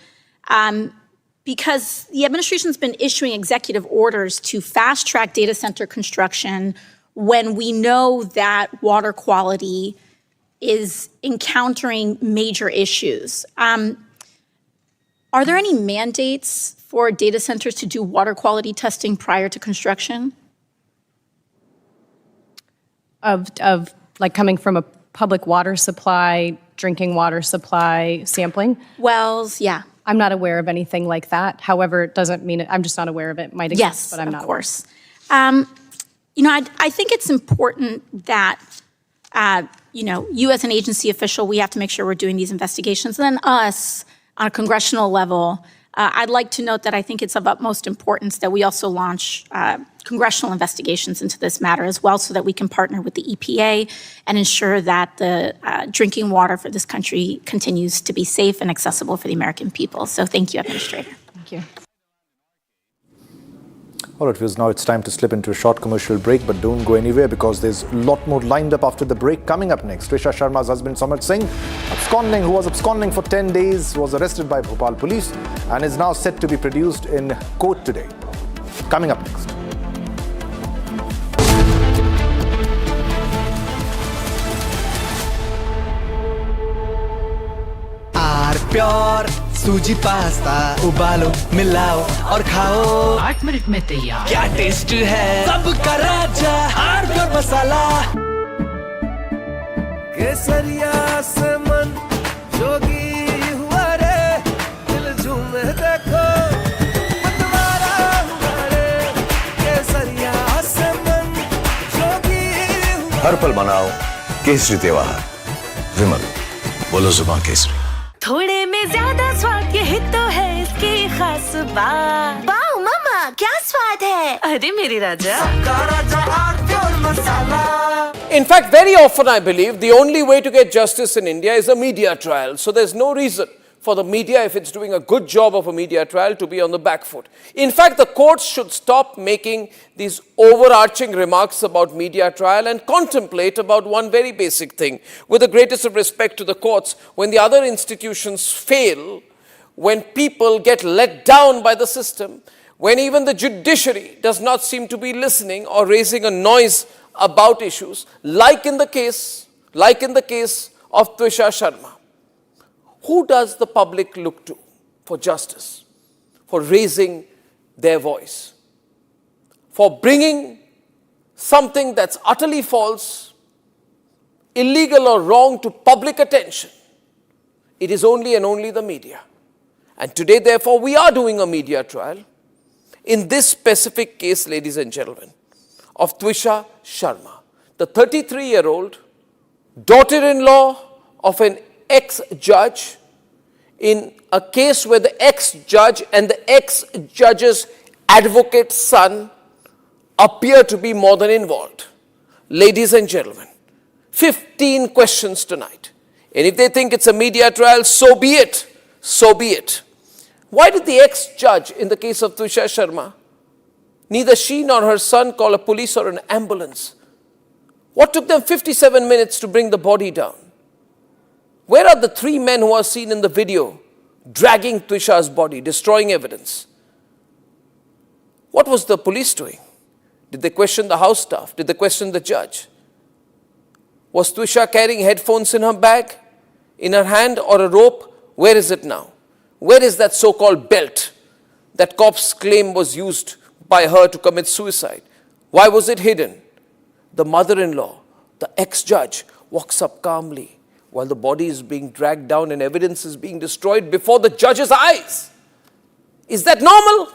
Because the administration's been issuing executive orders to fast-track data center construction when we know that water quality is encountering major issues. Are there any mandates for data centers to do water quality testing prior to construction? Of like coming from a public water supply, drinking water supply sampling? Wells, yeah. I'm not aware of anything like that. However, it doesn't mean I'm just not aware of it. It might exist, Yes, but I'm not. Of course. I think it's important that you as an agency official, we have to make sure we're doing these investigations. And then us on a congressional level, I'd like to note that I think it's of utmost importance that we also launch congressional investigations into this matter as well, so that we can partner with the EPA and ensure that the drinking water for this country continues to be safe and accessible for the American people. So thank you, Administrator. Thank you. All right, viewers, now it's time to slip into a short commercial break, but don't go anywhere because there's a lot more lined up after the break. Coming up next, Twisha Sharma's husband Samart Singh, who was absconding for 10 days, was arrested by Bhopal police and is now set to be produced in court today. Coming up next. Pure suji pasta उबालो मिलाओ और खाओ 8 minute में तैयार क्या taste है सबका राजा आर प्योर मसाला केसरिया से मन जोगी हुआ रे दिल झूमे देखो मतवारा हुआ रे केसरिया से मन जोगी हुआ हर पल मनाओ केसरी त्योहार विमल बोलो जुबान केसरी थोड़े में ज्यादा स्वाद यही तो है इसकी खास बात वाओ मामा क्या स्वाद है अरे मेरी राजा In fact, very often I believe the only way to get justice in India is a media trial. So there's no reason for the media, if it's doing a good job of a media trial, to be on the back foot. In fact, the courts should stop making these overarching remarks about media trial and contemplate about one very basic thing. With the greatest of respect to the courts, when the other institutions fail, when people get let down by the system, when even the judiciary does not seem to be listening or raising a noise about issues, like in the case of Twisha Sharma. Who does the public look to for justice, for raising their voice, for bringing something that's utterly false, illegal or wrong to public attention? It is only and only the media. And today, therefore, we are doing a media trial in this specific case, ladies and gentlemen, of Twisha Sharma, the 33-year-old daughter-in-law of an ex-judge, in a case where the ex-judge and the ex-judge's advocate's son appear to be more than involved. Ladies and gentlemen, 15 questions tonight. And if they think it's a media trial, so be it. So be it. Why did the ex-judge in the case of Twisha Sharma, neither she nor her son call a police or an ambulance? What took them 57 minutes to bring the body down? Where are the 3 men who are seen in the video dragging Twisha's body, destroying evidence? What was the police doing? Did they question the house staff? Did they question the judge? Was Twisha carrying headphones in her bag, in her hand, or a rope? Where is it now? Where is that so-called belt that cops claim was used by her to commit suicide? Why was it hidden? The mother-in-law, the ex-judge, walks up calmly while the body is being dragged down and evidence is being destroyed before the judge's eyes. Is that normal?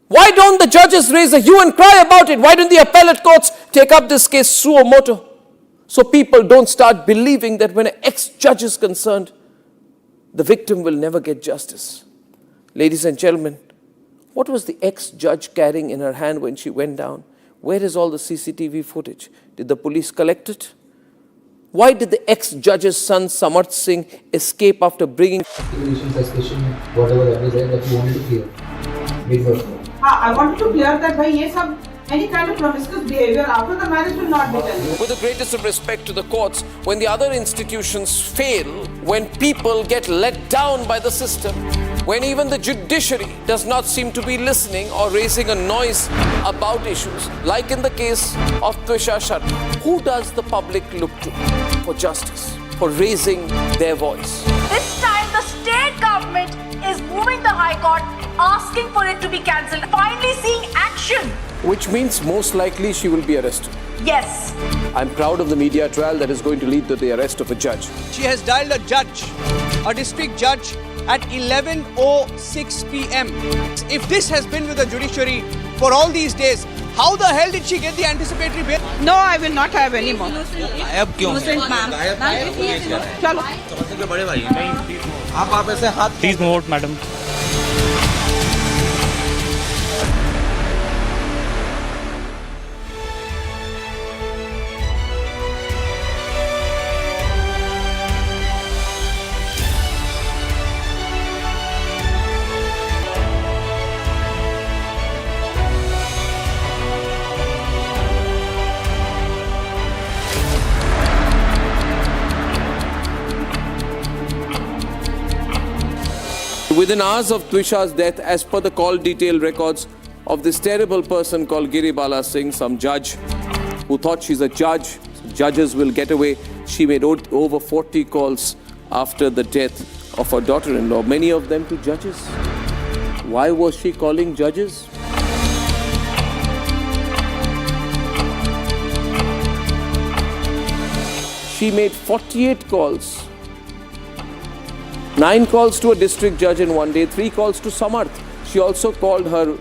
Why don't the judges raise a hue and cry about it? Why don't the appellate courts take up this case suo motu? So people don't start believing that when an ex-judge is concerned, the victim will never get justice. Ladies and gentlemen, what was the ex-judge carrying in her hand when she went down? Where is all the CCTV footage? Did the police collect it? Why did the ex-judge's son Samarth Singh escape after bringing... Whatever that you wanted to clear. I wanted to clear that any kind of promiscuous behavior after the marriage will not be done. With the greatest of respect to the courts, when the other institutions fail, when people get let down by the system, when even the judiciary does not seem to be listening or raising a noise about issues, like in the case of Twisha Sharma, who does the public look to for justice, for raising their voice? This time the state government is moving the High Court, asking for it to be cancelled, finally seeing action. Which means most likely she will be arrested. Yes. I'm proud of the media trial that is going to lead to the arrest of a judge. She has dialed a district judge at 11:06 p.m. If this has been with the judiciary for all these days, how the hell did she get the anticipatory bail? No, I will not have any more. गायब क्यों? चलो। समझने के बड़े भाई आप ऐसे हाथ please note madam. Within hours of Twisha's death, as per the call detail records of this terrible person called Giribala Singh, some judge who thought she's a judge, judges will get away. She made over 40 calls after the death of her daughter-in-law, many of them to judges. Why was she calling judges? She made 48 calls. 9 calls to a district judge in one day, 3 calls to Samarth. She also called her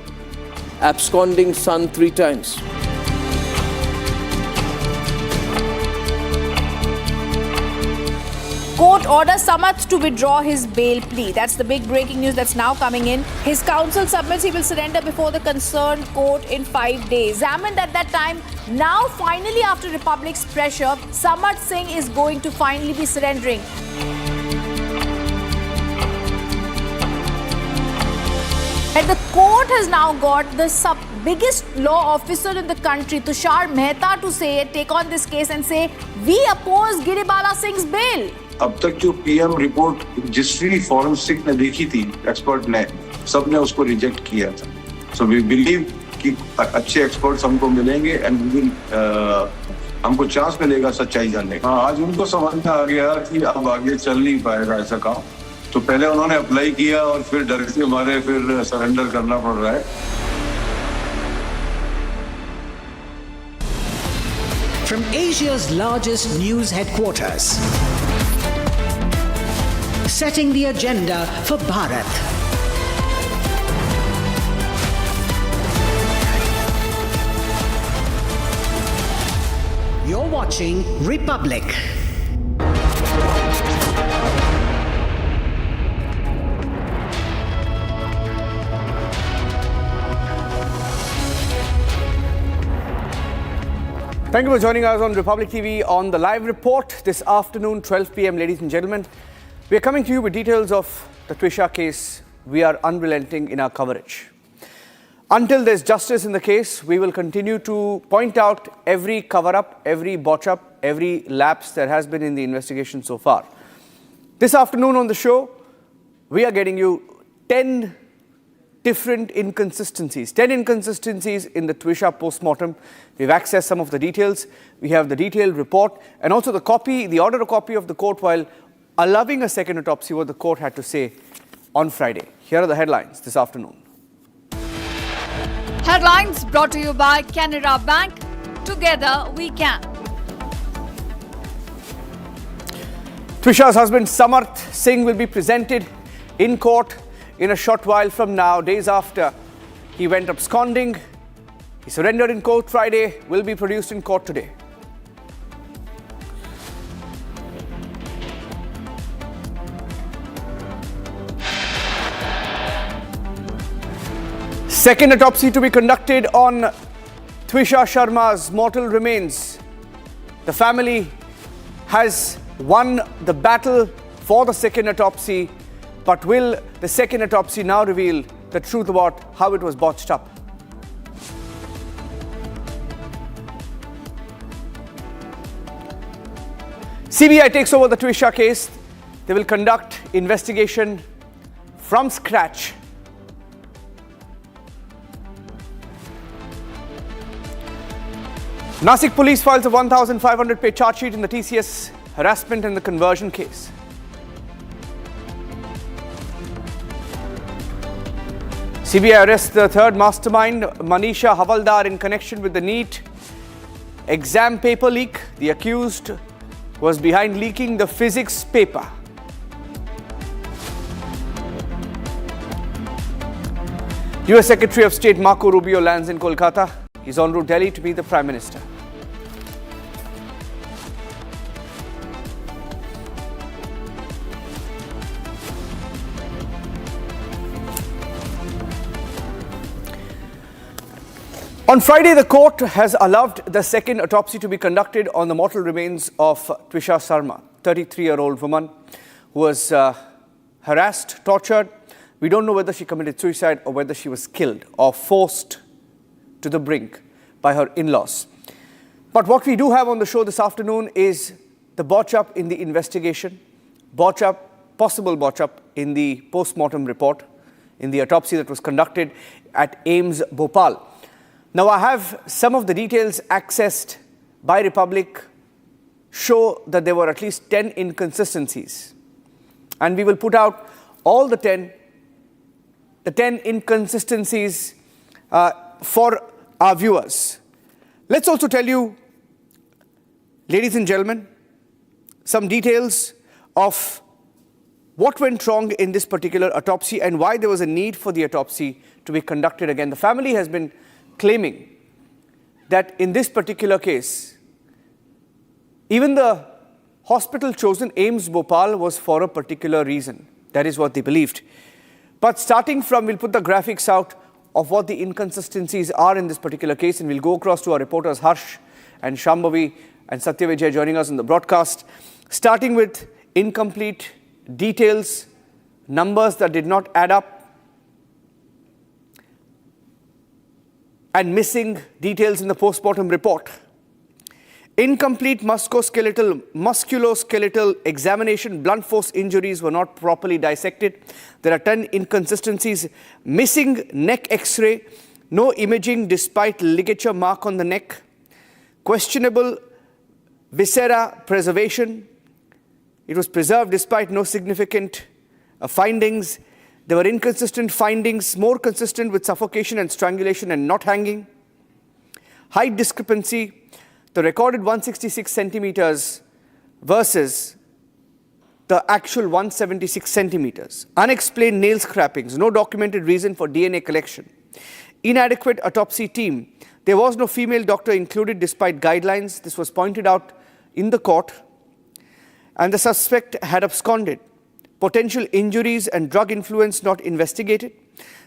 absconding son 3 times. Court orders Samarth to withdraw his bail plea. That's the big breaking news that's now coming in. His counsel submits he will surrender before the concerned court in 5 days. Examined at that time, now finally after Republic's pressure, Samarth Singh is going to finally be surrendering. And the court has now got the biggest law officer in the country, Tushar Mehta, to take on this case and say, we oppose Giribala Singh's bail. अब तक जो PM report जिस भी forensic ने देखी थी, expert ने, सबने उसको रिजेक्ट किया था. So we believe कि अच्छे एक्सपर्ट्स हमको मिलेंगे and we will, हमको चांस मिलेगा सच्चाई जानने का. आज उनको समझ में आ गया कि अब आगे चल नहीं पाएगा ऐसा काम. तो पहले उन्होंने अप्लाई किया और फिर डर के मारे फिर सरेंडर करना पड़ रहा है. From Asia's largest news headquarters, setting the agenda for Bharat. You're watching Republic. Thank you for joining us on Republic TV on the live report this afternoon, 12 p.m. Ladies and gentlemen, we are coming to you with details of the Twisha case. We are unrelenting in our coverage. Until there's justice in the case, we will continue to point out every cover-up, every botch-up, every lapse there has been in the investigation so far. This afternoon on the show, we are getting you 10 different inconsistencies, 10 inconsistencies in the Twisha post-mortem. We've accessed some of the details. We have the detailed report and also the order copy of the court while allowing a second autopsy, what the court had to say on Friday. Here are the headlines this afternoon. Headlines brought to you by Canara Bank. Together we can. Twisha's husband Samarth Singh will be presented in court in a short while from now, days after he went absconding. He surrendered in court Friday, will be produced in court today. Second autopsy to be conducted on Twisha Sharma's mortal remains. The family has won the battle for the second autopsy, but will the second autopsy now reveal the truth about how it was botched up? CBI takes over the Twisha case. They will conduct investigation from scratch. Nasik police files a 1,500-page charge sheet in the TCS harassment and the conversion case. CBI arrests the third mastermind, Manisha Havaldar, in connection with the NEET exam paper leak. The accused was behind leaking the physics paper. US Secretary of State Marco Rubio lands in Kolkata. He's en route to Delhi to meet the Prime Minister. On Friday, the court has allowed the second autopsy to be conducted on the mortal remains of Twisha Sharma, 33-year-old woman who was harassed, tortured. We don't know whether she committed suicide or whether she was killed or forced to the brink by her in-laws. But what we do have on the show this afternoon is the botch-up in the investigation, possible botch-up in the post-mortem report, in the autopsy that was conducted at AIIMS Bhopal. Now, I have some of the details accessed by Republic show that there were at least 10 inconsistencies. And we will put out all the 10 inconsistencies for our viewers. Let's also tell you, ladies and gentlemen, some details of what went wrong in this particular autopsy and why there was a need for the autopsy to be conducted again. The family has been claiming that in this particular case, even the hospital chosen, AIIMS Bhopal, was for a particular reason. That is what they believed. But starting from, we'll put the graphics out of what the inconsistencies are in this particular case, and we'll go across to our reporters Harsh and Shambhavi and Satyavijay joining us in the broadcast, starting with incomplete details, numbers that did not add up, and missing details in the post-mortem report. Incomplete musculoskeletal examination, blunt force injuries were not properly dissected. There are 10 inconsistencies. Missing neck x-ray, no imaging despite ligature mark on the neck. Questionable viscera preservation. It was preserved despite no significant findings. There were inconsistent findings, more consistent with suffocation and strangulation and not hanging. Height discrepancy. The recorded 166 centimeters versus the actual 176 centimeters. Unexplained nail scrapings, no documented reason for DNA collection. Inadequate autopsy team. There was no female doctor included despite guidelines. This was pointed out in the court. And the suspect had absconded. Potential injuries and drug influence not investigated.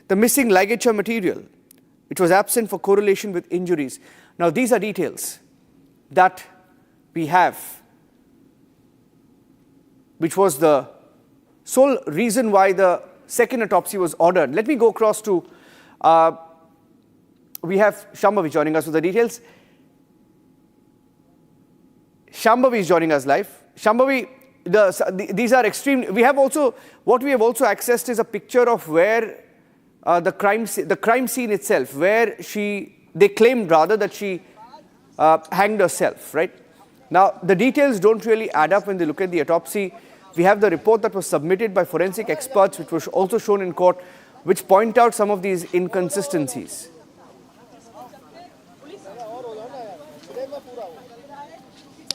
The missing ligature material, it was absent for correlation with injuries. Now, these are details that we have, which was the sole reason why the second autopsy was ordered. Let me go across to, we have Shambhavi joining us with the details. Shambhavi is joining us live. Shambhavi, these are extreme. We have also, what we have also accessed is a picture of where the crime scene itself, where they claimed rather that she hanged herself, right? Now, the details don't really add up when they look at the autopsy. We have the report that was submitted by forensic experts, which was also shown in court, which point out some of these inconsistencies.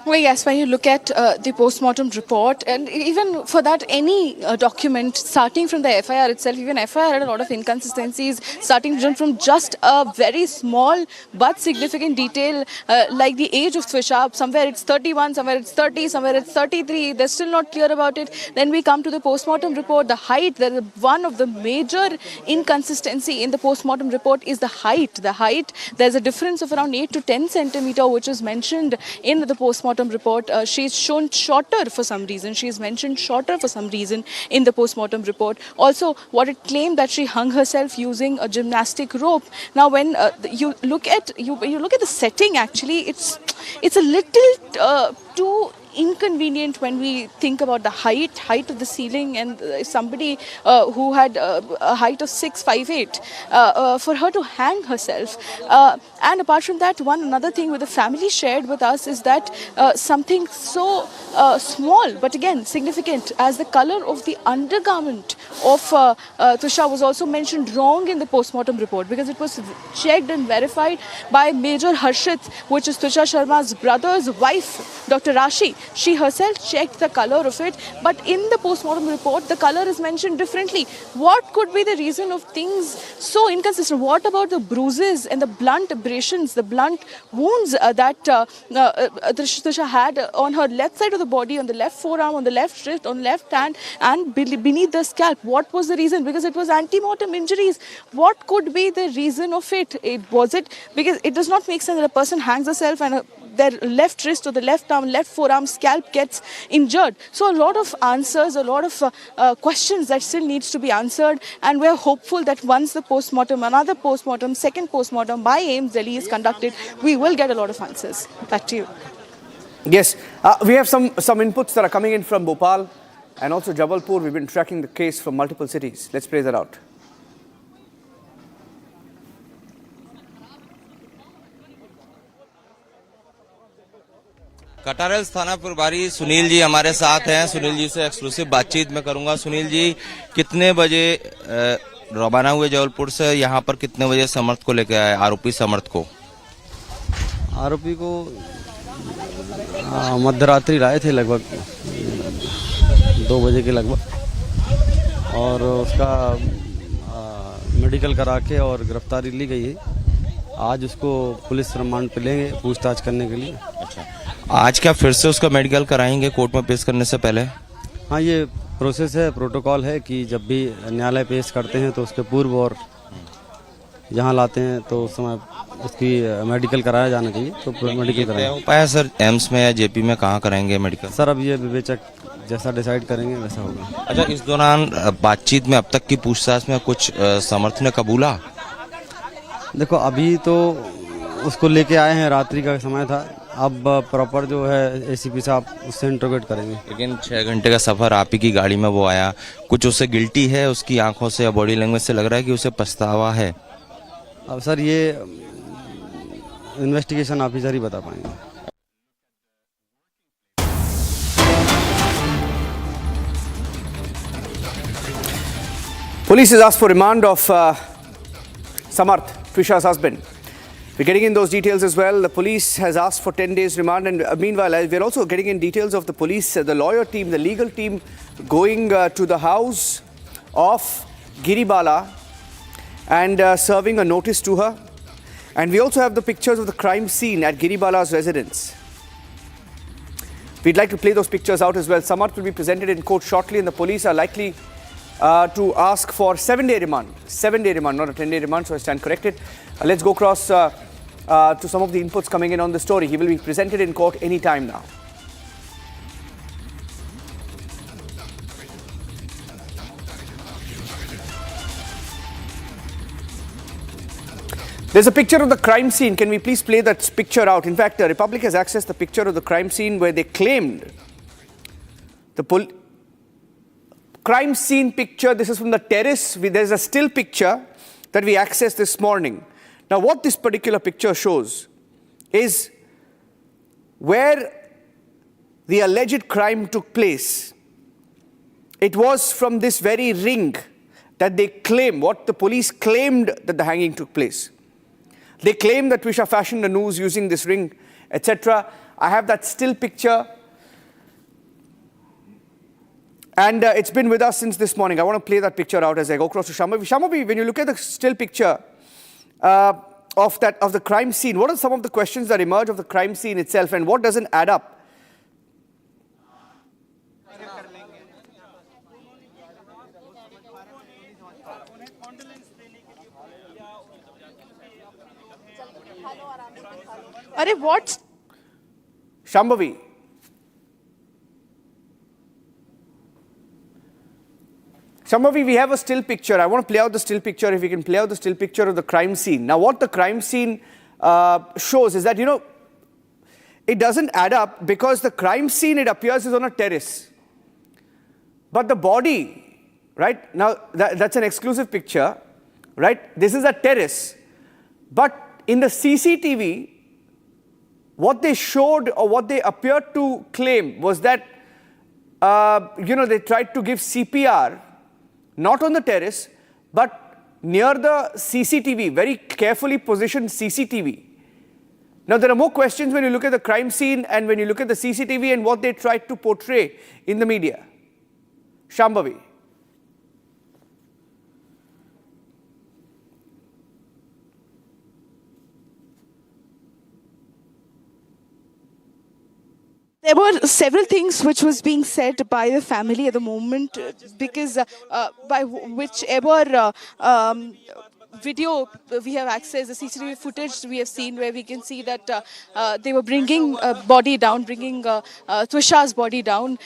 Well, yes, when you look at the post-mortem report, and even for that, any document, starting from the FIR itself, even FIR had a lot of inconsistencies, starting from just a very small but significant detail, like the age of Twisha. Somewhere it's 31, somewhere it's 30, somewhere it's 33. They're still not clear about it. Then we come to the post-mortem report, the height. There is one of the major inconsistency in the post-mortem report is the height. The height, there's a difference of around 8 to 10 centimeter, which is mentioned in the post-mortem report. She's shown shorter for some reason. She's mentioned shorter for some reason in the post-mortem report. Also, what it claimed that she hung herself using a gymnastic rope. Now, when you look at the setting, actually, it's a little too inconvenient when we think about the height of the ceiling, and somebody who had a height of 6'5'8", for her to hang herself. And apart from that, another thing with the family shared with us is that something so small but again significant as the color of the undergarment of Twisha was also mentioned wrong in the post-mortem report, because it was checked and verified by Major Harshit, which is Twisha Sharma's brother's wife, Dr. Rashi. She herself checked the color of it, but in the post-mortem report, the color is mentioned differently. What could be the reason of things so inconsistent? What about the bruises and the blunt abrasions, the blunt wounds that Twisha had on her left side of the body, on the left forearm, on the left wrist, on the left hand, and beneath the scalp? What was the reason? Because it was anti-mortem injuries. What could be the reason of it? Was it because it does not make sense that a person hangs herself and their left wrist or the left arm, left forearm, scalp gets injured? So a lot of answers, a lot of questions that still needs to be answered, and we're hopeful that once the post-mortem, another post-mortem, second post-mortem by AIIMS Delhi is conducted, we will get a lot of answers. Back to you. Yes, we have some inputs that are coming in from Bhopal and also Jabalpur. We've been tracking the case from multiple cities. Let's play that out. कटारेल्स थाना प्रभारी सुनील जी हमारे साथ हैं। सुनील जी से exclusive बातचीत में करूंगा। सुनील जी, कितने बजे रवाना हुए जबलपुर से? यहाँ पर कितने बजे समर्थ को लेकर आए, आरोपी समर्थ को? आरोपी को मध्यरात्रि लाए थे, लगभग 2 बजे के लगभग, और उसका मेडिकल करा के और गिरफ्तारी ली गई है। आज उसको पुलिस रिमांड पे लेंगे पूछताछ करने के लिए। अच्छा, आज क्या फिर से उसका मेडिकल कराएंगे कोर्ट में पेश करने से पहले? हाँ, ये प्रोसेस है, प्रोटोकॉल है कि जब भी न्यायालय पेश करते हैं तो उसके पूर्व और यहाँ लाते हैं तो उस समय उसकी मेडिकल कराया जाना चाहिए। तो मेडिकल कराया पाया सर, एम्स में या जेपी में कहाँ कराएंगे मेडिकल? सर, अब ये विवेचक जैसा डिसाइड करेंगे वैसा होगा। अच्छा, इस दौरान बातचीत में अब तक की पूछताछ में कुछ समर्थ ने कबूला? देखो, अभी तो उसको लेके आए हैं, रात्रि का समय था। अब प्रॉपर जो है एसीपी साहब उससे इंटरोगेट करेंगे। लेकिन 6 घंटे का सफर आप ही की गाड़ी में वो आया, कुछ उसे गिल्टी है? उसकी आंखों से या बॉडी लैंग्वेज से लग रहा है कि उसे पछतावा है। अब सर, ये इन्वेस्टिगेशन ऑफिसर ही बता पाएंगे। Police has asked for remand of Samarth, Twisha's husband. We're getting in those details as well. The police has asked for 10 days remand, and meanwhile, we're also getting in details of the police, the lawyer team, the legal team going to the house of Giribala and serving a notice to her. And we also have the pictures of the crime scene at Giribala's residence. We'd like to play those pictures out as well. Samarth will be presented in court shortly, and the police are likely to ask for 7-day remand. 7-day remand, not a 10-day remand, so I stand corrected. Let's go across to some of the inputs coming in on the story. He will be presented in court any time now. There's a picture of the crime scene. Can we please play that picture out? In fact, the Republic has accessed the picture of the crime scene where they claimed crime scene picture. This is from the terrace. There's a still picture that we accessed this morning. Now, what this particular picture shows is where the alleged crime took place. It was from this very ring that they claim, what the police claimed that the hanging took place. They claim that Trisha fashioned a noose using this ring, etc. I have that still picture. And it's been with us since this morning. I want to play that picture out as I go across to Shambhavi. Shambhavi, when you look at the still picture of the crime scene, what are some of the questions that emerge of the crime scene itself, and what doesn't add up? Arey, what? Shambhavi. Shambhavi, we have a still picture. I want to play out the still picture. If we can play out the still picture of the crime scene. Now, what the crime scene shows is that, it doesn't add up, because the crime scene, it appears, is on a terrace. But the body, right? Now, that's an exclusive picture, right? This is a terrace. But in the CCTV, what they showed, or what they appeared to claim, was that, they tried to give CPR, not on the terrace, but near the CCTV, very carefully positioned CCTV. Now, there are more questions when you look at the crime scene and when you look at the CCTV and what they tried to portray in the media. Shambhavi. There were several things which was being said by the family at the moment, because by whichever video we have access, the CCTV footage we have seen, where we can see that they were bringing body down, bringing Trisha's body down.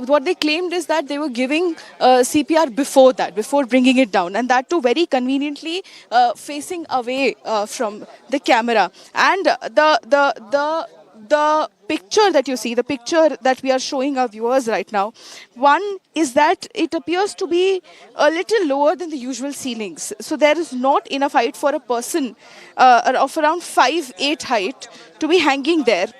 What they claimed is that they were giving CPR before that, before bringing it down, and that too very conveniently facing away from the camera. And the picture that you see, the picture that we are showing our viewers right now, one is that it appears to be a little lower than the usual ceilings. So there is not enough height for a person of around 5'8" height to be hanging there.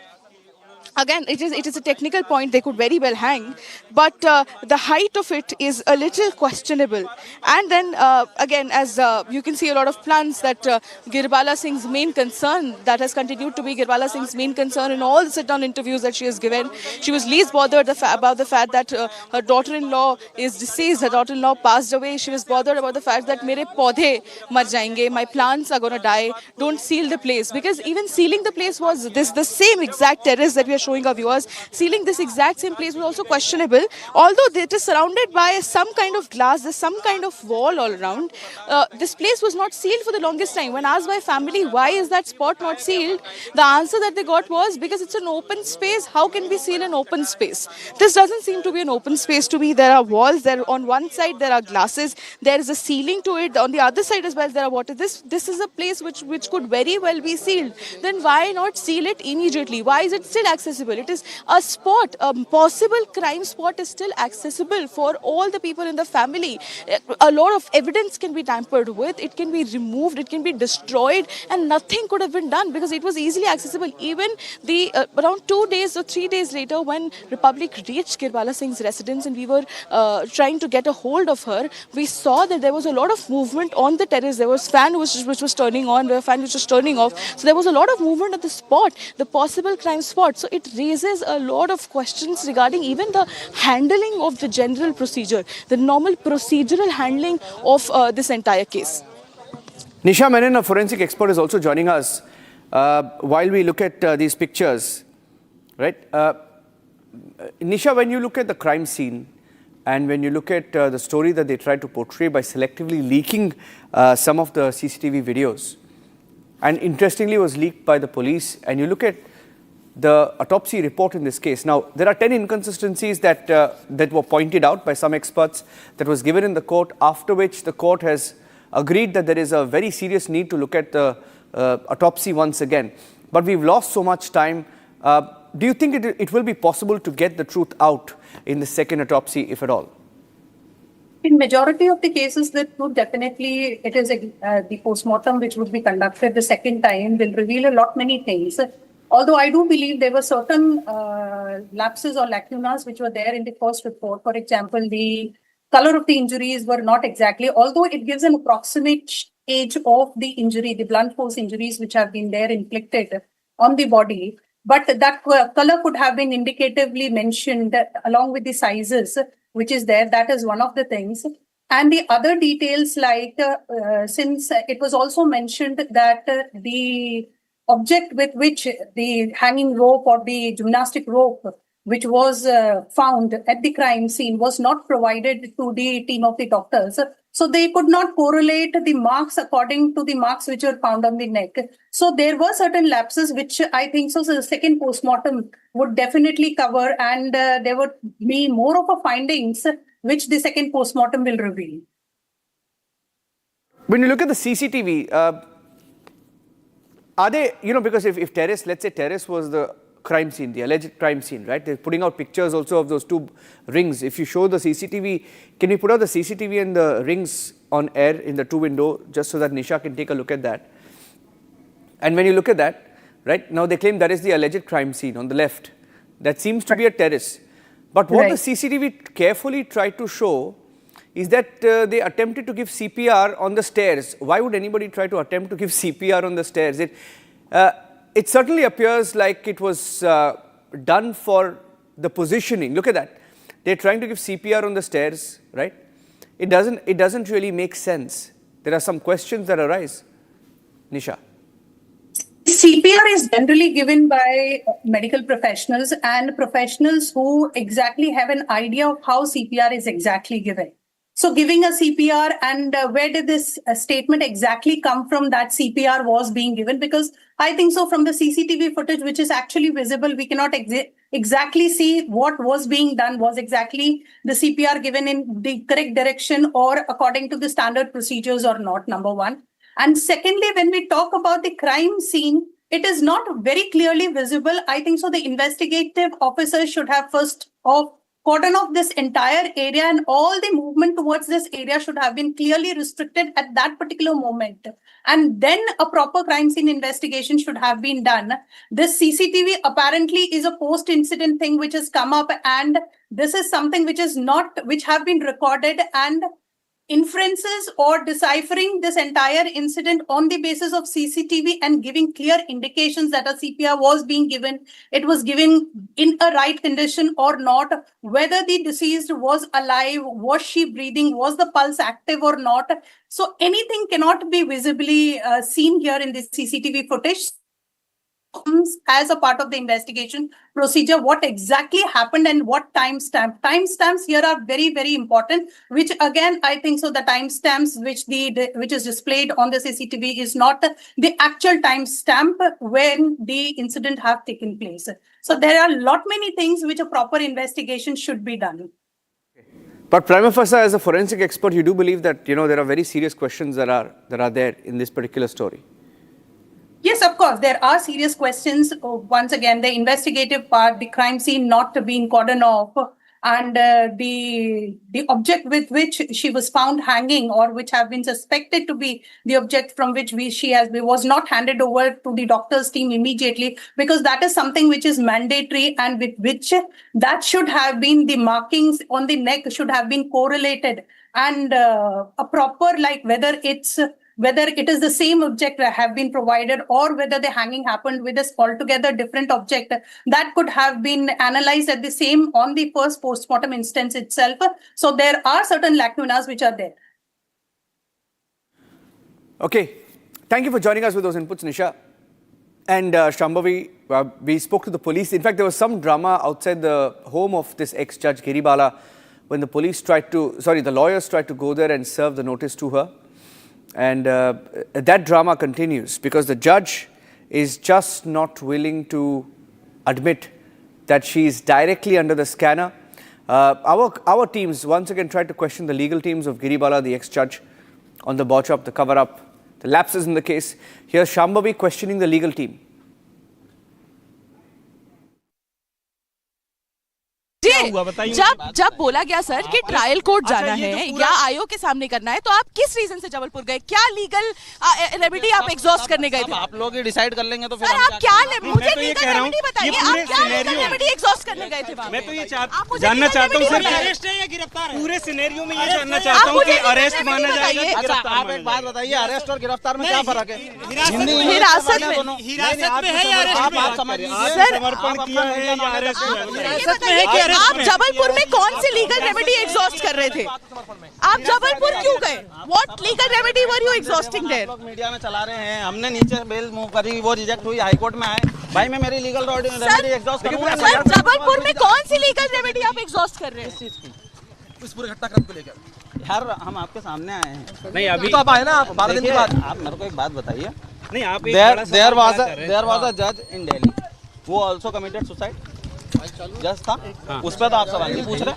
Again, it is a technical point, they could very well hang, but the height of it is a little questionable. And then again, as you can see, a lot of plans that Girbala Singh's main concern, that has continued to be Girbala Singh's main concern in all the sit-down interviews that she has given. She was least bothered about the fact that her daughter-in-law is deceased, her daughter-in-law passed away. She was bothered about the fact that mere podhe mar jayenge, my plants are going to die, don't seal the place. Because even sealing the place was the same exact terrace that we are showing our viewers. Sealing this exact same place was also questionable. Although it is surrounded by some kind of glass, there's some kind of wall all around. This place was not sealed for the longest time. When asked by family, why is that spot not sealed? The answer that they got was, because it's an open space. How can we seal an open space? This doesn't seem to be an open space to me. There are walls. There, on one side there are glasses. There is a ceiling to it. On the other side as well there are water. This is a place which could very well be sealed. Then why not seal it immediately? Why is it still accessible? It is a spot, a possible crime spot is still accessible for all the people in the family. A lot of evidence can be tampered with, it can be removed, it can be destroyed, and nothing could have been done because it was easily accessible. Even the around 2 days or 3 days later, when Republic reached Girbala Singh's residence and we were trying to get a hold of her, we saw that there was a lot of movement on the terrace. There was fan which was turning on, there was fan which was turning off. So there was a lot of movement at the spot, the possible crime spot. So it raises a lot of questions regarding even the handling of the general procedure, the normal procedural handling of this entire case. Nisha Menon, a forensic expert, is also joining us while we look at these pictures. Right? Nisha, when you look at the crime scene and when you look at the story that they tried to portray by selectively leaking some of the CCTV videos, and interestingly was leaked by the police, and you look at the autopsy report in this case. Now, there are 10 inconsistencies that were pointed out by some experts that was given in the court, after which the court has agreed that there is a very serious need to look at the autopsy once again. But we've lost so much time. Do you think it will be possible to get the truth out in the second autopsy, if at all? In majority of the cases, that would definitely, it is the postmortem which would be conducted the second time will reveal a lot many things. Although I do believe there were certain lapses or lacunas which were there in the first report. For example, the color of the injuries were not exactly, although it gives an approximate age of the injury, the blunt force injuries which have been there inflicted on the body. But that color could have been indicatively mentioned along with the sizes which is there. That is one of the things. And the other details, like since it was also mentioned that the object with which the hanging rope or the gymnastic rope which was found at the crime scene was not provided to the team of the doctors. So they could not correlate the marks according to the marks which were found on the neck. So there were certain lapses which I think so the second postmortem would definitely cover, and there would be more of a findings which the second postmortem will reveal. When you look at the CCTV, are they, because if terrace, let's say terrace was the crime scene, the alleged crime scene, right? They're putting out pictures also of those two rings. If you show the CCTV, can you put out the CCTV and the rings on air in the two window just so that Nisha can take a look at that? And when you look at that, right, now they claim that is the alleged crime scene on the left. That seems to be a terrace. But what the CCTV carefully tried to show is that they attempted to give CPR on the stairs. Why would anybody try to attempt to give CPR on the stairs? It certainly appears like it was done for the positioning. Look at that. They're trying to give CPR on the stairs, right? It doesn't really make sense. There are some questions that arise. Nisha. CPR is generally given by medical professionals and professionals who exactly have an idea of how CPR is exactly given. So giving a CPR, and where did this statement exactly come from that CPR was being given? Because I think so from the CCTV footage, which is actually visible, we cannot exactly see what was being done. Was exactly the CPR given in the correct direction or according to the standard procedures or not, number one. And secondly, when we talk about the crime scene, it is not very clearly visible. I think so the investigative officers should have first off cordon off this entire area, and all the movement towards this area should have been clearly restricted at that particular moment. And then a proper crime scene investigation should have been done. This CCTV apparently is a post-incident thing which has come up, and this is something which is not, which have been recorded, and inferences or deciphering this entire incident on the basis of CCTV and giving clear indications that a CPR was being given, it was given in a right condition or not, whether the deceased was alive, was she breathing, was the pulse active or not. So anything cannot be visibly seen here in the CCTV footage. As a part of the investigation procedure, what exactly happened and what timestamp. Timestamps here are very, very important, which again, I think so the timestamps which is displayed on the CCTV is not the actual timestamp when the incident have taken place. So there are a lot many things which a proper investigation should be done. But prima facie, as a forensic expert, you do believe that, there are very serious questions that are there in this particular story. Yes, of course, there are serious questions. Once again, the investigative part, the crime scene not being cordoned off, and the object with which she was found hanging, or which have been suspected to be the object from which was not handed over to the doctor's team immediately, because that is something which is mandatory, and with which that should have been, the markings on the neck should have been correlated, and a proper, like whether it is the same object that have been provided or whether the hanging happened with this altogether different object, that could have been analyzed at the same on the first postmortem instance itself. So there are certain lacunas which are there. Okay. Thank you for joining us with those inputs, Nisha. And Shambhavi, we spoke to the police. In fact, there was some drama outside the home of this ex-judge Giribala when the lawyers tried to go there and serve the notice to her. And that drama continues because the judge is just not willing to admit that she is directly under the scanner. Our teams once again tried to question the legal teams of Giribala, the ex-judge, on the botch-up, the cover-up, the lapses in the case. Here's Shambhavi questioning the legal team. जी जब बोला गया sir कि trial court जाना है या आयोग के सामने करना है, तो आप किस रीजन से जबलपुर गए? क्या लीगल रेमेडी आप एग्जॉस्ट करने गए थे? आप लोग ही डिसाइड कर लेंगे तो फिर सर आप क्या मुझे लीगल रेमेडी बताइए, आप क्या लीगल रेमेडी एग्जॉस्ट करने गए थे? मैं तो ये जानना चाहता हूँ सर, अरेस्ट है या गिरफ्तार? पूरे सिनेरियो में ये जानना चाहता हूँ कि अरेस्ट माना जाएगा। अच्छा आप एक बात बताइए, अरेस्ट और गिरफ्तार में क्या फर्क है? हिरासत में है या अरेस्ट में? आप समझिए सर समर्पण किया है या अरेस्ट बताइए, आप जबलपुर में कौन सी लीगल रेमेडी एग्जॉस्ट कर रहे थे? आप जबलपुर क्यों गए? What legal remedy were you exhausting there? Media में चला रहे हैं, हमने नीचे बेल मूव करी, वो रिजेक्ट हुई, हाई कोर्ट में आए। भाई मैं मेरी लीगल रेमेडी एग्जॉस्ट करूंगा। सर जबलपुर में कौन सी लीगल रेमेडी आप एग्जॉस्ट कर रहे हैं? इस पूरे घटनाक्रम को लेकर यार हम आपके सामने आए हैं। नहीं अभी तो आप आए ना, आप 12 दिन के बाद। आप मेरे को एक बात बताइए, नहीं आप देयर वाज अ जज इन दिल्ली वो आल्सो कमिटेड सुसाइड। जज था, उस पर तो आप सवाल नहीं पूछ रहे,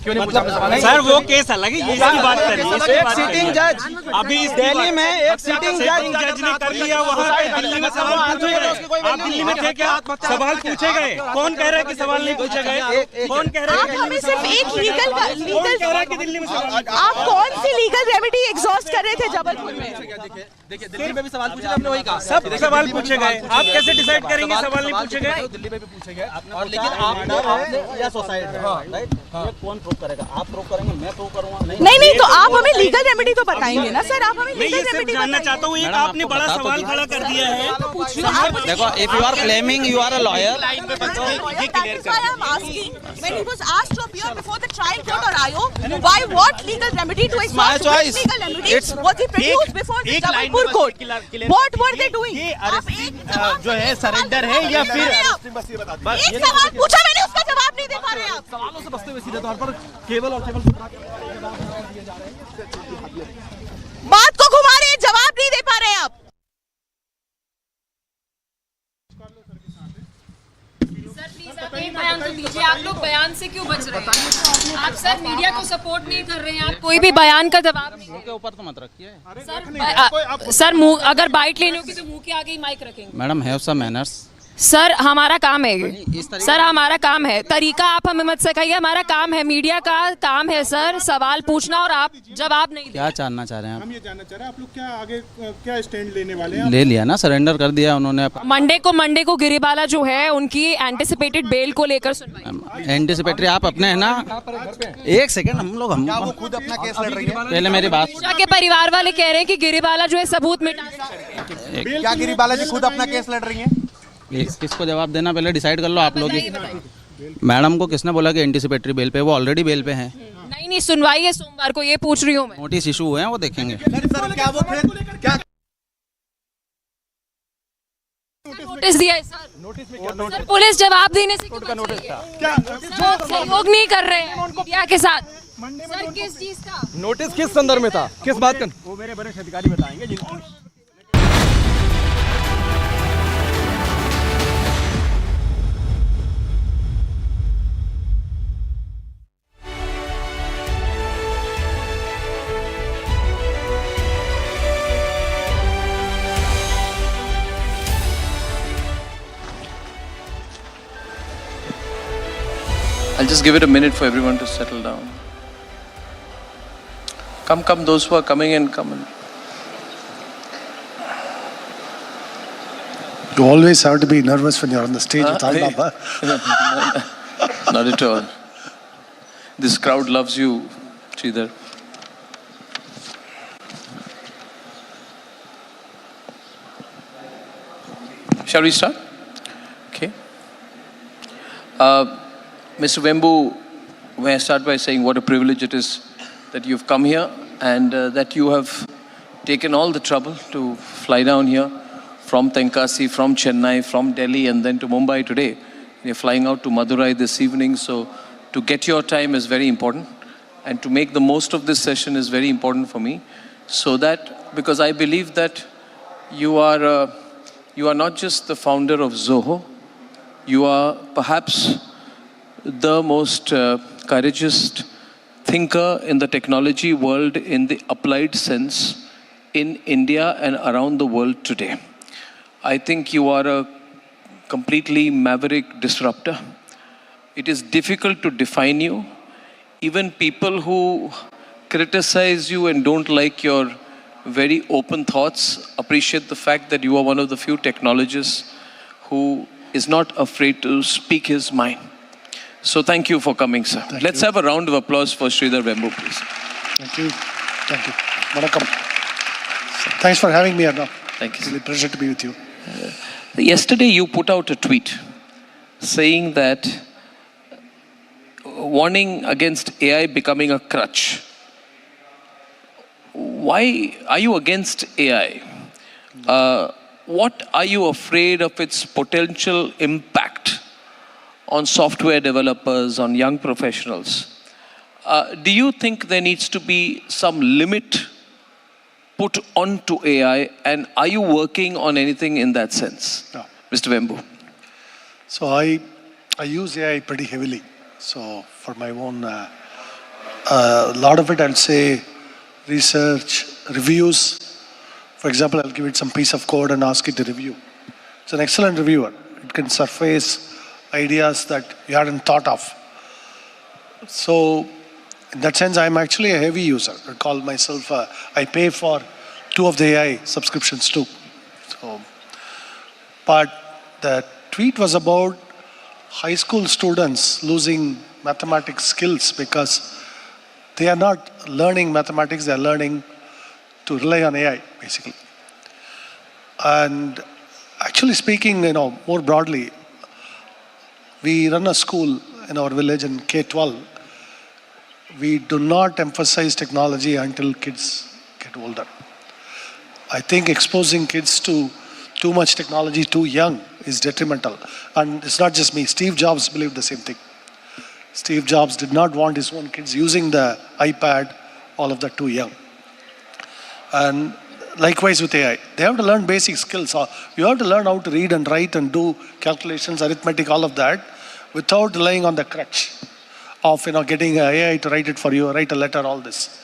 क्यों नहीं पूछ रहे? सर वो केस अलग है, ये इसकी बात करिए। एक सीटिंग जज अभी दिल्ली में एक सीटिंग जज ने कर लिया, वहाँ दिल्ली में सवाल पूछे गए। आप दिल्ली में थे क्या? सवाल पूछे गए? कौन कह रहा है कि सवाल नहीं पूछे गए? कौन कह रहा है कि हमें सिर्फ एक लीगल दिल्ली में सवाल? आप कौन सी लीगल रेमेडी एग्जॉस्ट कर रहे थे जबलपुर में? देखिए दिल्ली में भी सवाल पूछे, आपने वही कहा सब सवाल पूछे गए। आप कैसे डिसाइड करेंगे सवाल नहीं पूछे गए? दिल्ली में भी पूछे गए, और लेकिन आपने या सोसाइटी राइट, ये कौन प्रूव करेगा? आप प्रूव करेंगे, मैं प्रूव करूंगा? नहीं तो आप हमें लीगल रेमेडी तो बताएंगे ना सर। आप हमें मैं ये सिर्फ जानना चाहता हूँ, एक आपने बड़ा सवाल खड़ा कर दिया है। देखो, if you are claiming you are a lawyer, when he was asked to appear before the trial court or Ayog, why what legal remedy to exhaust? My choice. Which legal remedy was he produced before the Jaipur court? What were they doing? जो है surrender है या फिर एक सवाल पूछा मैंने, उसका जवाब नहीं दे पा रहे आप। सवालों से बचते हुए सीधे तौर पर केवल और केवल बात को घुमा रहे हैं, जवाब नहीं दे पा रहे आप। बयान तो दीजिए, आप लोग बयान से क्यों बच रहे हैं? आप सर मीडिया को सपोर्ट नहीं कर रहे हैं, आप कोई भी बयान का जवाब नहीं। मुंह के ऊपर तो मत रखिए सर मुंह अगर बाइट लेनी होगी तो मुंह के आगे ही माइक रखेंगे। Madam, have some manners. Sir हमारा काम है, सर हमारा काम है, तरीका आप हमें मत सिखाइए, हमारा काम है, मीडिया का काम है सर सवाल पूछना और आप जवाब नहीं। क्या जानना चाह रहे हैं आप? हम ये जानना चाह रहे हैं आप लोग क्या आगे क्या स्टैंड लेने वाले हैं? ले लिया ना, सरेंडर कर दिया उन्होंने। मंडे को गिरिबाला जो है उनकी एंटिसिपेटेड बेल को लेकर सुनवाई। एंटिसिपेटरी आप अपने है ना, एक सेकंड हम वो खुद अपना केस लड़ रही है। पहले मेरी बात, के परिवार वाले कह रहे हैं कि गिरिबाला जो है सबूत मिटा। क्या गिरिबाला जी खुद अपना केस लड़ रही है? किसको जवाब देना पहले डिसाइड कर लो आप लोग ही। मैडम को किसने बोला कि एंटिसिपेटरी बेल पे? वो ऑलरेडी बेल पे हैं। नहीं सुनवाई है सोमवार को, ये पूछ रही हूँ मैं। नोटिस इशू हुए हैं, वो देखेंगे। नोटिस दिया है सर, पुलिस जवाब देने से सहयोग नहीं कर रहे हैं मीडिया के साथ। सर किस चीज का नोटिस, किस संदर्भ में था, किस बात का? वो मेरे वरिष्ठ अधिकारी बताएंगे। I'll just give it a minute for everyone to settle down. Come, those who are coming in, come in. You always have to be nervous when you're on the stage with Arnab. Not at all. This crowd loves you, Sridhar. Shall we start? Okay. Mr. Vembu, may I start by saying what a privilege it is that you've come here and that you have taken all the trouble to fly down here from Tenkasi, from Chennai, from Delhi and then to Mumbai today. You're flying out to Madurai this evening, so to get your time is very important and to make the most of this session is very important for me. So that, because I believe that you are not just the founder of Zoho, you are perhaps the most courageous thinker in the technology world in the applied sense in India and around the world today. I think you are a completely maverick disruptor it is difficult to define you. Even people who criticize you and don't like your very open thoughts appreciate the fact that you are one of the few technologists who is not afraid to speak his mind. So thank you for coming, sir. Let's have a round of applause for Sridhar Vembu, please. Thank you. Thank you. Vanakkam. Thanks for having me, Arnab. Thank you. It's really a pleasure to be with you. Yesterday you put out a tweet saying that warning against AI becoming a crutch. Why are you against AI? What are you afraid of its potential impact on software developers, on young professionals? Do you think there needs to be some limit put onto AI, and are you working on anything in that sense? No. Mr. Vembu. So I use AI pretty heavily. So for my own, a lot of it I'll say research, reviews. For example, I'll give it some piece of code and ask it to review. It's an excellent reviewer. It can surface ideas that you hadn't thought of. So in that sense, I'm actually a heavy user. I call myself, I pay for 2 of the AI subscriptions too. So, but the tweet was about high school students losing mathematics skills because they are not learning mathematics, they are learning to rely on AI, basically. And actually speaking, more broadly, we run a school in our village in K-12. We do not emphasize technology until kids get older. I think exposing kids to too much technology too young is detrimental. And it's not just me. Steve Jobs believed the same thing. Steve Jobs did not want his own kids using the iPad, all of that too young. And likewise with AI. They have to learn basic skills. You have to learn how to read and write and do calculations, arithmetic, all of that, without relying on the crutch of getting AI to write it for you, write a letter, all this.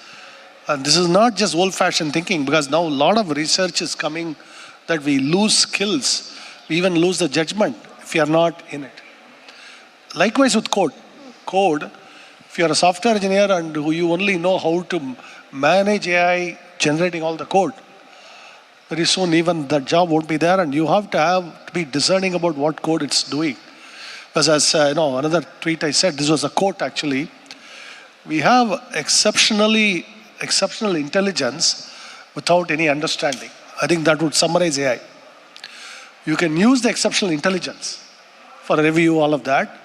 And this is not just old-fashioned thinking, because now a lot of research is coming that we lose skills, we even lose the judgment if you are not in it. Likewise with code. Code, if you are a software engineer and you only know how to manage AI generating all the code, very soon even that job won't be there, and you have to be discerning about what code it's doing. Because as another tweet I said, this was a quote actually, we have exceptional intelligence without any understanding. I think that would summarize AI. You can use the exceptional intelligence for a review, all of that,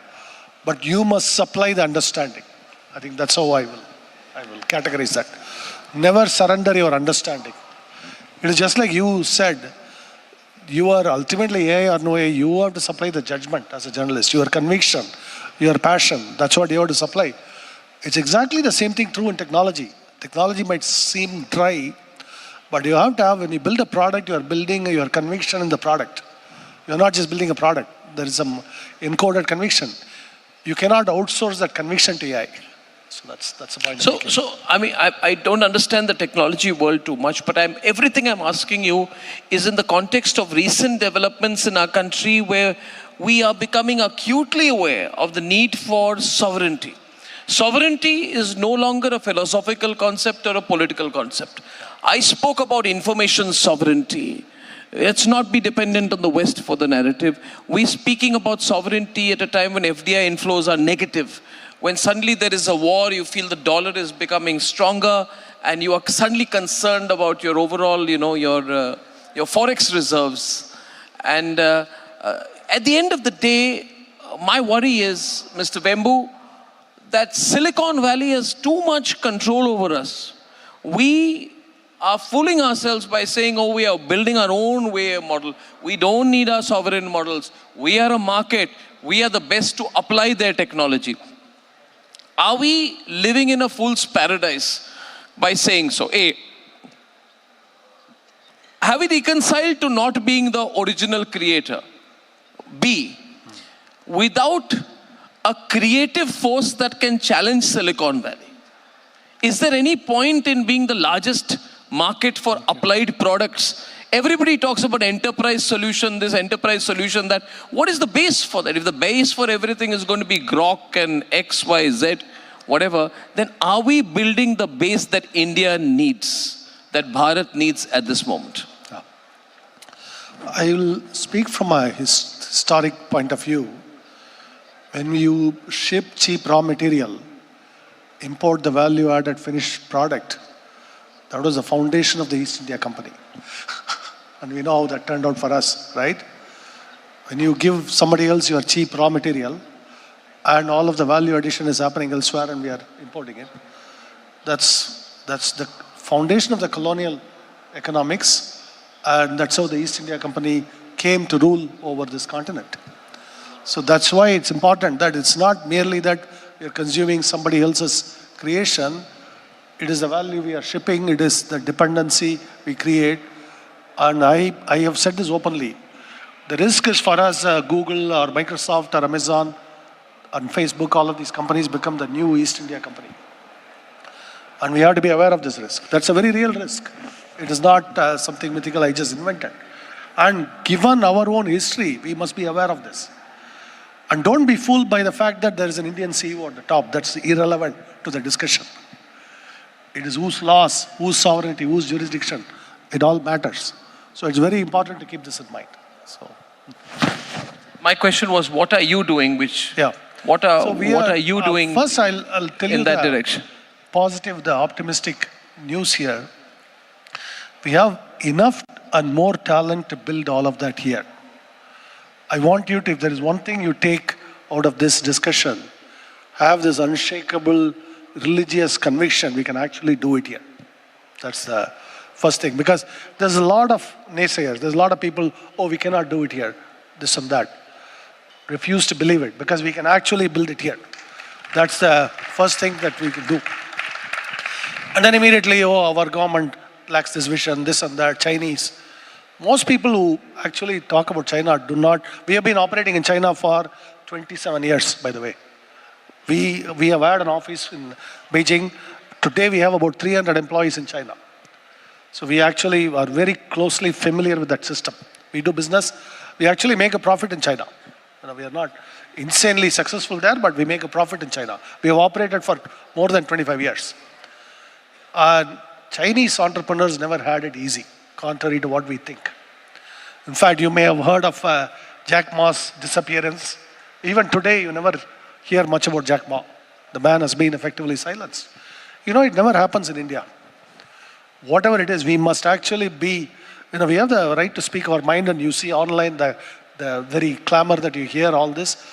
but you must supply the understanding. I think that's how I will categorize that. Never surrender your understanding. It is just like you said, you are ultimately AI or no AI, you have to supply the judgment as a journalist, your conviction, your passion, that's what you have to supply. It's exactly the same thing true in technology. Technology might seem dry, but you have to have, when you build a product, you are building your conviction in the product. You're not just building a product. There is some encoded conviction. You cannot outsource that conviction to AI. So that's the point. So I mean, I don't understand the technology world too much, but everything I'm asking you is in the context of recent developments in our country where we are becoming acutely aware of the need for sovereignty. Sovereignty is no longer a philosophical concept or a political concept. I spoke about information sovereignty. Let's not be dependent on the West for the narrative. We're speaking about sovereignty at a time when FDI inflows are negative. When suddenly there is a war, you feel the dollar is becoming stronger and you are suddenly concerned about your overall, your forex reserves. And at the end of the day, my worry is, Mr. Vembu, that Silicon Valley has too much control over us. We are fooling ourselves by saying, oh, we are building our own way model. We don't need our sovereign models. We are a market. We are the best to apply their technology. Are we living in a fool's paradise by saying so? A, have we reconciled to not being the original creator? B, without a creative force that can challenge Silicon Valley, is there any point in being the largest market for applied products Everybody talks about enterprise solution, this enterprise solution, that. What is the base for that? If the base for everything is going to be Grok and X, Y, Z, whatever, then are we building the base that India needs, that Bharat needs at this moment? I will speak from a historic point of view. When you ship cheap raw material, import the value-added finished product, that was the foundation of the East India Company. And we know how that turned out for us, right? When you give somebody else your cheap raw material, and all of the value addition is happening elsewhere and we are importing it, that's the foundation of the colonial economics. And that's how the East India Company came to rule over this continent. So that's why it's important that it's not merely that we are consuming somebody else's creation. It is the value we are shipping. It is the dependency we create. And I have said this openly. The risk is for us, Google or Microsoft or Amazon and Facebook, all of these companies become the new East India Company. And we have to be aware of this risk. That's a very real risk. It is not something mythical I just invented. And given our own history, we must be aware of this. And don't be fooled by the fact that there is an Indian CEO at the top. That's irrelevant to the discussion. It is whose laws, whose sovereignty, whose jurisdiction. It all matters. So it's very important to keep this in mind. So, my question was, what are you doing? What are you doing? First, I'll tell you in that direction. Positive, the optimistic news here. We have enough and more talent to build all of that here. I want you to, if there is one thing you take out of this discussion, have this unshakable religious conviction, we can actually do it here. That's the first thing. Because there's a lot of naysayers, there's a lot of people, oh, we cannot do it here, this and that. Refuse to believe it, because we can actually build it here. That's the first thing that we can do. And then immediately, oh, our government lacks this vision, this and that, Chinese. Most people who actually talk about China do not. We have been operating in China for 27 years, by the way. We have had an office in Beijing. Today we have about 300 employees in China. So we actually are very closely familiar with that system. We do business. We actually make a profit in China. We are not insanely successful there, but we make a profit in China. We have operated for more than 25 years. Chinese entrepreneurs never had it easy, contrary to what we think. In fact, you may have heard of Jack Ma's disappearance. Even today, you never hear much about Jack Ma. The man has been effectively silenced. You know, it never happens in India. Whatever it is, we must actually be, we have the right to speak our mind, and you see online the very clamor that you hear, all this,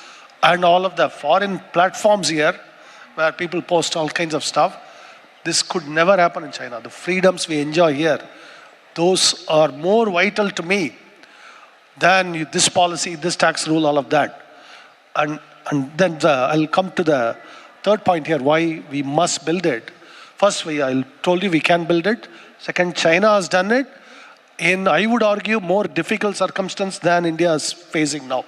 and all of the foreign platforms here where people post all kinds of stuff. This could never happen in China. The freedoms we enjoy here, those are more vital to me than this policy, this tax rule, all of that. And then I'll come to the third point here, why we must build it. First, I told you we can build it. Second, China has done it in, I would argue, more difficult circumstance than India is facing now.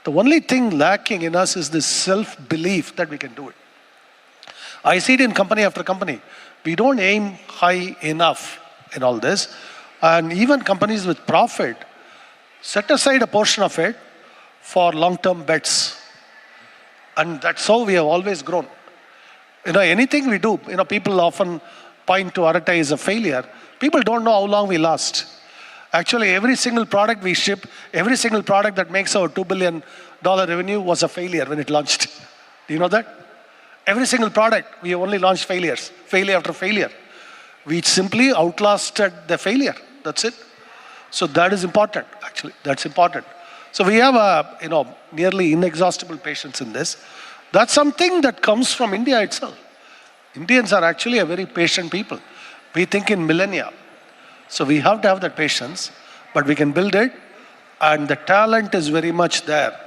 The only thing lacking in us is this self-belief that we can do it. I see it in company after company. We don't aim high enough in all this. And even companies with profit set aside a portion of it for long-term bets. And that's how we have always grown. Anything we do, people often point to Arata as a failure. People don't know how long we last. Actually, every single product we ship, every single product that makes our $2 billion revenue was a failure when it launched. Do you know that? Every single product, we have only launched failures, failure after failure. We simply outlasted the failure. That's it. So that is important, actually. That's important. So we have nearly inexhaustible patience in this. That's something that comes from India itself. Indians are actually a very patient people. We think in millennia. So we have to have that patience, but we can build it, and the talent is very much there.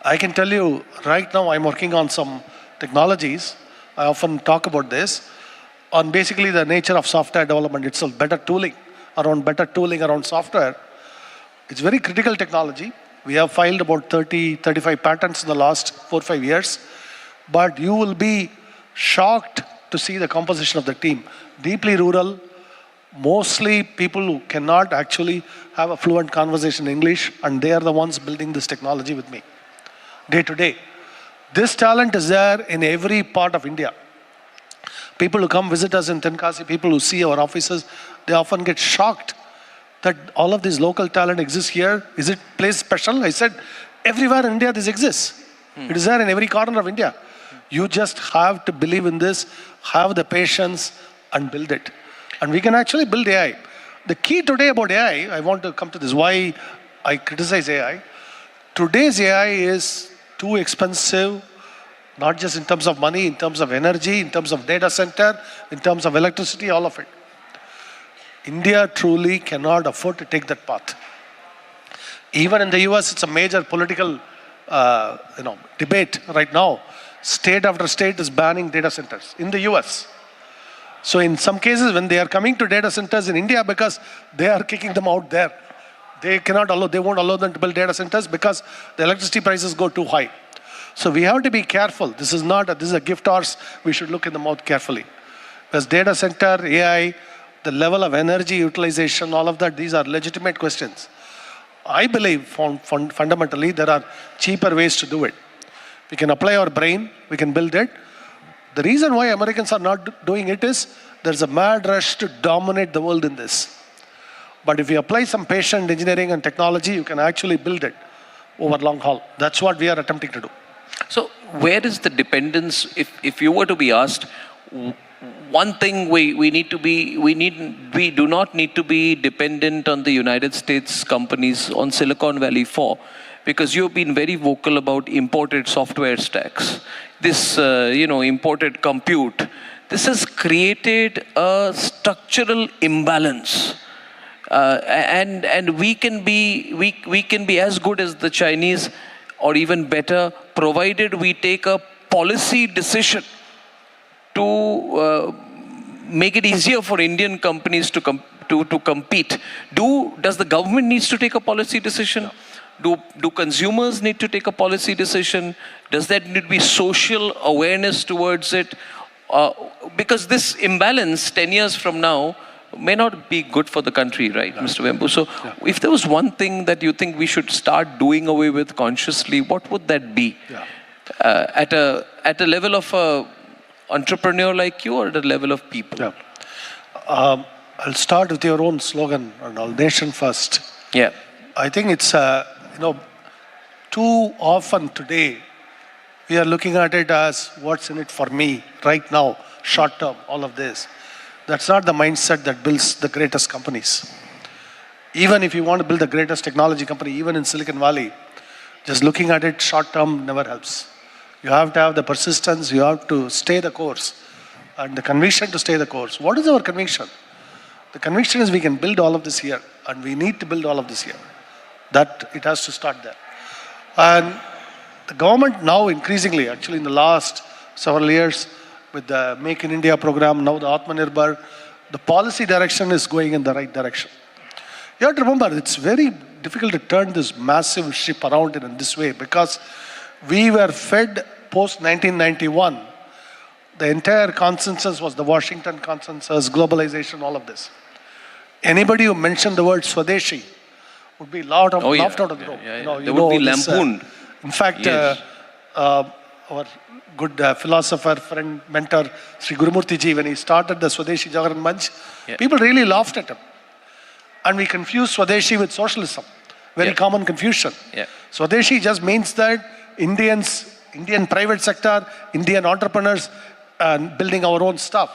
I can tell you right now I'm working on some technologies. I often talk about this, on basically the nature of software development itself, better tooling around software. It's very critical technology. We have filed about 35 patents in the last 4-5 years, but you will be shocked to see the composition of the team. Deeply rural, mostly people who cannot actually have a fluent conversation in English, and they are the ones building this technology with me, day to day. This talent is there in every part of India. People who come visit us in Tenkasi, people who see our offices, they often get shocked that all of this local talent exists here. Is it place special? I said, everywhere in India this exists. It is there in every corner of India. You just have to believe in this, have the patience, and build it. And we can actually build AI. The key today about AI, I want to come to this, why I criticize AI. Today's AI is too expensive, not just in terms of money, in terms of energy, in terms of data center, in terms of electricity, all of it. India truly cannot afford to take that path. Even in the US, it's a major political debate right now. State after state is banning data centers in the US. So in some cases, when they are coming to data centers in India, because they are kicking them out there, they won't allow them to build data centers because the electricity prices go too high. So we have to be careful. This is a gift horse. We should look in the mouth carefully. Because data center, AI, the level of energy utilization, all of that, these are legitimate questions. I believe fundamentally there are cheaper ways to do it. We can apply our brain, we can build it. The reason why Americans are not doing it is there's a mad rush to dominate the world in this. But if you apply some patient engineering and technology, you can actually build it over long haul. That's what we are attempting to do. So where is the dependence? If you were to be asked, one thing we do not need to be dependent on the United States companies on Silicon Valley for, because you've been very vocal about imported software stacks, this imported compute. This has created a structural imbalance, and we can be as good as the Chinese or even better, provided we take a policy decision to make it easier for Indian companies to compete. Does the government needs to take a policy decision? Do consumers need to take a policy decision? Does there need to be social awareness towards it? Because this imbalance 10 years from now may not be good for the country, right, Mr. Vembu? So if there was one thing that you think we should start doing away with consciously, what would that be? At a level of a entrepreneur like you, or at a level of people? I'll start with your own slogan, nation first. Yeah. I think it's too often today we are looking at it as what's in it for me right now, short term, all of this. That's not the mindset that builds the greatest companies. Even if you want to build the greatest technology company, even in Silicon Valley, just looking at it short term never helps. You have to have the persistence, you have to stay the course, and the conviction to stay the course. What is our conviction? The conviction is we can build all of this here, and we need to build all of this here. That it has to start there. And the government now increasingly, actually in the last several years, with the Make in India program, now the Atmanirbhar, the policy direction is going in the right direction. You have to remember, it's very difficult to turn this massive ship around in this way, because we were fed post-1991. The entire consensus was the Washington consensus, globalization, all of this. Anybody who mentioned the word Swadeshi would be laughed out of the room. They would be lampooned. In fact, our good philosopher, friend, mentor, Sri Gurumurti Ji, when he started the Swadeshi Jagaran Manch, people really laughed at him. And we confused Swadeshi with socialism. Very common confusion. Swadeshi just means that Indian private sector, Indian entrepreneurs, building our own stuff.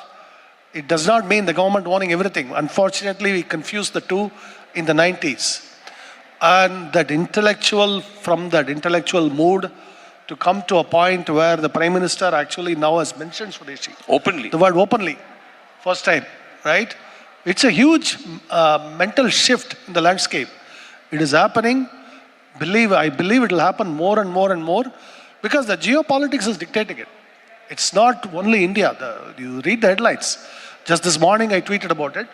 It does not mean the government owning everything. Unfortunately, we confused the two in the 90s. And from that intellectual mood to come to a point where the Prime Minister actually now has mentioned Swadeshi. Openly. The word openly. First time, right? It's a huge mental shift in the landscape. It is happening. I believe it will happen more and more and more, because the geopolitics is dictating it. It's not only India. You read the headlines. Just this morning I tweeted about it.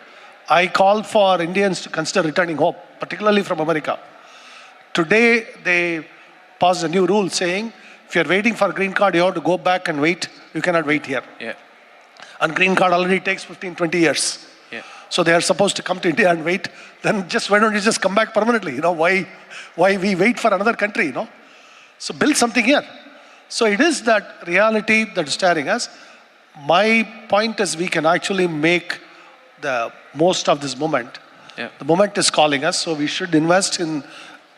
I called for Indians to consider returning home, particularly from America. Today they passed a new rule saying, if you're waiting for a green card, you have to go back and wait. You cannot wait here. And green card already takes 15, 20 years. So they are supposed to come to India and wait. Then just why don't you just come back permanently? Why we wait for another country? So build something here. So it is that reality that is staring us. My point is we can actually make the most of this moment. Yeah. The moment is calling us, so we should invest in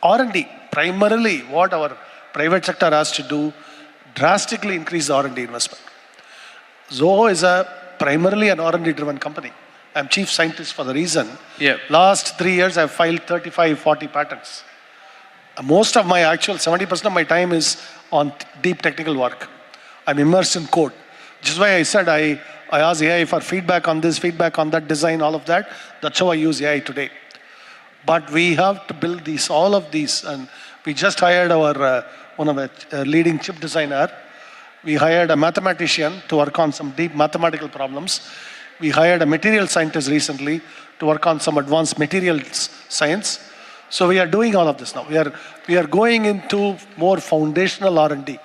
R&D. Primarily, what our private sector has to do, drastically increase the R&D investment. Zoho is primarily an R&D driven company. I'm chief scientist for the reason. Yeah. Last 3 years, I've filed 35, 40 patents. Most of my 70% of my time is on deep technical work. I'm immersed in code. Which is why I said I asked AI for feedback on this, feedback on that design, all of that. That's how I use AI today. But we have to build all of these. And we just hired one of our leading chip designer. We hired a mathematician to work on some deep mathematical problems. We hired a material scientist recently to work on some advanced materials science. So we are doing all of this now. We are going into more foundational R&D.